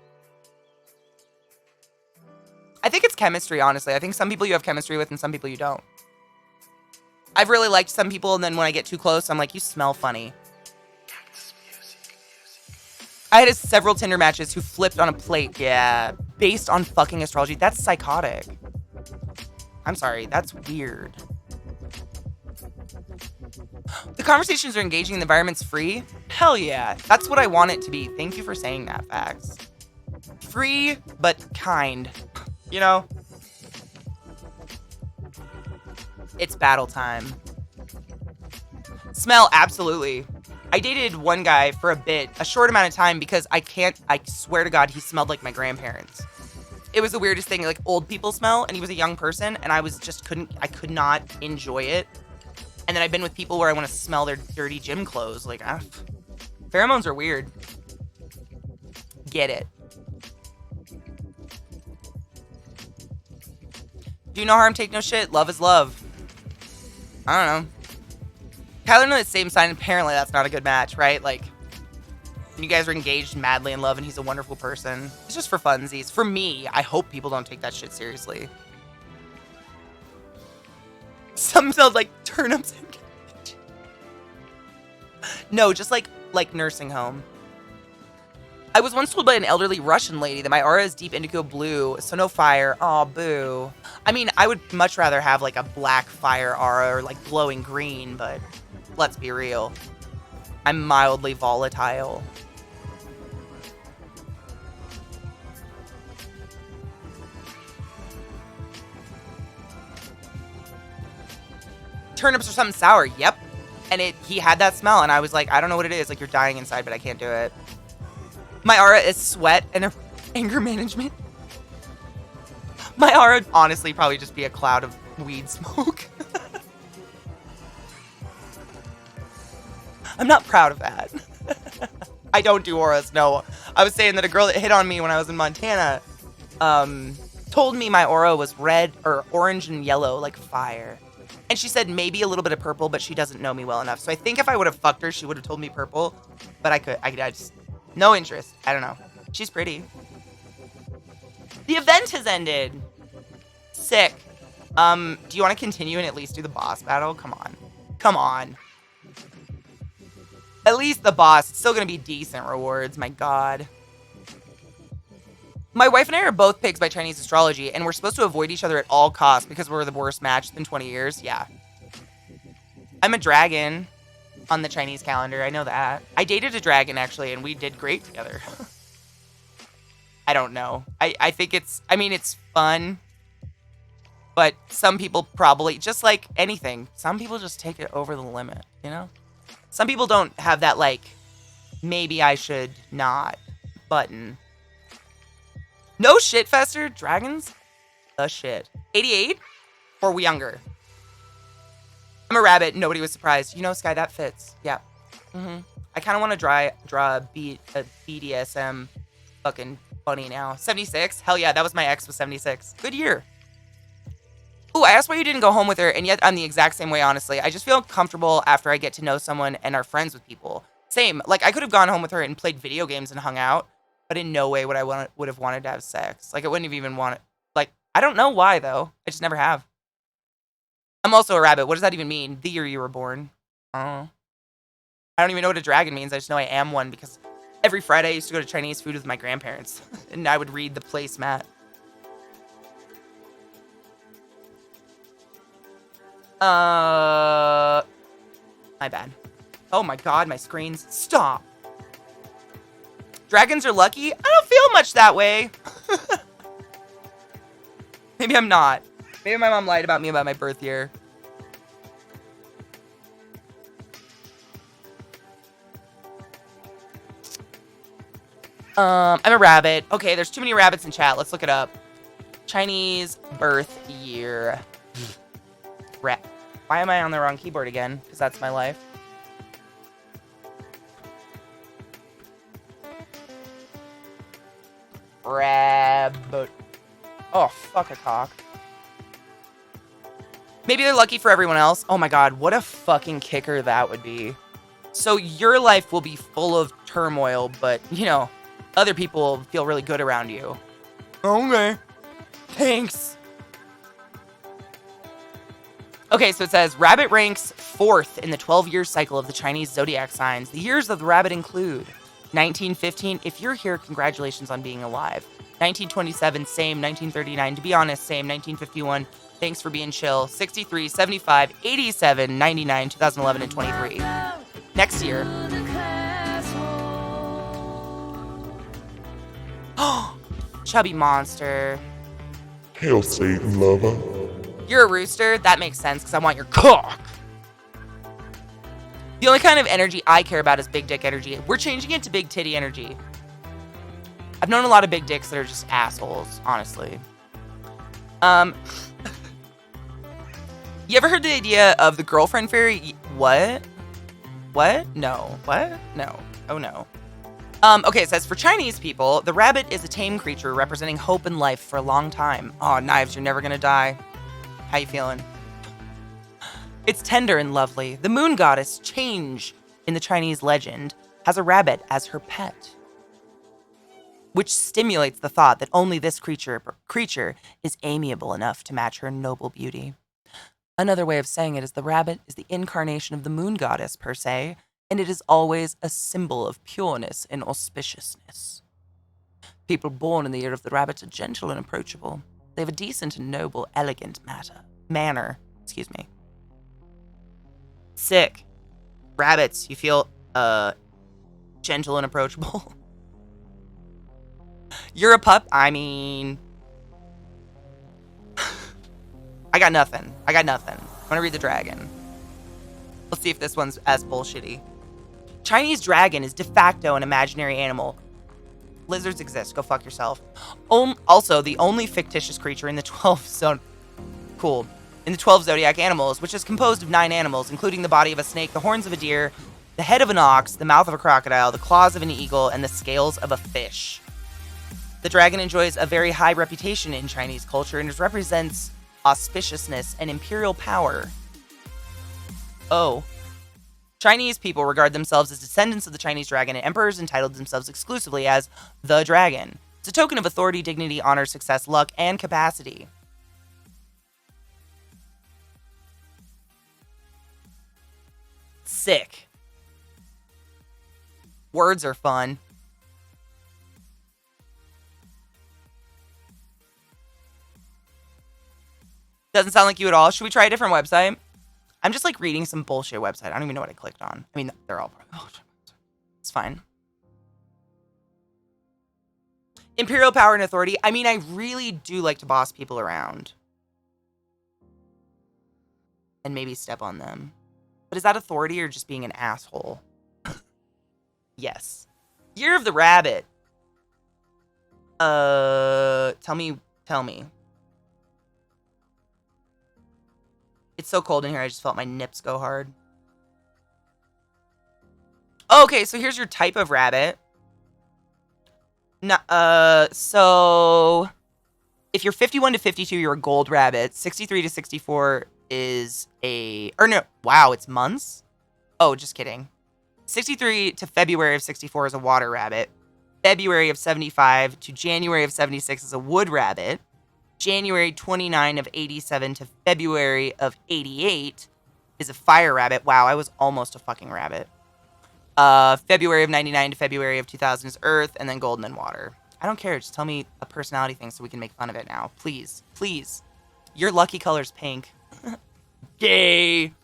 I think it's chemistry, honestly. I think some people you have chemistry with and some people you don't. I've really liked some people, and then when I get too close, I'm like, you smell funny. I had several Tinder matches who flipped on a plate. Yeah, based on fucking astrology. That's psychotic. I'm sorry, that's weird. The conversations are engaging, the environment's free. Hell yeah, that's what I want it to be. Thank you for saying that, Facts. Free, but kind. You know? It's battle time. Smell, absolutely. I dated one guy for a short amount of time because I swear to God, he smelled like my grandparents. It was the weirdest thing, like old people smell, and he was a young person, and I could not enjoy it. And then I've been with people where I want to smell their dirty gym clothes. Like, pheromones are weird. Get it. Do no harm, take no shit. Love is love. I don't know. Kyler and the same sign. Apparently, that's not a good match, right? Like, and you guys are engaged, madly in love, and he's a wonderful person. It's just for funsies. For me, I hope people don't take that shit seriously. Some sound like turnips and cabbage. No, just like nursing home. I was once told by an elderly Russian lady that my aura is deep indigo blue, so no fire. Aw, boo. I mean, I would much rather have like a black fire aura or like glowing green, but let's be real. I'm mildly volatile. Turnips or something sour. Yep. And he had that smell, and I was like, I don't know what it is. Like, you're dying inside, but I can't do it. My aura is sweat and anger management. My aura would honestly probably just be a cloud of weed smoke. I'm not proud of that. I don't do auras, no. I was saying that a girl that hit on me when I was in Montana told me my aura was red or orange and yellow, like fire. And she said maybe a little bit of purple, but she doesn't know me well enough. So I think if I would have fucked her, she would have told me purple. But I just, no interest. I don't know. She's pretty. The event has ended. Sick. Do you want to continue and at least do the boss battle? Come on. Come on. At least the boss. It's still going to be decent rewards. My God. My wife and I are both pigs by Chinese astrology, and we're supposed to avoid each other at all costs because we're the worst match in 20 years. Yeah. I'm a dragon on the Chinese calendar. I know that. I dated a dragon, actually, and we did great together. I don't know. I think it's fun. But some people probably, just like anything, some people just take it over the limit, you know? Some people don't have that, like, maybe I should not button. No shit, Fester. Dragons? The shit. 88? Or we younger? I'm a rabbit. Nobody was surprised. You know, Sky, that fits. Yeah. I kind of want to draw a BDSM fucking bunny now. 76? Hell yeah, that was my ex with 76. Good year. Ooh, I asked why you didn't go home with her, and yet I'm the exact same way, honestly. I just feel comfortable after I get to know someone and are friends with people. Same. Like, I could have gone home with her and played video games and hung out, but in no way would have wanted to have sex. Like, I wouldn't have even wanted... Like, I don't know why, though. I just never have. I'm also a rabbit. What does that even mean? The year you were born. I don't even know what a dragon means. I just know I am one because every Friday I used to go to Chinese food with my grandparents, and I would read the placemat. My bad. Oh my God, my screens. Stop. Dragons are lucky? I don't feel much that way. Maybe I'm not. Maybe my mom lied about me about my birth year. I'm a rabbit. Okay, there's too many rabbits in chat. Let's look it up. Chinese birth year. Why am I on the wrong keyboard again? Because that's my life. Rabbit. Oh, fuck a cock. Maybe they're lucky for everyone else. Oh my God, what a fucking kicker that would be. So your life will be full of turmoil, but, you know, other people feel really good around you. Okay. Thanks. Okay, so it says, rabbit ranks 4th in the 12-year cycle of the Chinese zodiac signs. The years of the rabbit include 1915, if you're here, congratulations on being alive. 1927, same. 1939, to be honest, same. 1951, thanks for being chill. 63, 75, 87, 99, 2011, and 23. Next year. Chubby monster. Hail Satan lover. You're a rooster? That makes sense, because I want your cock. The only kind of energy I care about is big dick energy. We're changing it to big titty energy. I've known a lot of big dicks that are just assholes, honestly. You ever heard the idea of the girlfriend fairy? What? What? No. What? No. Oh, no. Okay, it says, for Chinese people, the rabbit is a tame creature representing hope and life for a long time. Oh, Knives, you're never gonna die. How you feeling? It's tender and lovely. The moon goddess, Change, in the Chinese legend, has a rabbit as her pet, which stimulates the thought that only this creature is amiable enough to match her noble beauty. Another way of saying it is the rabbit is the incarnation of the moon goddess per se, and it is always a symbol of pureness and auspiciousness. People born in the year of the rabbit are gentle and approachable. They have a decent and noble, elegant manner. Sick. Rabbits, you feel gentle and approachable. You're a pup. I mean, I got nothing. I'm gonna read the dragon. Let's see if this one's as bullshitty. Chinese dragon is de facto an imaginary animal. Lizards exist. Go fuck yourself. Also, the only fictitious creature in the 12 zodiac animals, which is composed of 9 animals, including the body of a snake, the horns of a deer, the head of an ox, the mouth of a crocodile, the claws of an eagle, and the scales of a fish. The dragon enjoys a very high reputation in Chinese culture and represents auspiciousness and imperial power. Oh. Chinese people regard themselves as descendants of the Chinese dragon, and emperors entitled themselves exclusively as the dragon. It's a token of authority, dignity, honor, success, luck, and capacity. Sick. Words are fun. Doesn't sound like you at all. Should we try a different website? I'm just like reading some bullshit website. I don't even know what I clicked on. I mean, they're all... It's fine. Imperial power and authority. I mean, I really do like to boss people around. And maybe step on them. But is that authority or just being an asshole? Yes. Year of the Rabbit. Tell me. It's so cold in here, I just felt my nips go hard. Okay, so here's your type of rabbit. So if you're 51 to 52, you're a gold rabbit. 63 to 64 is wow, it's months? Oh, just kidding. 63 to February of 64 is a water rabbit. February of 75 to January of 76 is a wood rabbit. January 29 of 87 to February of 88 is a fire rabbit. Wow, I was almost a fucking rabbit. February of 99 to February of 2000 is earth, and then gold, and then water. I don't care. Just tell me a personality thing so we can make fun of it now. Please. Please. Your lucky color's pink. Gay.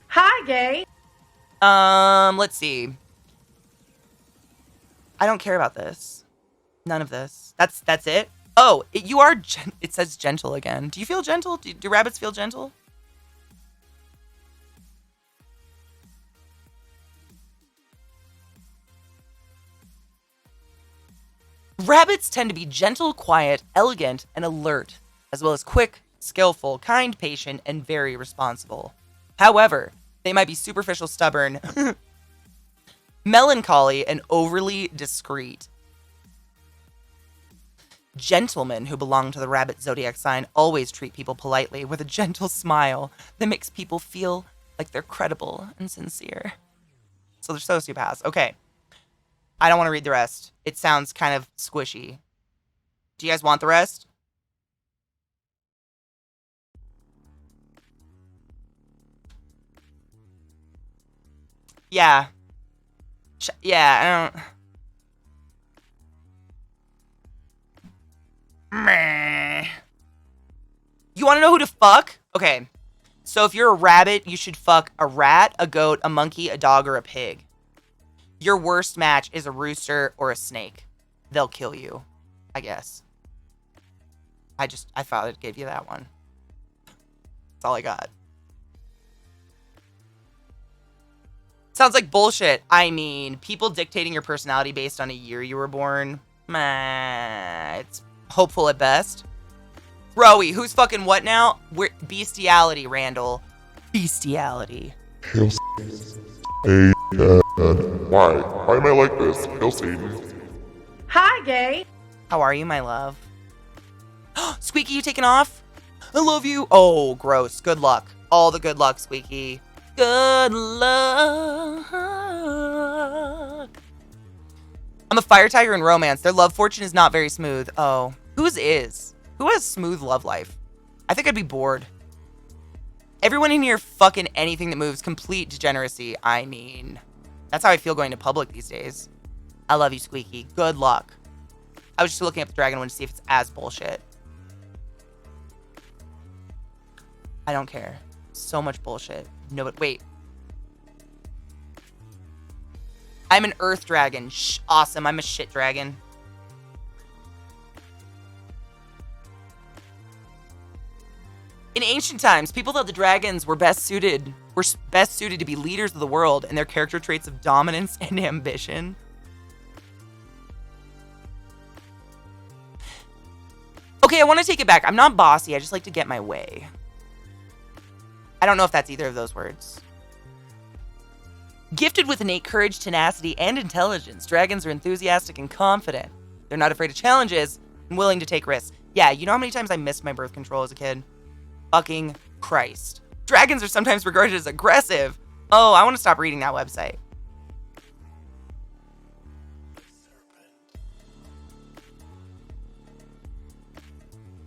Hi, gay. Let's see. I don't care about this. None of this. That's it? Oh, you are... It says gentle again. Do you feel gentle? Do rabbits feel gentle? Rabbits tend to be gentle, quiet, elegant, and alert, as well as quick, skillful, kind, patient, and very responsible. However, they might be superficial, stubborn, melancholy, and overly discreet. Gentlemen who belong to the rabbit zodiac sign always treat people politely with a gentle smile that makes people feel like they're credible and sincere. So they're sociopaths. Okay. I don't want to read the rest. It sounds kind of squishy. Do you guys want the rest? Yeah. Yeah, I don't... Meh. You want to know who to fuck? Okay. So if you're a rabbit, you should fuck a rat, a goat, a monkey, a dog, or a pig. Your worst match is a rooster or a snake. They'll kill you, I guess. I thought I'd give you that one. That's all I got. Sounds like bullshit. I mean, people dictating your personality based on a year you were born. Meh, it's hopeful at best. Rowie, who's fucking what now? Bestiality, Randall. Bestiality. Hail Satan. Why? Why am I like this? Hail Satan. Hi, gay. How are you, my love? Squeaky, you taking off? I love you. Oh, gross. Good luck. All the good luck, Squeaky. Good luck. I'm a fire tiger in romance. Their love fortune is not very smooth. Oh, whose is? Who has smooth love life? I think I'd be bored. Everyone in here fucking anything that moves. Complete degeneracy. I mean, that's how I feel going to public these days. I love you, Squeaky. Good luck. I was just looking up the dragon one to see if it's as bullshit. I don't care. So much bullshit. No, but wait. I'm an earth dragon. Awesome. I'm a shit dragon. In ancient times, people thought the dragons were best suited to be leaders of the world, and their character traits of dominance and ambition. Okay, I want to take it back. I'm not bossy. I just like to get my way. I don't know if that's either of those words. Gifted with innate courage, tenacity, and intelligence, dragons are enthusiastic and confident. They're not afraid of challenges and willing to take risks. Yeah, you know how many times I missed my birth control as a kid? Fucking Christ. Dragons are sometimes regarded as aggressive. Oh, I want to stop reading that website.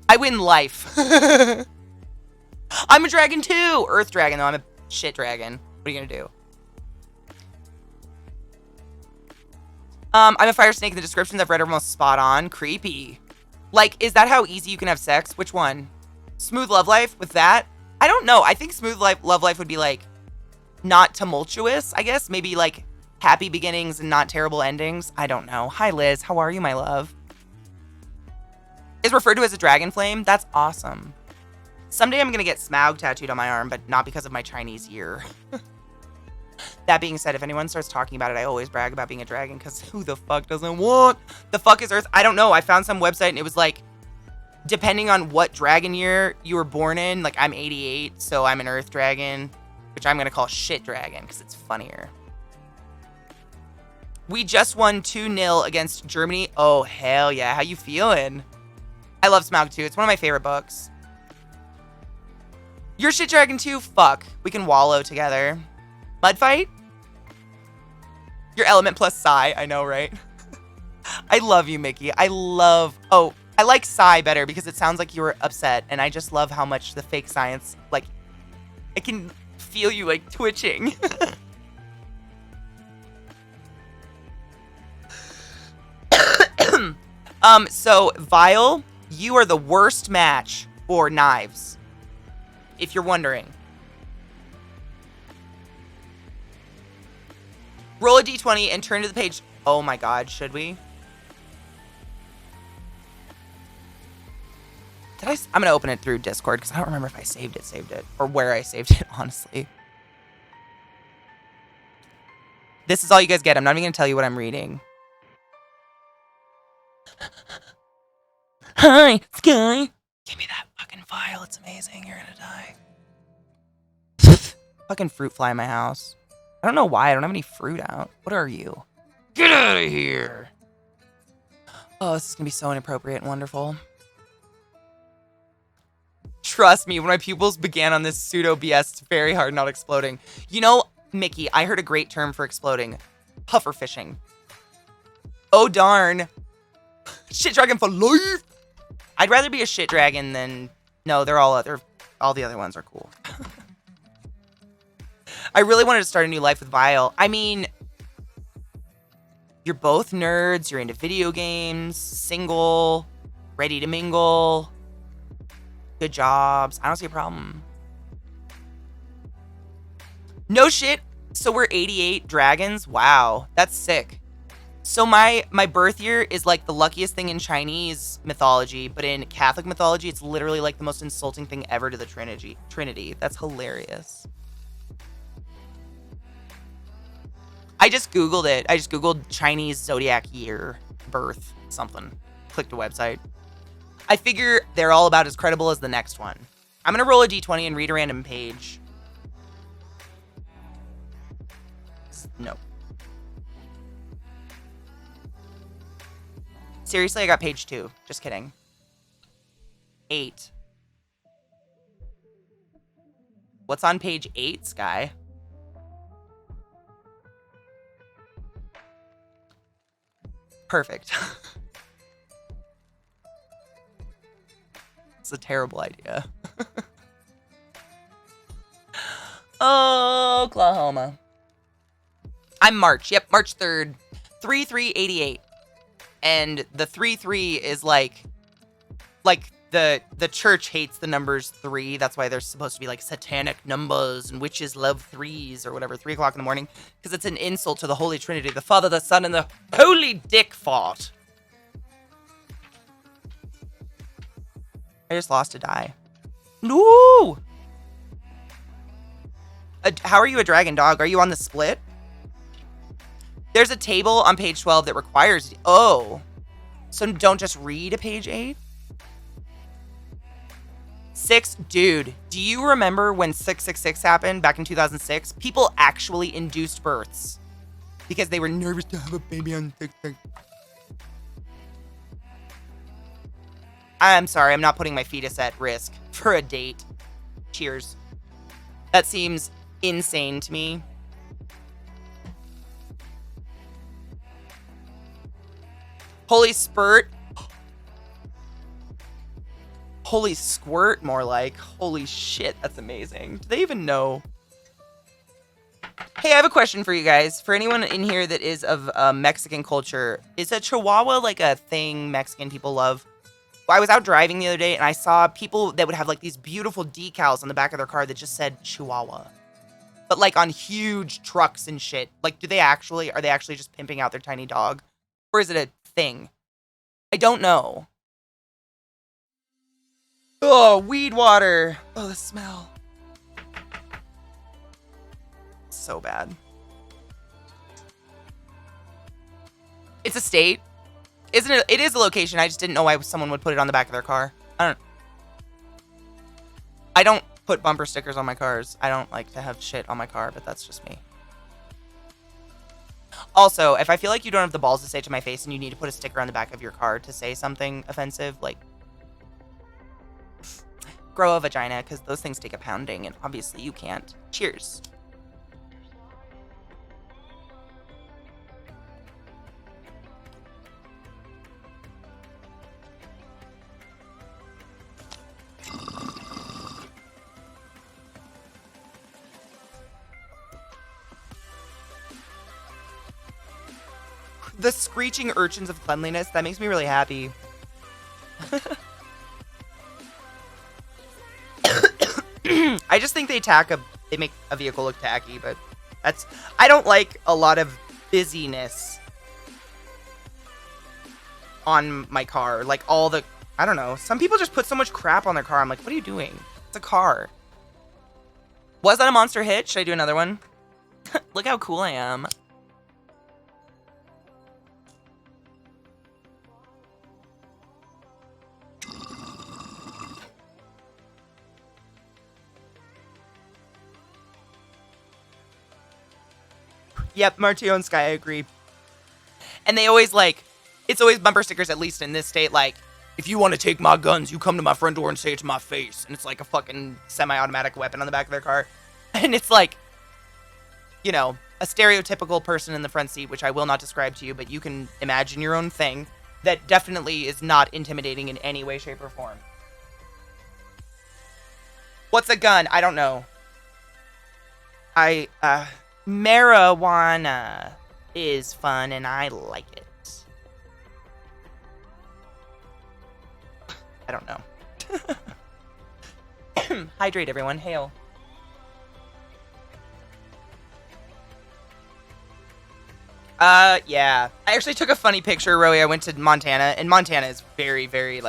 I win life. I'm a dragon too. Earth dragon, though. I'm a shit dragon. What are you going to do? I'm a fire snake. The descriptions I've read are almost spot on. Creepy. Like, is that how easy you can have sex? Which one? Smooth love life with that? I don't know. I think smooth love life would be like not tumultuous, I guess. Maybe like happy beginnings and not terrible endings. I don't know. Hi, Liz. How are you, my love? Is referred to as a dragon flame. That's awesome. Someday I'm going to get Smaug tattooed on my arm, but not because of my Chinese year. That being said, if anyone starts talking about it, I always brag about being a dragon because who the fuck doesn't want? The fuck is Earth? I don't know. I found some website and it was like, depending on what dragon year you were born in, like I'm 88, so I'm an Earth dragon, which I'm going to call shit dragon because it's funnier. We just won 2-0 against Germany. Oh, hell yeah. How you feeling? I love Smaug too. It's one of my favorite books. You're shit dragon too? Fuck. We can wallow together. Mud fight? Your element plus Psy. I know, right? I love you, Mickey. Oh, I like Psy better because it sounds like you were upset. And I just love how much the fake science, like, I can feel you, like, twitching. So, Vile, you are the worst match for knives. If you're wondering. Roll a d20 and turn to the page. Oh my god, should we? I'm going to open it through Discord because I don't remember if I saved it. Or where I saved it, honestly. This is all you guys get. I'm not even going to tell you what I'm reading. Hi, Sky. Give me that fucking file. It's amazing. You're going to die. Fucking fruit fly in my house. I don't know why. I don't have any fruit out. What are you? Get out of here. Oh, this is going to be so inappropriate and wonderful. Trust me, when my pupils began on this pseudo BS, it's very hard not exploding. You know, Mickey, I heard a great term for exploding. Puffer fishing. Oh, darn. Shit dragon for life. I'd rather be a shit dragon than... No, all the other ones are cool. I really wanted to start a new life with Vile. I mean, you're both nerds, you're into video games, single, ready to mingle, good jobs. I don't see a problem. No shit. So we're 88 dragons? Wow, that's sick. So my birth year is like the luckiest thing in Chinese mythology, but in Catholic mythology, it's literally like the most insulting thing ever to the Trinity. That's hilarious. I just Googled it. I just Googled Chinese zodiac year, birth, something. Clicked a website. I figure they're all about as credible as the next one. I'm going to roll a d20 and read a random page. No. Seriously, I got page 2. Just kidding. 8. What's on page 8, Sky? Perfect. It's a terrible idea. Oklahoma. I'm March. Yep, March 3rd. 3388. And the 33 is like the church hates the numbers 3. That's why there's supposed to be like satanic numbers and witches love 3s or whatever, 3 o'clock in the morning, because it's an insult to the Holy Trinity, the Father, the Son, and the Holy Dick Fart. I just lost a die. No! How are you a dragon dog? Are you on the split? There's a table on page 12 that requires... Oh. So don't just read a page 8? 6, dude, do you remember when 666 happened back in 2006? People actually induced births because they were nervous to have a baby on 666. I'm sorry, I'm not putting my fetus at risk for a date. Cheers. That seems insane to me. Holy spurt. Holy squirt, more like. Holy shit, that's amazing. Do they even know? Hey, I have a question for you guys. For anyone in here that is of Mexican culture, is a Chihuahua like a thing Mexican people love? I was out driving the other day and I saw people that would have like these beautiful decals on the back of their car that just said Chihuahua. But like on huge trucks and shit. Like, are they actually just pimping out their tiny dog? Or is it a thing? I don't know. Oh, weed water. Oh, the smell. So bad. It's a state. Isn't it? It is a location. I just didn't know why someone would put it on the back of their car. I don't put bumper stickers on my cars. I don't like to have shit on my car, but that's just me. Also, if I feel like you don't have the balls to say it to my face and you need to put a sticker on the back of your car to say something offensive, like, grow a vagina, because those things take a pounding, and obviously you can't. Cheers. The screeching urchins of cleanliness, that makes me really happy. I just think they make a vehicle look tacky, but I don't like a lot of busyness on my car. Like I don't know. Some people just put so much crap on their car. I'm like, what are you doing? It's a car. Was that a monster hit? Should I do another one? Look how cool I am. Yep, Martion Sky, I agree. And they always it's always bumper stickers, at least in this state, like, if you want to take my guns, you come to my front door and say it to my face. And it's like a fucking semi-automatic weapon on the back of their car. And it's like, you know, a stereotypical person in the front seat, which I will not describe to you, but you can imagine your own thing that definitely is not intimidating in any way, shape, or form. What's a gun? I don't know. Marijuana is fun and I like it. I don't know. Hydrate, everyone. Hail. Yeah. I actually took a funny picture, Rowie. I went to Montana, and Montana is very, very,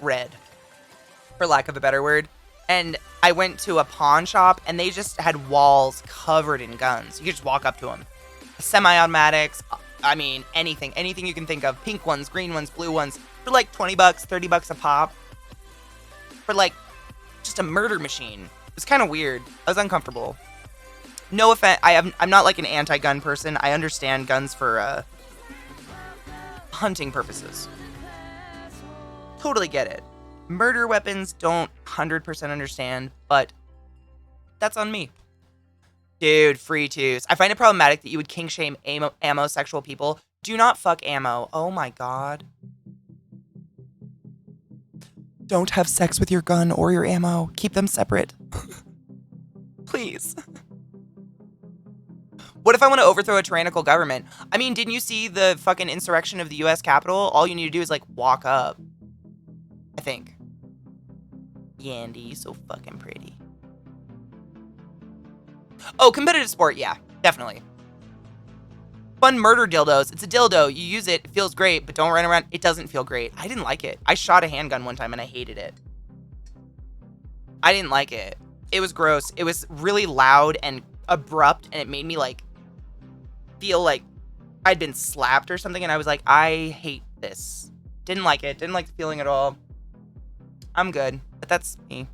red, for lack of a better word. And I went to a pawn shop, and they just had walls covered in guns. You could just walk up to them. Semi-automatics, I mean, anything you can think of. Pink ones, green ones, blue ones, for like $20, $30 a pop. For just a murder machine. It was kind of weird. I was uncomfortable. No offense, I'm not like an anti-gun person. I understand guns for hunting purposes. Totally get it. Murder weapons, don't 100% understand, but that's on me. Dude, free twos. I find it problematic that you would kink shame amosexual people Do not fuck ammo. Oh my god. Don't have sex with your gun or your ammo. Keep them separate. Please. What if I want to overthrow a tyrannical government? I mean, didn't you see the fucking insurrection of the US Capitol? All you need to do is, like, walk up. I think. Yandy, you so fucking pretty. Oh, competitive sport, yeah, definitely. Fun murder dildos. It's a dildo. You use it. It feels great, but don't run around. It doesn't feel great. I didn't like it. I shot a handgun one time and I hated it. I didn't like it. It was gross. It was really loud and abrupt, and it made me, like, feel like I'd been slapped or something, and I was like, I hate this. Didn't like it. Didn't like the feeling at all. I'm good, but that's me.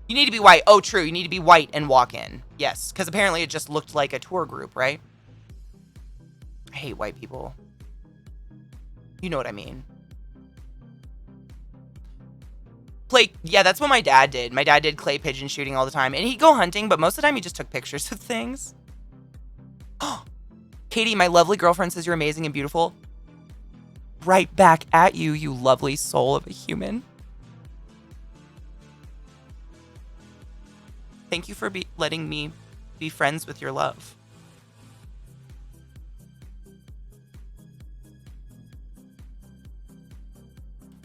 You need to be white. Oh, true. You need to be white and walk in. Yes, because apparently it just looked like a tour group, right? I hate white people. You know what I mean. Play, yeah, that's what my dad did. My dad did clay pigeon shooting all the time. And he'd go hunting, but most of the time he just took pictures of things. Katie, my lovely girlfriend says you're amazing and beautiful. Right back at you, you lovely soul of a human. Thank you for letting me be friends with your love.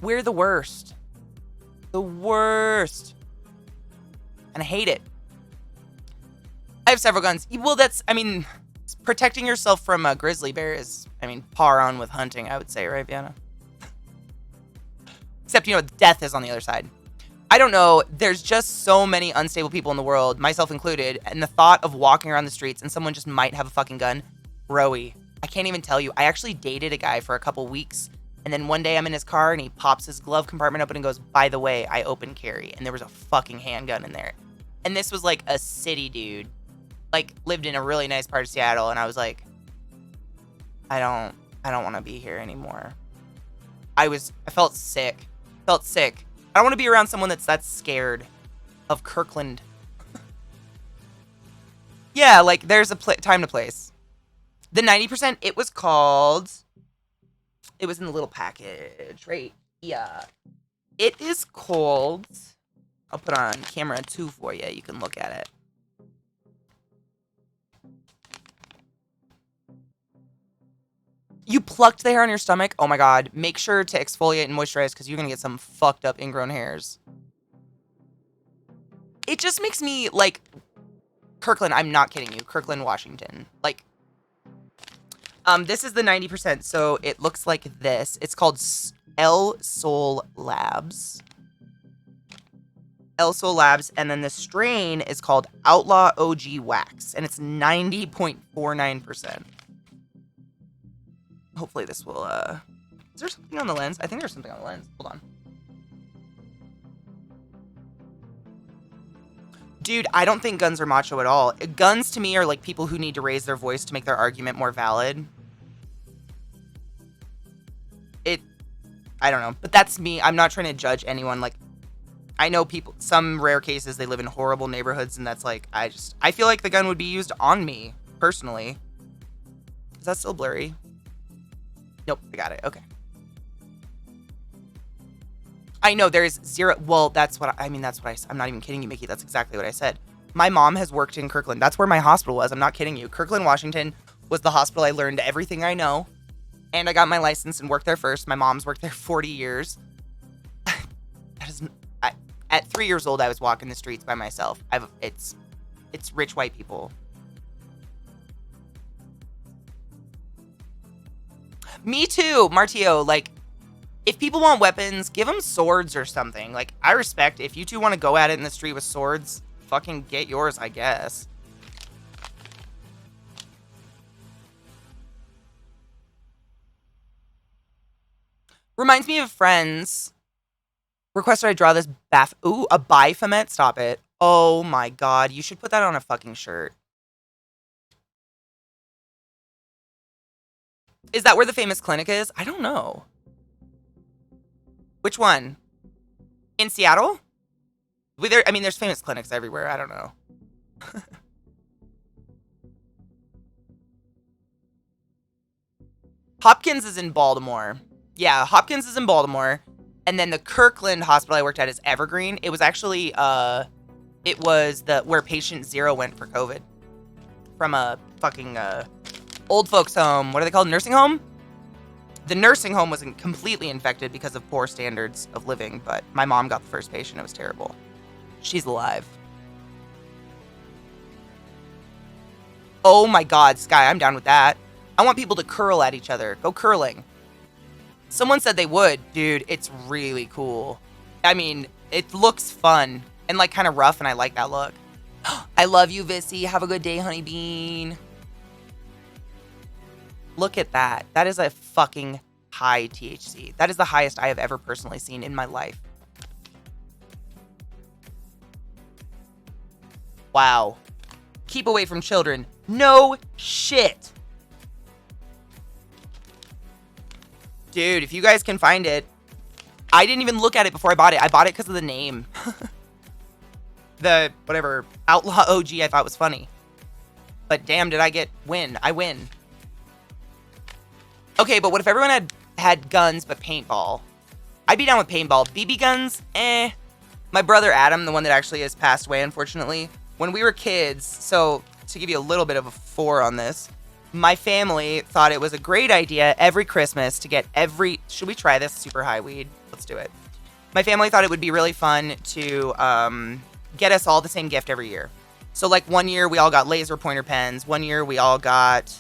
We're the worst. The worst. And I hate it. I have several guns. Well, that's, I mean, protecting yourself from a grizzly bear is, I mean, par on with hunting, I would say, right, Vienna? Except, you know, death is on the other side. I don't know. There's just so many unstable people in the world, myself included, and the thought of walking around the streets and someone just might have a fucking gun. Rowie. I can't even tell you. I actually dated a guy for a couple weeks, and then one day I'm in his car and he pops his glove compartment open and goes, by the way, I open carry. And there was a fucking handgun in there. And this was like a city dude. Like, lived in a really nice part of Seattle, and I was like, I don't want to be here anymore. I felt sick. Felt sick. I don't want to be around someone that's that scared of Kirkland. Yeah, like, there's a time to place. The 90%, it was called... It was in the little package, right? Yeah. It is called... I'll put on camera 2 for you. You can look at it. You plucked the hair on your stomach? Oh my god. Make sure to exfoliate and moisturize because you're going to get some fucked up ingrown hairs. It just makes me, like... Kirkland, I'm not kidding you. Kirkland, Washington. Like... this is the 90%, so it looks like this. It's called El Sol Labs. El Sol Labs, and then the strain is called Outlaw OG Wax, and it's 90.49%. Hopefully this will, Is there something on the lens? I think there's something on the lens. Hold on. Dude, I don't think guns are macho at all. Guns, to me, are like people who need to raise their voice to make their argument more valid. I don't know. But that's me. I'm not trying to judge anyone. Like, I know people, some rare cases, they live in horrible neighborhoods, and that's like, I feel like the gun would be used on me, personally. Is that still blurry? Nope, I got it. Okay. I know there's zero. Well, that's what I mean. That's what I'm not even kidding you, Mickey. That's exactly what I said. My mom has worked in Kirkland. That's where my hospital was. I'm not kidding you. Kirkland, Washington was the hospital I learned everything I know. And I got my license and worked there first. My mom's worked there 40 years. At 3 years old, I was walking the streets by myself. It's rich white people. Me too, Martio. Like, if people want weapons, give them swords or something. Like, I respect if you two want to go at it in the street with swords, fucking get yours, I guess. Reminds me of Friends. Requested I draw this Ooh, a Baphomet? Stop it. Oh my god, you should put that on a fucking shirt. Is that where the famous clinic is? I don't know. Which one? In Seattle? I mean, there's famous clinics everywhere. I don't know. Hopkins is in Baltimore. Yeah, Hopkins is in Baltimore. And then the Kirkland hospital I worked at is Evergreen. It was actually, it was where patient 0 went for COVID. From a fucking, old folks home. What are they called? Nursing home? The nursing home wasn't completely infected because of poor standards of living, but my mom got the first patient. It was terrible. She's alive. Oh my God, Sky, I'm down with that. I want people to curl at each other. Go curling. Someone said they would. Dude, it's really cool. I mean, it looks fun and like kind of rough, and I like that look. I love you, Vissy. Have a good day, honey bean. Look at that. That is a fucking high THC. That is the highest I have ever personally seen in my life. Wow. Keep away from children. No shit. Dude, if you guys can find it. I didn't even look at it before I bought it. I bought it because of the name. The, whatever, Outlaw OG I thought was funny. But damn, did I win. I win. Okay, but what if everyone had guns but paintball? I'd be down with paintball. BB guns? Eh. My brother Adam, the one that actually has passed away, unfortunately, when we were kids, so to give you a little bit of a 4 on this, my family thought it was a great idea every Christmas to get should we try this super high weed? Let's do it. My family thought it would be really fun to get us all the same gift every year. So like one year we all got laser pointer pens. One year we all got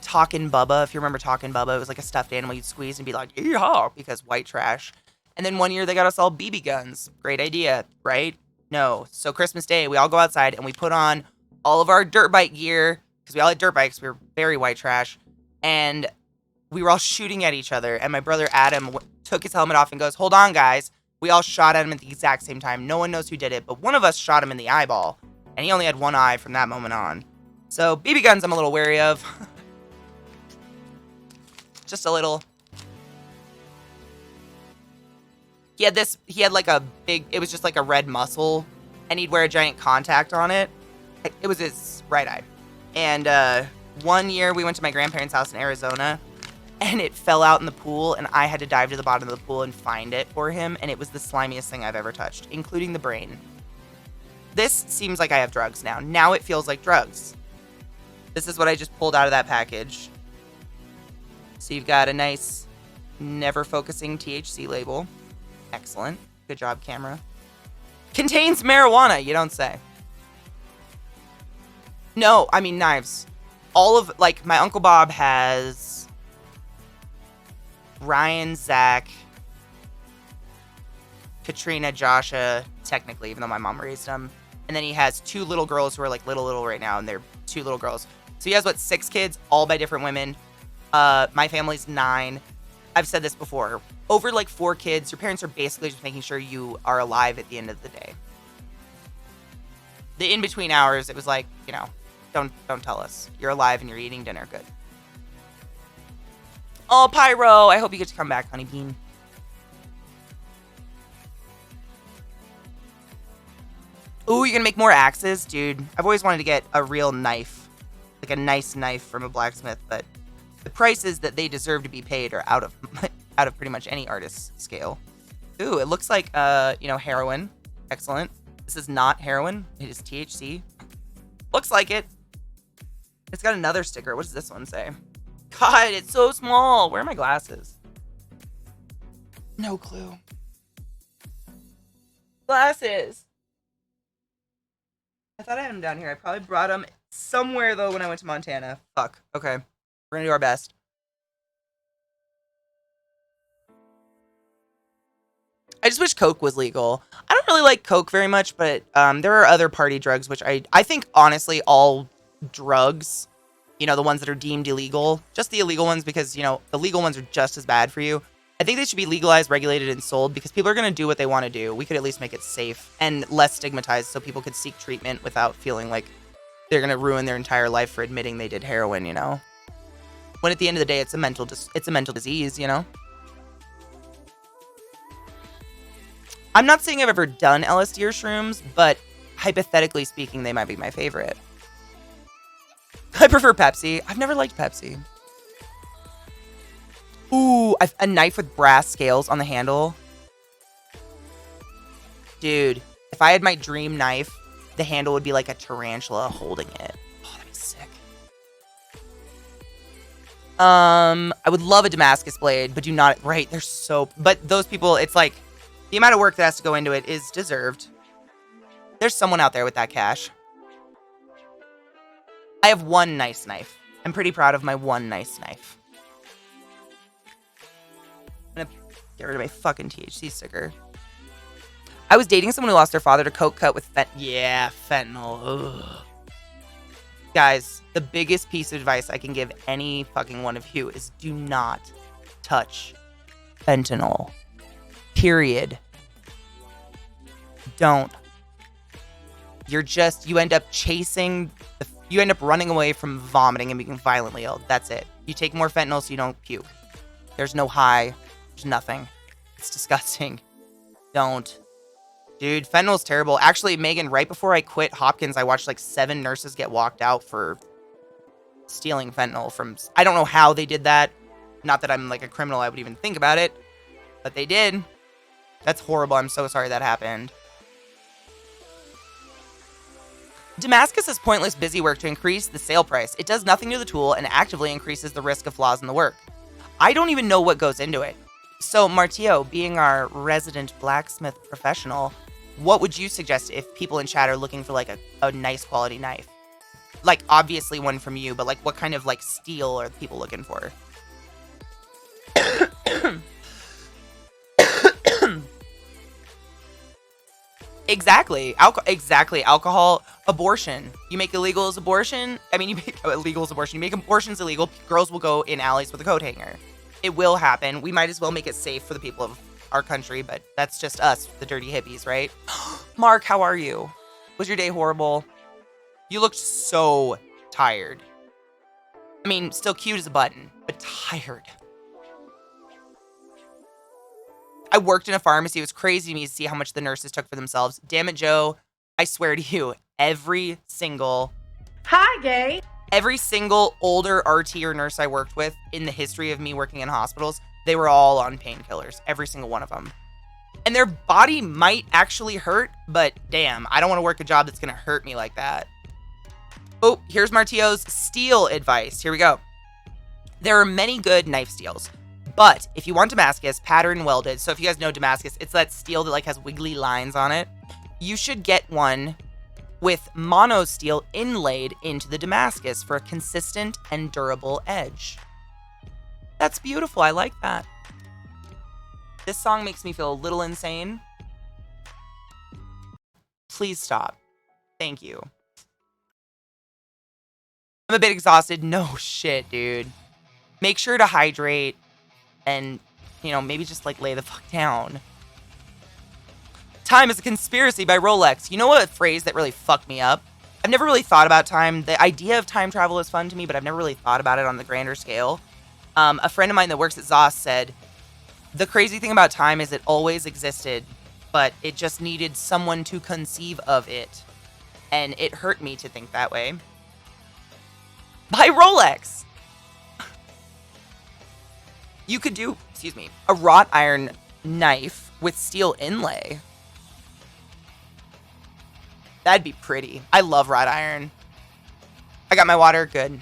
Talkin' Bubba. If you remember Talkin' Bubba, it was like a stuffed animal you'd squeeze and be like, yeehaw, because white trash. And then one year they got us all BB guns. Great idea, right? No. So Christmas Day, we all go outside and we put on all of our dirt bike gear, because we all had dirt bikes. We were very white trash. And we were all shooting at each other. And my brother Adam took his helmet off and goes, hold on, guys. We all shot at him at the exact same time. No one knows who did it, but one of us shot him in the eyeball. And he only had one eye from that moment on. So BB guns I'm a little wary of. Just a little. He had like a big, it was just like a red muscle, and he'd wear a giant contact on it. It was his right eye. And one year we went to my grandparents' house in Arizona, and it fell out in the pool, and I had to dive to the bottom of the pool and find it for him, and it was the slimiest thing I've ever touched, including the brain. This seems like I have drugs now. Now it feels like drugs. This is what I just pulled out of that package. So you've got a nice never focusing THC label. Excellent. Good job, camera. Contains marijuana, you don't say. No, I mean knives. All of, like, my Uncle Bob has Ryan, Zach, Katrina, Joshua, technically, even though my mom raised them. And then he has 2 little girls who are, like, little right now, and they're 2 little girls. So he has, 6 kids, all by different women. My family's 9. I've said this before. Over, 4 kids, your parents are basically just making sure you are alive at the end of the day. The in-between hours, it was like, don't tell us. You're alive and you're eating dinner. Good. Oh, Pyro, I hope you get to come back, honey bean. Ooh, you're gonna make more axes? Dude, I've always wanted to get a real knife. Like a nice knife from a blacksmith, but the prices that they deserve to be paid are out of pretty much any artist's scale. Ooh, it looks like, heroin. Excellent. This is not heroin. It is THC. Looks like it. It's got another sticker. What does this one say? God, it's so small. Where are my glasses? No clue. Glasses. I thought I had them down here. I probably brought them somewhere, though, when I went to Montana. Fuck. Okay. We're gonna do our best. I just wish Coke was legal. I don't really like Coke very much, but there are other party drugs, which I think, honestly, all drugs, the ones that are deemed illegal, just the illegal ones, because, the legal ones are just as bad for you. I think they should be legalized, regulated, and sold, because people are going to do what they want to do. We could at least make it safe and less stigmatized so people could seek treatment without feeling like they're going to ruin their entire life for admitting they did heroin, When at the end of the day, it's a mental disease, I'm not saying I've ever done LSD or shrooms, but hypothetically speaking, they might be my favorite. I prefer Pepsi. I've never liked Pepsi. a knife with brass scales on the handle. Dude, if I had my dream knife, the handle would be like a tarantula holding it. Oh, that'd be sick. I would love a Damascus blade, but do not, right, they're so, but those people, it's like, the amount of work that has to go into it is deserved. There's someone out there with that cash. I have one nice knife. I'm pretty proud of my one nice knife. I'm gonna get rid of my fucking THC sticker. I was dating someone who lost their father to coke cut with fentanyl. Ugh. Guys, the biggest piece of advice I can give any fucking one of you is do not touch fentanyl. Period. Don't. You end up you end up running away from vomiting and being violently ill. That's it. You take more fentanyl so you don't puke. There's no high. There's nothing. It's disgusting. Don't. Dude, fentanyl's terrible. Actually, Megan, right before I quit Hopkins, I watched like 7 nurses get walked out for stealing fentanyl from... I don't know how they did that. Not that I'm like a criminal, I would even think about it. But they did. That's horrible. I'm so sorry that happened. Damascus is pointless busy work to increase the sale price. It does nothing to the tool and actively increases the risk of flaws in the work. I don't even know what goes into it. So, Martio, being our resident blacksmith professional, what would you suggest if people in chat are looking for like a nice quality knife? Like, obviously one from you, but like what kind of like steel are people looking for? Exactly. Alcohol, abortion. You make illegal as abortion. I mean, you make illegal as abortion. You make abortions illegal. Girls will go in alleys with a coat hanger. It will happen. We might as well make it safe for the people of our country, but that's just us, the dirty hippies, right? Mark, how are you? Was your day horrible? You looked so tired. I mean, still cute as a button, but tired. I worked in a pharmacy. It was crazy to me to see how much the nurses took for themselves. Damn it, Joe. I swear to you, every single older RT or nurse I worked with in the history of me working in hospitals, they were all on painkillers. Every single one of them. And their body might actually hurt, but damn, I don't want to work a job that's going to hurt me like that. Oh, here's Martio's steel advice. Here we go. There are many good knife steels. But if you want Damascus, pattern welded, so if you guys know Damascus, it's that steel that like has wiggly lines on it. You should get one with mono steel inlaid into the Damascus for a consistent and durable edge. That's beautiful. I like that. This song makes me feel a little insane. Please stop. Thank you. I'm a bit exhausted. No shit, dude. Make sure to hydrate. And, you know, maybe just, like, lay the fuck down. Time is a conspiracy by Rolex. You know what phrase that really fucked me up? I've never really thought about time. The idea of time travel is fun to me, but I've never really thought about it on the grander scale. A friend of mine that works at ZOS said, the crazy thing about time is it always existed, but it just needed someone to conceive of it. And it hurt me to think that way. By Rolex! You could do, a wrought iron knife with steel inlay. That'd be pretty. I love wrought iron. I got my water. Good.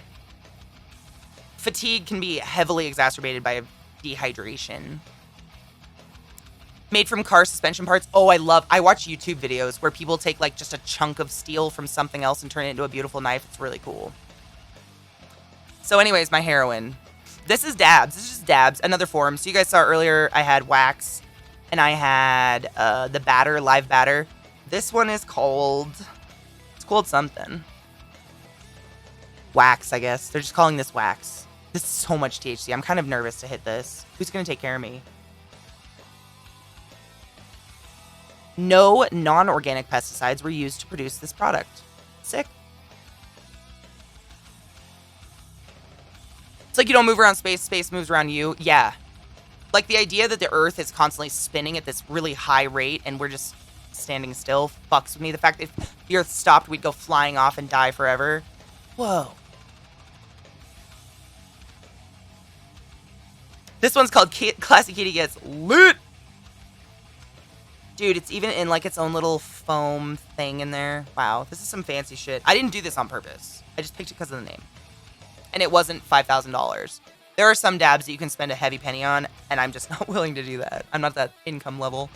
Fatigue can be heavily exacerbated by dehydration. Made from car suspension parts. Oh, I watch YouTube videos where people take like just a chunk of steel from something else and turn it into a beautiful knife. It's really cool. So anyways, my heroin. This is Dabs. This is just Dabs, another forum. So you guys saw earlier I had wax and I had the batter, live batter. This one is called, it's called something. Wax, I guess. They're just calling this wax. This is so much THC. I'm kind of nervous to hit this. Who's going to take care of me? No non-organic pesticides were used to produce this product. Sick. It's like you don't move around space, space moves around you. Yeah. Like the idea that the Earth is constantly spinning at this really high rate and we're just standing still fucks with me. The fact that if the Earth stopped, we'd go flying off and die forever. Whoa. This one's called ClassyKatie Gets Lit. Dude, it's even in like its own little foam thing in there. Wow, this is some fancy shit. I didn't do this on purpose. I just picked it because of the name. And it wasn't $5,000. There are some dabs that you can spend a heavy penny on, and I'm just not willing to do that. I'm not that income level.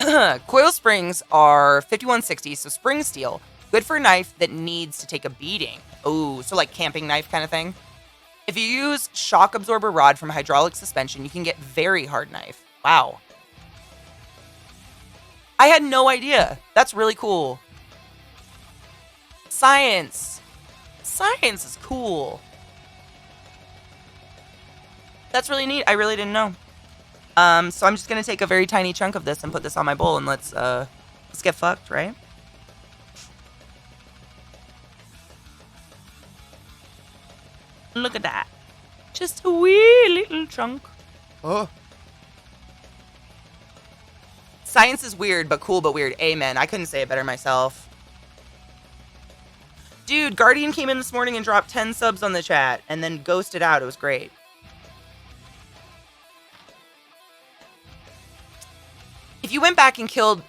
Coil springs are 5160, so spring steel. Good for a knife that needs to take a beating. Ooh, so like camping knife kind of thing. If you use shock absorber rod from hydraulic suspension, you can get very hard knife. Wow. I had no idea. That's really cool. Science. Science is cool. That's really neat. I really didn't know. So I'm just gonna take a very tiny chunk of this and put this on my bowl, and let's get fucked, right? Look at that. Just a wee little chunk. Oh. Science is weird, but cool, but weird. Amen. I couldn't say it better myself. Dude, Guardian came in this morning and dropped 10 subs on the chat and then ghosted out. It was great. If you went back and killed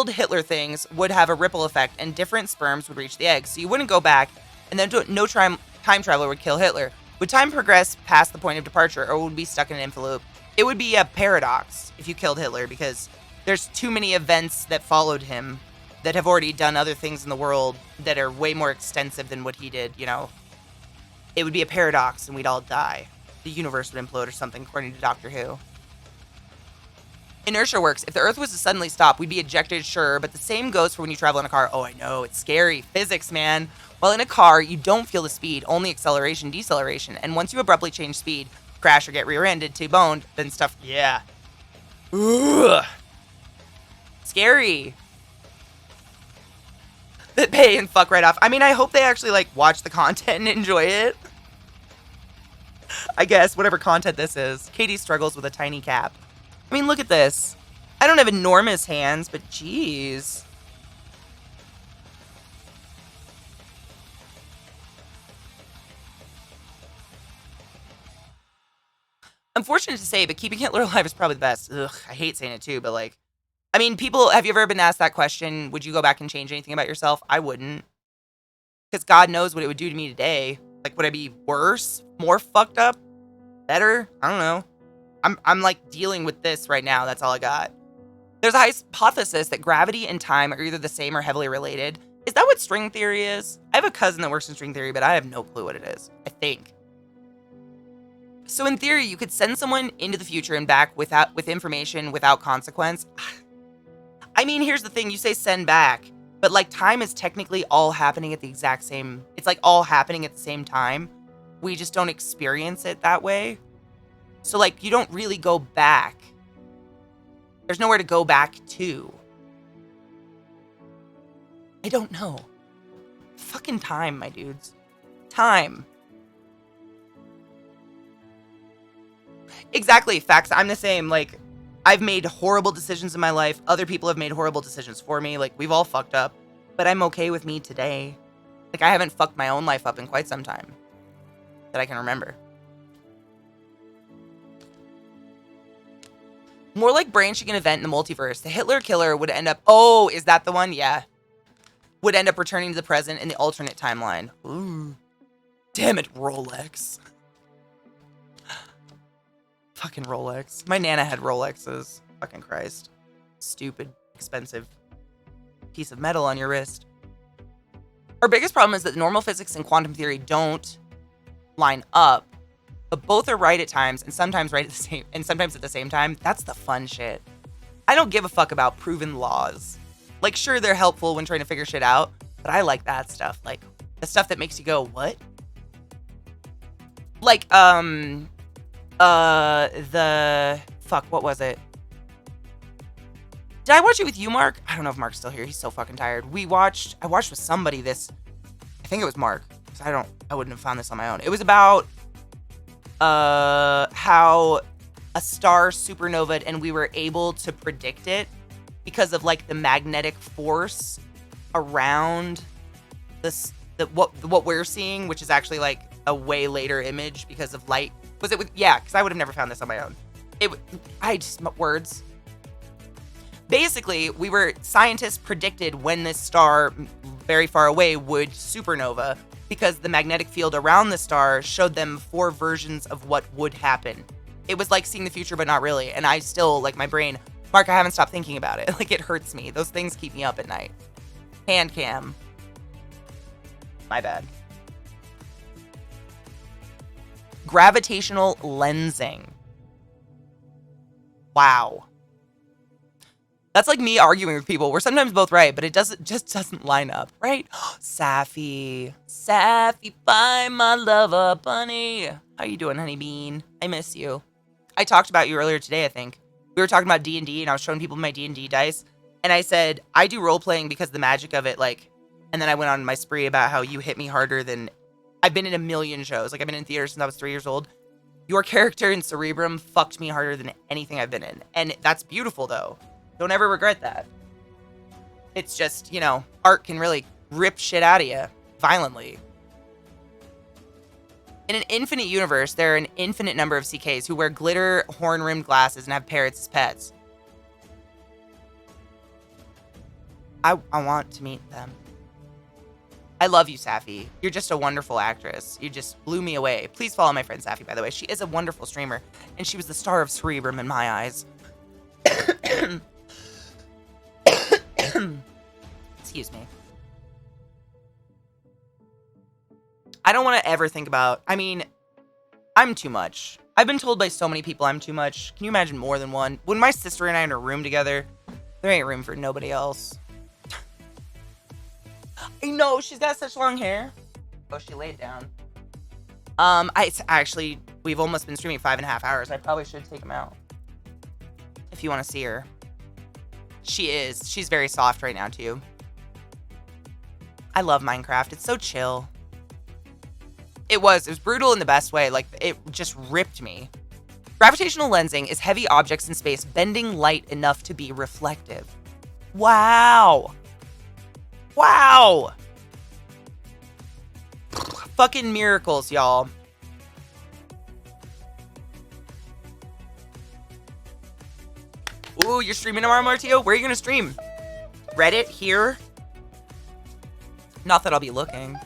Hitler things, would have a ripple effect and different sperms would reach the eggs. So you wouldn't go back and then no time traveler would kill Hitler. Would time progress past the point of departure, or would be stuck in an infinite loop? It would be a paradox if you killed Hitler, because there's too many events that followed him that have already done other things in the world that are way more extensive than what he did, you know. It would be a paradox and we'd all die. The universe would implode or something, according to Doctor Who. Inertia works. If the Earth was to suddenly stop, we'd be ejected, sure, but the same goes for when you travel in a car. Oh, I know, it's scary. Physics, man. While in a car, you don't feel the speed, only acceleration, deceleration, and once you abruptly change speed, crash or get rear-ended, T-boned, then stuff, yeah. Ugh. Scary. That pay and fuck right off. I mean, I hope they actually, like, watch the content and enjoy it. I guess, whatever content this is. Katie struggles with a tiny cap. I mean, look at this. I don't have enormous hands, but geez. Unfortunate to say, but keeping Hitler alive is probably the best. Ugh, I hate saying it too, but like, I mean, people, have you ever been asked that question? Would you go back and change anything about yourself? I wouldn't. Because God knows what it would do to me today. Like, would I be worse? More fucked up? Better? I don't know. I'm like dealing with this right now. That's all I got. There's a hypothesis that gravity and time are either the same or heavily related. Is that what string theory is? I have a cousin that works in string theory, but I have no clue what it is, I think. So in theory, you could send someone into the future and back with information without consequence. I mean, here's the thing. You say send back, but like time is technically all happening at the exact same. It's like all happening at the same time. We just don't experience it that way. So like you don't really go back. There's nowhere to go back to. I don't know. Fucking time, my dudes. Time. Exactly, facts. I'm the same. Like, I've made horrible decisions in my life. Other people have made horrible decisions for me. Like, we've all fucked up. But I'm okay with me today. Like, I haven't fucked my own life up in quite some time that I can remember. More like branching an event in the multiverse. The Hitler killer would end up... Oh, is that the one? Yeah. Would end up returning to the present in the alternate timeline. Ooh. Damn it, Rolex. Fucking Rolex. My Nana had Rolexes. Fucking Christ. Stupid, expensive piece of metal on your wrist. Our biggest problem is that normal physics and quantum theory don't line up, but both are right at times and sometimes right at the same and sometimes at the same time. That's the fun shit. I don't give a fuck about proven laws. Like, sure, they're helpful when trying to figure shit out, but I like that stuff. Like, the stuff that makes you go, what? Like, what was it? Did I watch it with you, Mark? I don't know if Mark's still here. He's so fucking tired. I watched with somebody this, I think it was Mark. Because I wouldn't have found this on my own. It was about, how a star supernovaed and we were able to predict it because of like the magnetic force around what we're seeing, which is actually like a way later image because of light Was it with, yeah, because I would have never found this on my own. I just, words. Basically, scientists predicted when this star very far away would supernova because the magnetic field around the star showed them 4 versions of what would happen. It was like seeing the future, but not really. And I still, like, my brain, Mark, I haven't stopped thinking about it. Like, it hurts me. Those things keep me up at night. Hand cam. My bad. Gravitational lensing. Wow. That's like me arguing with people. We're sometimes both right, but it just doesn't line up, right? Safi. Safi, find my lover, bunny. How you doing, honey bean? I miss you. I talked about you earlier today, I think. We were talking about D&D, and I was showing people my D&D dice. And I said, I do role-playing because the magic of it, like... And then I went on my spree about how you hit me harder than... I've been in a million shows. Like, I've been in theater since I was 3 years old. Your character in Cerebrum fucked me harder than anything I've been in. And that's beautiful, though. Don't ever regret that. It's just, you know, art can really rip shit out of you violently. In an infinite universe, there are an infinite number of CKs who wear glitter, horn-rimmed glasses and have parrots as pets. I want to meet them. I love you, Safi. You're just a wonderful actress. You just blew me away. Please follow my friend Safi, by the way. She is a wonderful streamer, and she was the star of Cerebrum in my eyes. Excuse me. I don't want to ever think about... I mean, I'm too much. I've been told by so many people I'm too much. Can you imagine more than one? When my sister and I are in a room together, there ain't room for nobody else. I know, she's got such long hair. Oh, she laid down. It's actually, we've almost been streaming 5.5 hours. I probably should take them out. If you want to see her. She's very soft right now, too. I love Minecraft. It's so chill. It was brutal in the best way. Like, it just ripped me. Gravitational lensing is heavy objects in space bending light enough to be reflective. Wow. Wow. Fucking miracles, y'all. Ooh, you're streaming tomorrow, Martio? Where are you gonna stream? Reddit? Here? Not that I'll be looking.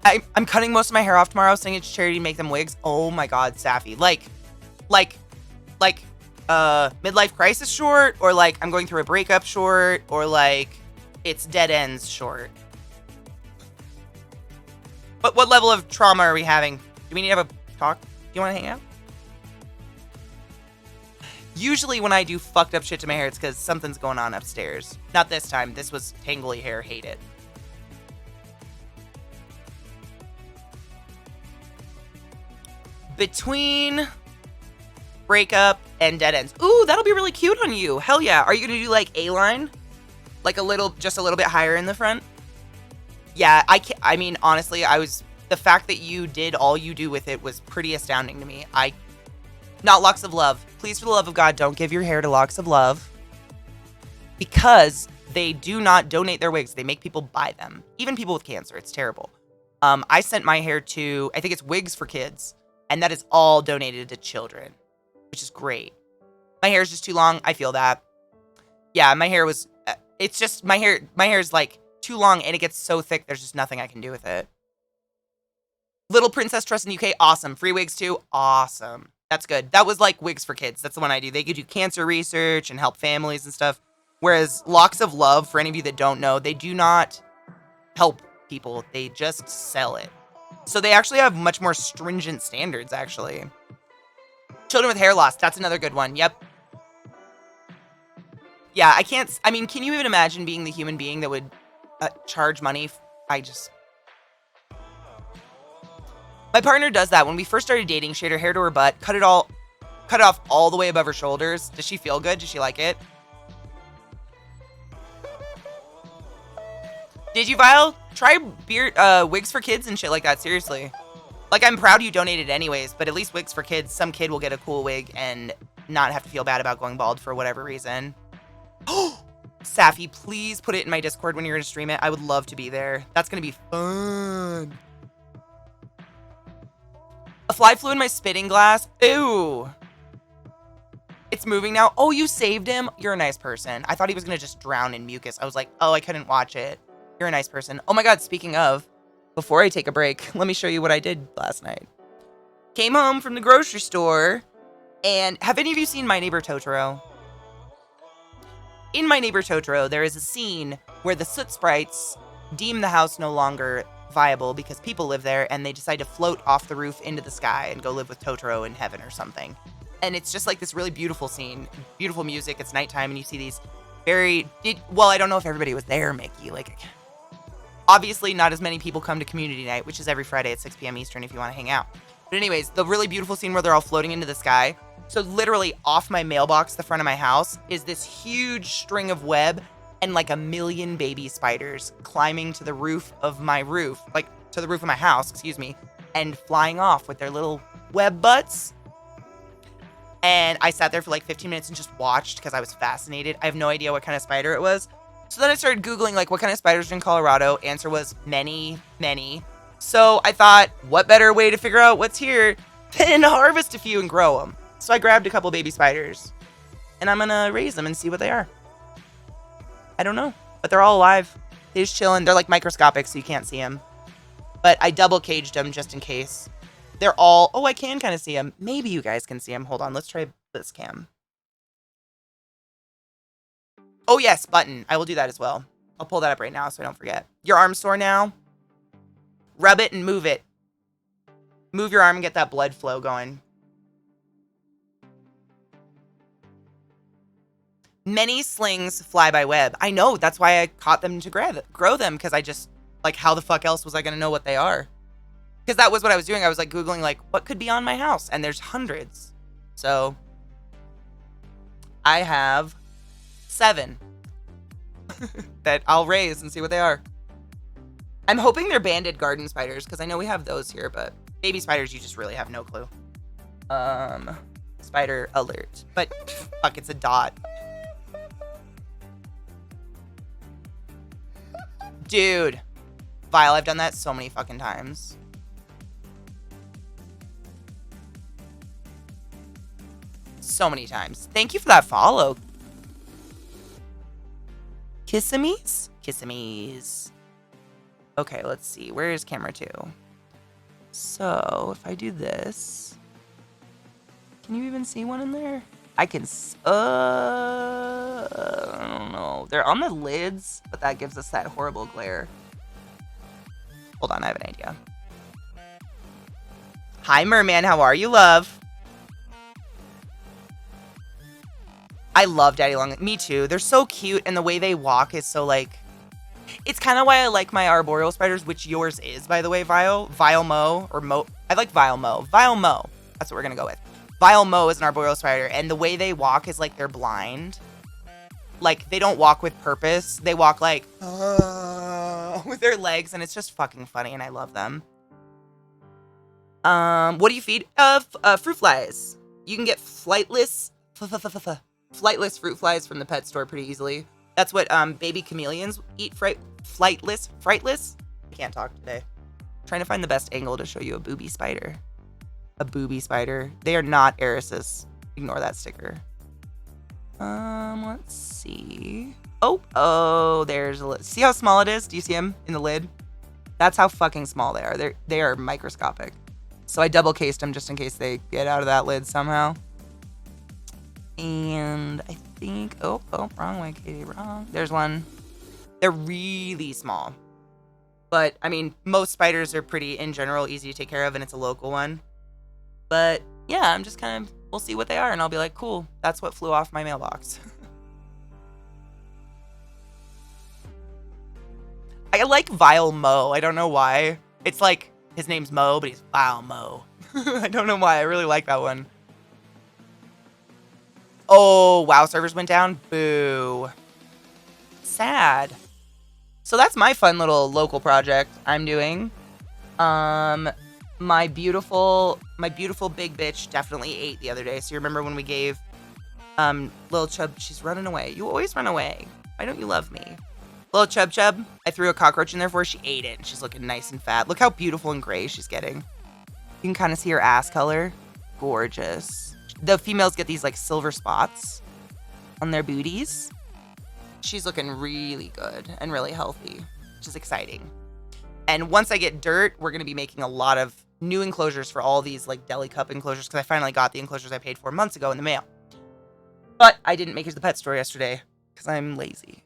I'm cutting most of my hair off tomorrow, sending it to charity to make them wigs. Oh my god, Safi. Like, midlife crisis short? Or like, I'm going through a breakup short? Or like, it's dead ends short? But what level of trauma are we having? Do we need to have a talk? Do you want to hang out? Usually when I do fucked up shit to my hair, it's because something's going on upstairs. Not this time. This was tangly hair. Hate it. Between breakup and dead ends. Ooh, that'll be really cute on you. Hell yeah. Are you going to do like A-line? Like just a little bit higher in the front? Yeah, I mean, honestly, the fact that you did all you do with it was pretty astounding to me. Not Locks of Love. Please, for the love of God, don't give your hair to Locks of Love. Because they do not donate their wigs. They make people buy them. Even people with cancer. It's terrible. I sent my hair to, I think it's Wigs for Kids. And that is all donated to children. Which is great. My hair is just too long. I feel that. Yeah, my hair was, it's just, my hair is like too long and it gets so thick. There's just nothing I can do with it. Little Princess Trust in UK. Awesome. Free wigs too. Awesome. That's good. That was like Wigs for Kids. That's the one I do. They could do cancer research and help families and stuff. Whereas Locks of Love, for any of you that don't know, they do not help people. They just sell it. So they actually have much more stringent standards, actually. Children with hair loss. That's another good one. Yep. Yeah, I mean, can you even imagine being the human being that would charge money? My partner does that. When we first started dating, she had her hair to her butt, cut it off all the way above her shoulders. Does she feel good? Does she like it? Did you, Vile? Try Wigs for Kids and shit like that, seriously. Like, I'm proud you donated anyways, but at least Wigs for Kids, some kid will get a cool wig and not have to feel bad about going bald for whatever reason. Safi, please put it in my Discord when you're going to stream it. I would love to be there. That's going to be fun. A fly flew in my spitting glass. Ew. It's moving now. Oh, you saved him? You're a nice person. I thought he was going to just drown in mucus. I was like, oh, I couldn't watch it. You're a nice person. Oh my God, speaking of, before I take a break, let me show you what I did last night. Came home from the grocery store, and have any of you seen My Neighbor Totoro? In My Neighbor Totoro, there is a scene where the soot sprites deem the house no longer viable because people live there, and they decide to float off the roof into the sky and go live with Totoro in heaven or something. And it's just like this really beautiful scene, beautiful music. It's nighttime, and you see these well, I don't know if everybody was there, Mickey. Like, obviously, not as many people come to community night, which is every Friday at 6 p.m. Eastern if you want to hang out. But anyways, the really beautiful scene where they're all floating into the sky. So literally off my mailbox, the front of my house, is this huge string of web and like a million baby spiders climbing to the roof of my roof, like to the roof of my house, excuse me, and flying off with their little web butts. And I sat there for like 15 minutes and just watched because I was fascinated. I have no idea what kind of spider it was. So then I started Googling like what kind of spiders are in Colorado. Answer was many, many. So I thought, what better way to figure out what's here than harvest a few and grow them. So I grabbed a couple baby spiders and I'm gonna raise them and see what they are. I don't know, but they're all alive. They're just chilling. They're like microscopic, so you can't see them. But I double caged them just in case. They're all, oh, I can kind of see them. Maybe you guys can see them. Hold on, let's try this cam. Oh yes, button. I will do that as well. I'll pull that up right now so I don't forget. Your arm's sore now? Rub it and move it. Move your arm and get that blood flow going. Many slings fly by web. I know, that's why I caught them to grow them, because I just, like, how the fuck else was I going to know what they are? Because that was what I was doing. I was, like, Googling, like, what could be on my house? And there's hundreds. So, I have 7 that I'll raise and see what they are. I'm hoping they're banded garden spiders, because I know we have those here, but baby spiders, you just really have no clue. Spider alert. But, fuck, it's a dot. Dude. Vile, I've done that so many fucking times. So many times. Thank you for that follow. Kissimees? Kissimees. Okay, let's see. Where is camera 2? So, if I do this... Can you even see one in there? I can... I don't know. They're on the lids, but that gives us that horrible glare. Hold on, I have an idea. Hi, Merman. How are you, love? I love Daddy Long. Me too. They're so cute, and the way they walk is so, like... It's kind of why I like my arboreal spiders, which yours is, by the way, Vile. Vile Mo, or Mo... I like Vile Mo. Vile Mo. That's what we're gonna go with. Vile Mo is an arboreal spider, and the way they walk is like they're blind. Like, they don't walk with purpose. They walk like, with their legs, and it's just fucking funny, and I love them. What do you feed? Fruit flies. You can get flightless fruit flies from the pet store pretty easily. That's what, baby chameleons eat, flightless? I can't talk today. Trying to find the best angle to show you a booby spider. A booby spider. They are not erisis. Ignore that sticker. Let's see. Oh, there's a lid. See how small it is? Do you see him in the lid? That's how fucking small they are. They are microscopic. So I double cased them just in case they get out of that lid somehow. And I think, oh, wrong way, Katie, wrong. There's one. They're really small. But, I mean, most spiders are pretty, in general, easy to take care of, and it's a local one. But, yeah, I'm just kind of, we'll see what they are, and I'll be like, cool, that's what flew off my mailbox. I like Vile Mo. I don't know why. It's like, his name's Mo, but he's Vile Mo. I don't know why. I really like that one. Oh, WoW servers went down? Boo. Sad. So that's my fun little local project I'm doing. My beautiful big bitch definitely ate the other day. So you remember when we gave Lil Chub, she's running away. You always run away. Why don't you love me? Lil Chub, I threw a cockroach in there for her. She ate it, and she's looking nice and fat. Look how beautiful and gray she's getting. You can kind of see her ass color. Gorgeous. The females get these like silver spots on their booties. She's looking really good and really healthy, which is exciting. And once I get dirt, we're going to be making a lot of new enclosures for all these like deli cup enclosures because I finally got the enclosures I paid for months ago in the mail. But I didn't make it to the pet store yesterday because I'm lazy.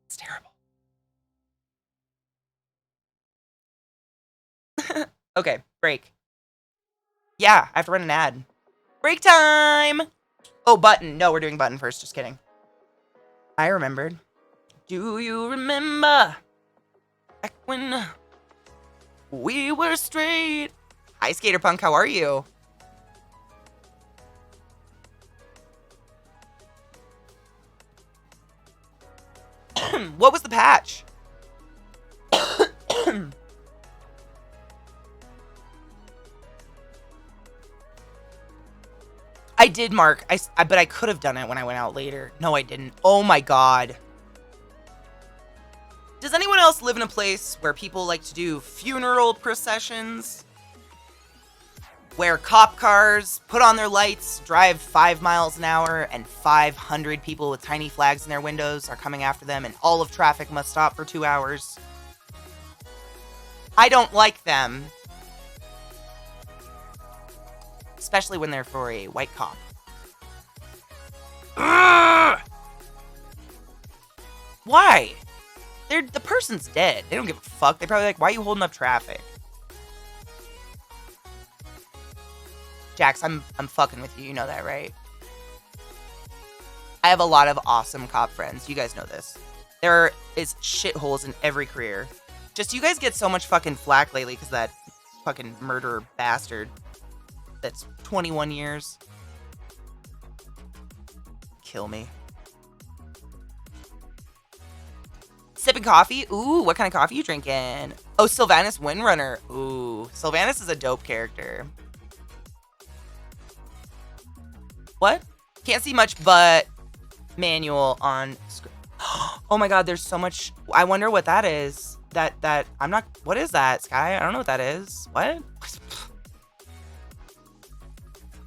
It's terrible. Okay, break. Yeah, I have to run an ad. Break time! Oh, button. No, we're doing button first. Just kidding. I remembered. Do you remember back when we were straight? Hi, Skater Punk. How are you? What was the patch? I did, Mark. But I could have done it when I went out later. No, I didn't. Oh my god. Does anyone else live in a place where people like to do funeral processions? Where cop cars put on their lights, drive 5 miles an hour, and 500 people with tiny flags in their windows are coming after them, and all of traffic must stop for 2 hours? I don't like them. Especially when they're for a white cop. Ugh! Why? The person's dead. They don't give a fuck. They probably like, why are you holding up traffic? Jax, I'm fucking with you. You know that, right? I have a lot of awesome cop friends. You guys know this. There is shitholes in every career. Just you guys get so much fucking flack lately because that fucking murderer bastard that's 21 years. Kill me. Sipping coffee? Ooh, what kind of coffee you drinking? Oh, Sylvanas Windrunner. Ooh, Sylvanas is a dope character. What? Can't see much, but manual on screen. Oh my god, there's so much. I wonder what that is. I'm not. What is that, Sky? I don't know what that is. What?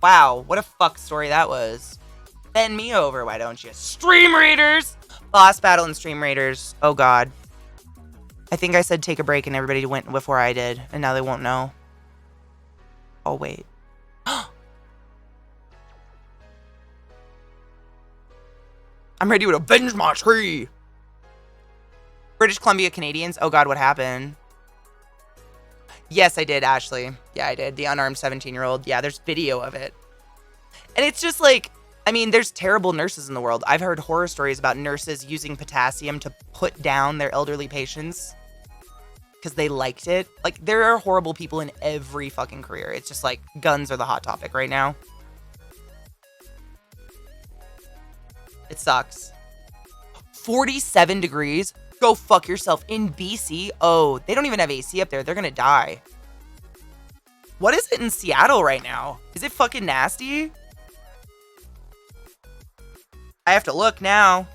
Wow, what a fuck story that was. Bend me over, why don't you? Stream Raiders! Boss battle and Stream Raiders. Oh god. I think I said take a break and everybody went before I did, and now they won't know. Oh, wait. I'm ready to avenge my tree! British Columbia Canadians. Oh god, what happened? Yes, I did, Ashley. Yeah, I did. The unarmed 17-year-old. Yeah, there's video of it. And it's just like, I mean, there's terrible nurses in the world. I've heard horror stories about nurses using potassium to put down their elderly patients because they liked it. Like, there are horrible people in every fucking career. It's just like, guns are the hot topic right now. It sucks. 47 degrees? Go fuck yourself. In BC? Oh, they don't even have AC up there. They're gonna die. What is it in Seattle right now? Is it fucking nasty? I have to look now.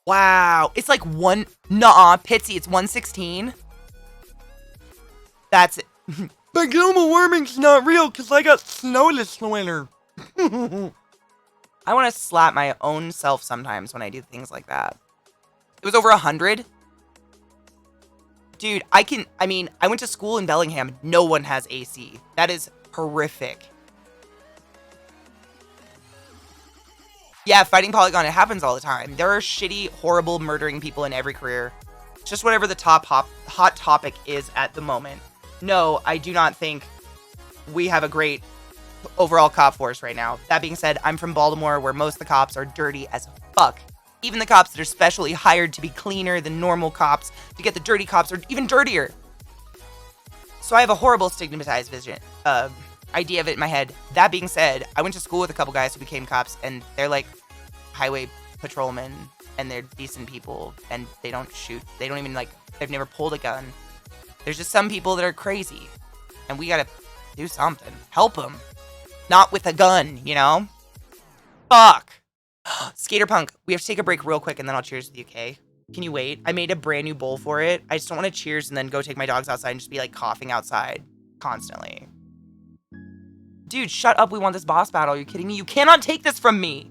Wow. It's like Pitsy, it's 116. That's it. But global warming's not real because I got snow this winter. I want to slap my own self sometimes when I do things like that. It was over 100. Dude, I went to school in Bellingham. No one has AC. That is horrific. Yeah, fighting Polygon, it happens all the time. There are shitty, horrible, murdering people in every career. Just whatever the hot topic is at the moment. No, I do not think we have a great overall cop force right now. That being said, I'm from Baltimore, where most of the cops are dirty as fuck. Even the cops that are specially hired to be cleaner than normal cops to get the dirty cops are even dirtier. So I have a horrible stigmatized idea of it in my head. That being said, I went to school with a couple guys who became cops, and they're like highway patrolmen, and they're decent people, and they don't shoot. They don't even they've never pulled a gun. There's just some people that are crazy, and we gotta do something. Help them. Not with a gun, you know? Fuck. Skater Punk, we have to take a break real quick and then I'll cheers with you, okay? Can you wait? I made a brand new bowl for it. I just don't want to cheers and then go take my dogs outside and just be like coughing outside constantly. Dude, shut up. We want this boss battle. Are you kidding me? You cannot take this from me.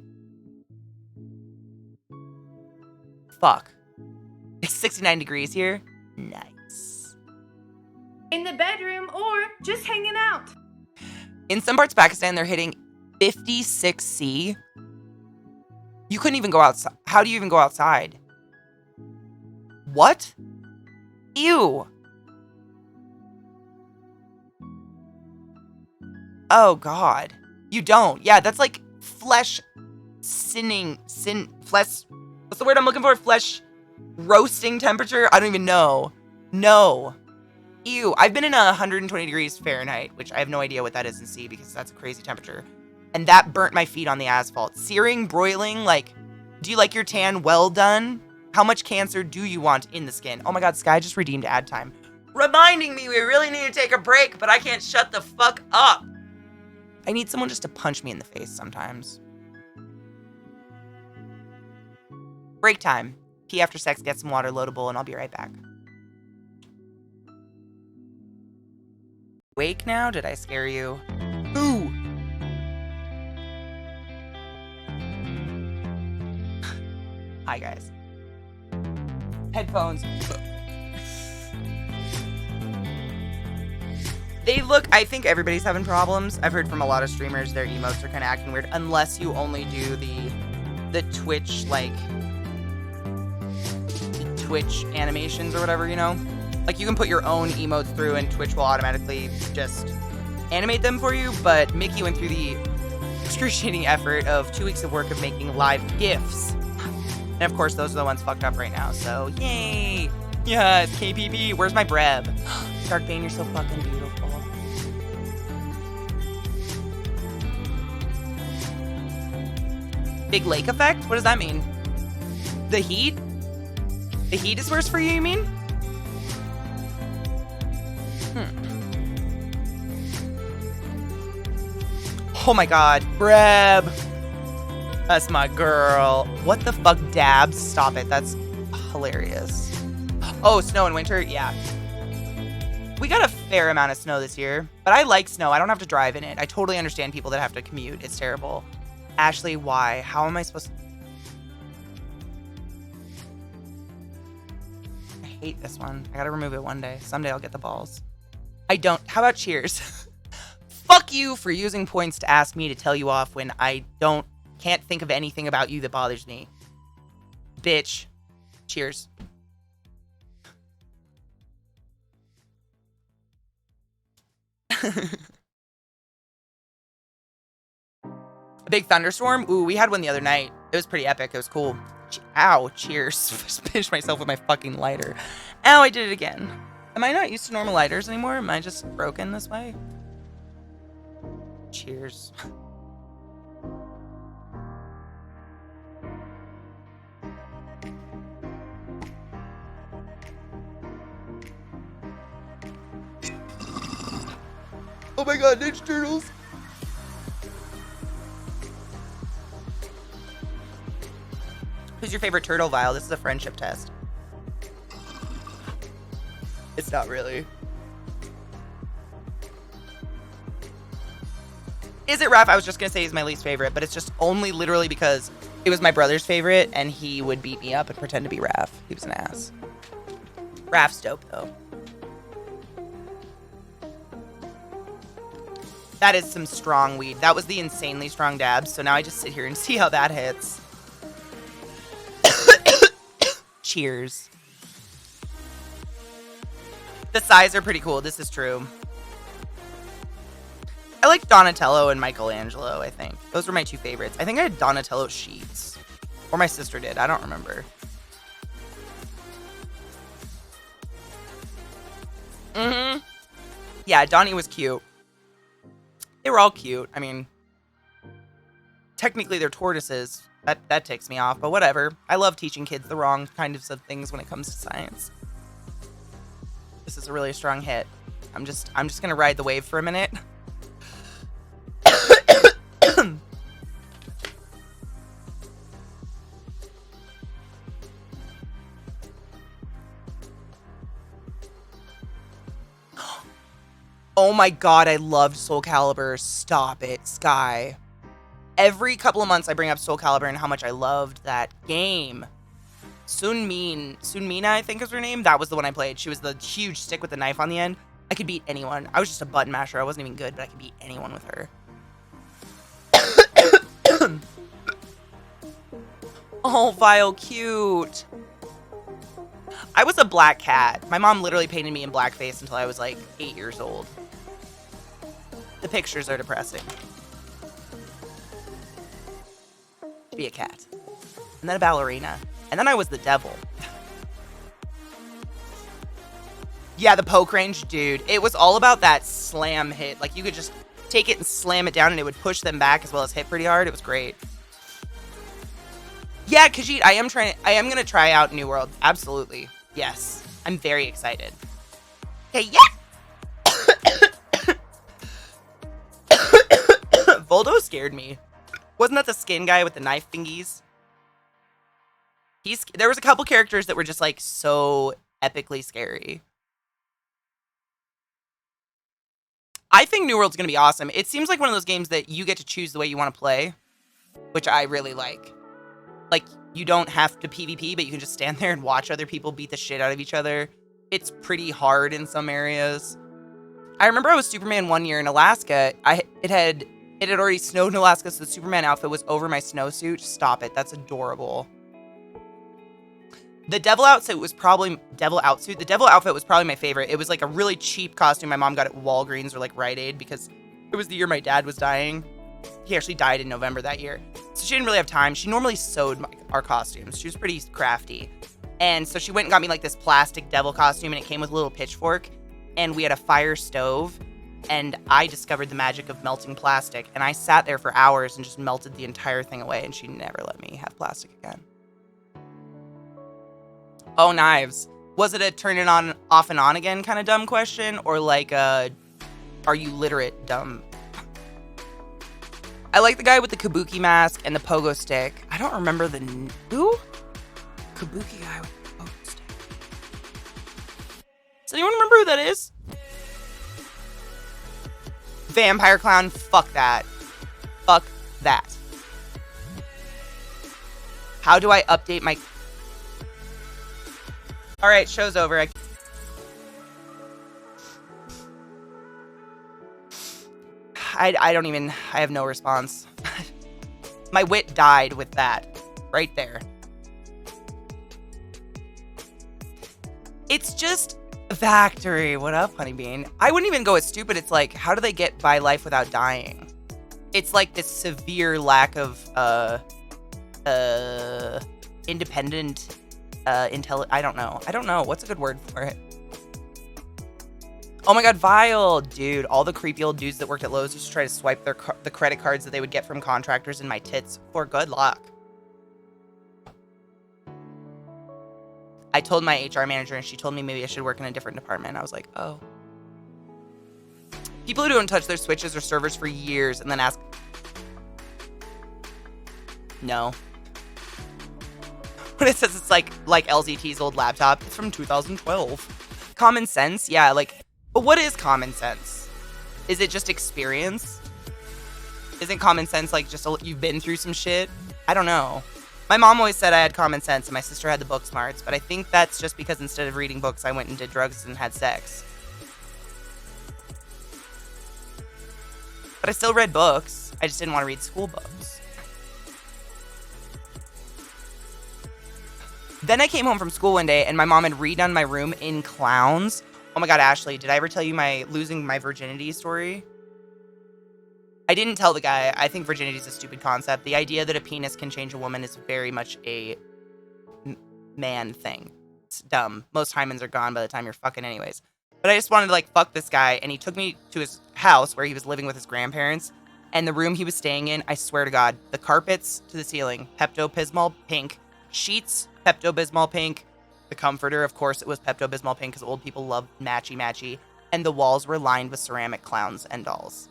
Fuck. It's 69 degrees here. Nice. In the bedroom or just hanging out. In some parts of Pakistan, they're hitting 56C. You couldn't even go outside. How do you even go outside? What? Ew. Oh, God. You don't. Yeah, that's like flesh flesh. What's the word I'm looking for? Flesh roasting temperature? I don't even know. No. Ew. I've been in 120 degrees Fahrenheit, which I have no idea what that is in C because that's a crazy temperature. And that burnt my feet on the asphalt. Searing, broiling, like, do you like your tan well done? How much cancer do you want in the skin? Oh my God, Sky just redeemed ad time. Reminding me we really need to take a break, but I can't shut the fuck up. I need someone just to punch me in the face sometimes. Break time. Pee after sex, get some water, load a bowl, and I'll be right back. Wake now? Did I scare you? Ooh! Hi, guys. Headphones. They look, I think everybody's having problems. I've heard from a lot of streamers, their emotes are kind of acting weird, unless you only do the Twitch, like, Twitch animations or whatever, you know? Like, you can put your own emotes through and Twitch will automatically just animate them for you, but Mickey went through the excruciating effort of 2 weeks of work of making live GIFs. And of course, those are the ones fucked up right now, so yay! Yeah, it's KPP, where's my Breb? Dark Bane, you're so fucking beautiful. Big lake effect? What does that mean? The heat? The heat is worse for you mean? Oh my God, Breb. That's my girl. What the fuck, Dabs? Stop it, that's hilarious. Oh, snow in winter? Yeah. We got a fair amount of snow this year, but I like snow. I don't have to drive in it. I totally understand people that have to commute. It's terrible. Ashley, why? How am I supposed to... I hate this one. I gotta remove it one day. Someday I'll get the balls. I don't. How about cheers? Fuck you for using points to ask me to tell you off when I can't think of anything about you that bothers me. Bitch. Cheers. A big thunderstorm? Ooh, we had one the other night. It was pretty epic. It was cool. Ow, cheers. Just finished myself with my fucking lighter. Ow, I did it again. Am I not used to normal lighters anymore? Am I just broken this way? Cheers. Oh my God, Ninja Turtles. Who's your favorite turtle, Vile? This is a friendship test. It's not really. Is it Raph? I was just gonna say he's my least favorite, but it's just only literally because it was my brother's favorite and he would beat me up and pretend to be Raph. He was an ass. Raph's dope though. That is some strong weed. That was the insanely strong dabs, so now I just sit here and see how that hits. Cheers. The size are pretty cool. This is true. I like Donatello and Michelangelo, I think. Those were my two favorites. I think I had Donatello sheets. Or my sister did. I don't remember. Mm-hmm. Yeah, Donnie was cute. They were all cute. I mean, technically they're tortoises. That ticks me off, but whatever. I love teaching kids the wrong kinds of things when it comes to science. This is a really strong hit. I'm just gonna ride the wave for a minute. Oh my god, I loved Soul Calibur. Stop it, Sky. Every couple of months I bring up Soul Calibur and how much I loved that game. Sunmina, I think is her name. That was the one I played. She was the huge stick with the knife on the end. I could beat anyone. I was just a button masher. I wasn't even good, but I could beat anyone with her. Oh, Vile, cute. I was a black cat. My mom literally painted me in blackface until I was like 8 years old. The pictures are depressing. To be a cat. And then a ballerina. And then I was the devil. Yeah, the poke range, dude. It was all about that slam hit. Like, you could just take it and slam it down and it would push them back as well as hit pretty hard. It was great. Yeah, Khajiit, I am gonna try out New World. Absolutely. Yes. I'm very excited. Okay, yeah! Voldo scared me. Wasn't that the skin guy with the knife thingies? There was a couple characters that were just like so epically scary. I think New World's gonna be awesome. It seems like one of those games that you get to choose the way you want to play, which I really like. Like, you don't have to PvP, but you can just stand there and watch other people beat the shit out of each other. It's pretty hard in some areas. I remember I was Superman one year in Alaska. It had already snowed in Alaska, so the Superman outfit was over my snowsuit. Stop it. That's adorable. The devil outfit was probably my favorite. It was like a really cheap costume my mom got at Walgreens or like Rite Aid because it was the year my dad was dying. He actually died in November that year. So she didn't really have time. She normally sewed our costumes. She was pretty crafty. And so she went and got me like this plastic devil costume, and it came with a little pitchfork, and we had a fire stove, and I discovered the magic of melting plastic, and I sat there for hours and just melted the entire thing away, and she never let me have plastic again. Oh, knives. Was it a turn it on, off and on again kind of dumb question, or like a are you literate dumb? I like the guy with the kabuki mask and the pogo stick. I don't remember who? Kabuki guy with the pogo stick. Does anyone remember who that is? Vampire clown, fuck that. Fuck that. How do I update my... Alright, show's over. I don't even... I have no response. My wit died with that. Right there. It's just... Factory. What up, Honeybean? I wouldn't even go as stupid. It's like, how do they get by life without dying? It's like this severe lack of, independent, I don't know. What's a good word for it? Oh my god, Vile! Dude, all the creepy old dudes that worked at Lowe's used to try to swipe the credit cards that they would get from contractors in my tits for good luck. I told my HR manager, and she told me maybe I should work in a different department. I was like, oh. People who don't touch their switches or servers for years and then ask... No. When it says it's like LZT's old laptop, it's from 2012. Common sense? Yeah, like... But what is common sense? Is it just experience? Isn't common sense like just you've been through some shit? I don't know. My mom always said I had common sense and my sister had the book smarts, but I think that's just because instead of reading books, I went and did drugs and had sex. But I still read books. I just didn't want to read school books. Then I came home from school one day and my mom had redone my room in clowns. Oh my god, Ashley, did I ever tell you my losing my virginity story? I didn't tell the guy. I think virginity is a stupid concept. The idea that a penis can change a woman is very much a man thing. It's dumb. Most hymens are gone by the time you're fucking anyways. But I just wanted to like fuck this guy, and he took me to his house where he was living with his grandparents. And the room he was staying in, I swear to God, the carpets to the ceiling, Pepto-Bismol pink. Sheets, Pepto-Bismol pink. The comforter, of course, it was Pepto-Bismol pink because old people love matchy-matchy. And the walls were lined with ceramic clowns and dolls.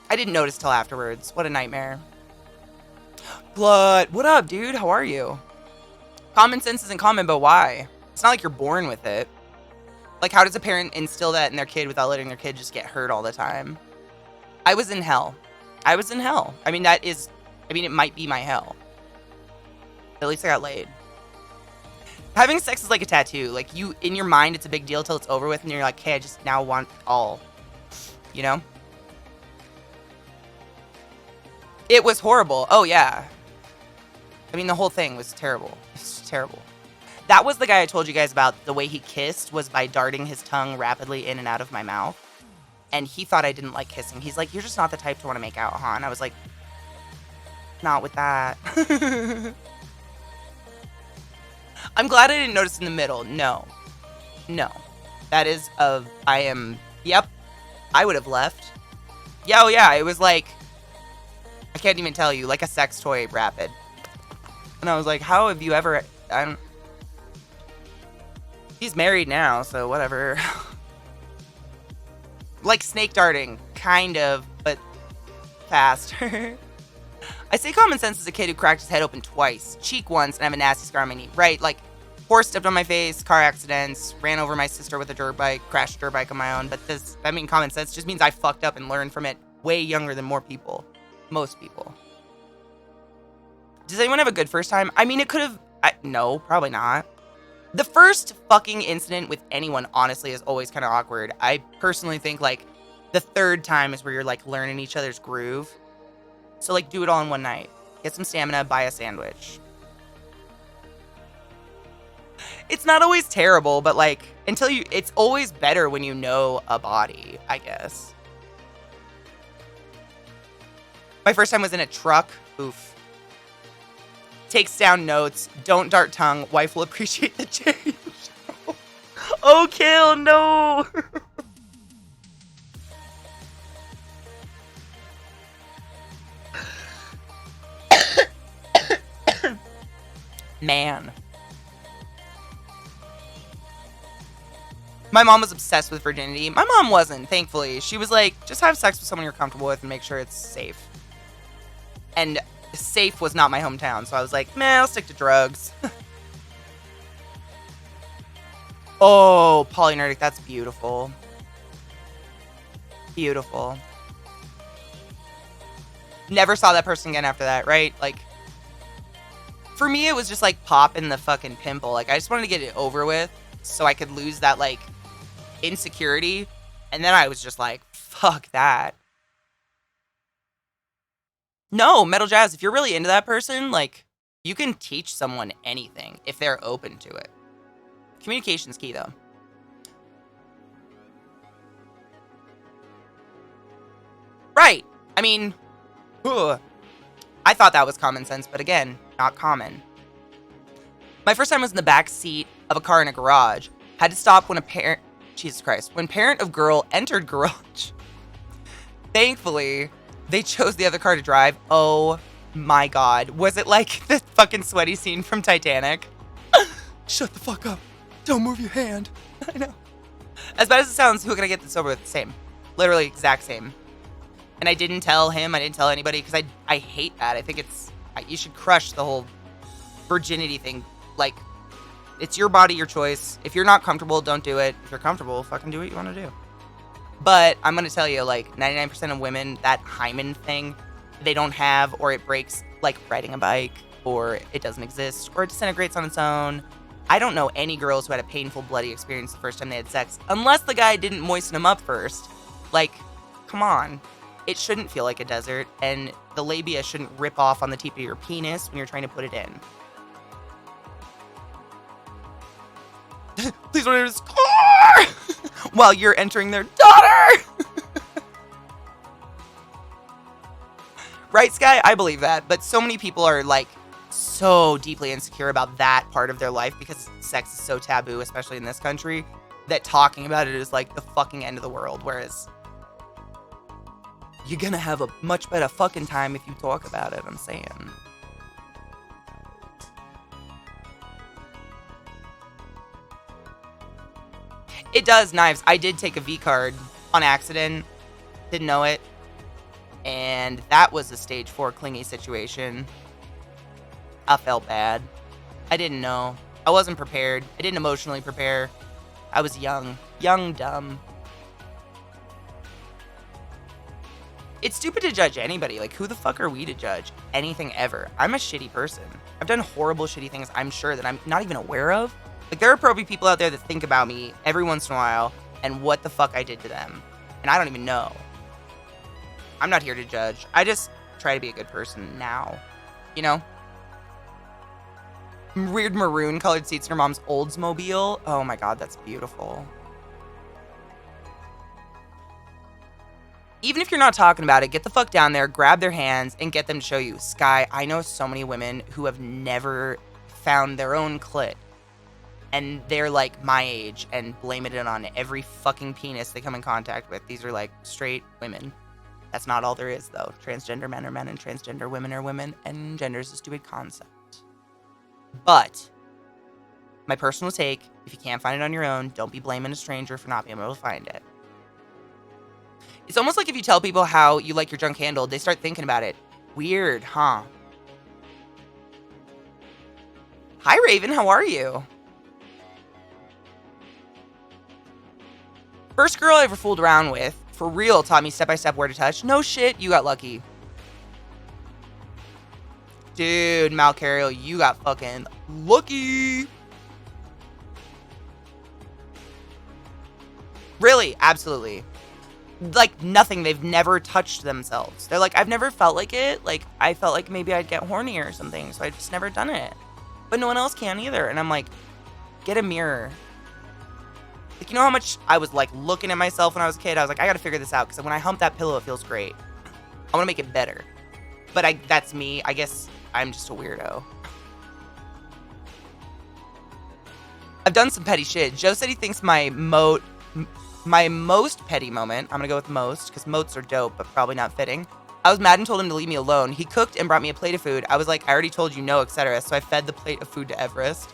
I didn't notice till afterwards. What a nightmare. Blood, what up, dude? How are you? Common sense isn't common, but why? It's not like you're born with it. Like, how does a parent instill that in their kid without letting their kid just get hurt all the time? I was in hell. I was in hell. I mean, it might be my hell. At least I got laid. Having sex is like a tattoo. Like, in your mind, it's a big deal till it's over with, and you're like, hey, I just now want all. You know? It was horrible. Oh, yeah. I mean, the whole thing was terrible. It's terrible. That was the guy I told you guys about. The way he kissed was by darting his tongue rapidly in and out of my mouth. And he thought I didn't like kissing. He's like, you're just not the type to want to make out, huh? And I was like, not with that. I'm glad I didn't notice in the middle. No. That is yep. I would have left. Yeah, oh yeah, it was like, I can't even tell you, like a sex toy rapid. And I was like, how have you ever, he's married now, so whatever. Like snake darting, kind of, but faster. I say common sense as a kid who cracked his head open twice, cheek once, and I have a nasty scar on my knee. Right, like, horse stepped on my face, car accidents, ran over my sister with a dirt bike, crashed a dirt bike on my own. But does that mean common sense? Just means I fucked up and learned from it way younger than most people. Does anyone have a good first time? I mean, it could have, no, probably not. The first fucking incident with anyone, honestly, is always kind of awkward. I personally think, like, the third time is where you're, like, learning each other's groove. So, like, do it all in one night. Get some stamina, buy a sandwich. It's not always terrible, but, like, it's always better when you know a body, I guess. My first time was in a truck. Oof. Takes down notes. Don't dart tongue. Wife will appreciate the change. Oh, kill, no. Man. My mom was obsessed with virginity. My mom wasn't, thankfully. She was like, just have sex with someone you're comfortable with and make sure it's safe. And safe was not my hometown, so I was like, man, I'll stick to drugs. Oh, polynerdic, that's beautiful. Beautiful. Never saw that person again after that, right? Like, for me, it was just like pop in the fucking pimple. Like, I just wanted to get it over with so I could lose that, like, insecurity. And then I was just like, fuck that. No, Metal Jazz, if you're really into that person, like, you can teach someone anything if they're open to it. Communication's key, though. Right. I mean, I thought that was common sense, but again, not common. My first time was in the back seat of a car in a garage. Had to stop when when parent of girl entered garage. Thankfully, they chose the other car to drive. Oh my God. Was it like the fucking sweaty scene from Titanic? Shut the fuck up. Don't move your hand. I know. As bad as it sounds, who can I get this over with? Same. Literally exact same. And I didn't tell him. I didn't tell anybody because I hate that. I think you should crush the whole virginity thing. Like, it's your body, your choice. If you're not comfortable, don't do it. If you're comfortable, fucking do what you want to do. But I'm going to tell you, like, 99% of women, that hymen thing, they don't have, or it breaks, like, riding a bike, or it doesn't exist, or it disintegrates on its own. I don't know any girls who had a painful, bloody experience the first time they had sex, unless the guy didn't moisten them up first. Like, come on. It shouldn't feel like a desert, and the labia shouldn't rip off on the tip of your penis when you're trying to put it in. Please don't enter this car while you're entering their daughter. Right, Sky? I believe that. But so many people are, like, so deeply insecure about that part of their life because sex is so taboo, especially in this country, that talking about it is, like, the fucking end of the world. Whereas, you're gonna have a much better fucking time if you talk about it, I'm saying. It does, Knives. I did take a V card on accident. Didn't know it. And that was a stage 4 clingy situation. I felt bad. I didn't know. I wasn't prepared. I didn't emotionally prepare. I was young. Young, dumb. It's stupid to judge anybody. Like, who the fuck are we to judge anything ever? I'm a shitty person. I've done horrible, shitty things, I'm sure, that I'm not even aware of. Like, there are probably people out there that think about me every once in a while and what the fuck I did to them. And I don't even know. I'm not here to judge. I just try to be a good person now. You know? Weird maroon colored seats in her mom's Oldsmobile. Oh my god, that's beautiful. Even if you're not talking about it, get the fuck down there, grab their hands, and get them to show you. Sky, I know so many women who have never found their own clit. And they're like my age and blaming it on every fucking penis they come in contact with. These are like straight women. That's not all there is, though. Transgender men are men and transgender women are women, and gender is a stupid concept. But my personal take, if you can't find it on your own, don't be blaming a stranger for not being able to find it. It's almost like if you tell people how you like your junk handled, they start thinking about it. Weird, huh? Hi, Raven. How are you? First girl I ever fooled around with, for real, taught me step by step where to touch. No shit, you got lucky. Dude, Malcariel, you got fucking lucky. Really, absolutely. Like, nothing. They've never touched themselves. They're like, I've never felt like it. Like, I felt like maybe I'd get horny or something, so I've just never done it. But no one else can either. And I'm like, get a mirror. Like, you know how much I was, like, looking at myself when I was a kid? I was like, I gotta figure this out, because when I hump that pillow, it feels great. I want to make it better. But that's me. I guess I'm just a weirdo. I've done some petty shit. Joe said he thinks my most petty moment, I'm gonna go with most, because moats are dope, but probably not fitting. I was mad and told him to leave me alone. He cooked and brought me a plate of food. I was like, I already told you no, etc. So I fed the plate of food to Everest.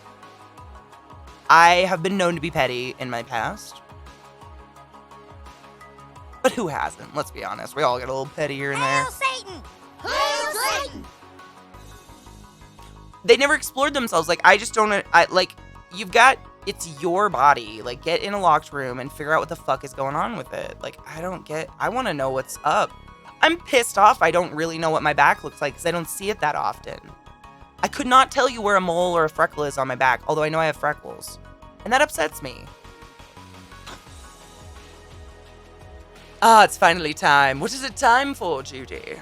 I have been known to be petty in my past. But who hasn't? Let's be honest. We all get a little petty here and there. Hail Satan! Hail Satan! They never explored themselves. Like, I just don't, it's your body. Like, get in a locked room and figure out what the fuck is going on with it. Like, I want to know what's up. I'm pissed off I don't really know what my back looks like because I don't see it that often. I could not tell you where a mole or a freckle is on my back, although I know I have freckles. And that upsets me. Ah, it's finally time. What is it time for, Judy?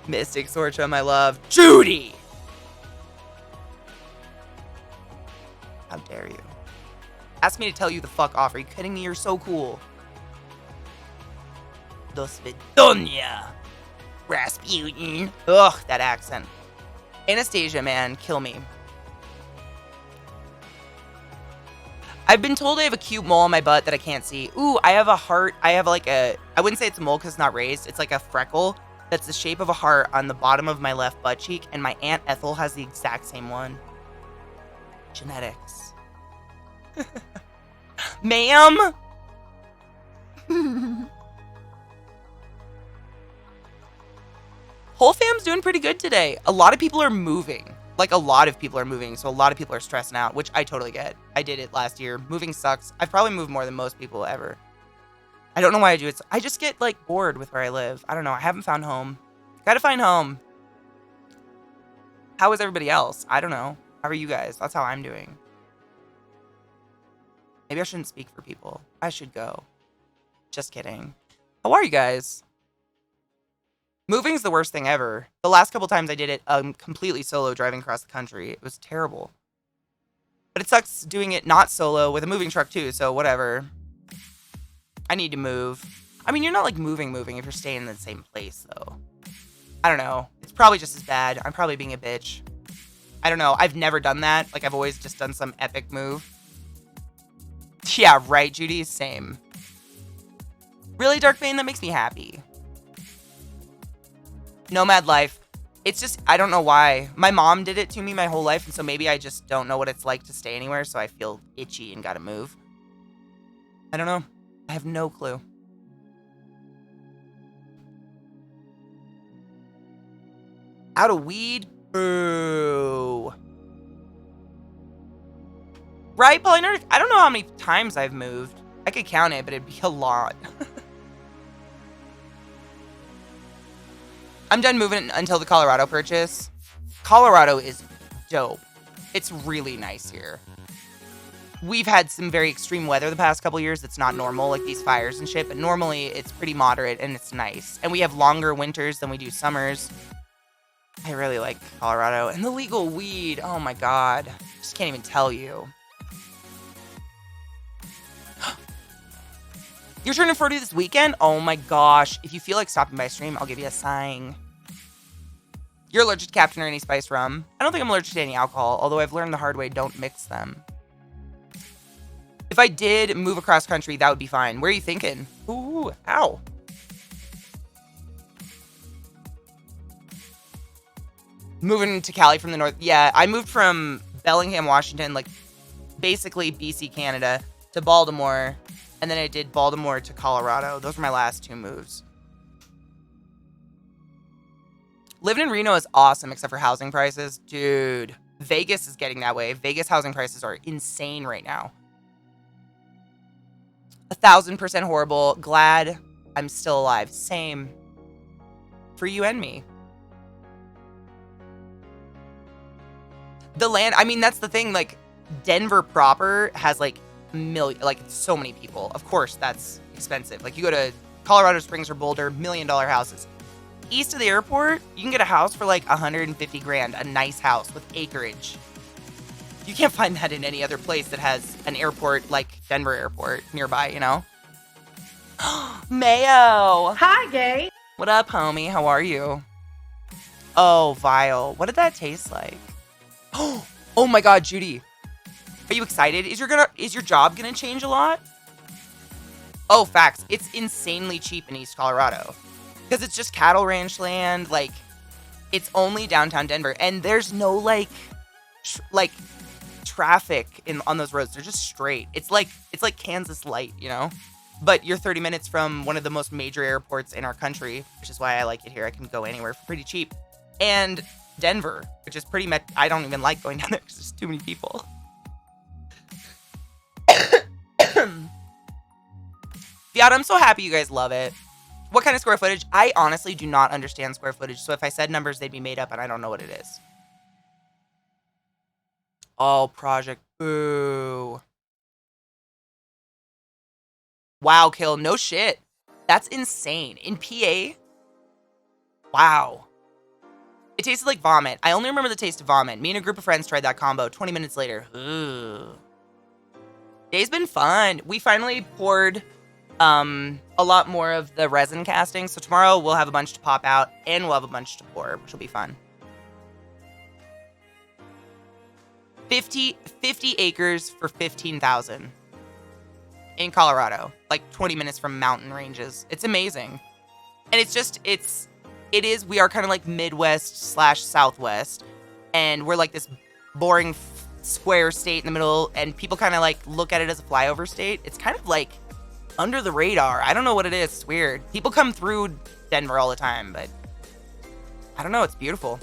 Mystic Sorcha, my love. Judy! How dare you? Ask me to tell you the fuck off. Are you kidding me? You're so cool. Dos Vidonia. Rasputin. Ugh, that accent. Anastasia, man, kill me. I've been told I have a cute mole on my butt that I can't see. Ooh, I have a heart. I have like I wouldn't say it's a mole because it's not raised. It's like a freckle that's the shape of a heart on the bottom of my left butt cheek. And my Aunt Ethel has the exact same one. Genetics. Ma'am? Whole fam's doing pretty good today. A lot of people are moving. Like, a lot of people are moving, so a lot of people are stressing out, which I totally get. I did it last year. Moving sucks. I've probably moved more than most people ever. I don't know why I do it. I just get, like, bored with where I live. I don't know. I haven't found home. Gotta find home. How is everybody else? I don't know. How are you guys? That's how I'm doing. Maybe I shouldn't speak for people. I should go. Just kidding. How are you guys? Moving's the worst thing ever. The last couple times I did it completely solo driving across the country. It was terrible. But it sucks doing it not solo with a moving truck too, so whatever. I need to move. I mean, you're not like moving if you're staying in the same place though. I don't know. It's probably just as bad. I'm probably being a bitch. I don't know. I've never done that. Like, I've always just done some epic move. Yeah, right, Judy? Same. Really, Dark Bane? That makes me happy. Nomad life. It's just, I don't know why. My mom did it to me my whole life, and so maybe I just don't know what it's like to stay anywhere, so I feel itchy and gotta move. I don't know. I have no clue. Out of weed? Boo. Right, Polynordic? I don't know how many times I've moved. I could count it, but it'd be a lot. I'm done moving until the Colorado purchase. Colorado is dope. It's really nice here. We've had some very extreme weather the past couple years that's not normal, like these fires and shit, but normally it's pretty moderate and it's nice. And we have longer winters than we do summers. I really like Colorado. And the legal weed, oh my god. Just can't even tell you. You're turning 40 this weekend? Oh my gosh. If you feel like stopping by stream, I'll give you a sign. You're allergic to Captain or any spice rum? I don't think I'm allergic to any alcohol, although I've learned the hard way, don't mix them. If I did move across country, that would be fine. Where are you thinking? Ooh, ow. Moving to Cali from the north. Yeah, I moved from Bellingham, Washington, like basically BC, Canada, to Baltimore. And then I did Baltimore to Colorado. Those were my last 2 moves. Living in Reno is awesome, except for housing prices. Dude, Vegas is getting that way. Vegas housing prices are insane right now. 1000% horrible. Glad I'm still alive. Same. For you and me. The land, I mean, that's the thing. Like, Denver proper has like so many people. Of course, that's expensive. Like, you go to Colorado Springs or Boulder, $1 million houses. East of the airport, you can get a house for like 150 grand, a nice house with acreage. You can't find that in any other place that has an airport like Denver Airport nearby, you know? Mayo! Hi, gay. What up, homie? How are you? Oh, vile. What did that taste like? Oh my god, Judy. Are you excited? Is your job gonna change a lot? Oh, facts. It's insanely cheap in East Colorado. Because it's just cattle ranch land. Like, it's only downtown Denver. And there's no, like traffic on those roads. They're just straight. It's like Kansas light, you know? But you're 30 minutes from one of the most major airports in our country, which is why I like it here. I can go anywhere for pretty cheap. And Denver, which is pretty much, I don't even like going down there because there's too many people. Yeah, I'm so happy you guys love it. What kind of square footage? I honestly do not understand square footage, so if I said numbers, they'd be made up, and I don't know what it is. Oh, Project Boo. Wow, Kill. No shit. That's insane. In PA? Wow. It tasted like vomit. I only remember the taste of vomit. Me and a group of friends tried that combo. 20 minutes later. Ugh. Day's been fun. We finally poured a lot more of the resin casting. So tomorrow we'll have a bunch to pop out and we'll have a bunch to pour, which will be fun. 50 acres for 15,000 in Colorado, like 20 minutes from mountain ranges. It's amazing. And we are kind of like Midwest / Southwest. And we're like this boring square state in the middle. And people kind of like look at it as a flyover state. It's kind of like under the radar. I don't know what it is. It's weird. People come through Denver all the time, but I don't know. It's beautiful.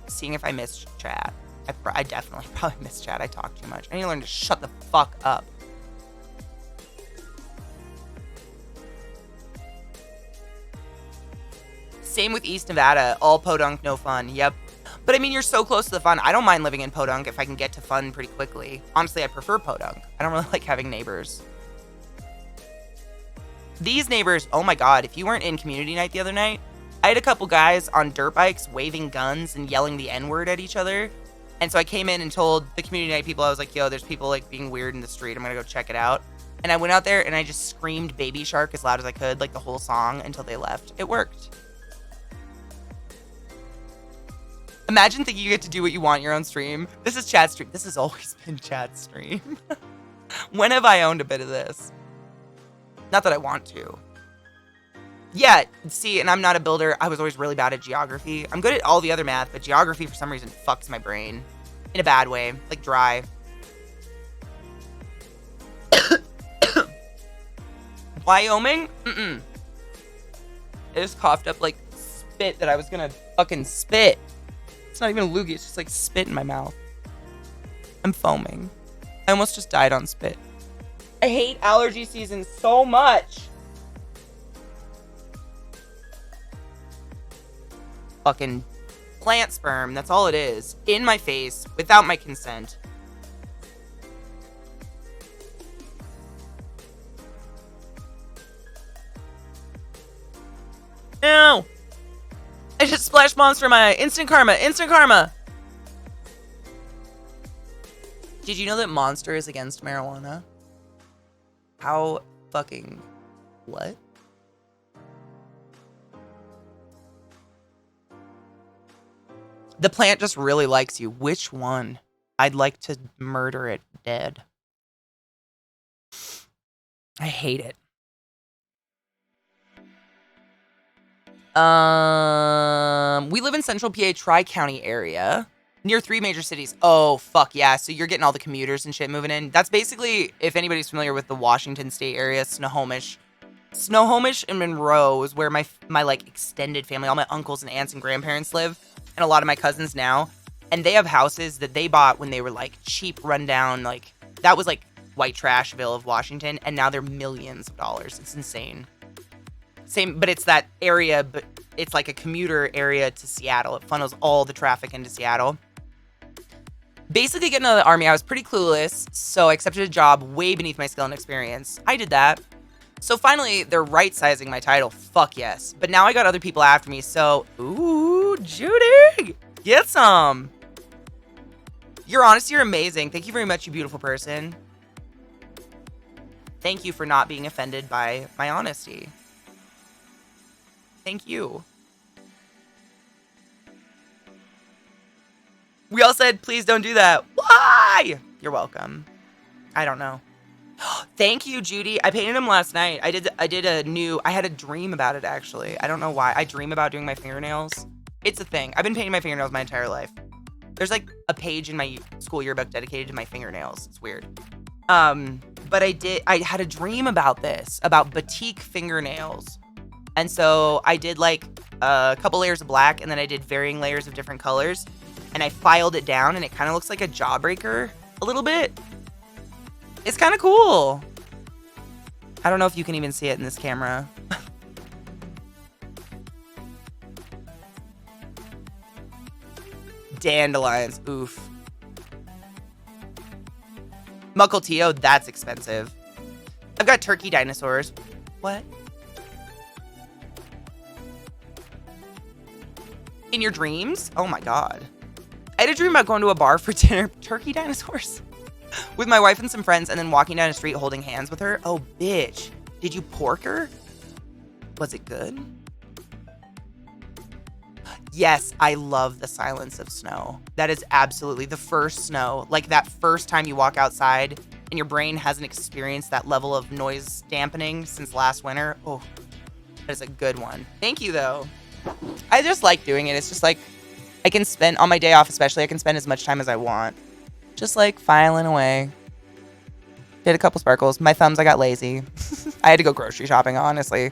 Seeing if I missed chat. I definitely probably missed chat. I talk too much. I need to learn to shut the fuck up. Same with East Nevada. All podunk, no fun. Yep. But I mean, you're so close to the fun. I don't mind living in podunk if I can get to fun pretty quickly. Honestly, I prefer podunk. I don't really like having neighbors. These neighbors, oh my god, if you weren't in community night the other night, I had a couple guys on dirt bikes waving guns and yelling the N-word at each other. And so I came in and told the community night people, I was like, yo, there's people like being weird in the street. I'm gonna go check it out. And I went out there and I just screamed Baby Shark as loud as I could, like the whole song, until they left. It worked. Imagine thinking you get to do what you want in your own stream. This is Chad's stream. This has always been Chad's stream. When have I owned a bit of this? Not that I want to. Yeah, see, and I'm not a builder. I was always really bad at geography. I'm good at all the other math, but geography for some reason fucks my brain. In a bad way. Like dry. Wyoming? Mm-mm. I just coughed up like spit that I was gonna fucking spit. It's not even a loogie. It's just like spit in my mouth. I'm foaming. I almost just died on spit. I hate allergy season so much. Fucking plant sperm. That's all it is. In my face without my consent. Ew. I just splashed monster my instant karma. Instant karma. Did you know that Monster is against marijuana? How fucking what? The plant just really likes you. Which one? I'd like to murder it dead. I hate it. We live in Central PA Tri-County area. Near 3 major cities. Oh, fuck yeah. So you're getting all the commuters and shit moving in. That's basically, if anybody's familiar with the Washington State area, Snohomish. Snohomish and Monroe is where my like extended family, all my uncles and aunts and grandparents live, and a lot of my cousins now. And they have houses that they bought when they were like cheap, rundown, like that was like white trashville of Washington, and now they're millions of dollars. It's insane. Same, but it's that area, but it's like a commuter area to Seattle. It funnels all the traffic into Seattle. Basically, getting out of the army, I was pretty clueless, so I accepted a job way beneath my skill and experience. I did that. So finally, they're right-sizing my title. Fuck yes. But now I got other people after me, so... Ooh, Judy! Get some! You're honest, you're amazing. Thank you very much, you beautiful person. Thank you for not being offended by my honesty. Thank you. We all said, please don't do that. Why? You're welcome. I don't know. Thank you, Judy. I painted them last night. I had a dream about it, actually. I don't know why. I dream about doing my fingernails. It's a thing. I've been painting my fingernails my entire life. There's like a page in my school yearbook dedicated to my fingernails. It's weird. But I had a dream about this, about batik fingernails. And so I did like a couple layers of black, and then I did varying layers of different colors. And I filed it down, and it kind of looks like a jawbreaker a little bit. It's kind of cool. I don't know if you can even see it in this camera. Dandelions, oof. Mukilteo, that's expensive. I've got turkey dinosaurs. What? In your dreams? Oh my god. I had a dream about going to a bar for dinner. Turkey dinosaurs? With my wife and some friends, and then walking down the street holding hands with her. Oh, bitch. Did you pork her? Was it good? Yes, I love the silence of snow. That is absolutely the first snow. Like that first time you walk outside and your brain hasn't experienced that level of noise dampening since last winter. Oh, that is a good one. Thank you, though. I just like doing it. It's just like I can spend, on my day off especially, I can spend as much time as I want. Just like filing away. Did a couple sparkles. My thumbs, I got lazy. I had to go grocery shopping, honestly.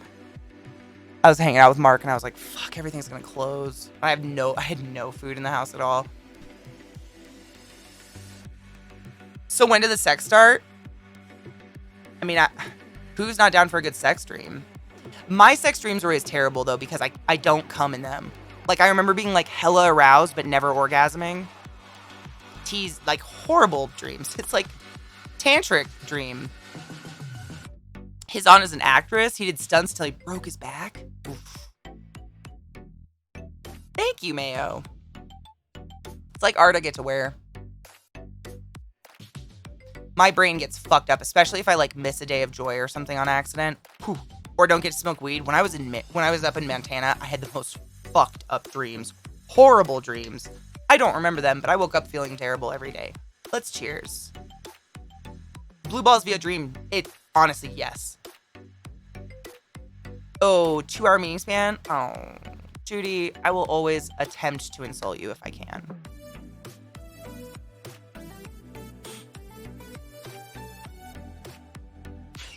I was hanging out with Mark and I was like, fuck, everything's gonna close. I had no food in the house at all. So when did the sex start? I mean, who's not down for a good sex dream? My sex dreams were always terrible though, because I don't come in them. Like I remember being like hella aroused but never orgasming. T's like horrible dreams. It's like tantric dream. His aunt is an actress. He did stunts till he broke his back. Oof. Thank you, Mayo. It's like art I get to wear. My brain gets fucked up, especially if I like miss a day of joy or something on accident. Whew. Or don't get to smoke weed. When I was up in Montana, I had the most fucked up dreams. Horrible dreams. I don't remember them, but I woke up feeling terrible every day. Let's cheers. Blue balls via dream. It honestly, yes. Oh, 2-hour meeting span? Oh, Judy, I will always attempt to insult you if I can.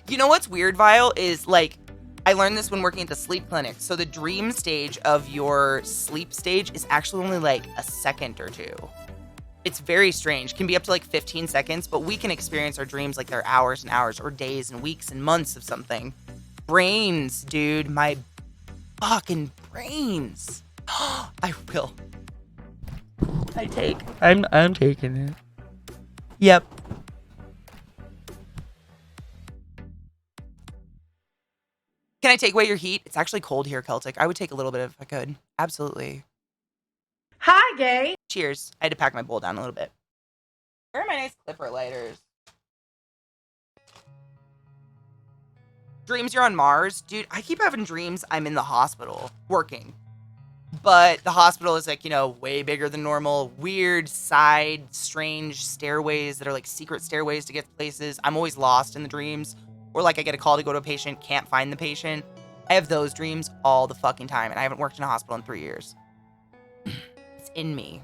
You know what's weird, Vile, is like, I learned this when working at the sleep clinic. So the dream stage of your sleep stage is actually only like a second or two. It's very strange. Can be up to like 15 seconds, but we can experience our dreams like they're hours and hours or days and weeks and months of something. Brains, dude. My fucking brains. I will. I'm taking it. Yep. Can I take away your heat? It's actually cold here, Celtic. I would take a little bit if I could. Absolutely. Hi, gay. Cheers. I had to pack my bowl down a little bit. Where are my nice clipper lighters? Dreams you're on Mars? Dude, I keep having dreams I'm in the hospital working. But the hospital is like, you know, way bigger than normal. Weird side, strange stairways that are like secret stairways to get to places. I'm always lost in the dreams. Or like I get a call to go to a patient, can't find the patient. I have those dreams all the fucking time. And I haven't worked in a hospital in 3 years. It's in me.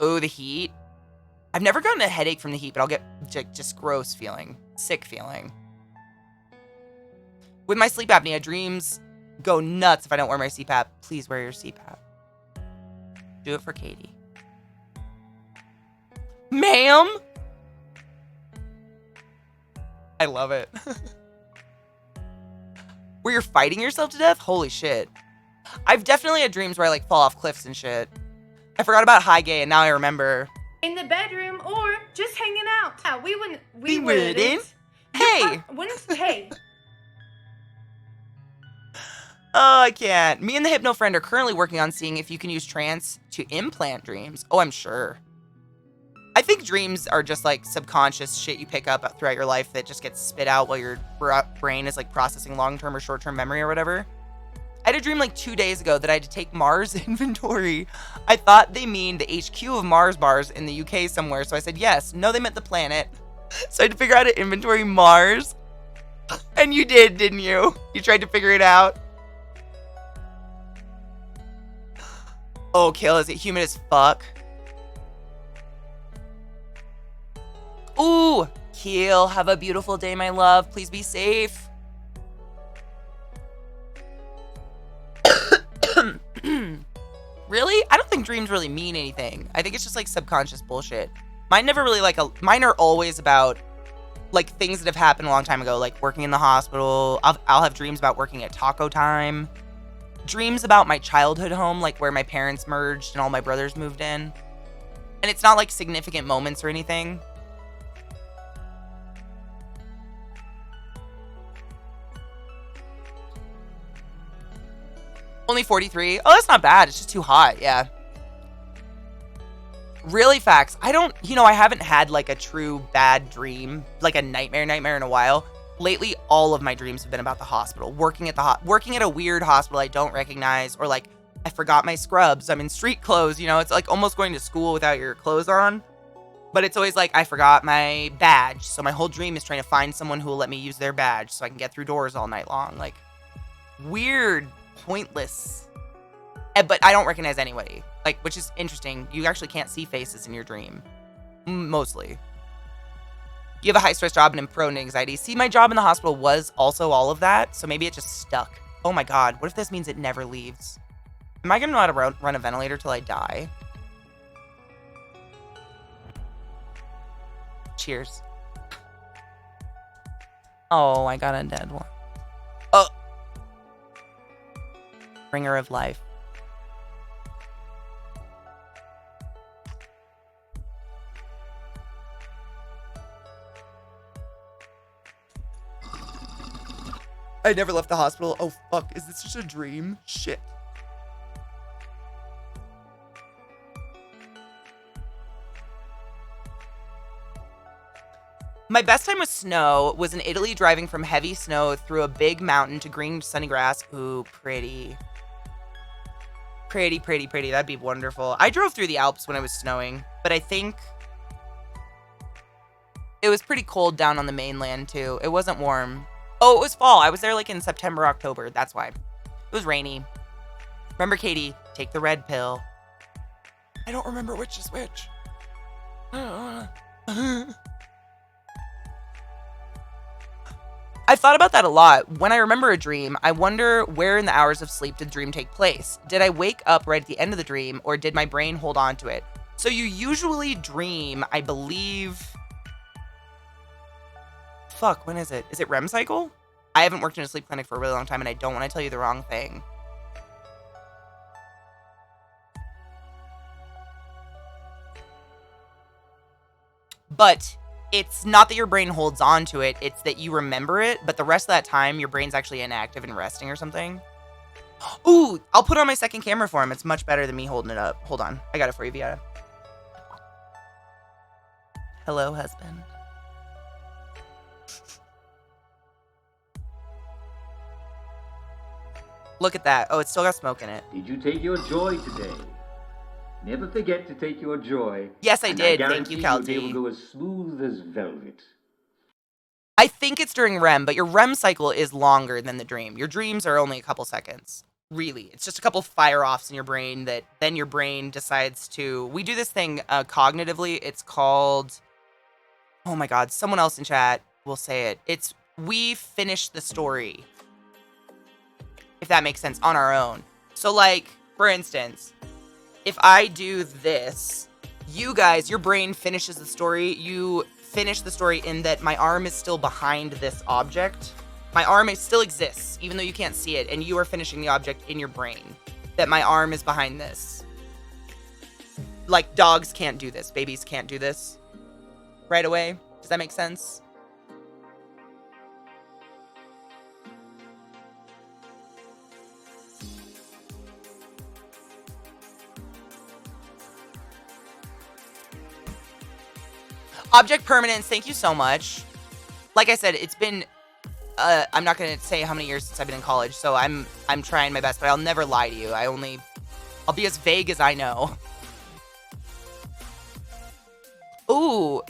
Oh, the heat. I've never gotten a headache from the heat, but I'll get just gross feeling. Sick feeling. With my sleep apnea, dreams go nuts if I don't wear my CPAP. Please wear your CPAP. Do it for Katie. Ma'am? I love it. Where you're fighting yourself to death? Holy shit. I've definitely had dreams where I like fall off cliffs and shit. I forgot about high gay and now I remember. In the bedroom or just hanging out. Yeah, we wouldn't. We wouldn't. Hey. Hey. Oh, I can't. Me and the hypno friend are currently working on seeing if you can use trance to implant dreams. Oh, I'm sure. I think dreams are just like subconscious shit you pick up throughout your life that just gets spit out while your brain is like processing long-term or short-term memory or whatever. I had a dream like 2 days ago that I had to take Mars inventory. I thought they mean the HQ of Mars bars in the UK somewhere, so I said yes. No, they meant the planet. So I had to figure out how to inventory Mars. And you did, didn't you? You tried to figure it out. Oh, Kill, is it humid as fuck? Ooh, Kill, have a beautiful day, my love. Please be safe. Really? I don't think dreams really mean anything. I think it's just like subconscious bullshit. Mine are always about like things that have happened a long time ago, like working in the hospital. I'll have dreams about working at taco time. Dreams about my childhood home, like where my parents merged and all my brothers moved in. And it's not like significant moments or anything. Only 43. Oh, that's not bad. It's just too hot. Yeah. Really facts. I haven't had like a true bad dream, like a nightmare in a while. Lately, all of my dreams have been about the hospital, working at a weird hospital I don't recognize, or like I forgot my scrubs. I'm in street clothes, it's like almost going to school without your clothes on. But it's always like I forgot my badge. So my whole dream is trying to find someone who will let me use their badge so I can get through doors all night long. Like weird, pointless. But I don't recognize anybody. Like, which is interesting. You actually can't see faces in your dream. Mostly. You have a high-stress job and I'm prone to anxiety. See, my job in the hospital was also all of that, so maybe it just stuck. Oh my god, what if this means it never leaves? Am I gonna know how to run a ventilator till I die? Cheers. Oh, I got a dead one. Oh! Bringer of life. I never left the hospital. Oh, fuck. Is this just a dream? Shit. My best time with snow was in Italy, driving from heavy snow through a big mountain to green sunny grass. Ooh, pretty. Pretty, pretty, pretty. That'd be wonderful. I drove through the Alps when it was snowing, but I think it was pretty cold down on the mainland, too. It wasn't warm. Oh, it was fall. I was there like in September, October. That's why. It was rainy. Remember, Katie, take the red pill. I don't remember which is which. I've thought about that a lot. When I remember a dream, I wonder where in the hours of sleep did the dream take place? Did I wake up right at the end of the dream, or did my brain hold on to it? So you usually dream, I believe... Fuck, when is it? Is it REM cycle? I haven't worked in a sleep clinic for a really long time, and I don't want to tell you the wrong thing. But it's not that your brain holds on to it, it's that you remember it, but the rest of that time, your brain's actually inactive and resting or something. Ooh, I'll put on my second camera for him. It's much better than me holding it up. Hold on. I got it for you, Viata. Hello, husband. Look at that. Oh, it's still got smoke in it. Did you take your joy today? Never forget to take your joy. Yes, I did. Thank you, You'll be able Kalti. to go as smooth as velvet. I think it's during REM, but your REM cycle is longer than the dream. Your dreams are only a couple seconds. Really. It's just a couple fire-offs in your brain that then your brain decides to... We do this thing cognitively. It's called... Oh my god, someone else in chat will say it. It's we finish the story. If that makes sense, on our own. So like, for instance, if I do this, you guys, your brain finishes the story. You finish the story in that my arm is still behind this object. My arm still exists, even though you can't see it, and you are finishing the object in your brain. That my arm is behind this. Like, dogs can't do this. Babies can't do this right away. Does that make sense? Object permanence, thank you so much. Like I said, it's been, I'm not going to say how many years since I've been in college, so I'm trying my best, but I'll never lie to you. I'll be as vague as I know. Ooh,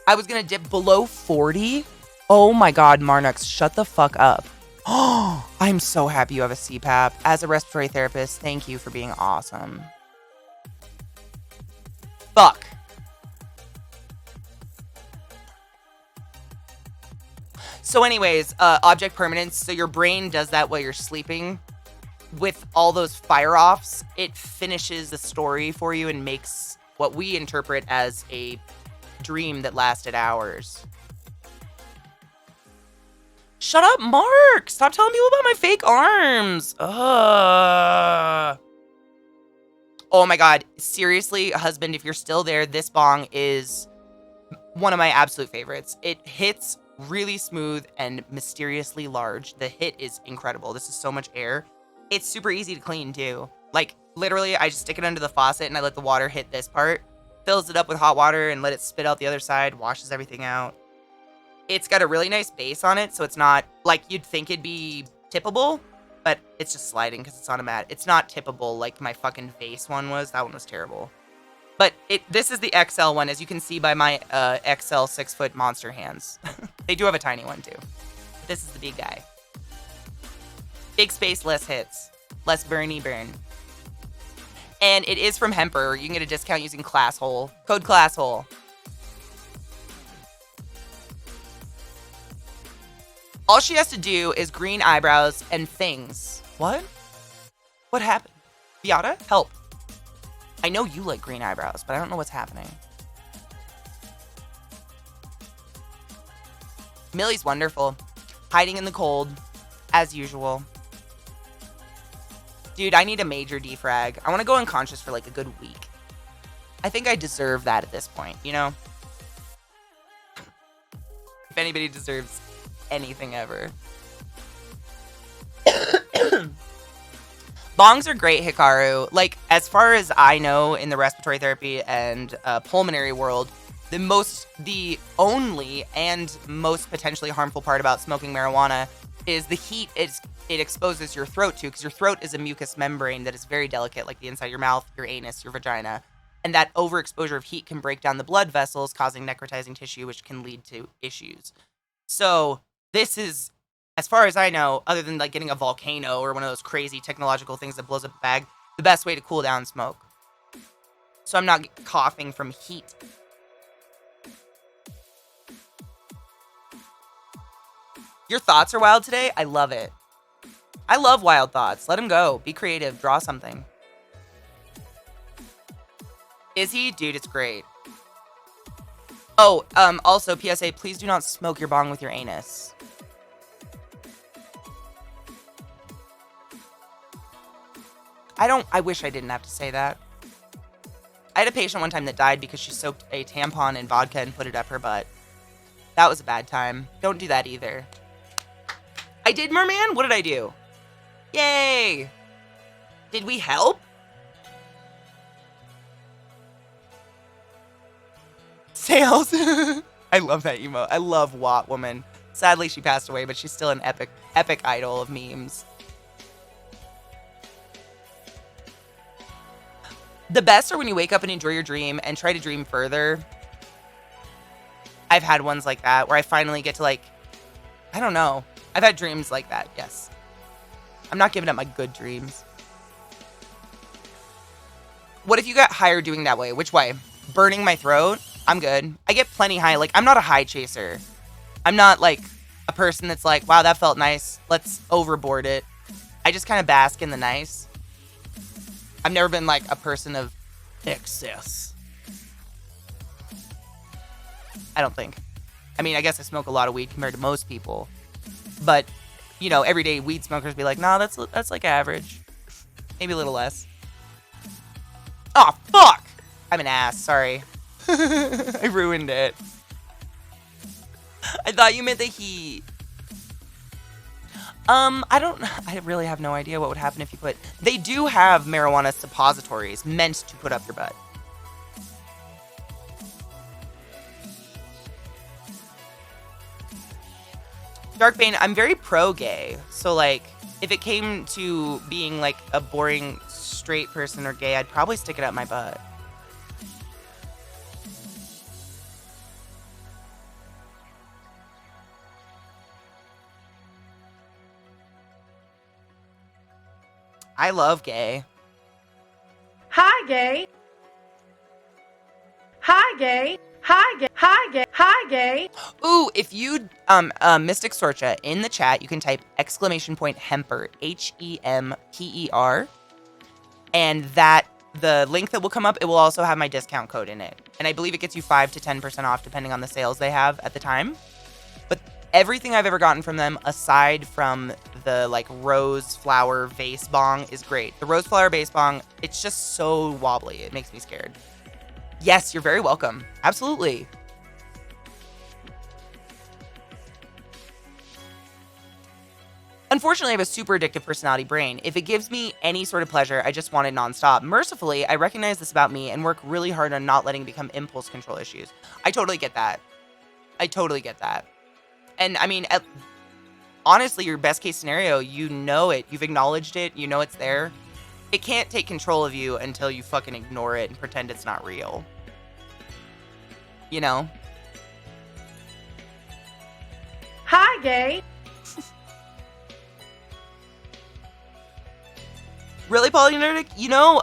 I was going to dip below 40? Oh my god, Marnux, shut the fuck up. Oh, I'm so happy you have a CPAP. As a respiratory therapist, thank you for being awesome. Fuck. So anyways, object permanence. So your brain does that while you're sleeping. With all those fire-offs, it finishes the story for you and makes what we interpret as a dream that lasted hours. Shut up, Mark! Stop telling people about my fake arms! Ugh. Oh my god. Seriously, husband, if you're still there, this bong is one of my absolute favorites. It hits really smooth and mysteriously large. The hit is incredible. This is so much air. It's super easy to clean too. Like literally I just stick it under the faucet and I let the water hit this part, fills it up with hot water and let it spit out the other side, washes everything out. It's got a really nice base on it, so it's not like you'd think it'd be tippable, but it's just sliding because it's on a mat. It's not tippable like my fucking vase one was. That one was terrible. But this is the XL one, as you can see by my XL 6-foot monster hands. They do have a tiny one, too. This is the big guy. Big space, less hits. Less burny burn. And it is from Hemper. You can get a discount using ClassHole. Code ClassHole. All she has to do is green eyebrows and things. What? What happened? Viata, help. I know you like green eyebrows, but I don't know what's happening. Millie's wonderful. Hiding in the cold, as usual. Dude, I need a major defrag. I want to go unconscious for like a good week. I think I deserve that at this point, you know? If anybody deserves anything ever. Bongs are great, Hikaru. Like, as far as I know in the respiratory therapy and pulmonary world, the only and most potentially harmful part about smoking marijuana is the heat it exposes your throat to, because your throat is a mucous membrane that is very delicate, like the inside of your mouth, your anus, your vagina. And that overexposure of heat can break down the blood vessels, causing necrotizing tissue, which can lead to issues. So this is, as far as I know, other than like getting a volcano or one of those crazy technological things that blows up a bag, the best way to cool down smoke. So I'm not coughing from heat. Your thoughts are wild today? I love it. I love wild thoughts. Let them go. Be creative. Draw something. Is he? Dude, it's great. Oh, also, PSA, please do not smoke your bong with your anus. I wish I didn't have to say that. I had a patient one time that died because she soaked a tampon in vodka and put it up her butt. That was a bad time. Don't do that either. I did, Merman? What did I do? Yay! Did we help? Sales. I love that emo. I love Watt Woman. Sadly, she passed away, but she's still an epic idol of memes. The best are when you wake up and enjoy your dream and try to dream further. I've had ones like that where I finally get to, like, I don't know. I've had dreams like that, yes. I'm not giving up my good dreams. What if you got higher doing that way? Which way? Burning my throat? I'm good. I get plenty high. Like, I'm not a high chaser. I'm not, like, a person that's like, wow, that felt nice. Let's overboard it. I just kind of bask in the nice. I've never been, like, a person of excess. I don't think. I mean, I guess I smoke a lot of weed compared to most people. But, you know, everyday weed smokers be like, nah, that's like average. Maybe a little less. Oh, fuck! I'm an ass, sorry. I ruined it. I thought you meant the heat. I really have no idea what would happen if you put... They do have marijuana suppositories meant to put up your butt. Darkbane, I'm very pro-gay. So, like, if it came to being, like, a boring straight person or gay, I'd probably stick it up my butt. I love gay. Hi, gay. Hi, gay. Hi, gay. Hi, gay. Hi, gay. Ooh, if you, Mystic Sorcha, in the chat, you can type !Hemper, Hemper. And the link that will come up, it will also have my discount code in it. And I believe it gets you 5 to 10% off depending on the sales they have at the time. But everything I've ever gotten from them, aside from the, like, rose flower vase bong, is great. The rose flower vase bong, it's just so wobbly. It makes me scared. Yes, you're very welcome. Absolutely. Unfortunately, I have a super addictive personality brain. If it gives me any sort of pleasure, I just want it nonstop. Mercifully, I recognize this about me and work really hard on not letting it become impulse control issues. I totally get that. I totally get that. And I mean, honestly, your best case scenario, you know it. You've acknowledged it. You know it's there. It can't take control of you until you fucking ignore it and pretend it's not real. You know? Hi, gay. Really, Polynerdic? You know,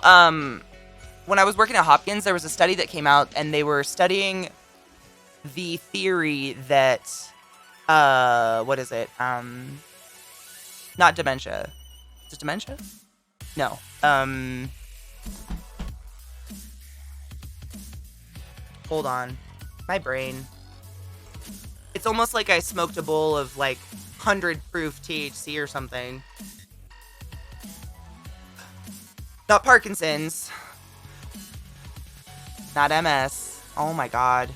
when I was working at Hopkins, there was a study that came out, and they were studying the theory that, what is it? Not dementia. Is it dementia? No. Hold on. My brain. It's almost like I smoked a bowl of, like, 100 proof THC or something. Not Parkinson's. Not MS. Oh my god.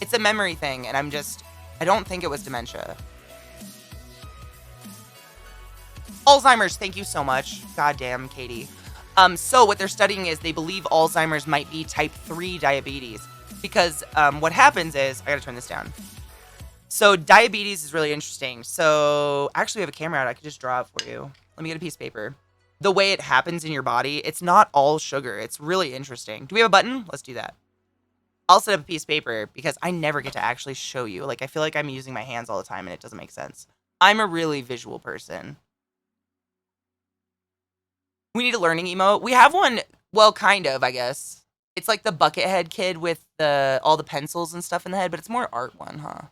It's a memory thing, and I don't think it was dementia. Alzheimer's, thank you so much. Goddamn, Katie. So what they're studying is they believe Alzheimer's might be type 3 diabetes. Because what happens is, I gotta turn this down. So diabetes is really interesting. So actually we have a camera out, I could just draw it for you. Let me get a piece of paper. The way it happens in your body, it's not all sugar. It's really interesting. Do we have a button? Let's do that. I'll set up a piece of paper because I never get to actually show you. Like, I feel like I'm using my hands all the time and it doesn't make sense. I'm a really visual person. We need a learning emote. We have one, well, kind of, I guess. It's like the bucket head kid with all the pencils and stuff in the head, but it's more art one, huh?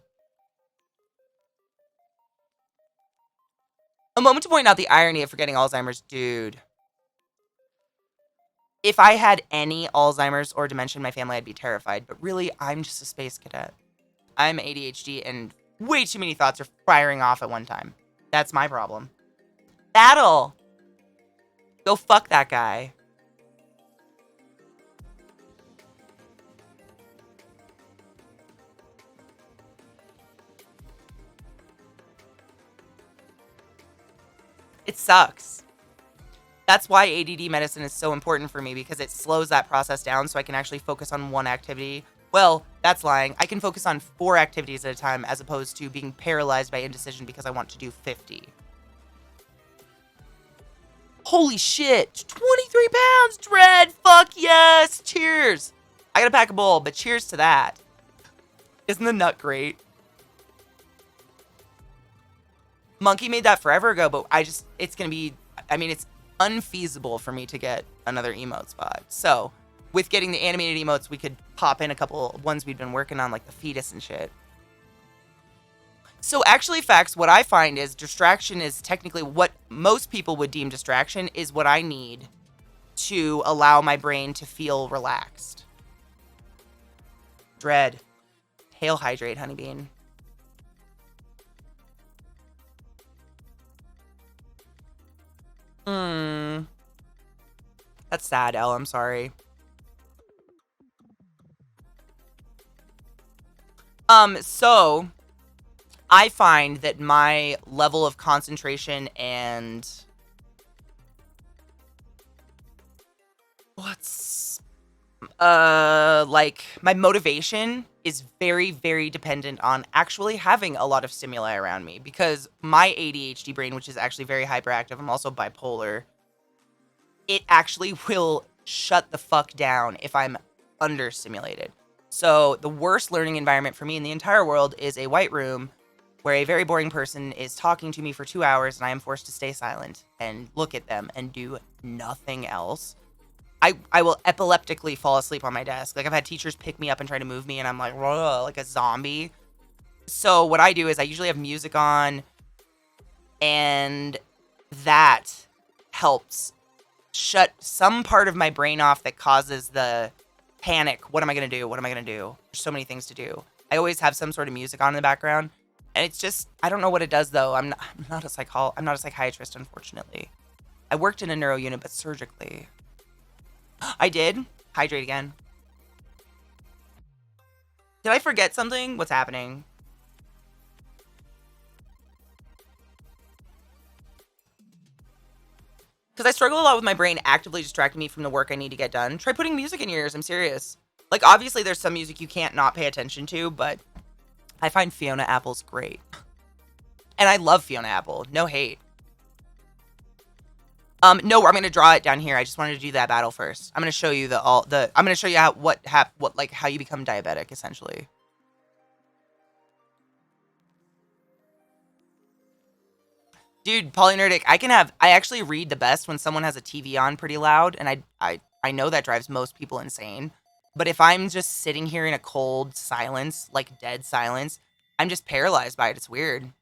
A moment to point out the irony of forgetting Alzheimer's. Dude. If I had any Alzheimer's or dementia in my family, I'd be terrified. But really, I'm just a space cadet. I'm ADHD and way too many thoughts are firing off at one time. That's my problem. Battle! Go fuck that guy. It sucks. That's why ADD medicine is so important for me, because it slows that process down so I can actually focus on one activity. Well, that's lying. I can focus on 4 activities at a time as opposed to being paralyzed by indecision because I want to do 50. Holy shit! 23 pounds, Dread! Fuck yes! Cheers! I gotta pack a bowl, but cheers to that. Isn't the nut great? Monkey made that forever ago, but it's gonna be, I mean, it's unfeasible for me to get another emote spot. So, with getting the animated emotes, we could pop in a couple ones we've been working on, like the fetus and shit. So actually, facts, what I find is distraction is technically what most people would deem distraction is what I need to allow my brain to feel relaxed. Dread. Hail hydrate, honeybean. That's sad, Elle. I'm sorry. So I find that my level of concentration and like my motivation is very, very dependent on actually having a lot of stimuli around me, because my ADHD brain, which is actually very hyperactive, I'm also bipolar, it actually will shut the fuck down if I'm understimulated. So the worst learning environment for me in the entire world is a white room where a very boring person is talking to me for 2 hours and I am forced to stay silent and look at them and do nothing else. I will epileptically fall asleep on my desk. Like, I've had teachers pick me up and try to move me, and I'm like a zombie. So what I do is I usually have music on, and that helps shut some part of my brain off that causes the panic. What am I going to do? What am I going to do? There's so many things to do. I always have some sort of music on in the background, and it's just, I don't know what it does, though. I'm not a psychiatrist, unfortunately. I worked in a neuro unit, but surgically. I did. Hydrate again. Did I forget something? What's happening? Because I struggle a lot with my brain actively distracting me from the work I need to get done. Try putting music in your ears. I'm serious. Like, obviously, there's some music you can't not pay attention to, but I find Fiona Apple's great. And I love Fiona Apple. No hate. No, I'm gonna draw it down here. I just wanted to do that battle first. I'm gonna show you I'm gonna show you how you become diabetic, essentially. Dude, Polynerdic, I actually read the best when someone has a TV on pretty loud, and I know that drives most people insane. But if I'm just sitting here in a cold silence, like dead silence, I'm just paralyzed by it. It's weird.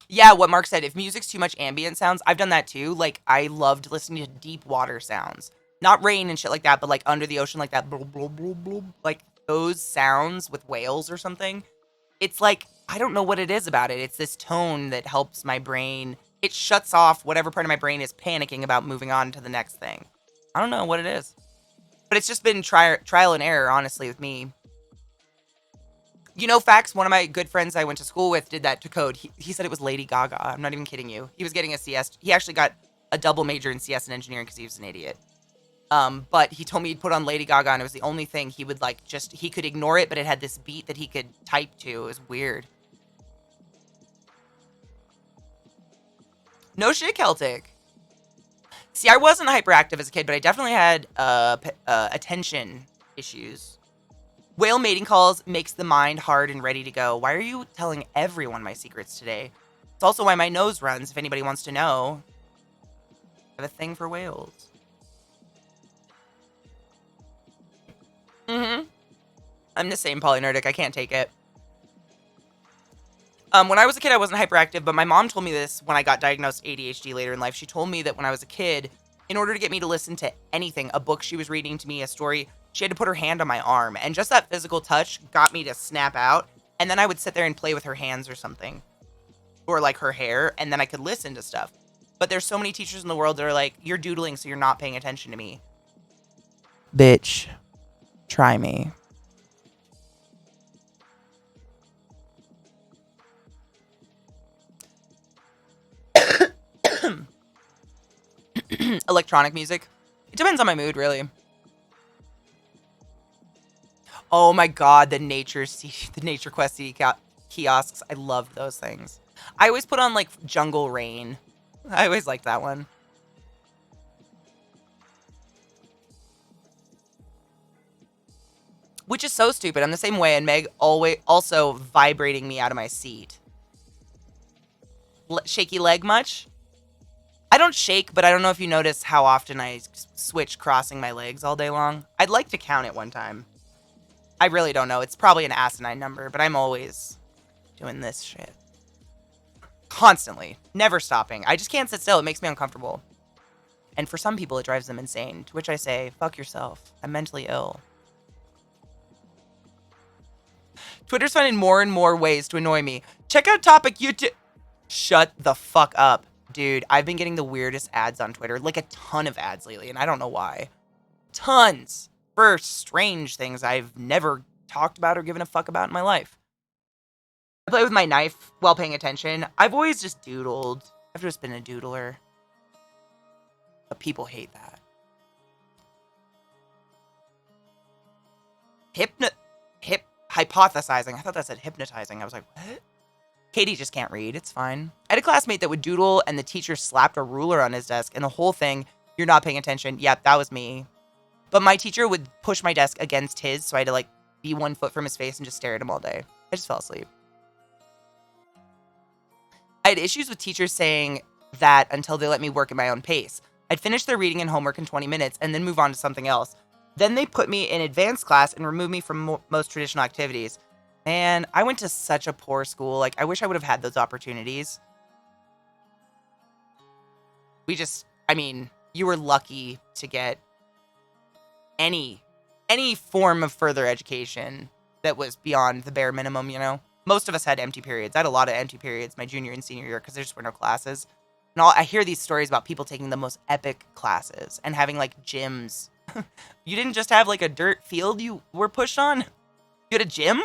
Yeah, what Mark said, if music's too much ambient sounds, I've done that too. Like, I loved listening to deep water sounds. Not rain and shit like that, but like under the ocean, like that, blub, blub, blub, blub, like those sounds with whales or something. It's like, I don't know what it is about it. It's this tone that helps my brain. It shuts off whatever part of my brain is panicking about moving on to the next thing. I don't know what it is. But it's just been trial and error, honestly, with me. You know, facts, one of my good friends I went to school with did that to code. He said it was Lady Gaga. I'm not even kidding you. He was getting a CS. He actually got a double major in CS and engineering because he was an idiot. But he told me he'd put on Lady Gaga, and it was the only thing he would like, he could ignore it, but it had this beat that he could type to. It was weird. No shit, Celtic. See, I wasn't hyperactive as a kid, but I definitely had attention issues. Whale mating calls makes the mind hard and ready to go. Why are you telling everyone my secrets today? It's also why my nose runs, if anybody wants to know. I have a thing for whales. I'm the same, Polynerdic. I can't take it. When I was a kid, I wasn't hyperactive, but my mom told me this when I got diagnosed ADHD later in life. She told me that when I was a kid, in order to get me to listen to anything, a book she was reading to me, a story, she had to put her hand on my arm. And just that physical touch got me to snap out. And then I would sit there and play with her hands or something. Or like her hair, and then I could listen to stuff. But there's so many teachers in the world that are like, you're doodling, so you're not paying attention to me. Bitch, try me. Electronic music. It depends on my mood, really. Oh my god, the Nature Quest kiosks. I loved those things. I always put on like Jungle Rain. I always liked that one. Which is so stupid. I'm the same way, and Meg always also vibrating me out of my seat. Shaky leg much? I don't shake, but I don't know if you notice how often I switch crossing my legs all day long. I'd like to count it one time. I really don't know. It's probably an asinine number, but I'm always doing this shit. Constantly. Never stopping. I just can't sit still. It makes me uncomfortable. And for some people, it drives them insane. To which I say, fuck yourself. I'm mentally ill. Twitter's finding more and more ways to annoy me. Check out Topic YouTube. Shut the fuck up. Dude, I've been getting the weirdest ads on Twitter. Like a ton of ads lately, and I don't know why. Tons. For strange things I've never talked about or given a fuck about in my life. I play with my knife while paying attention. I've always just doodled. I've just been a doodler. But people hate that. Hypothesizing. I thought that said hypnotizing. I was like, what? Katie just can't read. It's fine. I had a classmate that would doodle and the teacher slapped a ruler on his desk and the whole thing, you're not paying attention. Yep, that was me. But my teacher would push my desk against his, so I had to like be 1 foot from his face and just stare at him all day. I just fell asleep. I had issues with teachers saying that until they let me work at my own pace. I'd finish their reading and homework in 20 minutes and then move on to something else. Then they put me in advanced class and removed me from most traditional activities. Man, I went to such a poor school. Like, I wish I would have had those opportunities. You were lucky to get any form of further education that was beyond the bare minimum, you know? Most of us had empty periods. I had a lot of empty periods my junior and senior year because there just were no classes. And I hear these stories about people taking the most epic classes and having, like, gyms. You didn't just have, like, a dirt field you were pushed on? You had a gym?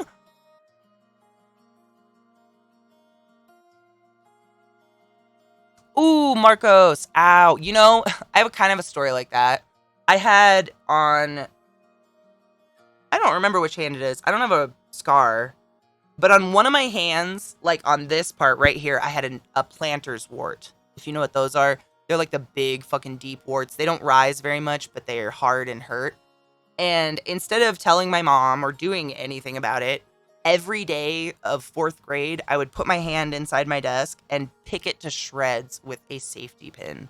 Ooh, Marcos. Ow. You know, I have a kind of a story like that. I had on... I don't remember which hand it is. I don't have a scar. But on one of my hands, like on this part right here, I had a planter's wart. If you know what those are. They're like the big fucking deep warts. They don't rise very much, but they are hard and hurt. And instead of telling my mom or doing anything about it, every day of 4th grade, I would put my hand inside my desk and pick it to shreds with a safety pin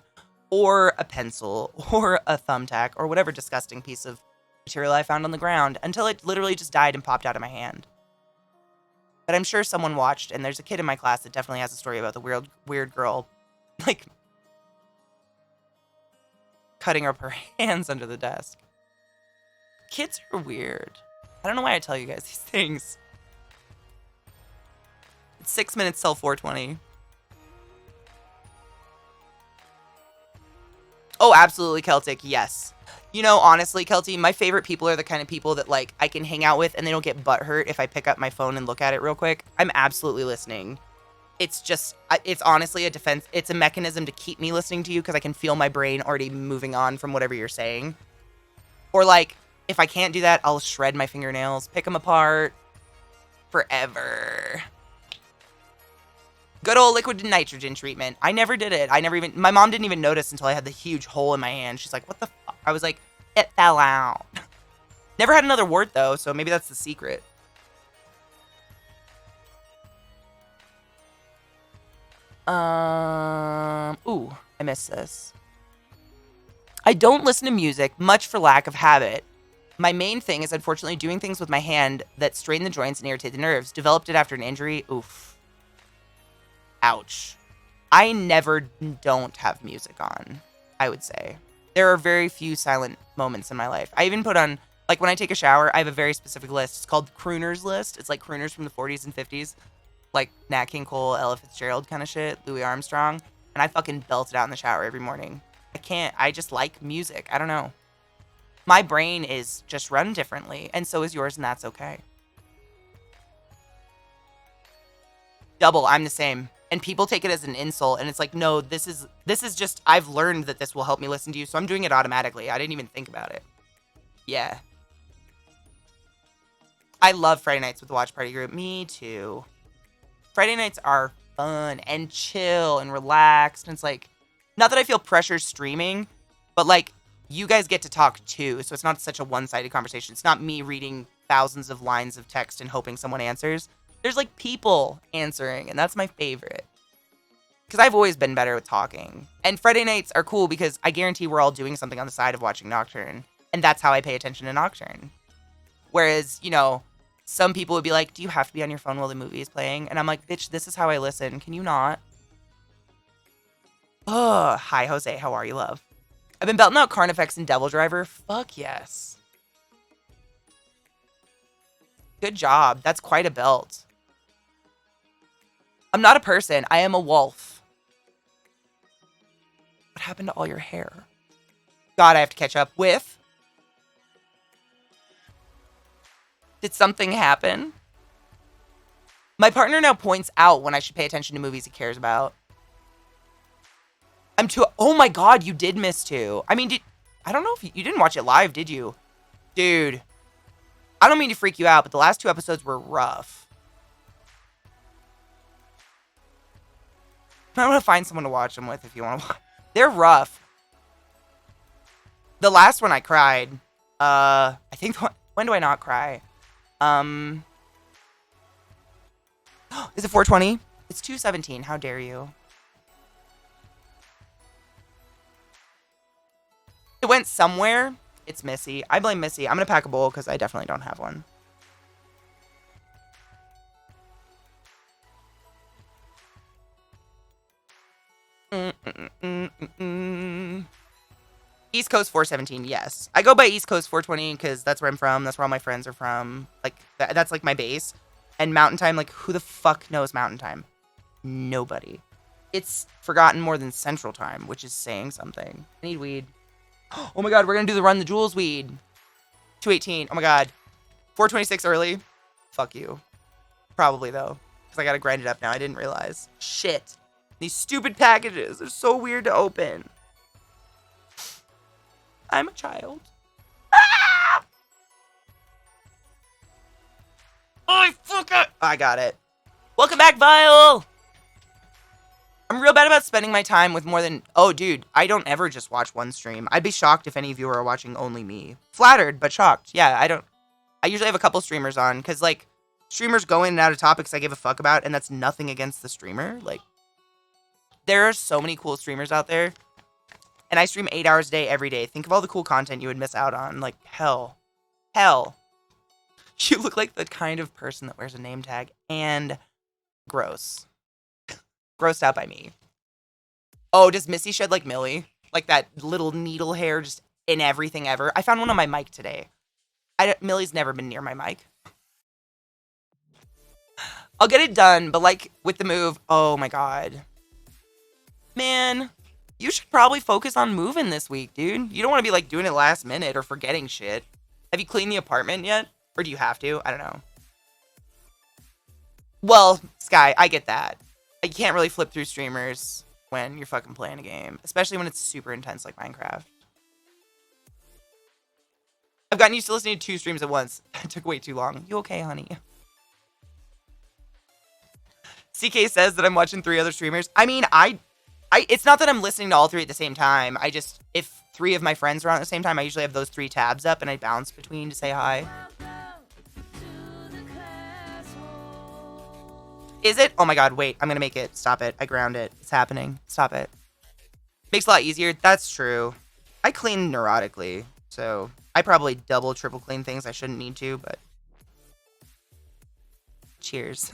or a pencil or a thumbtack or whatever disgusting piece of material I found on the ground until it literally just died and popped out of my hand. But I'm sure someone watched, and there's a kid in my class that definitely has a story about the weird girl, like, cutting up her hands under the desk. Kids are weird. I don't know why I tell you guys these things. It's 6 minutes till 4:20. Oh, absolutely, Celtic. Yes. You know, honestly, Kelty, my favorite people are the kind of people that, like, I can hang out with and they don't get butthurt if I pick up my phone and look at it real quick. I'm absolutely listening. It's just, it's honestly a defense. It's a mechanism to keep me listening to you because I can feel my brain already moving on from whatever you're saying. Or, like, if I can't do that, I'll shred my fingernails, pick them apart forever. Good old liquid nitrogen treatment. I never did it. My mom didn't even notice until I had the huge hole in my hand. She's like, what the fuck? I was like, it fell out. Never had another wart, though, so maybe that's the secret. Ooh, I missed this. I don't listen to music, much for lack of habit. My main thing is unfortunately doing things with my hand that strain the joints and irritate the nerves. Developed it after an injury. Oof. Ouch. I never don't have music on, I would say. There are very few silent moments in my life. I even put on, like when I take a shower, I have a very specific list. It's called Crooners list. It's like crooners from the 40s and 50s. Like Nat King Cole, Ella Fitzgerald kind of shit, Louis Armstrong. And I fucking belt it out in the shower every morning. I just like music. I don't know. My brain is just run differently, and so is yours, and that's okay. Double, I'm the same. And people take it as an insult, and it's like, no, this is just, I've learned that this will help me listen to you, so I'm doing it automatically. I didn't even think about it. Yeah. I love Friday nights with the watch party group. Me too. Friday nights are fun and chill and relaxed, and it's like, not that I feel pressure streaming, but like, you guys get to talk too, so it's not such a one-sided conversation. It's not me reading thousands of lines of text and hoping someone answers. There's like people answering, and that's my favorite. Because I've always been better with talking. And Friday nights are cool because I guarantee we're all doing something on the side of watching Nocturne. And that's how I pay attention to Nocturne. Whereas, you know, some people would be like, do you have to be on your phone while the movie is playing? And I'm like, bitch, this is how I listen. Can you not? Oh, hi, Jose. How are you, love? I've been belting out Carnifex and Devil Driver. Fuck yes. Good job. That's quite a belt. I'm not a person. I am a wolf. What happened to all your hair? God, I have to catch up with. Did something happen? My partner now points out when I should pay attention to movies he cares about. I'm too... Oh my God, you did miss 2. I mean, I don't know if you didn't watch it live, did you? Dude. I don't mean to freak you out, but the last 2 episodes were rough. I want to find someone to watch them with if you want to watch. They're rough. The last one I cried. I think... When do I not cry? Is it 420? It's 217. How dare you? It went somewhere. It's Missy. I blame Missy. I'm going to pack a bowl because I definitely don't have one. East Coast 417, yes. I go by East Coast 420 because that's where I'm from. That's where all my friends are from. Like, that's like my base. And Mountain Time, like, who the fuck knows Mountain Time? Nobody. It's forgotten more than Central Time, which is saying something. I need weed. Oh my God, we're going to do the Run the Jewels weed. 218. Oh my God. 426 early. Fuck you. Probably, though. Because I got to grind it up now. I didn't realize. Shit. These stupid packages. They're so weird to open. I'm a child. Ah! Oh, fuck it. I got it. Welcome back, Vile. I'm real bad about spending my time with more than... Oh, dude, I don't ever just watch one stream. I'd be shocked if any of you are watching only me. Flattered, but shocked. Yeah, I usually have a couple streamers on, because, like, streamers go in and out of topics I give a fuck about, and that's nothing against the streamer. Like, there are so many cool streamers out there, and I stream 8 hours a day every day. Think of all the cool content you would miss out on. Like, hell. Hell. You look like the kind of person that wears a name tag, and gross. Grossed out by me. Oh, does Missy shed like Millie? Like that little needle hair just in everything ever? I found one on my mic today. Millie's never been near my mic. I'll get it done, but like with the move, oh my God. Man, you should probably focus on moving this week, dude. You don't want to be like doing it last minute or forgetting shit. Have you cleaned the apartment yet? Or do you have to? I don't know. Well, Sky, I get that. You can't really flip through streamers when you're fucking playing a game, especially when it's super intense like Minecraft. I've gotten used to listening to 2 streams at once. It took way too long. You okay, honey? CK says that I'm watching 3 other streamers. I mean, it's not that I'm listening to all 3 at the same time. If 3 of my friends are on at the same time, I usually have those 3 tabs up and I bounce between to say hi. Is it? Oh my God, wait. I'm gonna make it. Stop it. I ground it. It's happening. Stop it. Makes a lot easier. That's true. I clean neurotically, so I probably double, triple clean things I shouldn't need to, but... Cheers.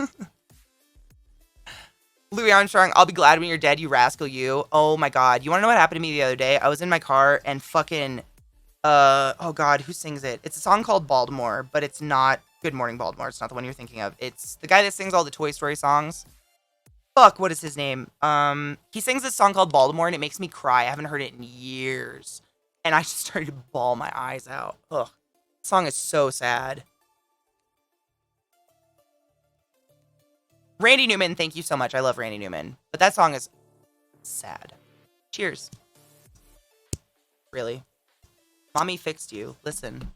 Louis Armstrong, I'll be glad when you're dead, you rascal you. Oh my god. You wanna know what happened to me the other day? I was in my car and fucking oh god, who sings it? It's a song called Baltimore, but it's not Good Morning Baltimore. It's not the one you're thinking of. It's the guy that sings all the Toy Story songs. Fuck, what is his name? He sings this song called Baltimore and it makes me cry. I haven't heard it in years. And I just started to bawl my eyes out. Ugh. The song is so sad. Randy Newman, thank you so much. I love Randy Newman. But that song is sad. Cheers. Really? Mommy fixed you. Listen.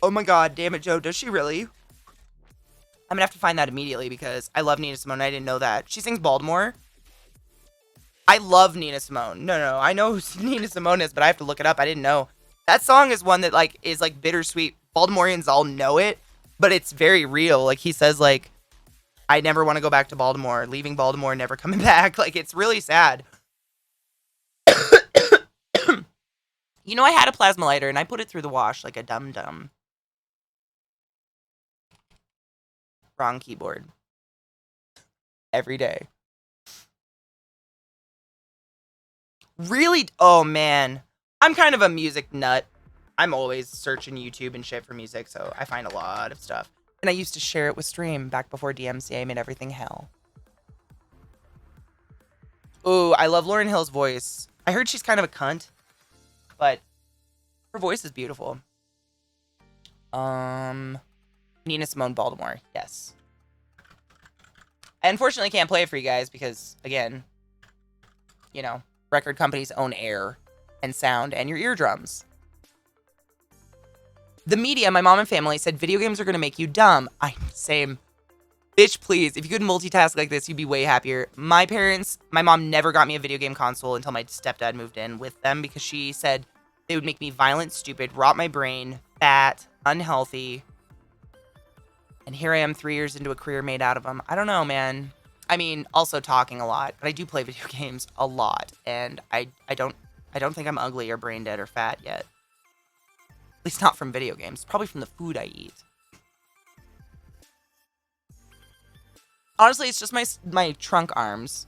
Oh my god, damn it, Joe. Does she really? I'm gonna have to find that immediately because I love Nina Simone. I didn't know that. She sings Baltimore. I love Nina Simone. No. I know who Nina Simone is, but I have to look it up. I didn't know. That song is one that, like, is, like, bittersweet. Baltimoreans all know it, but it's very real. Like, he says, like, I never want to go back to Baltimore. Leaving Baltimore, never coming back. Like, it's really sad. You know, I had a plasma lighter, and I put it through the wash like a dum-dum. Wrong keyboard. Every day. Really? Oh, man. I'm kind of a music nut. I'm always searching YouTube and shit for music, so I find a lot of stuff. And I used to share it with Stream back before DMCA made everything hell. Ooh, I love Lauryn Hill's voice. I heard she's kind of a cunt, but her voice is beautiful. Nina Simone, Baltimore. Yes. I unfortunately can't play it for you guys because, again, you know, record companies own air and sound and your eardrums. The media, my mom and family, said video games are going to make you dumb. Same. Bitch, please. If you could multitask like this, you'd be way happier. My mom never got me a video game console until my stepdad moved in with them because she said they would make me violent, stupid, rot my brain, fat, unhealthy. And here I am 3 years into a career made out of them. I don't know, man. I mean, also talking a lot, but I do play video games a lot. And I don't think I'm ugly or brain dead or fat yet. At least not from video games. Probably from the food I eat. Honestly, it's just my trunk arms.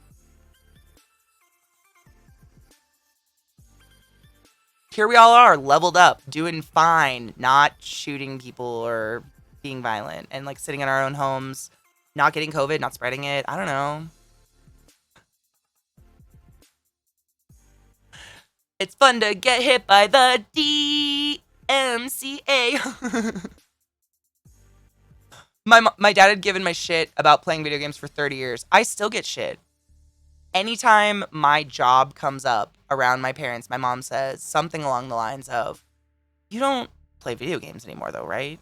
Here we all are, leveled up, doing fine, not shooting people or being violent, and like sitting in our own homes, not getting COVID, not spreading it. I don't know. It's fun to get hit by the DMCA. My dad had given my shit about playing video games for 30 years. I still get shit. Anytime my job comes up around my parents, my mom says something along the lines of, you don't play video games anymore though, right?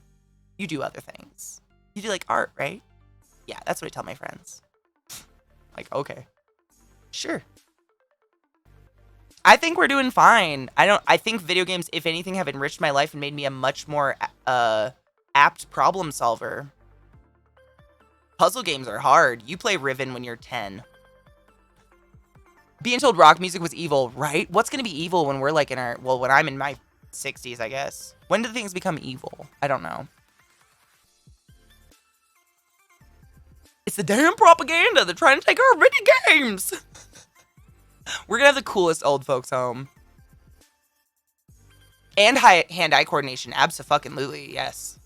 You do other things. You do like art, right? Yeah, that's what I tell my friends. Like, okay. Sure. I think we're doing fine. I think video games, if anything, have enriched my life and made me a much more apt problem solver. Puzzle games are hard. You play Riven when you're 10. Being told rock music was evil, right? What's going to be evil when we're like in our, well, when I'm in my 60s, I guess. When do things become evil? I don't know. It's the damn propaganda. They're trying to take our video games. We're going to have the coolest old folks home. And hand-eye coordination. Abso-fucking-lutely, yes.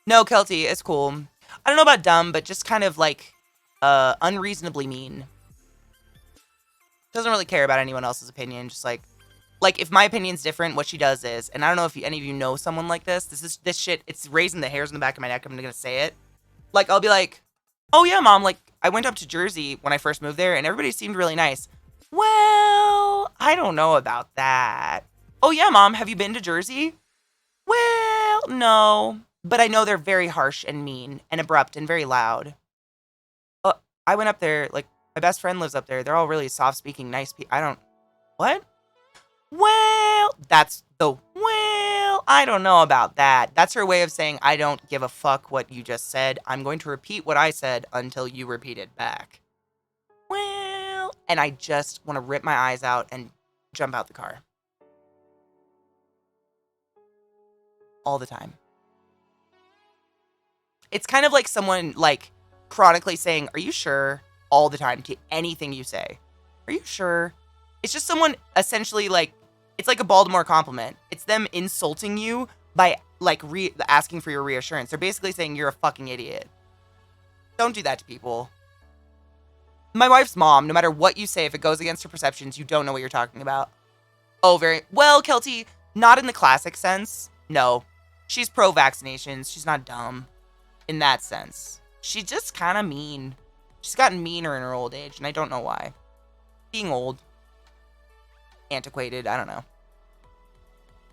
No, Kelty, it's cool. I don't know about dumb, but just kind of like unreasonably mean. Doesn't really care about anyone else's opinion. Just like if my opinion's different, what she does is, and I don't know if any of you know someone like this. This shit, it's raising the hairs on the back of my neck. I'm gonna say it. Like, I'll be like, oh yeah, mom, like, I went up to Jersey when I first moved there, and everybody seemed really nice. Well, I don't know about that. Oh yeah, mom, have you been to Jersey? Well, no. But I know they're very harsh and mean and abrupt and very loud. I went up there, like, my best friend lives up there. They're all really soft-speaking, nice people. I don't... What? Well, that's the... Well, I don't know about that. That's her way of saying, I don't give a fuck what you just said. I'm going to repeat what I said until you repeat it back. Well... And I just want to rip my eyes out and jump out the car. All the time. It's kind of like someone, like, chronically saying, are you sure? All the time to anything you say. Are you sure? It's just someone essentially, like, it's like a Baltimore compliment. It's them insulting you by, like, asking for your reassurance. They're basically saying you're a fucking idiot. Don't do that to people. My wife's mom, no matter what you say, if it goes against her perceptions, you don't know what you're talking about. Oh, very well, Kelty, not in the classic sense. No. She's pro-vaccinations. She's not dumb in that sense. She's just kind of mean. She's gotten meaner in her old age, and I don't know why. Being old. Antiquated, I don't know.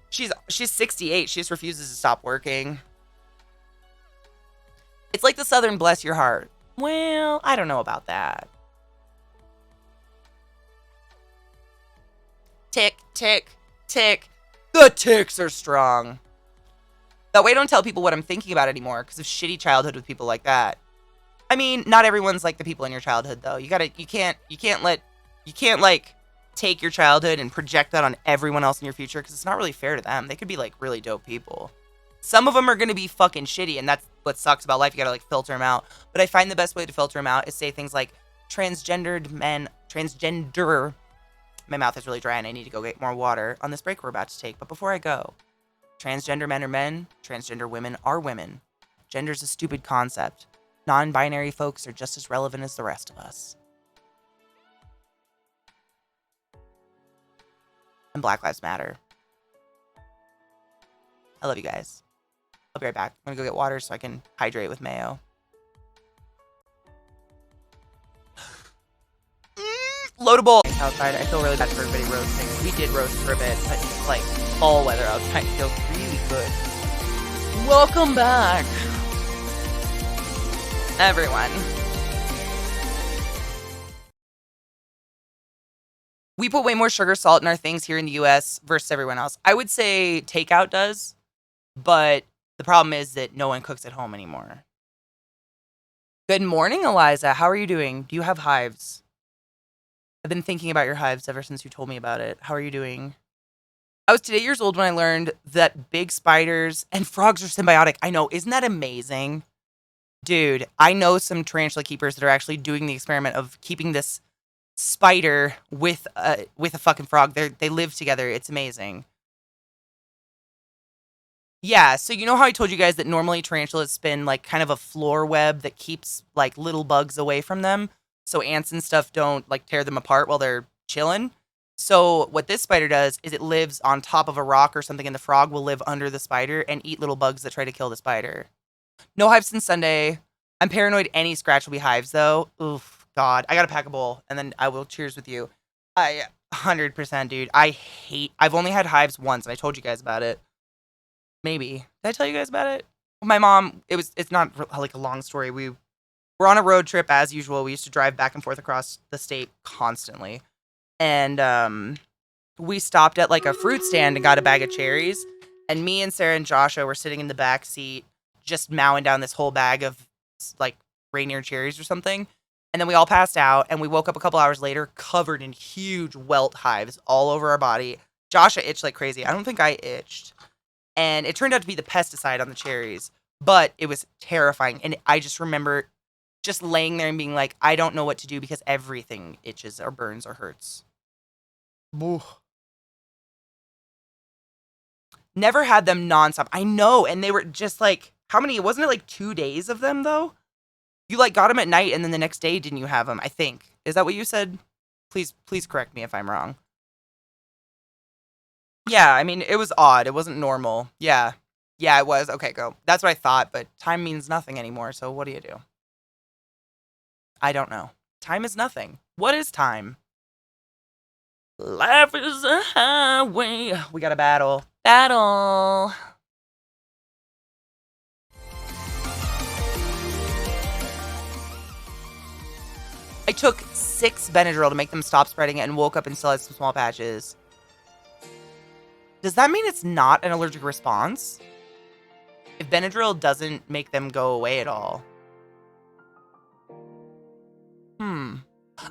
She's 68. She just refuses to stop working. It's like the Southern bless your heart. Well, I don't know about that. Tick, tick, tick. The ticks are strong. That way I don't tell people what I'm thinking about anymore because of shitty childhood with people like that. I mean, not everyone's like the people in your childhood, though. You can't like take your childhood and project that on everyone else in your future because it's not really fair to them. They could be like really dope people. Some of them are going to be fucking shitty, and that's what sucks about life. You gotta like filter them out. But I find the best way to filter them out is say things like transgender. My mouth is really dry and I need to go get more water on this break we're about to take. But before I go, transgender men are men. Transgender women are women. Gender's a stupid concept. Non-binary folks are just as relevant as the rest of us. And Black Lives Matter. I love you guys. I'll be right back. I'm gonna go get water so I can hydrate with mayo. Loadable. Outside, I feel really bad for everybody roasting. We did roast for a bit, but it's like fall weather outside. It feels really good. Welcome back, everyone. We put way more sugar, salt in our things here in the US versus everyone else. I would say takeout does, but the problem is that no one cooks at home anymore. Good morning, Eliza. How are you doing? Do you have hives? I've been thinking about your hives ever since you told me about it. How are you doing? I was today years old when I learned that big spiders and frogs are symbiotic. I know. Isn't that amazing? Dude, I know some tarantula keepers that are actually doing the experiment of keeping this spider with a fucking frog. They live together. It's amazing. Yeah, so you know how I told you guys that normally tarantulas spin like kind of a floor web that keeps like little bugs away from them, so ants and stuff don't like tear them apart while they're chilling? So what this spider does is it lives on top of a rock or something, and the frog will live under the spider and eat little bugs that try to kill the spider. No hives since Sunday. I'm paranoid any scratch will be hives, though. Oof, God. I gotta pack a bowl, and then I will cheers with you. 100%, dude. I've only had hives once, and I told you guys about it. Maybe. Did I tell you guys about it? My mom, it's not like a long story. We were on a road trip as usual. We used to drive back and forth across the state constantly. And we stopped at like a fruit stand and got a bag of cherries. And me and Sarah and Joshua were sitting in the back seat just mowing down this whole bag of like Rainier cherries or something. And then we all passed out and we woke up a couple hours later covered in huge welt hives all over our body. Joshua itched like crazy. I don't think I itched. And it turned out to be the pesticide on the cherries. But it was terrifying. And I just remember just laying there and being like, I don't know what to do because everything itches or burns or hurts. Ooh. Never had them nonstop. I know. And they were just like, how many? Wasn't it like 2 days of them though? You like got them at night and then the next day didn't you have them? I think. Is that what you said? Please correct me if I'm wrong. Yeah, I mean, it was odd. It wasn't normal. Yeah, it was. Okay, go. That's what I thought, but time means nothing anymore, so what do you do? I don't know. Time is nothing. What is time? Life is a highway. We got a battle. Battle. I took 6 Benadryl to make them stop spreading it and woke up and still had some small patches. Does that mean it's not an allergic response? If Benadryl doesn't make them go away at all.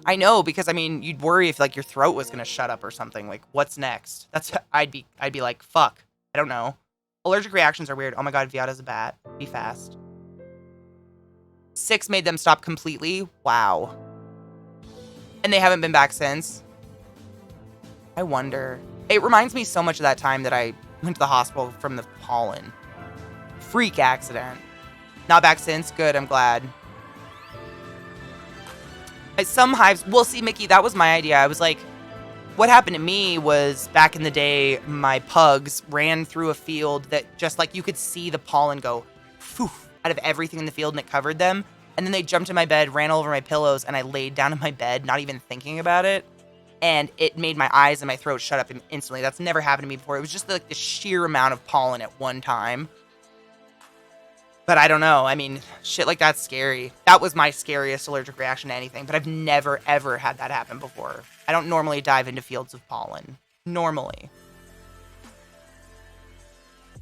I know, because I mean, you'd worry if like your throat was gonna shut up or something. Like, what's next? I'd be like, fuck. I don't know. Allergic reactions are weird. Oh my god, Viada's a bat. Be fast. 6 made them stop completely. Wow. And they haven't been back since. I wonder. It reminds me so much of that time that I went to the hospital from the pollen. Freak accident. Not back since. Good, I'm glad. Some hives... Well, see, Mickey, that was my idea. I was like, what happened to me was back in the day, my pugs ran through a field that just like you could see the pollen go poof out of everything in the field and it covered them. And then they jumped in my bed, ran all over my pillows, and I laid down in my bed, not even thinking about it. And it made my eyes and my throat shut up instantly. That's never happened to me before. It was just like the sheer amount of pollen at one time. But I don't know. I mean, shit like that's scary. That was my scariest allergic reaction to anything. But I've never, ever had that happen before. I don't normally dive into fields of pollen. Normally.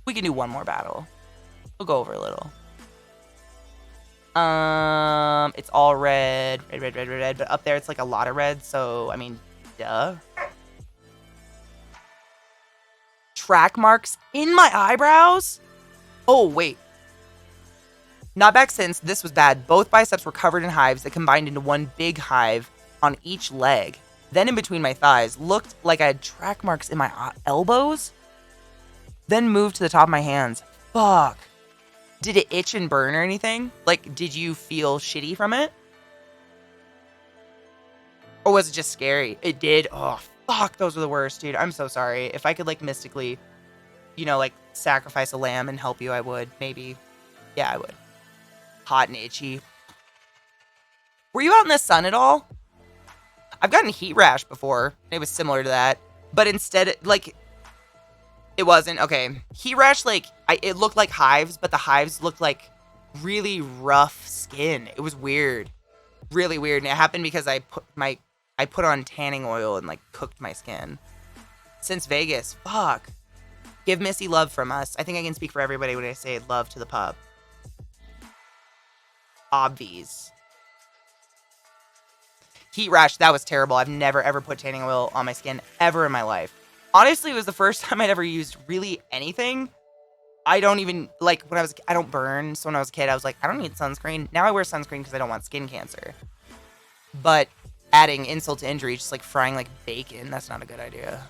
We can do one more battle. We'll go over a little. It's all red. Red. But up there, it's like a lot of red. So, I mean, duh. Track marks in my eyebrows? Oh, wait. Not back since. This was bad. Both biceps were covered in hives that combined into one big hive on each leg. Then in between my thighs. Looked like I had track marks in my elbows. Then moved to the top of my hands. Fuck. Did it itch and burn or anything? Like, did you feel shitty from it? Or was it just scary? It did. Oh, fuck. Those were the worst, dude. I'm so sorry. If I could, like, mystically, you know, like, sacrifice a lamb and help you, I would. Maybe. Yeah, I would. Hot and itchy. Were you out in the sun at all? I've gotten heat rash before. It was similar to that. But instead, like, it wasn't. Okay. Heat rash, like, it looked like hives, but the hives looked like really rough skin. It was weird. Really weird. And it happened because I put on tanning oil and, like, cooked my skin. Since Vegas. Fuck. Give Missy love from us. I think I can speak for everybody when I say love to the pup. Obvies. Heat rash, that was terrible. I've never ever put tanning oil on my skin ever in my life. Honestly, it was the first time I'd ever used really anything. I don't even, like, I don't burn, so when I was a kid, I was like, I don't need sunscreen. Now I wear sunscreen because I don't want skin cancer. But adding insult to injury, just like frying like bacon, that's not a good idea.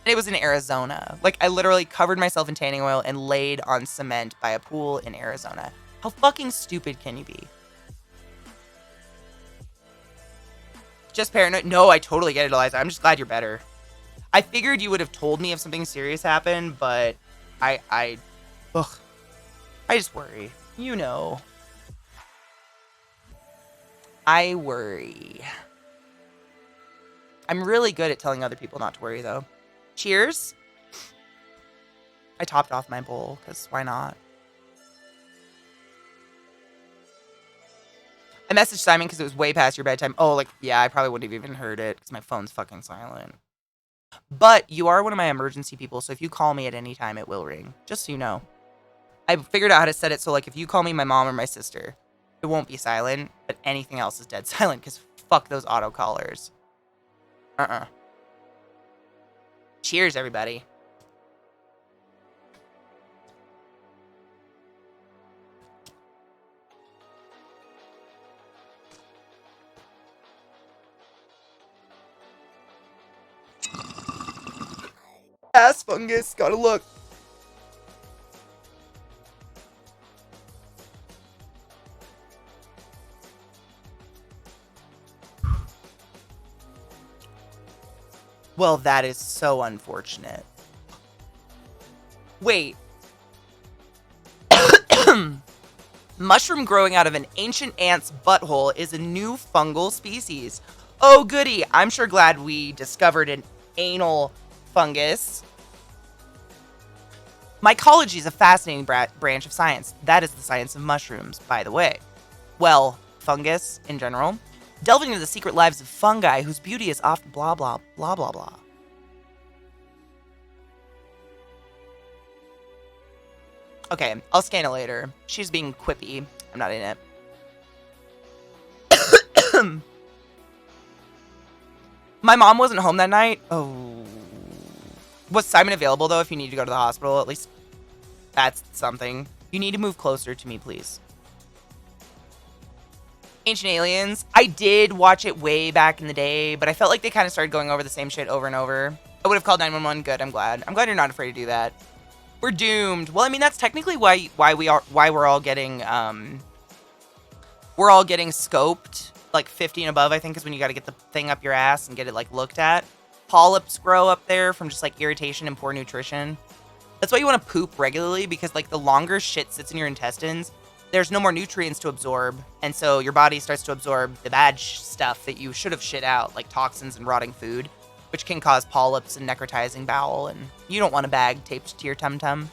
And it was in Arizona. Like, I literally covered myself in tanning oil and laid on cement by a pool in Arizona. How fucking stupid can you be? Just paranoid. No, I totally get it, Eliza. I'm just glad you're better. I figured you would have told me if something serious happened, but I just worry. You know. I worry. I'm really good at telling other people not to worry, though. Cheers. I topped off my bowl, because why not? I messaged Simon because it was way past your bedtime. Oh, like, yeah, I probably wouldn't have even heard it because my phone's fucking silent. But you are one of my emergency people, so if you call me at any time, it will ring. Just so you know. I figured out how to set it so, like, if you call me my mom or my sister, it won't be silent, but anything else is dead silent because fuck those auto callers. Cheers, everybody. Ass fungus, gotta look. Well, that is so unfortunate. Wait. Mushroom growing out of an ancient ant's butthole is a new fungal species. Oh, goody. I'm sure glad we discovered an anal fungus. Mycology is a fascinating branch of science. That is the science of mushrooms, by the way. Well, fungus in general. Delving into the secret lives of fungi whose beauty is often blah blah blah blah blah. Okay, I'll scan it later. She's being quippy. I'm not in it. My mom wasn't home that night. Oh. Was Simon available, though, if you need to go to the hospital? At least that's something. You need to move closer to me, please. Ancient Aliens. I did watch it way back in the day, but I felt like they kind of started going over the same shit over and over. I would have called 911. Good, I'm glad. I'm glad you're not afraid to do that. We're doomed. Well, I mean, that's technically why we're all getting scoped. Like 50 and above, I think, is when you got to get the thing up your ass and get it, like, looked at. Polyps grow up there from just, like, irritation and poor nutrition. That's why you want to poop regularly, because, like, the longer shit sits in your intestines, there's no more nutrients to absorb, and so your body starts to absorb the bad stuff that you should have shit out, like toxins and rotting food, which can cause polyps and necrotizing bowel, and you don't want a bag taped to your tum-tum.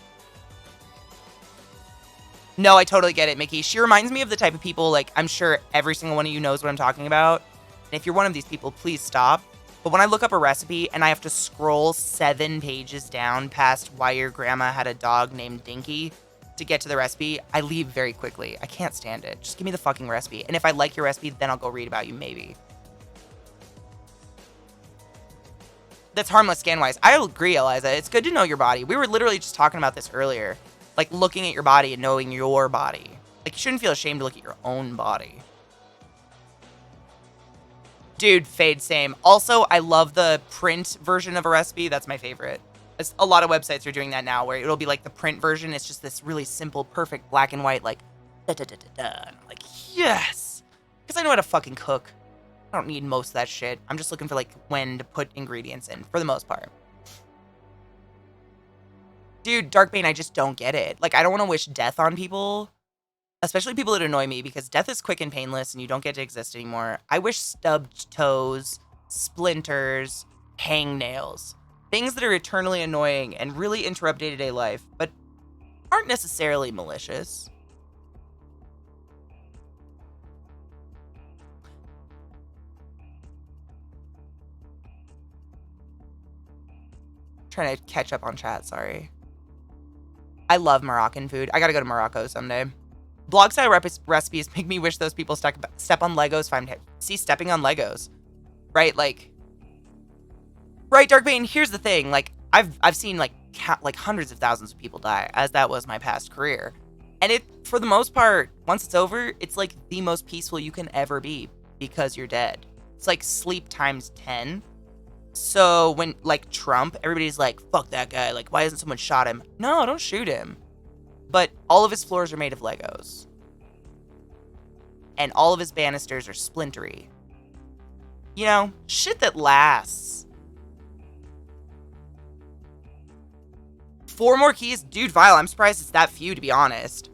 No, I totally get it, Mickey. She reminds me of the type of people, like, I'm sure every single one of you knows what I'm talking about. And if you're one of these people, please stop. But when I look up a recipe and I have to scroll 7 pages down past why your grandma had a dog named Dinky to get to the recipe, I leave very quickly. I can't stand it. Just give me the fucking recipe. And if I like your recipe, then I'll go read about you, maybe. That's harmless scan-wise. I agree, Eliza. It's good to know your body. We were literally just talking about this earlier. Like, looking at your body and knowing your body. Like, you shouldn't feel ashamed to look at your own body. Dude, Fade, same. Also, I love the print version of a recipe. That's my favorite. A lot of websites are doing that now, where it'll be like the print version. It's just this really simple, perfect black and white, like, da-da-da-da-da. And I'm like, yes! Because I know how to fucking cook. I don't need most of that shit. I'm just looking for, like, when to put ingredients in, for the most part. Dude, Darkbane, I just don't get it. Like, I don't want to wish death on people, especially people that annoy me, because death is quick and painless and you don't get to exist anymore. I wish stubbed toes, splinters, hangnails, things that are eternally annoying and really interrupt day-to-day life, but aren't necessarily malicious. Trying to catch up on chat, sorry. I love Moroccan food. I gotta go to Morocco someday. Blog style recipes make me wish those people step on Legos. See, stepping on Legos, right? Like, right, Darkbane. Here's the thing. Like, I've seen like hundreds of thousands of people die, as that was my past career, and it, for the most part, once it's over, it's like the most peaceful you can ever be because you're dead. It's like sleep times 10. So when, like, Trump, everybody's like, fuck that guy. Like, why hasn't someone shot him? No, don't shoot him. But all of his floors are made of Legos. And all of his banisters are splintery. You know, shit that lasts. 4 more keys? Dude, Vile, I'm surprised it's that few, to be honest.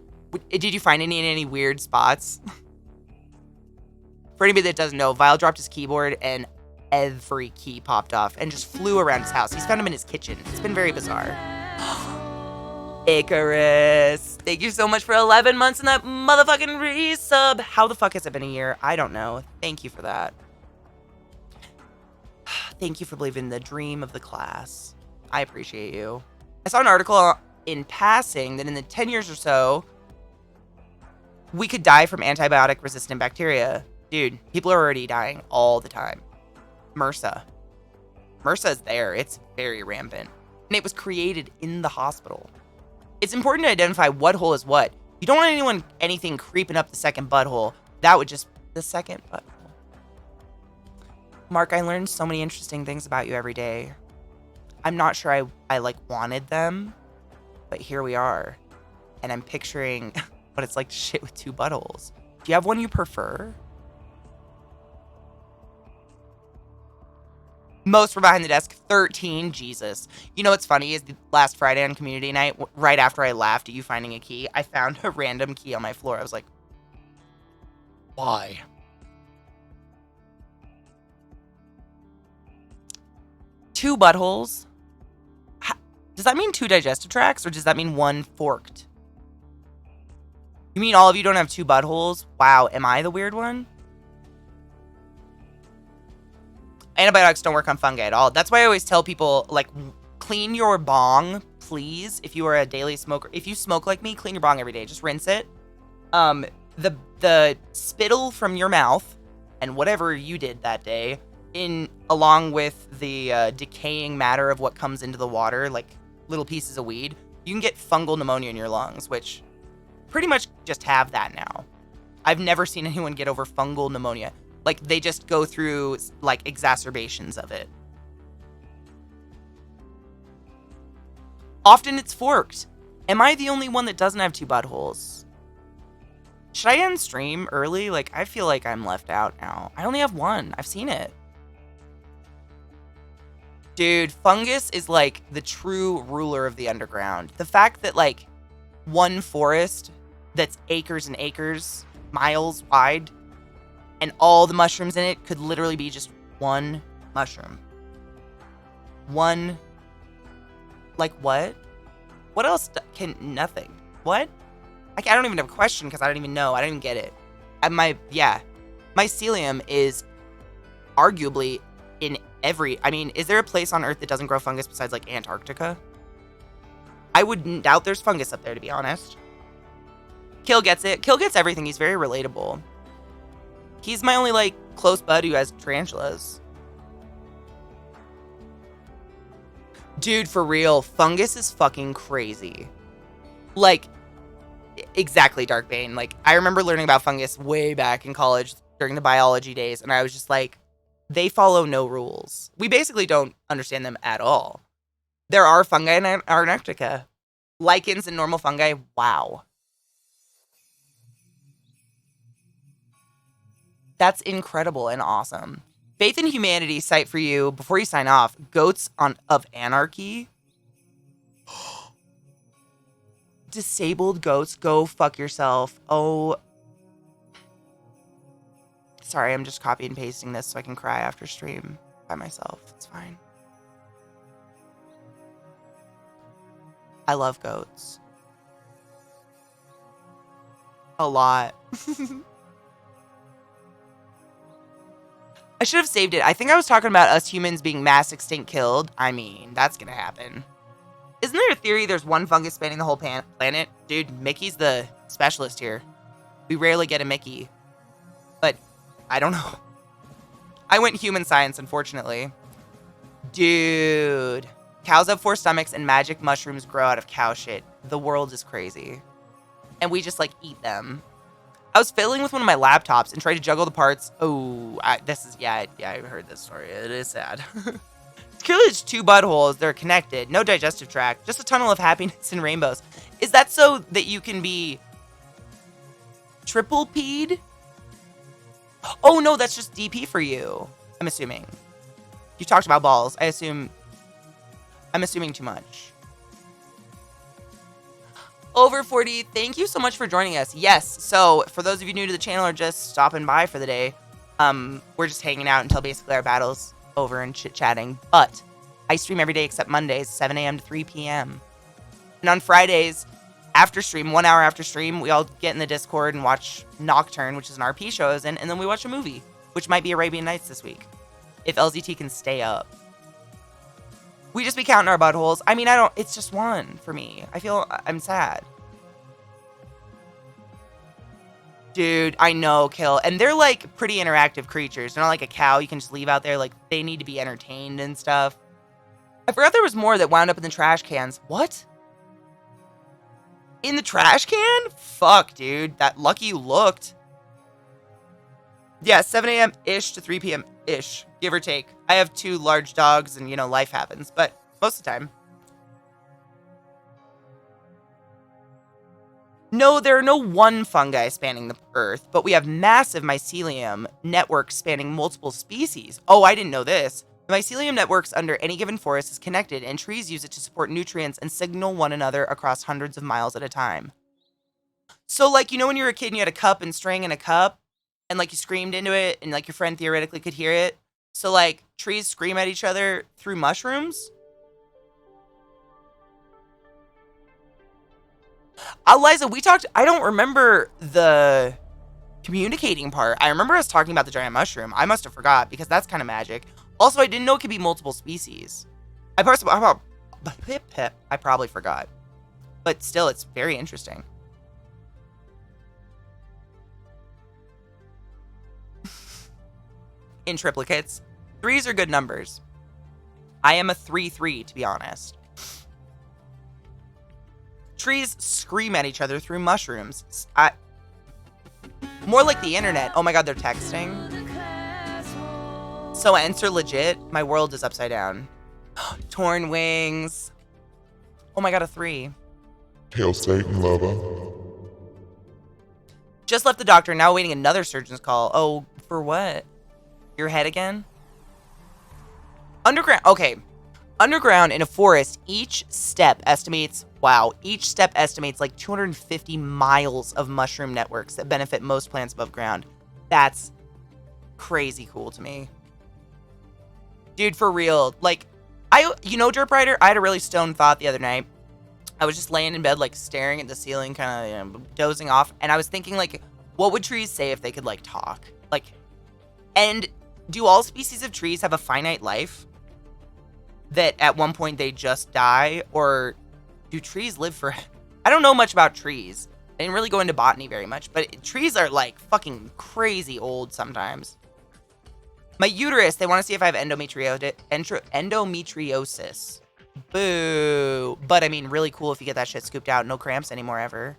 Did you find any in any weird spots? For anybody that doesn't know, Vile dropped his keyboard and every key popped off and just flew around his house. He's found them in his kitchen. It's been very bizarre. Icarus, thank you so much for 11 months in that motherfucking resub. How the fuck has it been a year? I don't know. Thank you for that. Thank you for believing in the dream of the class. I appreciate you. I saw an article in passing that in the 10 years or so, we could die from antibiotic-resistant bacteria. Dude, people are already dying all the time. MRSA. MRSA is there. It's very rampant. And it was created in the hospital. It's important to identify what hole is what. You don't want anything creeping up the second butthole. That would just... the second butthole. Mark, I learned so many interesting things about you every day. I'm not sure I like, wanted them. But here we are. And I'm picturing what it's like to shit with 2 buttholes. Do you have one you prefer? Most were behind the desk. 13. Jesus. You know what's funny is last Friday on community night, right after I laughed at you finding a key, I found a random key on my floor. I was like, why? Two buttholes? Does that mean 2 digestive tracts, or does that mean 1 forked? You mean all of you don't have 2 buttholes? Wow, am I the weird one? Antibiotics don't work on fungi at all. That's why I always tell people, like, clean your bong, please. If you are a daily smoker, if you smoke like me, clean your bong every day. Just rinse it. The spittle from your mouth and whatever you did that day, along with the decaying matter of what comes into the water, like little pieces of weed, you can get fungal pneumonia in your lungs, which pretty much just have that now. I've never seen anyone get over fungal pneumonia. Like, they just go through, like, exacerbations of it. Often it's forked. Am I the only one that doesn't have 2 buttholes? Should I end stream early? Like, I feel like I'm left out now. I only have 1. I've seen it. Dude, fungus is, like, the true ruler of the underground. The fact that, like, one forest that's acres and acres, miles wide, and all the mushrooms in it could literally be just one mushroom. One. Like, what? What else can. Nothing. What? I don't even have a question because I don't even know. I don't even get it. Mycelium is arguably in every. I mean, is there a place on Earth that doesn't grow fungus besides, like, Antarctica? I wouldn't doubt there's fungus up there, to be honest. Kill gets it. Kill gets everything. He's very relatable. He's my only, like, close bud who has tarantulas. Dude, for real, fungus is fucking crazy. Like, exactly, Darkbane. Like, I remember learning about fungus way back in college during the biology days, and I was just like, they follow no rules. We basically don't understand them at all. There are fungi in Antarctica. Lichens and normal fungi, wow. That's incredible and awesome. Faith in Humanity site for you before you sign off. Goats of Anarchy. Disabled goats, go fuck yourself. Oh. Sorry, I'm just copy and pasting this so I can cry after stream by myself. It's fine. I love goats. A lot. I should have saved it. I think I was talking about us humans being mass extinct killed. I mean, that's gonna happen. Isn't there a theory there's one fungus spanning the whole planet? Dude, Mickey's the specialist here. We rarely get a Mickey. But, I don't know. I went human science, unfortunately. Dude. Cows have 4 stomachs and magic mushrooms grow out of cow shit. The world is crazy. And we just, like, eat them. I was fiddling with one of my laptops and tried to juggle the parts. Oh, I heard this story. It is sad. Clearly it's 2 buttholes. They're connected. No digestive tract. Just a tunnel of happiness and rainbows. Is that so that you can be triple peed? Oh, no, that's just DP for you. I'm assuming. You talked about balls. I'm assuming too much. Over 40, thank you so much for joining us. Yes, so for those of you new to the channel or just stopping by for the day, we're just hanging out until basically our battle's over and chit-chatting. But I stream every day except Mondays, 7 a.m. to 3 p.m. And on Fridays, after stream, 1 hour after stream, we all get in the Discord and watch Nocturne, which is an RP show, and then we watch a movie, which might be Arabian Nights this week, if LZT can stay up. We just be counting our buttholes. I mean, it's just 1 for me. I'm sad. Dude, I know, Kill. And they're, like, pretty interactive creatures. They're not like a cow you can just leave out there. Like, they need to be entertained and stuff. I forgot there was more that wound up in the trash cans. What? In the trash can? Fuck, dude. That lucky you looked. Yeah, 7 a.m.-ish to 3 p.m.-ish, give or take. I have 2 large dogs and, life happens, but most of the time. No, there are no 1 fungi spanning the earth, but we have massive mycelium networks spanning multiple species. Oh, I didn't know this. The mycelium networks under any given forest is connected, and trees use it to support nutrients and signal one another across hundreds of miles at a time. So, like, when you were a kid and you had a cup and string in a cup, and, like, you screamed into it, and, like, your friend theoretically could hear it. So, like, trees scream at each other through mushrooms? Liza, we talked... I don't remember the communicating part. I remember us talking about the giant mushroom. I must have forgot, because that's kind of magic. Also, I didn't know it could be multiple species. I probably forgot. But still, it's very interesting. In triplicates, 3s are good numbers. I am a 3-3, to be honest. Trees scream at each other through mushrooms. More like the internet. Oh my god, they're texting. So ants are legit. My world is upside down. Torn wings. Oh my god, a 3. Hail Satan, lover. Just left the doctor, now waiting another surgeon's call. Oh, for what? Your head again? Underground. Okay. Underground in a forest, each step estimates like 250 miles of mushroom networks that benefit most plants above ground. That's crazy cool to me. Dude, for real. Like, Derp Rider, I had a really stoned thought the other night. I was just laying in bed, like, staring at the ceiling, kind of dozing off, and I was thinking, like, what would trees say if they could, like, talk? Like, and do all species of trees have a finite life? That at one point they just die? Or do trees live for... I don't know much about trees. I didn't really go into botany very much, but trees are, like, fucking crazy old sometimes. My uterus, they want to see if I have endometriosis. Boo. But, I mean, really cool if you get that shit scooped out. No cramps anymore, ever.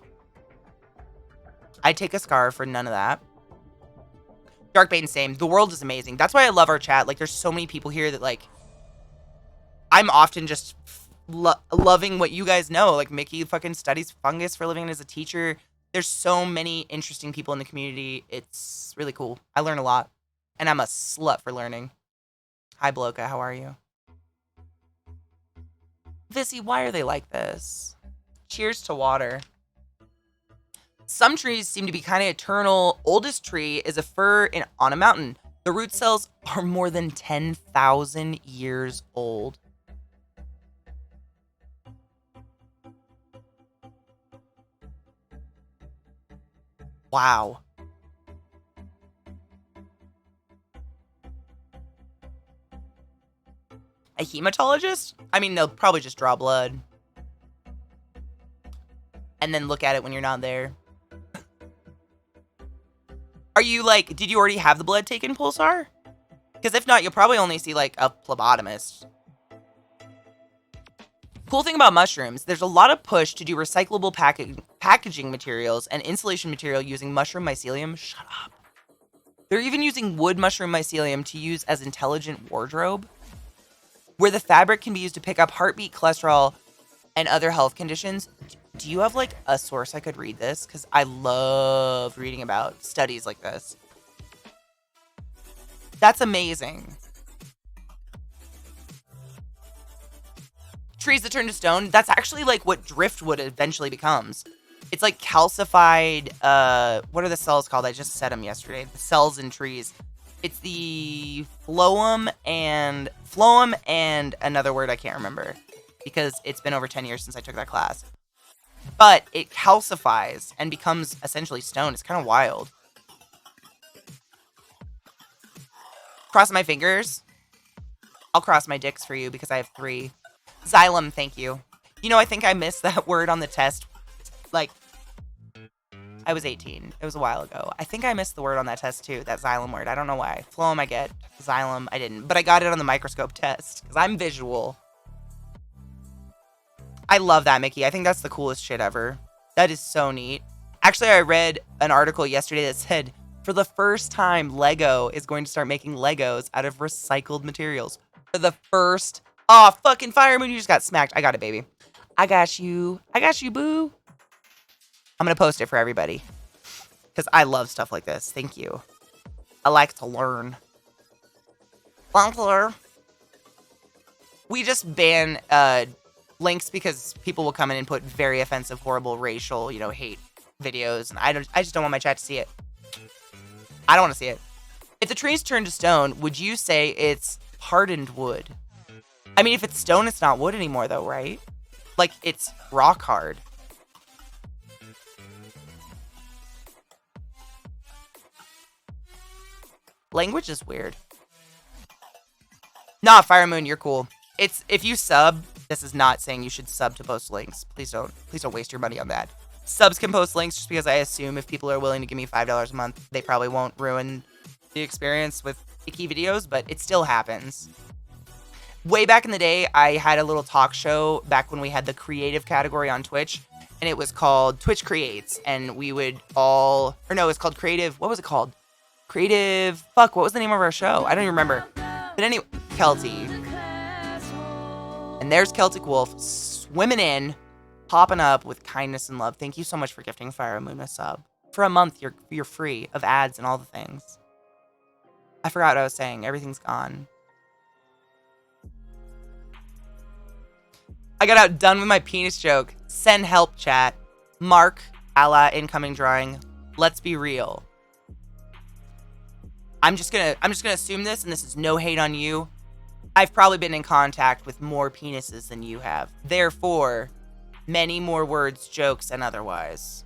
I'd take a scar for none of that. Darkbane, same. The world is amazing. That's why I love our chat. Like, there's so many people here that, like... I'm often just loving what you guys know. Like, Mickey fucking studies fungus for a living as a teacher. There's so many interesting people in the community. It's really cool. I learn a lot. And I'm a slut for learning. Hi, Bloka. How are you? Vissy, why are they like this? Cheers to water. Some trees seem to be kind of eternal. Oldest tree is a fir on a mountain. The root cells are more than 10,000 years old. Wow. A hematologist? I mean, they'll probably just draw blood. And then look at it when you're not there. Are you, like, did you already have the blood taken, Pulsar? Because if not, you'll probably only see, like, a phlebotomist. Cool thing about mushrooms, there's a lot of push to do recyclable packaging materials and insulation material using mushroom mycelium. Shut up. They're even using wood mushroom mycelium to use as intelligent wardrobe, where the fabric can be used to pick up heartbeat, cholesterol, and other health conditions. Do you have, like, a source I could read this? Because I love reading about studies like this. That's amazing. Trees that turn to stone, that's actually, like, what driftwood eventually becomes. It's, like, calcified, what are the cells called? I just said them yesterday. The cells in trees. It's the phloem and another word I can't remember. Because it's been over 10 years since I took that class. But it calcifies and becomes essentially stone. It's kind of wild. Cross my fingers. I'll cross my dicks for you because I have 3. Xylem, thank you. You know, I think I missed that word on the test. Like, I was 18. It was a while ago. I think I missed the word on that test too, that xylem word. I don't know why. Phloem I get. Xylem I didn't. But I got it on the microscope test because I'm visual. I love that, Mickey. I think that's the coolest shit ever. That is so neat. Actually, I read an article yesterday that said, for the first time, Lego is going to start making Legos out of recycled materials. For the first... Oh, fucking Fire Moon, you just got smacked. I got it, baby. I got you. I got you, boo. I'm going to post it for everybody. Because I love stuff like this. Thank you. I like to learn. We just ban links because people will come in and put very offensive, horrible, racial, hate videos. And I just don't want my chat to see it. I don't want to see it. If the trees turn to stone, would you say it's hardened wood? I mean, if it's stone, it's not wood anymore, though, right? Like, it's rock hard. Language is weird. Nah, Fire Moon, you're cool. It's if you sub, this is not saying you should sub to post links. Please don't waste your money on that. Subs can post links just because I assume if people are willing to give me $5 a month, they probably won't ruin the experience with icky videos, but it still happens. Way back in the day, I had a little talk show back when we had the creative category on Twitch, and it was called Twitch Creates, and we would all, or no, it was called Creative, what was it called? Creative, fuck, what was the name of our show? I don't even remember. But anyway, Kelty. And there's Celtic Wolf swimming in, popping up with kindness and love. Thank you so much for gifting Fire Moon a sub. For a month, you're free of ads and all the things. I forgot what I was saying. Everything's gone. I got outdone with my penis joke. Send help, chat. Mark, Allah, incoming drawing. Let's be real. I'm just gonna assume this, and this is no hate on you. I've probably been in contact with more penises than you have. Therefore, many more words, jokes, and otherwise.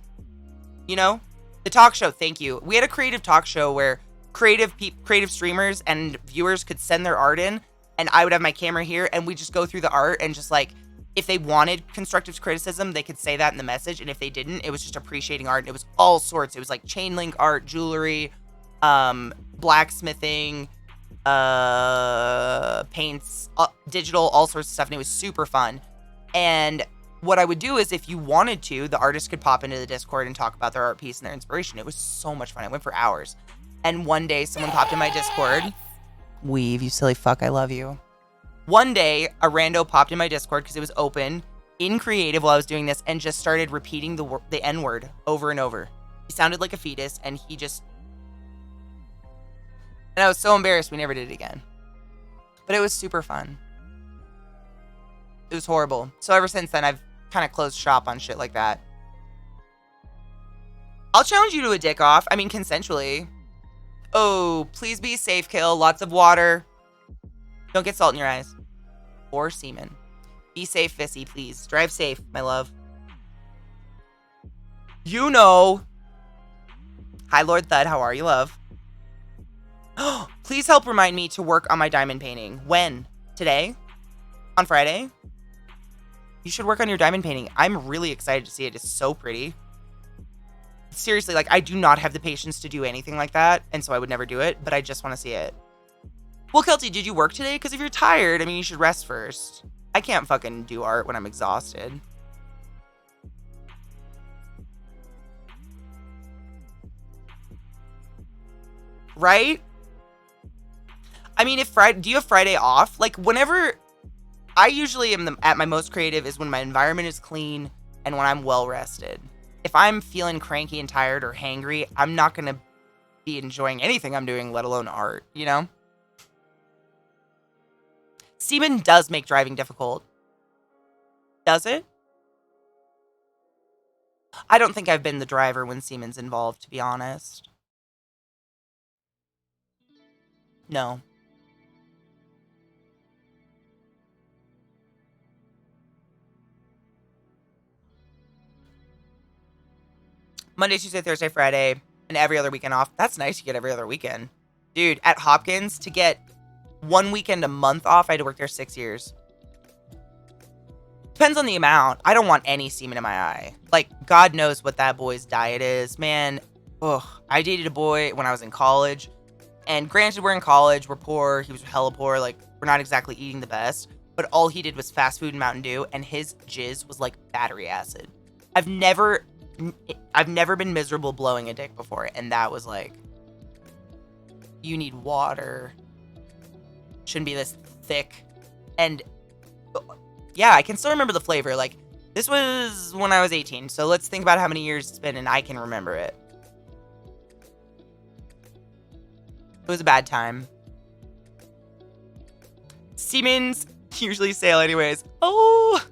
You know? The talk show, thank you. We had a creative talk show where creative streamers and viewers could send their art in, and I would have my camera here, and we just go through the art, and just like, if they wanted constructive criticism, they could say that in the message, and if they didn't, it was just appreciating art, and it was all sorts. It was like chain link art, jewelry, blacksmithing, paints, digital, all sorts of stuff, and it was super fun. And what I would do is, if you wanted to, the artist could pop into the Discord and talk about their art piece and their inspiration. It was so much fun. It went for hours. And one day, someone popped in my Discord. Weave, you silly fuck, I love you. One day, a rando popped in my Discord because it was open in creative while I was doing this, and just started repeating the N-word over and over. He sounded like a fetus, and he just... And I was so embarrassed we never did it again. But it was super fun. It was horrible. So ever since then, I've kind of closed shop on shit like that. I'll challenge you to a dick off. I mean, consensually. Oh, please be safe, Kill. Lots of water. Don't get salt in your eyes. Or semen. Be safe, Vissy, please. Drive safe, my love. You know. Hi, Lord Thud. How are you, love? Please help remind me to work on my diamond painting. When? Today? On Friday? You should work on your diamond painting. I'm really excited to see it. It's so pretty. Seriously, like, I do not have the patience to do anything like that, and so I would never do it, but I just want to see it. Well, Kelty, did you work today? Because if you're tired, I mean, you should rest first. I can't fucking do art when I'm exhausted. Right? I mean, do you have Friday off? Like, whenever... I usually am at my most creative is when my environment is clean and when I'm well rested. If I'm feeling cranky and tired or hangry, I'm not going to be enjoying anything I'm doing, let alone art, you know? Semen does make driving difficult. Does it? I don't think I've been the driver when semen's involved, to be honest. No. Monday, Tuesday, Thursday, Friday, and every other weekend off. That's nice, you get every other weekend. Dude, at Hopkins, to get 1 weekend a month off, I had to work there 6 years. Depends on the amount. I don't want any semen in my eye. Like, God knows what that boy's diet is. Man, ugh. I dated a boy when I was in college. And granted, we're in college, we're poor, he was hella poor, like, we're not exactly eating the best. But all he did was fast food and Mountain Dew, and his jizz was like battery acid. I've never been miserable blowing a dick before, and that was like, you need water. Shouldn't be this thick. And yeah, I can still remember the flavor. Like, this was when I was 18, so let's think about how many years it's been, and I can remember it. It was a bad time. Semen's usually sale anyways. Oh,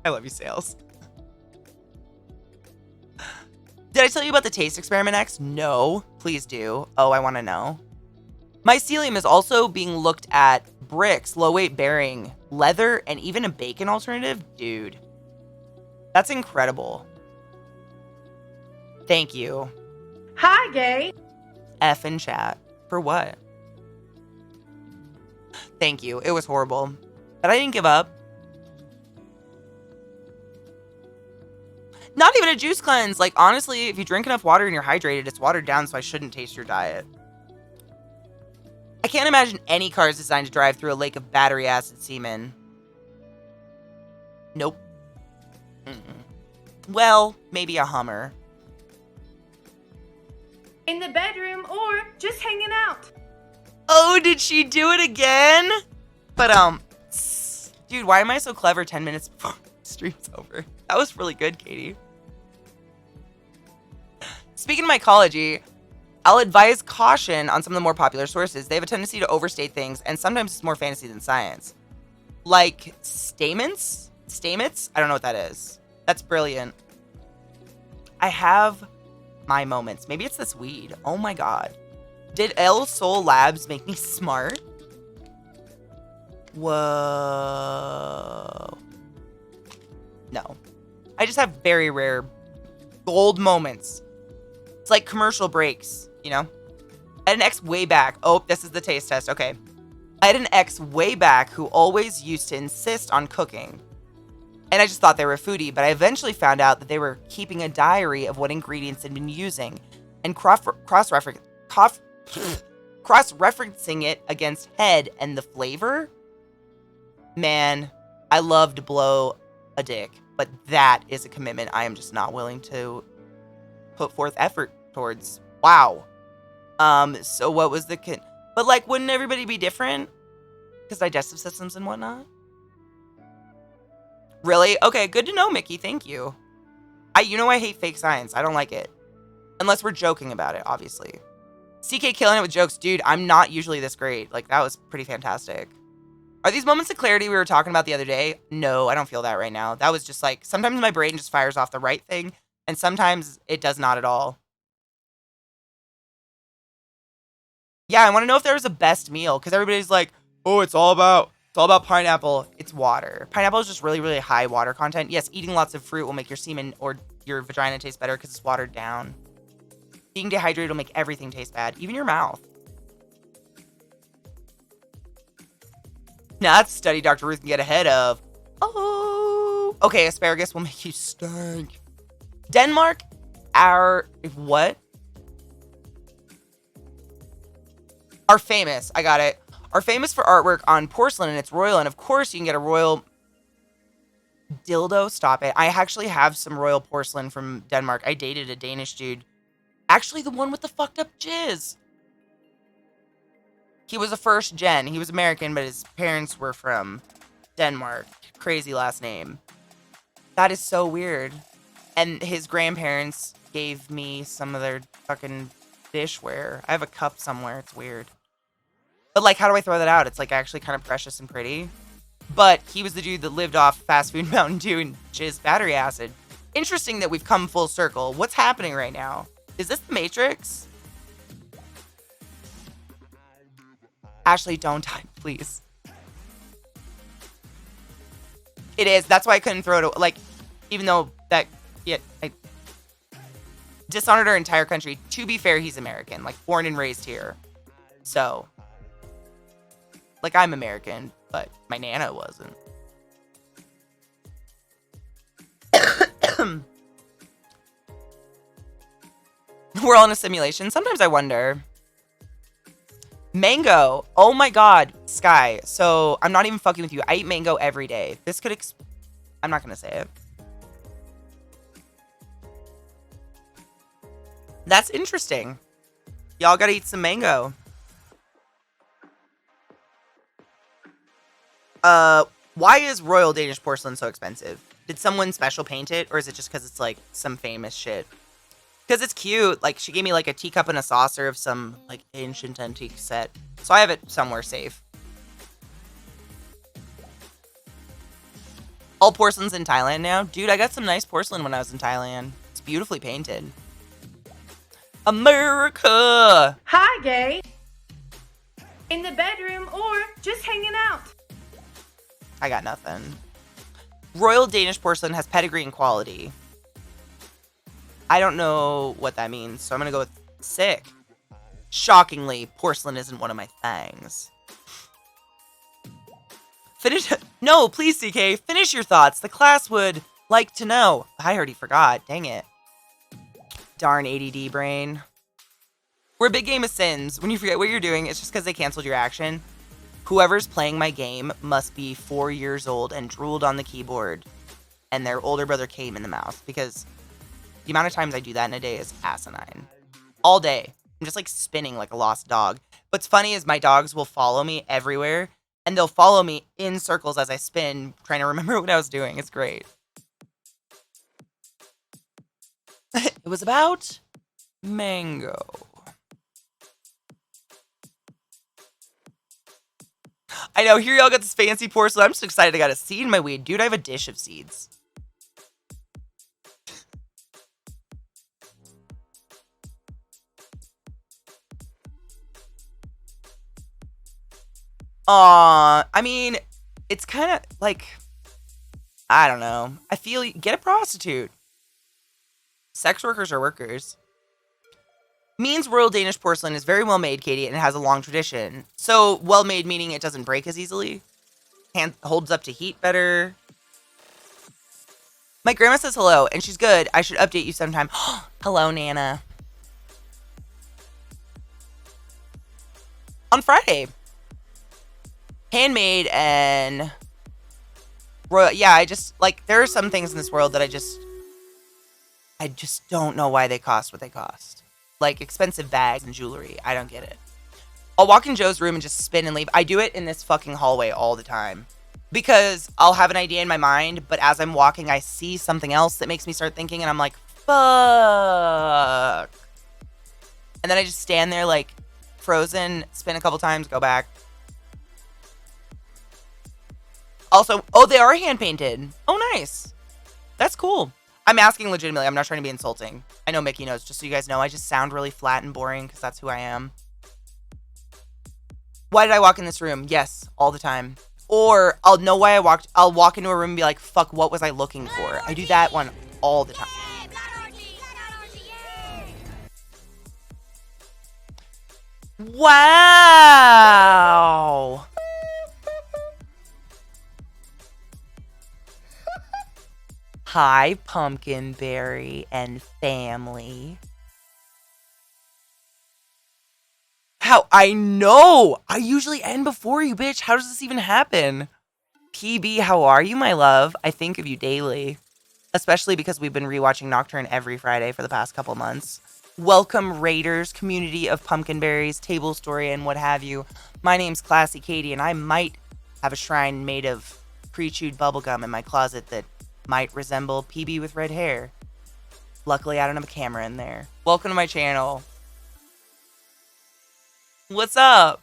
I love you, sales. Did I tell you about the taste experiment X? No, please do. Oh, I want to know. Mycelium is also being looked at bricks, low weight bearing, leather, and even a bacon alternative. Dude, that's incredible. Thank you. Hi, gay. F in chat. For what? Thank you. It was horrible. But I didn't give up. Not even a juice cleanse. Like, honestly, if you drink enough water and you're hydrated, it's watered down, so I shouldn't taste your diet. I can't imagine any car is designed to drive through a lake of battery acid semen. Nope. Well, maybe a Hummer. In the bedroom or just hanging out. Oh, did she do it again? But, dude, why am I so clever 10 minutes before the stream's over? That was really good, Katie. Speaking of mycology, I'll advise caution on some of the more popular sources. They have a tendency to overstate things, and sometimes it's more fantasy than science. Like, stamens? Stamets? I don't know what that is. That's brilliant. I have my moments. Maybe it's this weed. Oh my god. Did El Sol Labs make me smart? Whoa. No. I just have very rare gold moments. It's like commercial breaks, you know? I had an ex way back. Oh, this is the taste test. Okay. I had an ex way back who always used to insist on cooking. And I just thought they were a foodie, but I eventually found out that they were keeping a diary of what ingredients they'd been using and cross-referencing it against head and the flavor. Man, I love to blow a dick, but that is a commitment I am just not willing to put forth effort towards. Wow. So what was the but like, wouldn't everybody be different? Because digestive systems and whatnot? Really? Okay, good to know, Mickey. Thank you. I hate fake science. I don't like it. Unless we're joking about it, obviously. CK killing it with jokes. Dude, I'm not usually this great. Like, that was pretty fantastic. Are these moments of clarity we were talking about the other day? No, I don't feel that right now. That was just like, sometimes my brain just fires off the right thing, and sometimes it does not at all. Yeah, I want to know if there was a best meal, because everybody's like, oh, it's all about pineapple. It's water. Pineapple is just really, really high water content. Yes, eating lots of fruit will make your semen or your vagina taste better because it's watered down. Being dehydrated will make everything taste bad, even your mouth. Now that's a study Dr. Ruth can get ahead of. Oh, okay, asparagus will make you stink. Denmark, what? Are famous. I got it. Are famous for artwork on porcelain, and it's royal. And of course, you can get a royal dildo. Stop it. I actually have some royal porcelain from Denmark. I dated a Danish dude. Actually, the one with the fucked up jizz. He was a first gen. He was American, but his parents were from Denmark. Crazy last name. That is so weird. And his grandparents gave me some of their fucking dishware. I have a cup somewhere. It's weird. But, like, how do I throw that out? It's, like, actually kind of precious and pretty. But he was the dude that lived off fast food Mountain Dew and jizz battery acid. Interesting that we've come full circle. What's happening right now? Is this the Matrix? Ashley, don't die, please. It is. That's why I couldn't throw it. Like, even though that... Yeah, I dishonored our entire country. To be fair, he's American. Like, born and raised here. So... Like, I'm American, but my Nana wasn't. We're all in a simulation. Sometimes I wonder. Mango. Oh my god, Sky. So, I'm not even fucking with you. I eat mango every day. This could I'm not gonna say it. That's interesting. Y'all gotta eat some mango. Why is royal Danish porcelain so expensive? Did someone special paint it, or is it just because it's, like, some famous shit? Because it's cute. Like, she gave me, like, a teacup and a saucer of some, like, ancient antique set. So I have it somewhere safe. All porcelain's in Thailand now? Dude, I got some nice porcelain when I was in Thailand. It's beautifully painted. America! Hi, gay. In the bedroom or just hanging out. I got nothing. Royal Danish porcelain has pedigree and quality. I don't know what that means, so I'm gonna go with sick. Shockingly, porcelain isn't one of my things. Finish. No, please, CK. Finish your thoughts. The class would like to know. I already forgot. Dang it. Darn ADD brain. We're a big game of sins. When you forget what you're doing, it's just because they canceled your action. Whoever's playing my game must be 4 years old and drooled on the keyboard, and their older brother came in the mouth, because the amount of times I do that in a day is asinine. All day. I'm just like spinning like a lost dog. What's funny is my dogs will follow me everywhere, and they'll follow me in circles as I spin, trying to remember what I was doing. It's great. It was about mango. I know, here y'all got this fancy porcelain. I'm just excited I got a seed in my weed. Dude, I have a dish of seeds. I mean, it's kind of like, I don't know. I feel, get a prostitute. Sex workers are workers. Means Royal Danish porcelain is very well made, Katie, and it has a long tradition. So, well made meaning it doesn't break as easily. Holds up to heat better. My grandma says hello, and she's good. I should update you sometime. Hello, Nana. On Friday. Handmade and royal. Yeah, I just, like, there are some things in this world that I just don't know why they cost what they cost. Like expensive bags and jewelry. I don't get it. I'll walk in Joe's room and just spin and leave. I do it in this fucking hallway all the time. Because I'll have an idea in my mind, but as I'm walking, I see something else that makes me start thinking, and I'm like, fuck. And then I just stand there like frozen, spin a couple times, go back. Also, oh, they are hand painted. Oh, nice. That's cool. I'm asking legitimately. I'm not trying to be insulting. I know Mickey knows. Just so you guys know, I just sound really flat and boring because that's who I am. Why did I walk in this room? Yes, all the time. Or I'll know why I walked. I'll walk into a room and be like, fuck, what was I looking for? I do that one all the time. Wow. Hi, Pumpkinberry and family. How? I know! I usually end before you, bitch. How does this even happen? PB, how are you, my love? I think of you daily. Especially because we've been rewatching Nocturne every Friday for the past couple months. Welcome, Raiders, community of Pumpkinberries, table story, and what have you. My name's ClassyKatie, and I might have a shrine made of pre-chewed bubblegum in my closet that might resemble PB with red hair. Luckily, I don't have a camera in there. Welcome to my channel. What's up?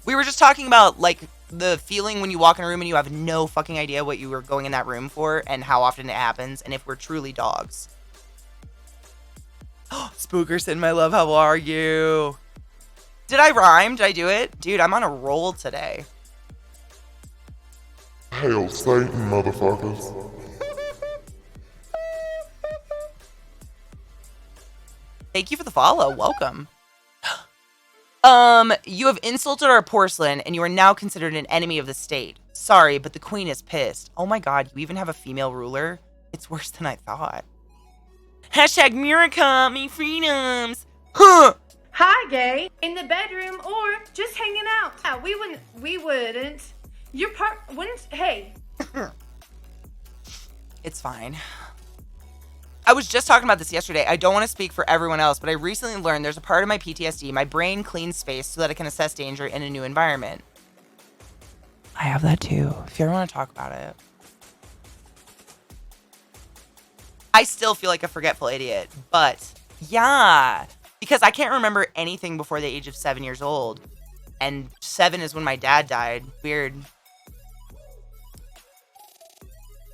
We were just talking about, like, the feeling when you walk in a room and you have no fucking idea what you were going in that room for and how often it happens and if we're truly dogs. Spookerson, my love, how are you? Did I rhyme? Did I do it? Dude, I'm on a roll today. Hail Satan, motherfuckers. Thank you for the follow. Welcome. You have insulted our porcelain, and you are now considered an enemy of the state. Sorry, but the queen is pissed. Oh my god, you even have a female ruler? It's worse than I thought. Hashtag Miraca, me freedoms. Huh. Hi, gay. In the bedroom or just hanging out. Yeah, we wouldn't. Your part wouldn't. Hey. It's fine. I was just talking about this yesterday. I don't want to speak for everyone else, but I recently learned there's a part of my PTSD, my brain cleans space so that it can assess danger in a new environment. I have that too, if you ever want to talk about it. I still feel like a forgetful idiot, but yeah, because I can't remember anything before the age of 7 years old. And 7 is when my dad died. Weird.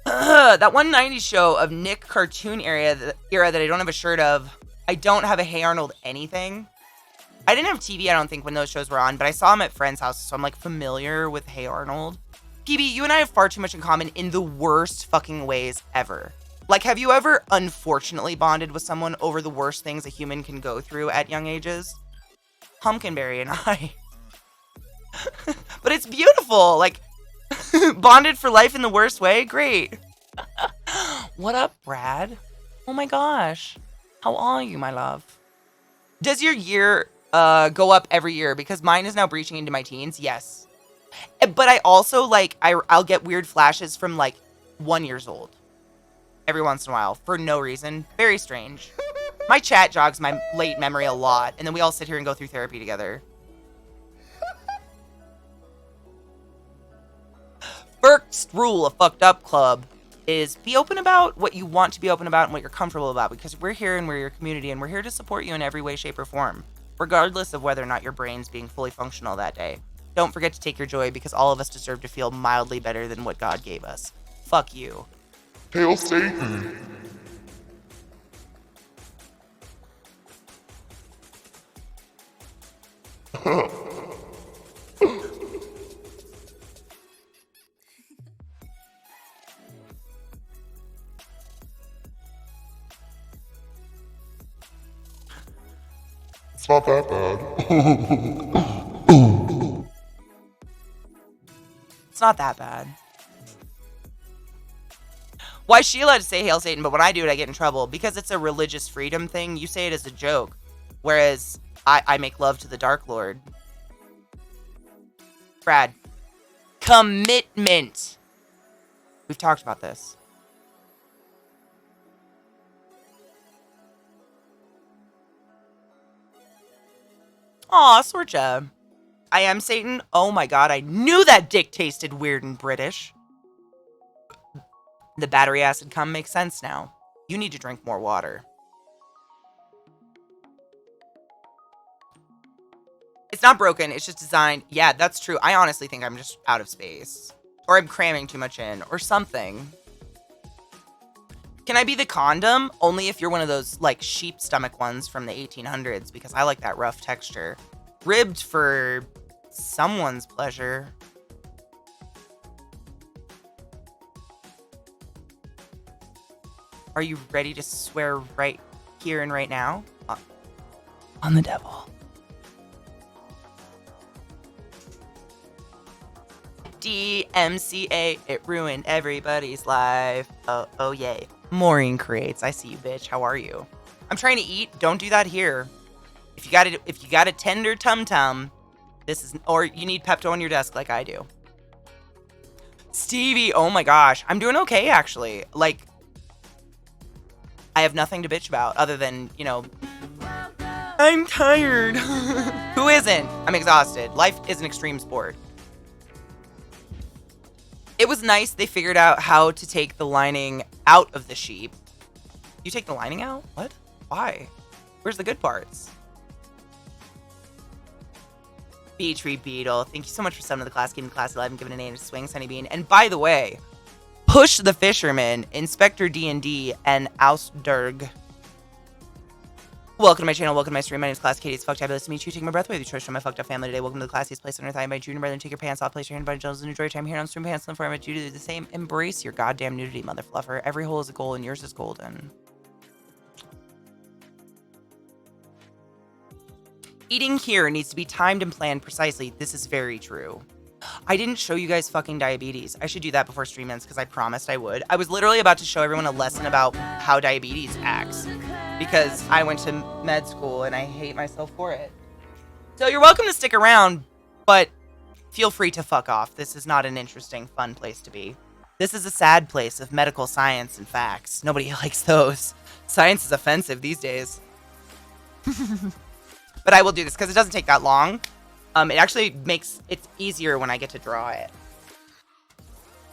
That 190s show of Nick cartoon era that I don't have a shirt of. I don't have a Hey Arnold anything. I didn't have TV, I don't think, when those shows were on, but I saw them at friends' houses, so I'm like familiar with Hey Arnold. PB, you and I have far too much in common in the worst fucking ways ever. Like, have you ever unfortunately bonded with someone over the worst things a human can go through at young ages? Pumpkinberry and I. But it's beautiful. Like, Bonded for life in the worst way? Great. What up, Brad? Oh my gosh. How are you, my love? Does your year go up every year? Because mine is now breaching into my teens. Yes. But I also, like, I'll get weird flashes from, like, 1 year old. Every once in a while. For no reason. Very strange. My chat jogs my late memory a lot. And then we all sit here and go through therapy together. First rule of Fucked Up Club is be open about what you want to be open about and what you're comfortable about, because we're here and we're your community and we're here to support you in every way, shape, or form, regardless of whether or not your brain's being fully functional that day. Don't forget to take your joy, because all of us deserve to feel mildly better than what God gave us. Fuck you. Hail Satan! It's not that bad. It's not that bad. Why is she allowed to say Hail Satan, but when I do it, I get in trouble? Because it's a religious freedom thing. You say it as a joke, whereas I make love to the Dark Lord. Brad. Commitment. We've talked about this. Aw, Sorcha. I am Satan? Oh my god, I knew that dick tasted weird and British. The battery acid cum makes sense now. You need to drink more water. It's not broken, it's just designed. Yeah, that's true. I honestly think I'm just out of space. Or I'm cramming too much in, or something. Can I be the condom? Only if you're one of those, like, sheep stomach ones from the 1800s, because I like that rough texture. Ribbed for someone's pleasure. Are you ready to swear right here and right now? On the devil. DMCA, it ruined everybody's life. Oh yay. Maureen creates. I see you, bitch. How are you? I'm trying to eat. Don't do that here. If you got a tender tum-tum, this is, or you need Pepto on your desk like I do. Stevie, oh my gosh. I'm doing okay, actually. Like, I have nothing to bitch about other than, you know, I'm tired. Who isn't? I'm exhausted. Life is an extreme sport. It was nice they figured out how to take the lining out of the sheep. You take the lining out? What? Why? Where's the good parts? Beach Tree Beetle, thank you so much for summoning the class, keeping class alive and giving a name to Swing Sunny Bean. And by the way, Push the Fisherman, Inspector D&D, and Ausderg. Welcome to my channel, welcome to my stream. My name is ClassyKatie. It's fucktabulous to meet you. Taking my breath away with your choice from my fucked up family today. Welcome to the classiest place on earth. I invite you to brother and take your pants off. Place your hand by Jones and enjoy your time here on stream pants on the floor. I invite you to do the same. Embrace your goddamn nudity, mother fluffer. Every hole is a goal and yours is golden. Eating here needs to be timed and planned precisely. This is very true. I didn't show you guys fucking diabetes. I should do that before stream ends because I promised I would. I was literally about to show everyone a lesson about how diabetes acts because I went to med school and I hate myself for it. So you're welcome to stick around, but feel free to fuck off. This is not an interesting, fun place to be. This is a sad place of medical science and facts. Nobody likes those. Science is offensive these days. But I will do this because it doesn't take that long. It actually makes it easier when I get to draw it.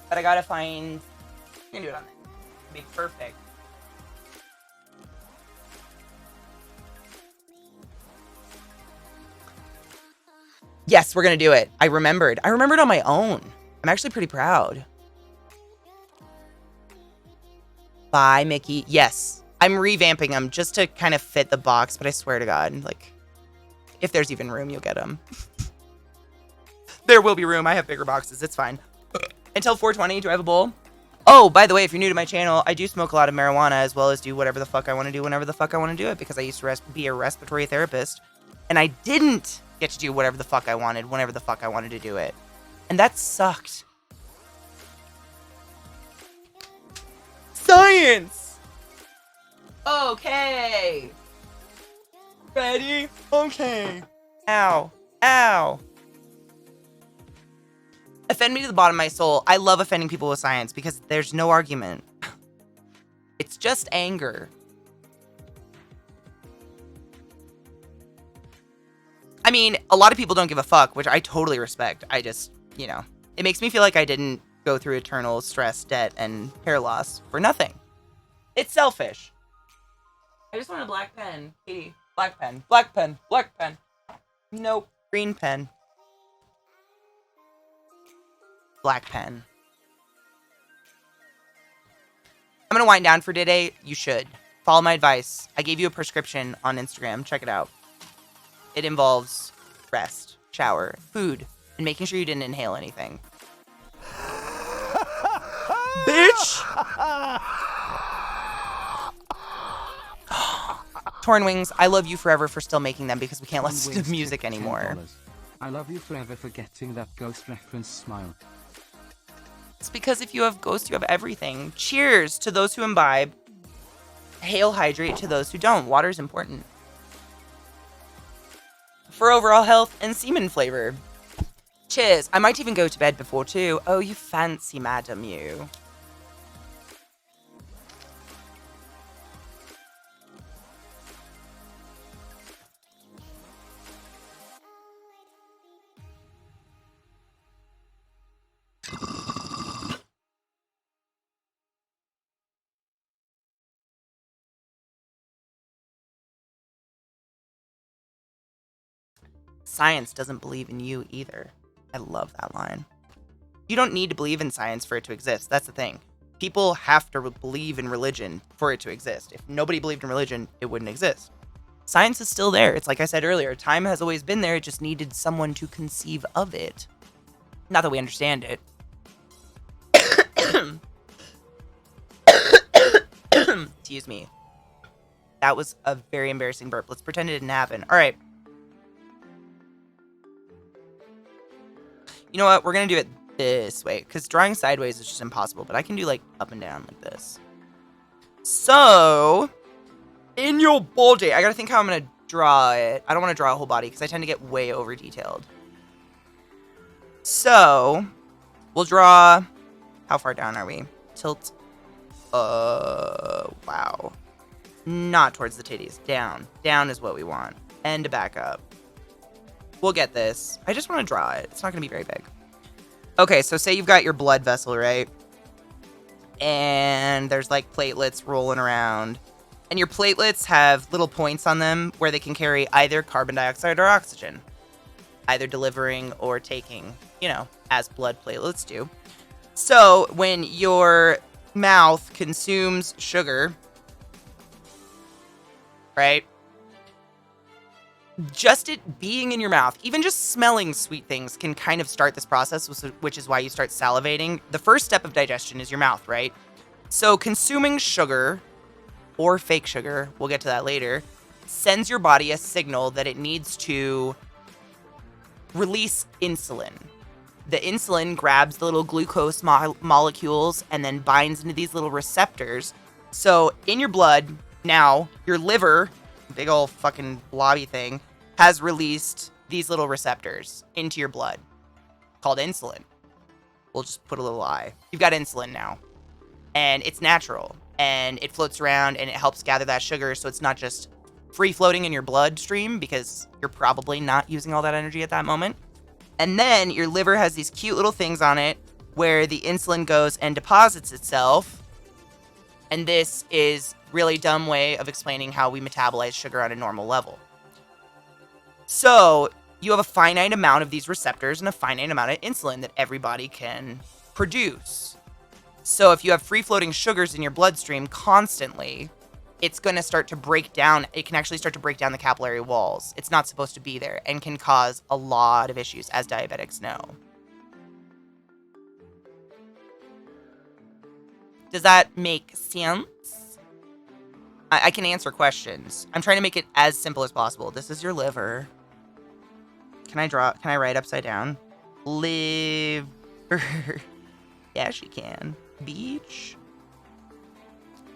But I gotta find... I can do it on it. It'll be perfect. Yes, we're gonna do it. I remembered. I remembered on my own. I'm actually pretty proud. Bye, Mickey. Yes. I'm revamping them just to kind of fit the box, but I swear to God, like, if there's even room, you'll get them. There will be room. I have bigger boxes. It's fine. Until 420, do I have a bowl? Oh, by the way, if you're new to my channel, I do smoke a lot of marijuana as well as do whatever the fuck I want to do whenever the fuck I want to do it because I used to be a respiratory therapist and I didn't get to do whatever the fuck I wanted whenever the fuck I wanted to do it. And that sucked. Science! Okay. Ready? Okay. Ow. Ow. Offend me to the bottom of my soul. I love offending people with science because there's no argument. It's just anger. I mean, a lot of people don't give a fuck, which I totally respect. I just, you know, it makes me feel like I didn't go through eternal stress, debt, and hair loss for nothing. It's selfish. I just want a black pen. Katie, black pen, black pen, black pen. Nope, green pen. Black pen. I'm gonna wind down for today. You should. Follow my advice. I gave you a prescription on Instagram. Check it out. It involves rest, shower, food, and making sure you didn't inhale anything. Bitch! Torn Wings, I love you forever for still making them because we can't listen to music anymore. I love you forever for getting that ghost reference smile. It's because if you have ghost, you have everything. Cheers to those who imbibe. Hail hydrate to those who don't. Water is important. For overall health and semen flavor. Cheers. I might even go to bed before 2. Oh, you fancy madam, you. Science doesn't believe in you either. I love that line. You don't need to believe in science for it to exist. That's the thing. People have to believe in religion for it to exist. If nobody believed in religion, it wouldn't exist. Science is still there. It's like I said earlier, time has always been there. It just needed someone to conceive of it. Not that we understand it. Excuse me. That was a very embarrassing burp. Let's pretend it didn't happen. All right. You know what? We're going to do it this way, because drawing sideways is just impossible, but I can do, like, up and down like this. So, in your body, I got to think how I'm going to draw it. I don't want to draw a whole body, because I tend to get way over-detailed. So, we'll draw... How far down are we? Tilt. Wow. Not towards the titties. Down. Down is what we want. And to back up. We'll get this. I just want to draw it. It's not going to be very big. Okay, so say you've got your blood vessel, right? And there's like platelets rolling around. And your platelets have little points on them where they can carry either carbon dioxide or oxygen. Either delivering or taking, you know, as blood platelets do. So when your mouth consumes sugar, right? Just it being in your mouth, even just smelling sweet things can kind of start this process, which is why you start salivating. The first step of digestion is your mouth, right? So consuming sugar, or fake sugar, we'll get to that later, sends your body a signal that it needs to release insulin. The insulin grabs the little glucose molecules and then binds into these little receptors. So in your blood, now, your liver, big old fucking blobby thing, has released these little receptors into your blood called insulin. We'll just put a little I. You've got insulin now. And it's natural. And it floats around and it helps gather that sugar so it's not just free floating in your bloodstream because you're probably not using all that energy at that moment. And then your liver has these cute little things on it where the insulin goes and deposits itself. And this is really dumb way of explaining how we metabolize sugar on a normal level. So you have a finite amount of these receptors and a finite amount of insulin that everybody can produce. So if you have free-floating sugars in your bloodstream constantly, it's going to start to break down. It can actually start to break down the capillary walls. It's not supposed to be there and can cause a lot of issues, as diabetics know. Does that make sense? I can answer questions. I'm trying to make it as simple as possible. This is your liver. Can I write upside down? Liver. Yeah, she can. Beach.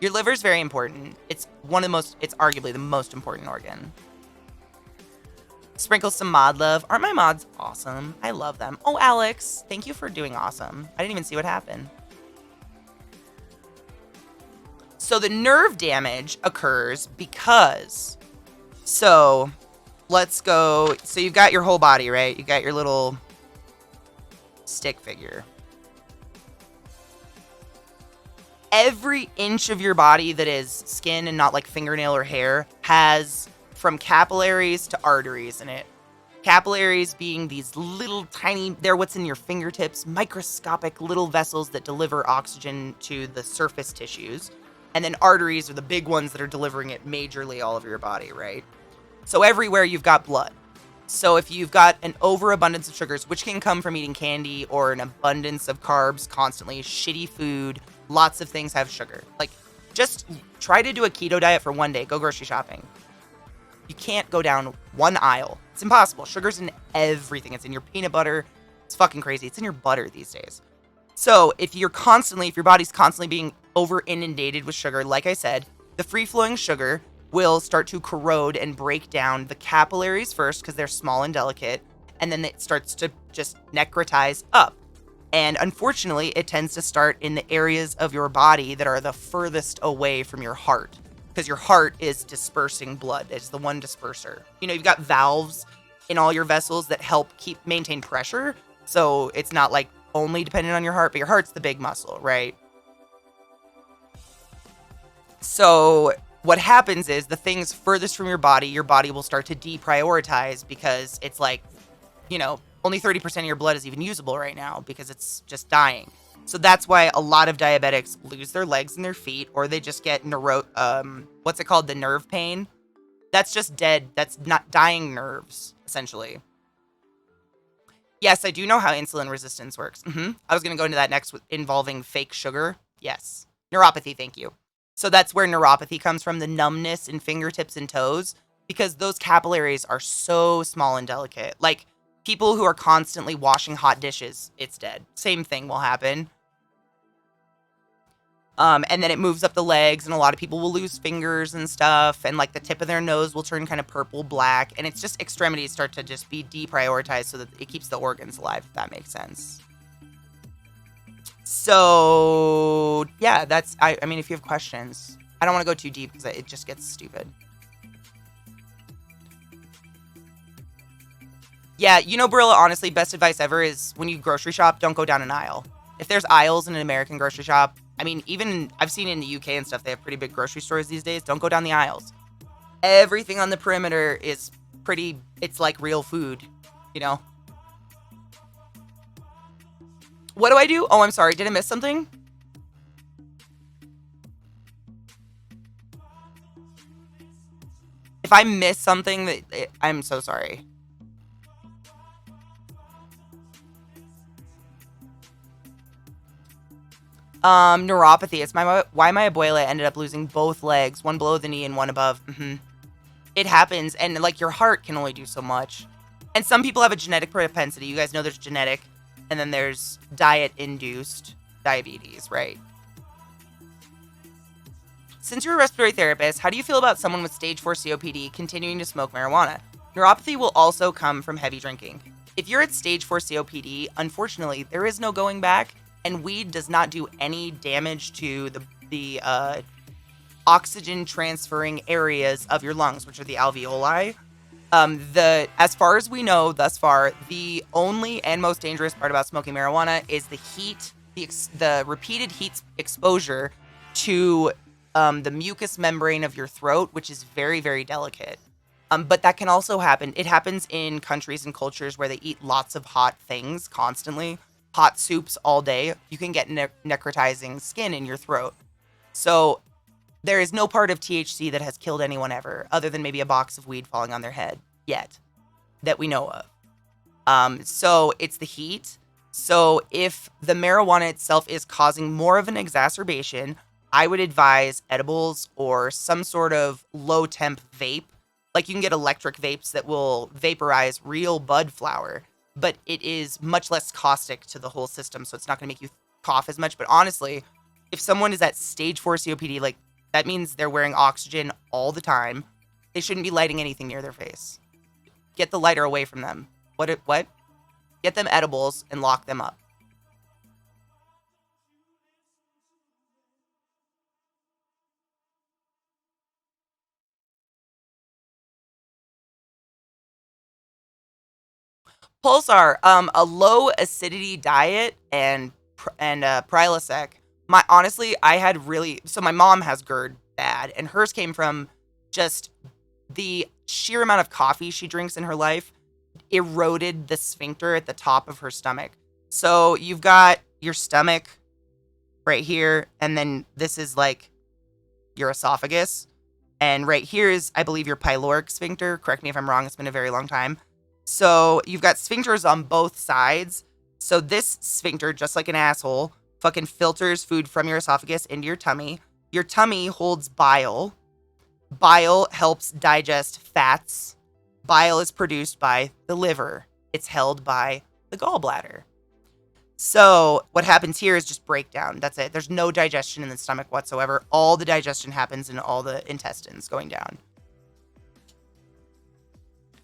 Your liver is very important. It's it's arguably the most important organ. Sprinkle some mod love. Aren't my mods awesome? I love them. Oh, Alex, thank you for doing awesome. I didn't even see what happened. So the nerve damage occurs because, so let's go. So you've got your whole body, right? You got your little stick figure. Every inch of your body that is skin and not like fingernail or hair has from capillaries to arteries in it. Capillaries being these little tiny, they're what's in your fingertips, microscopic little vessels that deliver oxygen to the surface tissues. And then arteries are the big ones that are delivering it majorly all over your body, right? So everywhere you've got blood. So if you've got an overabundance of sugars, which can come from eating candy or an abundance of carbs constantly, shitty food, lots of things have sugar. Like, just try to do a keto diet for one day. Go grocery shopping. You can't go down one aisle. It's impossible. Sugar's in everything. It's in your peanut butter. It's fucking crazy. It's in your butter these days. So if your body's constantly being over inundated with sugar, like I said, the free-flowing sugar will start to corrode and break down the capillaries first because they're small and delicate, and then it starts to just necrotize up. And unfortunately, it tends to start in the areas of your body that are the furthest away from your heart, because your heart is dispersing blood. It's the one disperser. You know, you've got valves in all your vessels that help maintain pressure, so it's not like only dependent on your heart, but your heart's the big muscle, right? So what happens is the things furthest from your body will start to deprioritize because it's like, you know, only 30% of your blood is even usable right now because it's just dying. So that's why a lot of diabetics lose their legs and their feet, or they just get what's it called? The nerve pain. That's just dead. That's not dying nerves, essentially. Yes, I do know how insulin resistance works. I was going to go into that next involving fake sugar. Yes. Neuropathy, thank you. So that's where neuropathy comes from, the numbness in fingertips and toes, because those capillaries are so small and delicate. Like, people who are constantly washing hot dishes, it's dead. Same thing will happen. And then it moves up the legs, and a lot of people will lose fingers and stuff, and like the tip of their nose will turn kind of purple black, and it's just extremities start to just be deprioritized so that it keeps the organs alive, if that makes sense. So yeah, I mean, if you have questions, I don't want to go too deep because it just gets stupid. Yeah, you know, Barilla, honestly, best advice ever is when you grocery shop, don't go down an aisle. If there's aisles in an American grocery shop, I mean, even I've seen in the UK and stuff, they have pretty big grocery stores these days. Don't go down the aisles. Everything on the perimeter is it's like real food, you know? What do I do? Oh, I'm sorry. Did I miss something? If I miss something, I'm so sorry. Neuropathy. It's why my abuela ended up losing both legs, one below the knee and one above. It happens, and like your heart can only do so much. And some people have a genetic propensity. You guys know there's genetic, and then there's diet-induced diabetes, right? Since you're a respiratory therapist, how do you feel about someone with stage 4 COPD continuing to smoke marijuana? Neuropathy will also come from heavy drinking. If you're at stage 4 COPD, unfortunately, there is no going back, and weed does not do any damage to the oxygen transferring areas of your lungs, which are the alveoli. As far as we know thus far, the only and most dangerous part about smoking marijuana is the heat, the repeated heat exposure to the mucous membrane of your throat, which is very, very delicate. But that can also happen. It happens in countries and cultures where they eat lots of hot things constantly. Hot soups all day. You can get necrotizing skin in your throat. So there is no part of THC that has killed anyone ever, other than maybe a box of weed falling on their head, yet, that we know of. So it's the heat. So if the marijuana itself is causing more of an exacerbation, I would advise edibles or some sort of low temp vape. Like, you can get electric vapes that will vaporize real bud flower, but it is much less caustic to the whole system, so it's not going to make you cough as much. But honestly, if someone is at stage 4 COPD, like, That means they're wearing oxygen all the time. They shouldn't be lighting anything near their face. Get the lighter away from them. What? Get them edibles and lock them up. Pulsar, a low acidity diet and Prilosec. Honestly, I had so my mom has GERD bad, and hers came from just the sheer amount of coffee she drinks in her life eroded the sphincter at the top of her stomach. So you've got your stomach right here, and then this is like your esophagus, and right here is, I believe, your pyloric sphincter. Correct me if I'm wrong. It's been a very long time. So you've got sphincters on both sides. So this sphincter, just like an asshole, fucking filters food from your esophagus into your tummy. Your tummy holds bile. Bile helps digest fats. Bile is produced by the liver. It's held by the gallbladder. So what happens here is just breakdown. That's it. There's no digestion in the stomach whatsoever. All the digestion happens in all the intestines going down.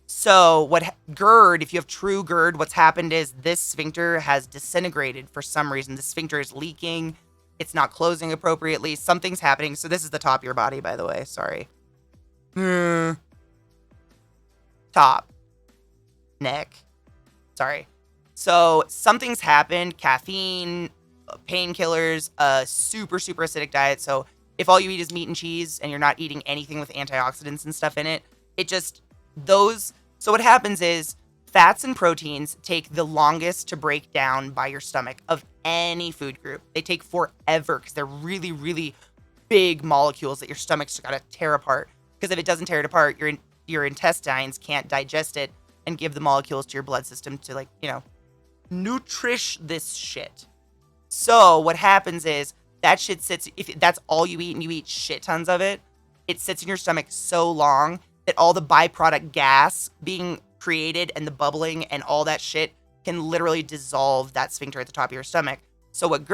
So GERD, if you have true GERD, what's happened is this sphincter has disintegrated for some reason. The sphincter is leaking. It's not closing appropriately. Something's happening. So this is the top of your body, by the way. Sorry. Top. Neck. Sorry. So something's happened. Caffeine, painkillers, a super, super acidic diet. So if all you eat is meat and cheese and you're not eating anything with antioxidants and stuff in it, so what happens is fats and proteins take the longest to break down by your stomach of any food group. They take forever because they're really, really big molecules that your stomach's got to tear apart. Because if it doesn't tear it apart, your intestines can't digest it and give the molecules to your blood system to, like, nutrish this shit. So what happens is that shit sits, if that's all you eat and you eat shit tons of it, it sits in your stomach so long that all the byproduct gas being created and the bubbling and all that shit can literally dissolve that sphincter at the top of your stomach. So what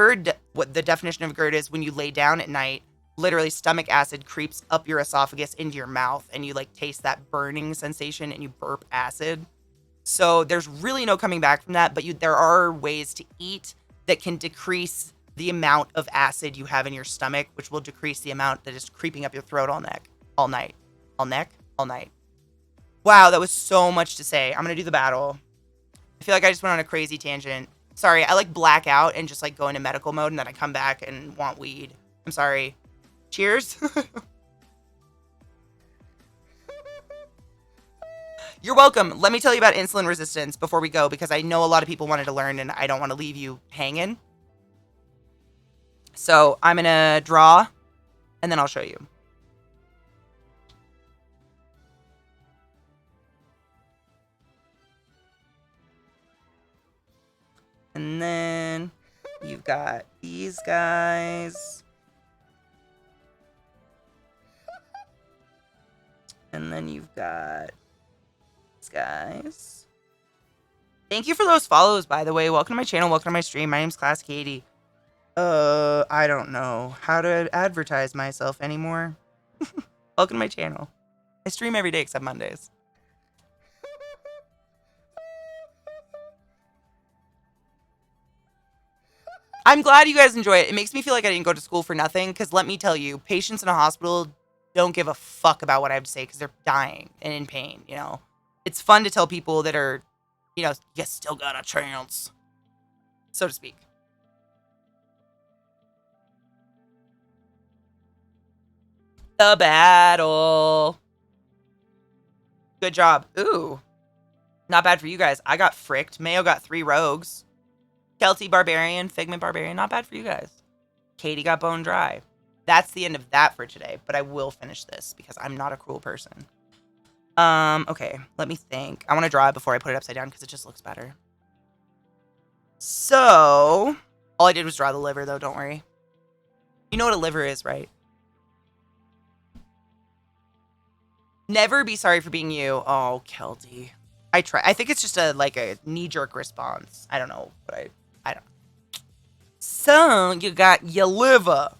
the definition of GERD is, when you lay down at night, literally stomach acid creeps up your esophagus into your mouth and you like taste that burning sensation and you burp acid. So there's really no coming back from that, but there are ways to eat that can decrease the amount of acid you have in your stomach, which will decrease the amount that is creeping up your throat all night. Wow, that was so much to say. I'm going to do the battle. I feel like I just went on a crazy tangent. Sorry, I like black out and just like go into medical mode and then I come back and want weed. I'm sorry. Cheers. You're welcome. Let me tell you about insulin resistance before we go, because I know a lot of people wanted to learn and I don't want to leave you hanging. So I'm going to draw and then I'll show you. And then you've got these guys. And then you've got these guys. Thank you for those follows, by the way. Welcome to my channel. Welcome to my stream. My name's ClassyKatie. I don't know how to advertise myself anymore. Welcome to my channel. I stream every day except Mondays. I'm glad you guys enjoy it. It makes me feel like I didn't go to school for nothing, because let me tell you, patients in a hospital don't give a fuck about what I have to say because they're dying and in pain, It's fun to tell people that are, you still got a chance, so to speak. The battle. Good job. Ooh. Not bad for you guys. I got fricked. Mayo got 3 rogues. Kelty Barbarian, Figment Barbarian. Not bad for you guys. Katie got bone dry. That's the end of that for today, but I will finish this because I'm not a cruel person. Okay, let me think. I want to draw it before I put it upside down because it just looks better. So, all I did was draw the liver, though, don't worry. You know what a liver is, right? Never be sorry for being you. Oh, Kelty. I try. I think it's just a knee-jerk response. I don't know, but I don't know. So, you got your liver.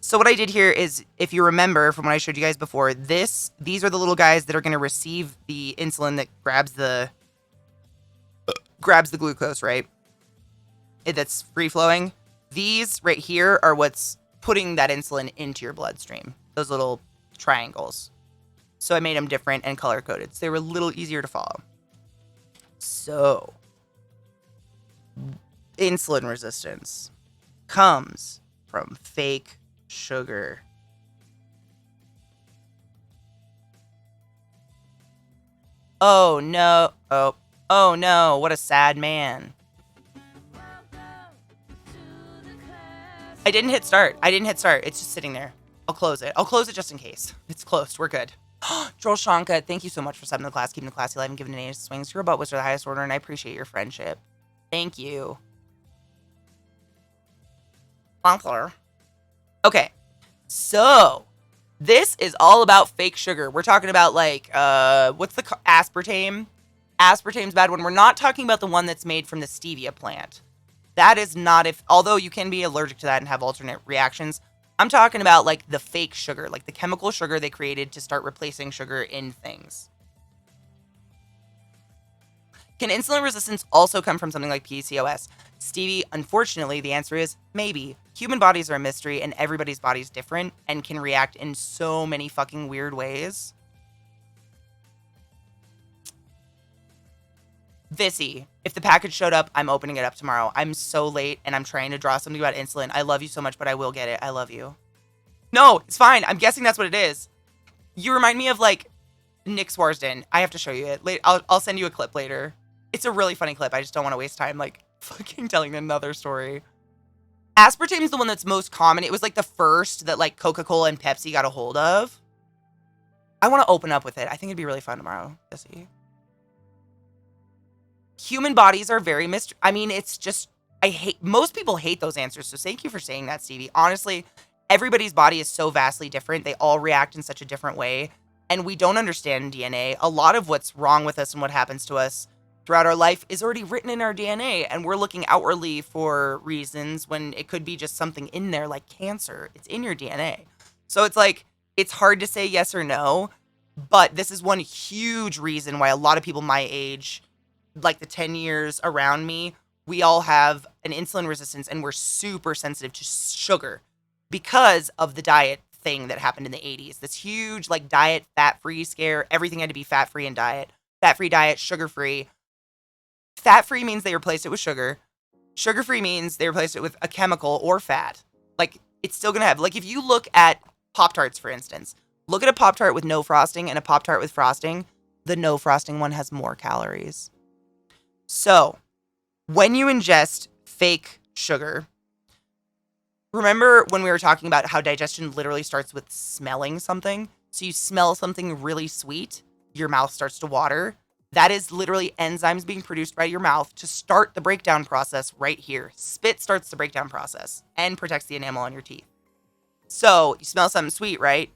So what I did here is, if you remember from what I showed you guys before, these are the little guys that are going to receive the insulin that grabs the glucose, right? That's free flowing. These right here are what's putting that insulin into your bloodstream. Those little triangles. So I made them different and color coded, so they were a little easier to follow. So insulin resistance comes from fake sugar. Oh no. Oh no, what a sad man. I didn't hit start. It's just sitting there. I'll close it. Just in case. It's closed. We're good. Joel Shanka, thank you so much for subbing to the class, keeping the class alive, and giving the names swings. Your robot was the highest order, and I appreciate your friendship. Thank you. Bonkler. Okay. So, this is all about fake sugar. We're talking about, like, what's the aspartame? Aspartame's bad one. We're not talking about the one that's made from the stevia plant. That is not, although you can be allergic to that and have alternate reactions. I'm talking about, like, the fake sugar, like the chemical sugar they created to start replacing sugar in things. Can insulin resistance also come from something like PCOS? Stevie, unfortunately, the answer is maybe. Human bodies are a mystery, and everybody's body's different and can react in so many fucking weird ways. Vissy, if the package showed up, I'm opening it up tomorrow. I'm so late, and I'm trying to draw something about insulin. I love you so much, but I will get it. I love you. No, it's fine. I'm guessing that's what it is. You remind me of, like, Nick Swarsden. I have to show you it. I'll send you a clip later. It's a really funny clip. I just don't want to waste time, like, fucking telling another story. Aspartame is the one that's most common. It was, like, the first that, like, Coca-Cola and Pepsi got a hold of. I want to open up with it. I think it'd be really fun tomorrow. Vissy. Human bodies are very I mean, it's just, most people hate those answers, so thank you for saying that, Stevie. Honestly, everybody's body is so vastly different. They all react in such a different way, and we don't understand DNA. A lot of what's wrong with us and what happens to us throughout our life is already written in our DNA, and we're looking outwardly for reasons when it could be just something in there like cancer. It's in your DNA. So it's like, it's hard to say yes or no, but this is one huge reason why a lot of people my age, like the 10 years around me, we all have an insulin resistance, and we're super sensitive to sugar because of the diet thing that happened in the 80s. This huge, like, diet fat-free scare. Everything had to be fat-free in diet. Fat-free diet, sugar-free. Fat-free means they replaced it with sugar. Sugar-free means they replaced it with a chemical or fat. Like, it's still gonna have, like, if you look at Pop-Tarts, for instance, look at a Pop-Tart with no frosting and a Pop-Tart with frosting. The no frosting one has more calories. So, when you ingest fake sugar, remember when we were talking about how digestion literally starts with smelling something? So you smell something really sweet, your mouth starts to water. That is literally enzymes being produced by your mouth to start the breakdown process right here. Spit starts the breakdown process and protects the enamel on your teeth. So, you smell something sweet, right?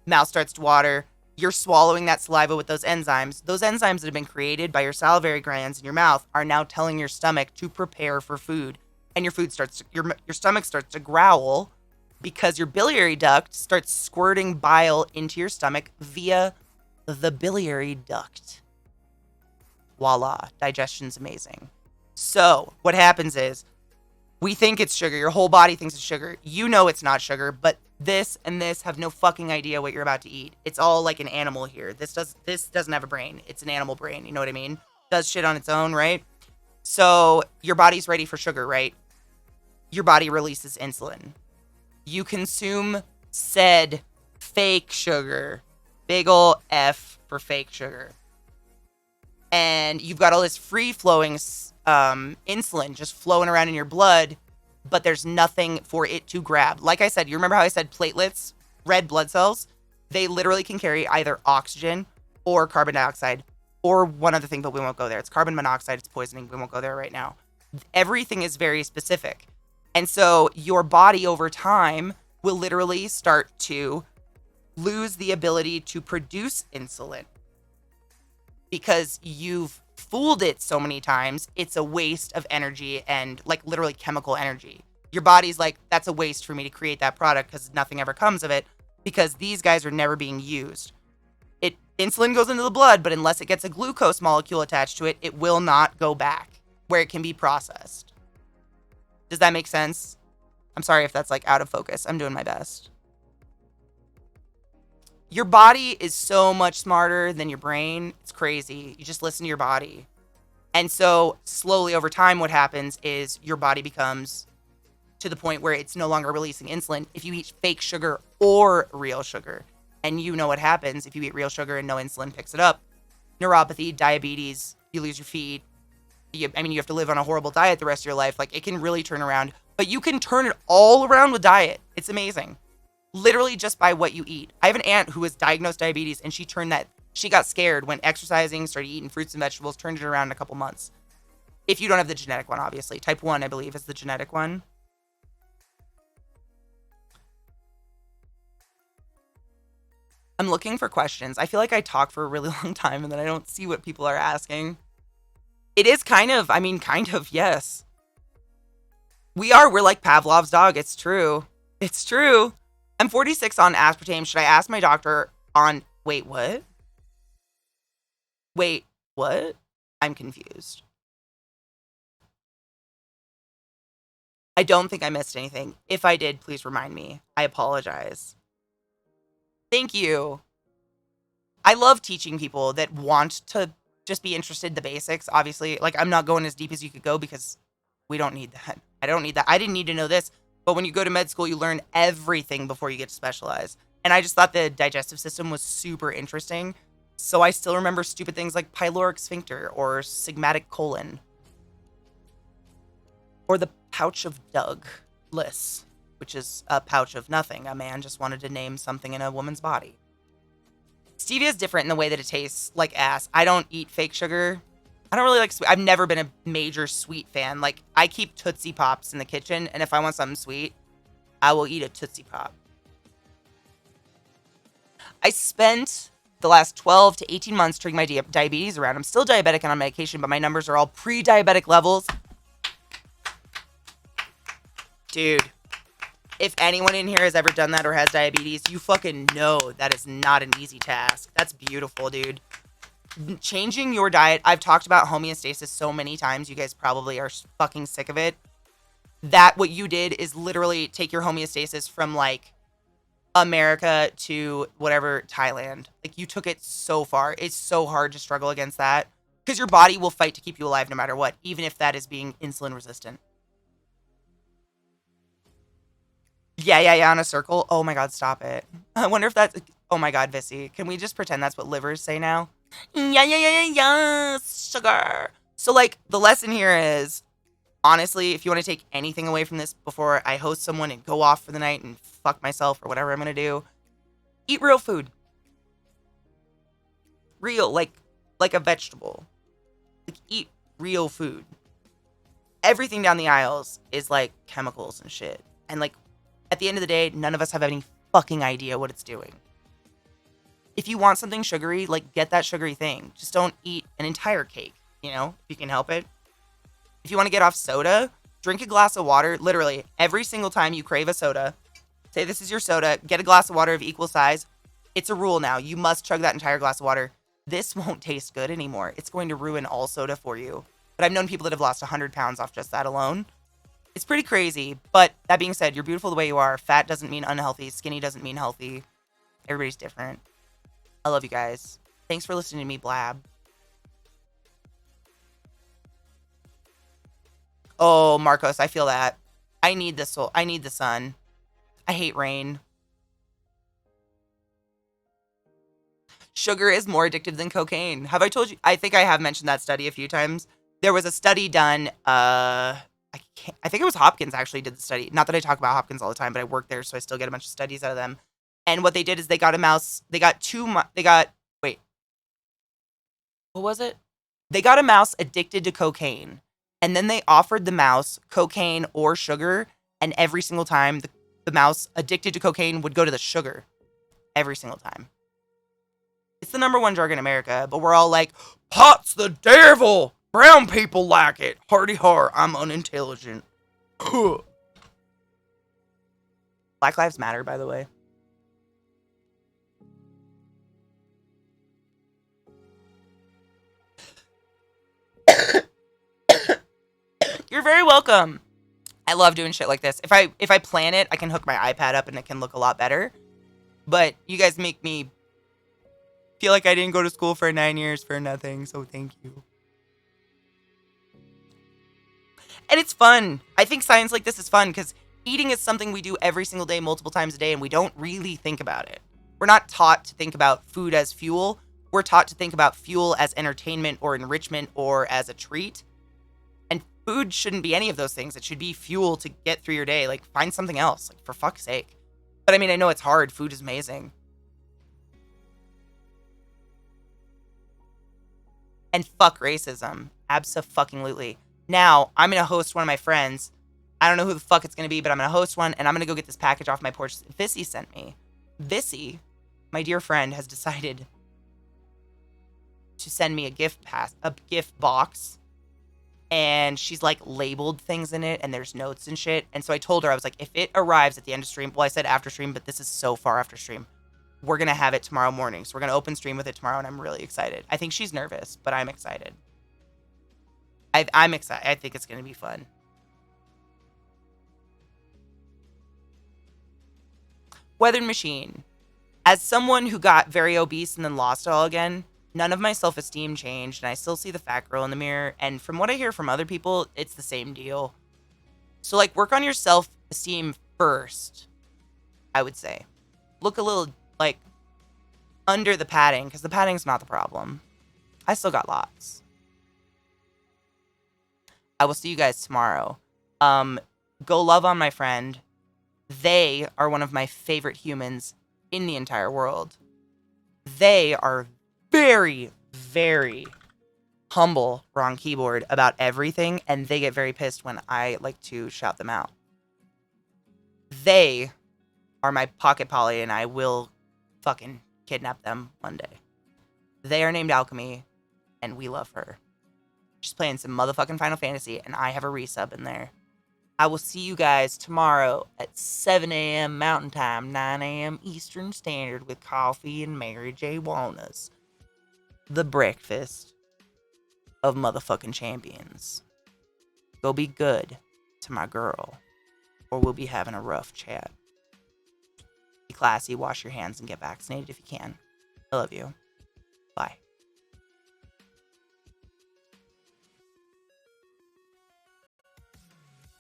Mouth starts to water. You're swallowing that saliva with those enzymes. Those enzymes that have been created by your salivary glands in your mouth are now telling your stomach to prepare for food. And your stomach starts to growl because your biliary duct starts squirting bile into your stomach via the biliary duct. Voila, digestion's amazing. So, what happens is, we think it's sugar. Your whole body thinks it's sugar. You know it's not sugar, but this and this have no fucking idea what you're about to eat. It's all like an animal here. This doesn't have a brain. It's an animal brain. You know what I mean? Does shit on its own, right? So your body's ready for sugar, right? Your body releases insulin. You consume said fake sugar. Big ol' F for fake sugar. And you've got all this free-flowing insulin just flowing around in your blood, but there's nothing for it to grab. Like I said, you remember how I said platelets, red blood cells? They literally can carry either oxygen or carbon dioxide or one other thing, but we won't go there. It's carbon monoxide. It's poisoning. We won't go there right now. Everything is very specific. And so your body over time will literally start to lose the ability to produce insulin because you've fooled it so many times. It's a waste of energy and like literally chemical energy. Your body's like, that's a waste for me to create that product because nothing ever comes of it because these guys are never being used. Insulin goes into the blood, but unless it gets a glucose molecule attached to it, it will not go back where it can be processed. Does that make sense? I'm sorry if that's like out of focus. I'm doing my best. Your body is so much smarter than your brain. It's crazy. You just listen to your body. And so slowly over time, what happens is your body becomes to the point where it's no longer releasing insulin if you eat fake sugar or real sugar. And you know what happens if you eat real sugar and no insulin picks it up. Neuropathy, diabetes, you lose your feet. You have to live on a horrible diet the rest of your life. Like, it can really turn around. But you can turn it all around with diet. It's amazing. Literally just by what you eat. I have an aunt who was diagnosed diabetes, and she got scared, went exercising, started eating fruits and vegetables, turned it around in a couple months. If you don't have the genetic one, obviously. Type 1, I believe, is the genetic one. I'm looking for questions. I feel like I talk for a really long time and then I don't see what people are asking. It is kind of, yes. We're like Pavlov's dog. It's true. It's true. I'm 46 on aspartame. Should I ask my doctor on, wait, what? Wait, what? I'm confused. I don't think I missed anything. If I did, please remind me. I apologize. Thank you. I love teaching people that want to just be interested in the basics. Obviously, like, I'm not going as deep as you could go because we don't need that. I don't need that. I didn't need to know this. But when you go to med school, you learn everything before you get to specialize. And I just thought the digestive system was super interesting. So I still remember stupid things like pyloric sphincter or sigmatic colon. Or the pouch of Douglas, which is a pouch of nothing. A man just wanted to name something in a woman's body. Stevia is different in the way that it tastes like ass. I don't eat fake sugar. I don't really like sweet. I've never been a major sweet fan. Like, I keep Tootsie Pops in the kitchen, and if I want something sweet, I will eat a Tootsie Pop. I spent the last 12 to 18 months turning my diabetes around. I'm still diabetic and on medication, but my numbers are all pre-diabetic levels. Dude. If anyone in here has ever done that or has diabetes, you fucking know that is not an easy task. That's beautiful, dude. Changing your diet. I've talked about homeostasis so many times. You guys probably are fucking sick of it. That what you did is literally take your homeostasis from like America to whatever, Thailand. Like, you took it so far. It's so hard to struggle against that because your body will fight to keep you alive no matter what, even if that is being insulin resistant. Yeah, on a circle. Oh my God, stop it. I wonder if that's, oh my God, Vissy. Can we just pretend that's what livers say now? Yeah, sugar. So, like, the lesson here is, honestly, if you want to take anything away from this before I host someone and go off for the night and fuck myself or whatever I'm going to do, eat real food. Real, like a vegetable. Like, eat real food. Everything down the aisles is, like, chemicals and shit. And, like, at the end of the day, none of us have any fucking idea what it's doing. If you want something sugary, like, get that sugary thing. Just don't eat an entire cake, you know, if you can help it. If you want to get off soda, drink a glass of water. Literally, every single time you crave a soda, say this is your soda, get a glass of water of equal size. It's a rule now. You must chug that entire glass of water. This won't taste good anymore. It's going to ruin all soda for you. But I've known people that have lost 100 pounds off just that alone. It's pretty crazy, but that being said, you're beautiful the way you are. Fat doesn't mean unhealthy. Skinny doesn't mean healthy. Everybody's different. I love you guys. Thanks for listening to me blab. Oh, Marcos, I feel that. I need the soul. I need the sun. I hate rain. Sugar is more addictive than cocaine. Have I told you? I think I have mentioned that study a few times. There was a study done, I think it was Hopkins actually did the study. Not that I talk about Hopkins all the time, but I work there, so I still get a bunch of studies out of them. And what they did is they got a mouse. What was it? They got a mouse addicted to cocaine. And then they offered the mouse cocaine or sugar. And every single time the mouse addicted to cocaine would go to the sugar. Every single time. It's the number one drug in America, but we're all like, pot's the devil. Brown people like it. Hardy har, I'm unintelligent. Black Lives Matter, by the way. You're very welcome. I love doing shit like this. If I plan it, I can hook my iPad up and it can look a lot better. But you guys make me feel like I didn't go to school for 9 years for nothing, so thank you. And it's fun. I think science like this is fun because eating is something we do every single day, multiple times a day, and we don't really think about it. We're not taught to think about food as fuel. We're taught to think about fuel as entertainment or enrichment or as a treat. And food shouldn't be any of those things. It should be fuel to get through your day. Like, find something else, like, for fuck's sake. But I mean, I know it's hard. Food is amazing. And fuck racism. Abso-fucking-lutely. Now, I'm going to host one of my friends. I don't know who the fuck it's going to be, but I'm going to host one, and I'm going to go get this package off my porch Vissy sent me. Vissy, my dear friend, has decided to send me a gift box, and she's, like, labeled things in it, and there's notes and shit, and so I told her, I was like, if it arrives at the end of stream, well, I said after stream, but this is so far after stream, we're going to have it tomorrow morning, so we're going to open stream with it tomorrow, and I'm really excited. I think she's nervous, but I'm excited. I'm excited. I think it's going to be fun. Weathered Machine. As someone who got very obese and then lost it all again, none of my self-esteem changed, and I still see the fat girl in the mirror, and from what I hear from other people, it's the same deal. So, like, work on your self-esteem first, I would say. Look a little, like, under the padding, because the padding's not the problem. I still got lots. I will see you guys tomorrow. Go love on my friend. They are one of my favorite humans in the entire world. They are very, very humble, wrong keyboard, about everything, and they get very pissed when I like to shout them out. They are my pocket Polly, and I will fucking kidnap them one day. They are named Alchemy, and we love her. She's playing some motherfucking Final Fantasy, and I have a resub in there. I will see you guys tomorrow at 7 a.m. Mountain Time, 9 a.m. Eastern Standard with coffee and Mary J. Walnuts. The breakfast of motherfucking champions. Go be good to my girl, or we'll be having a rough chat. Be classy, wash your hands, and get vaccinated if you can. I love you. Bye.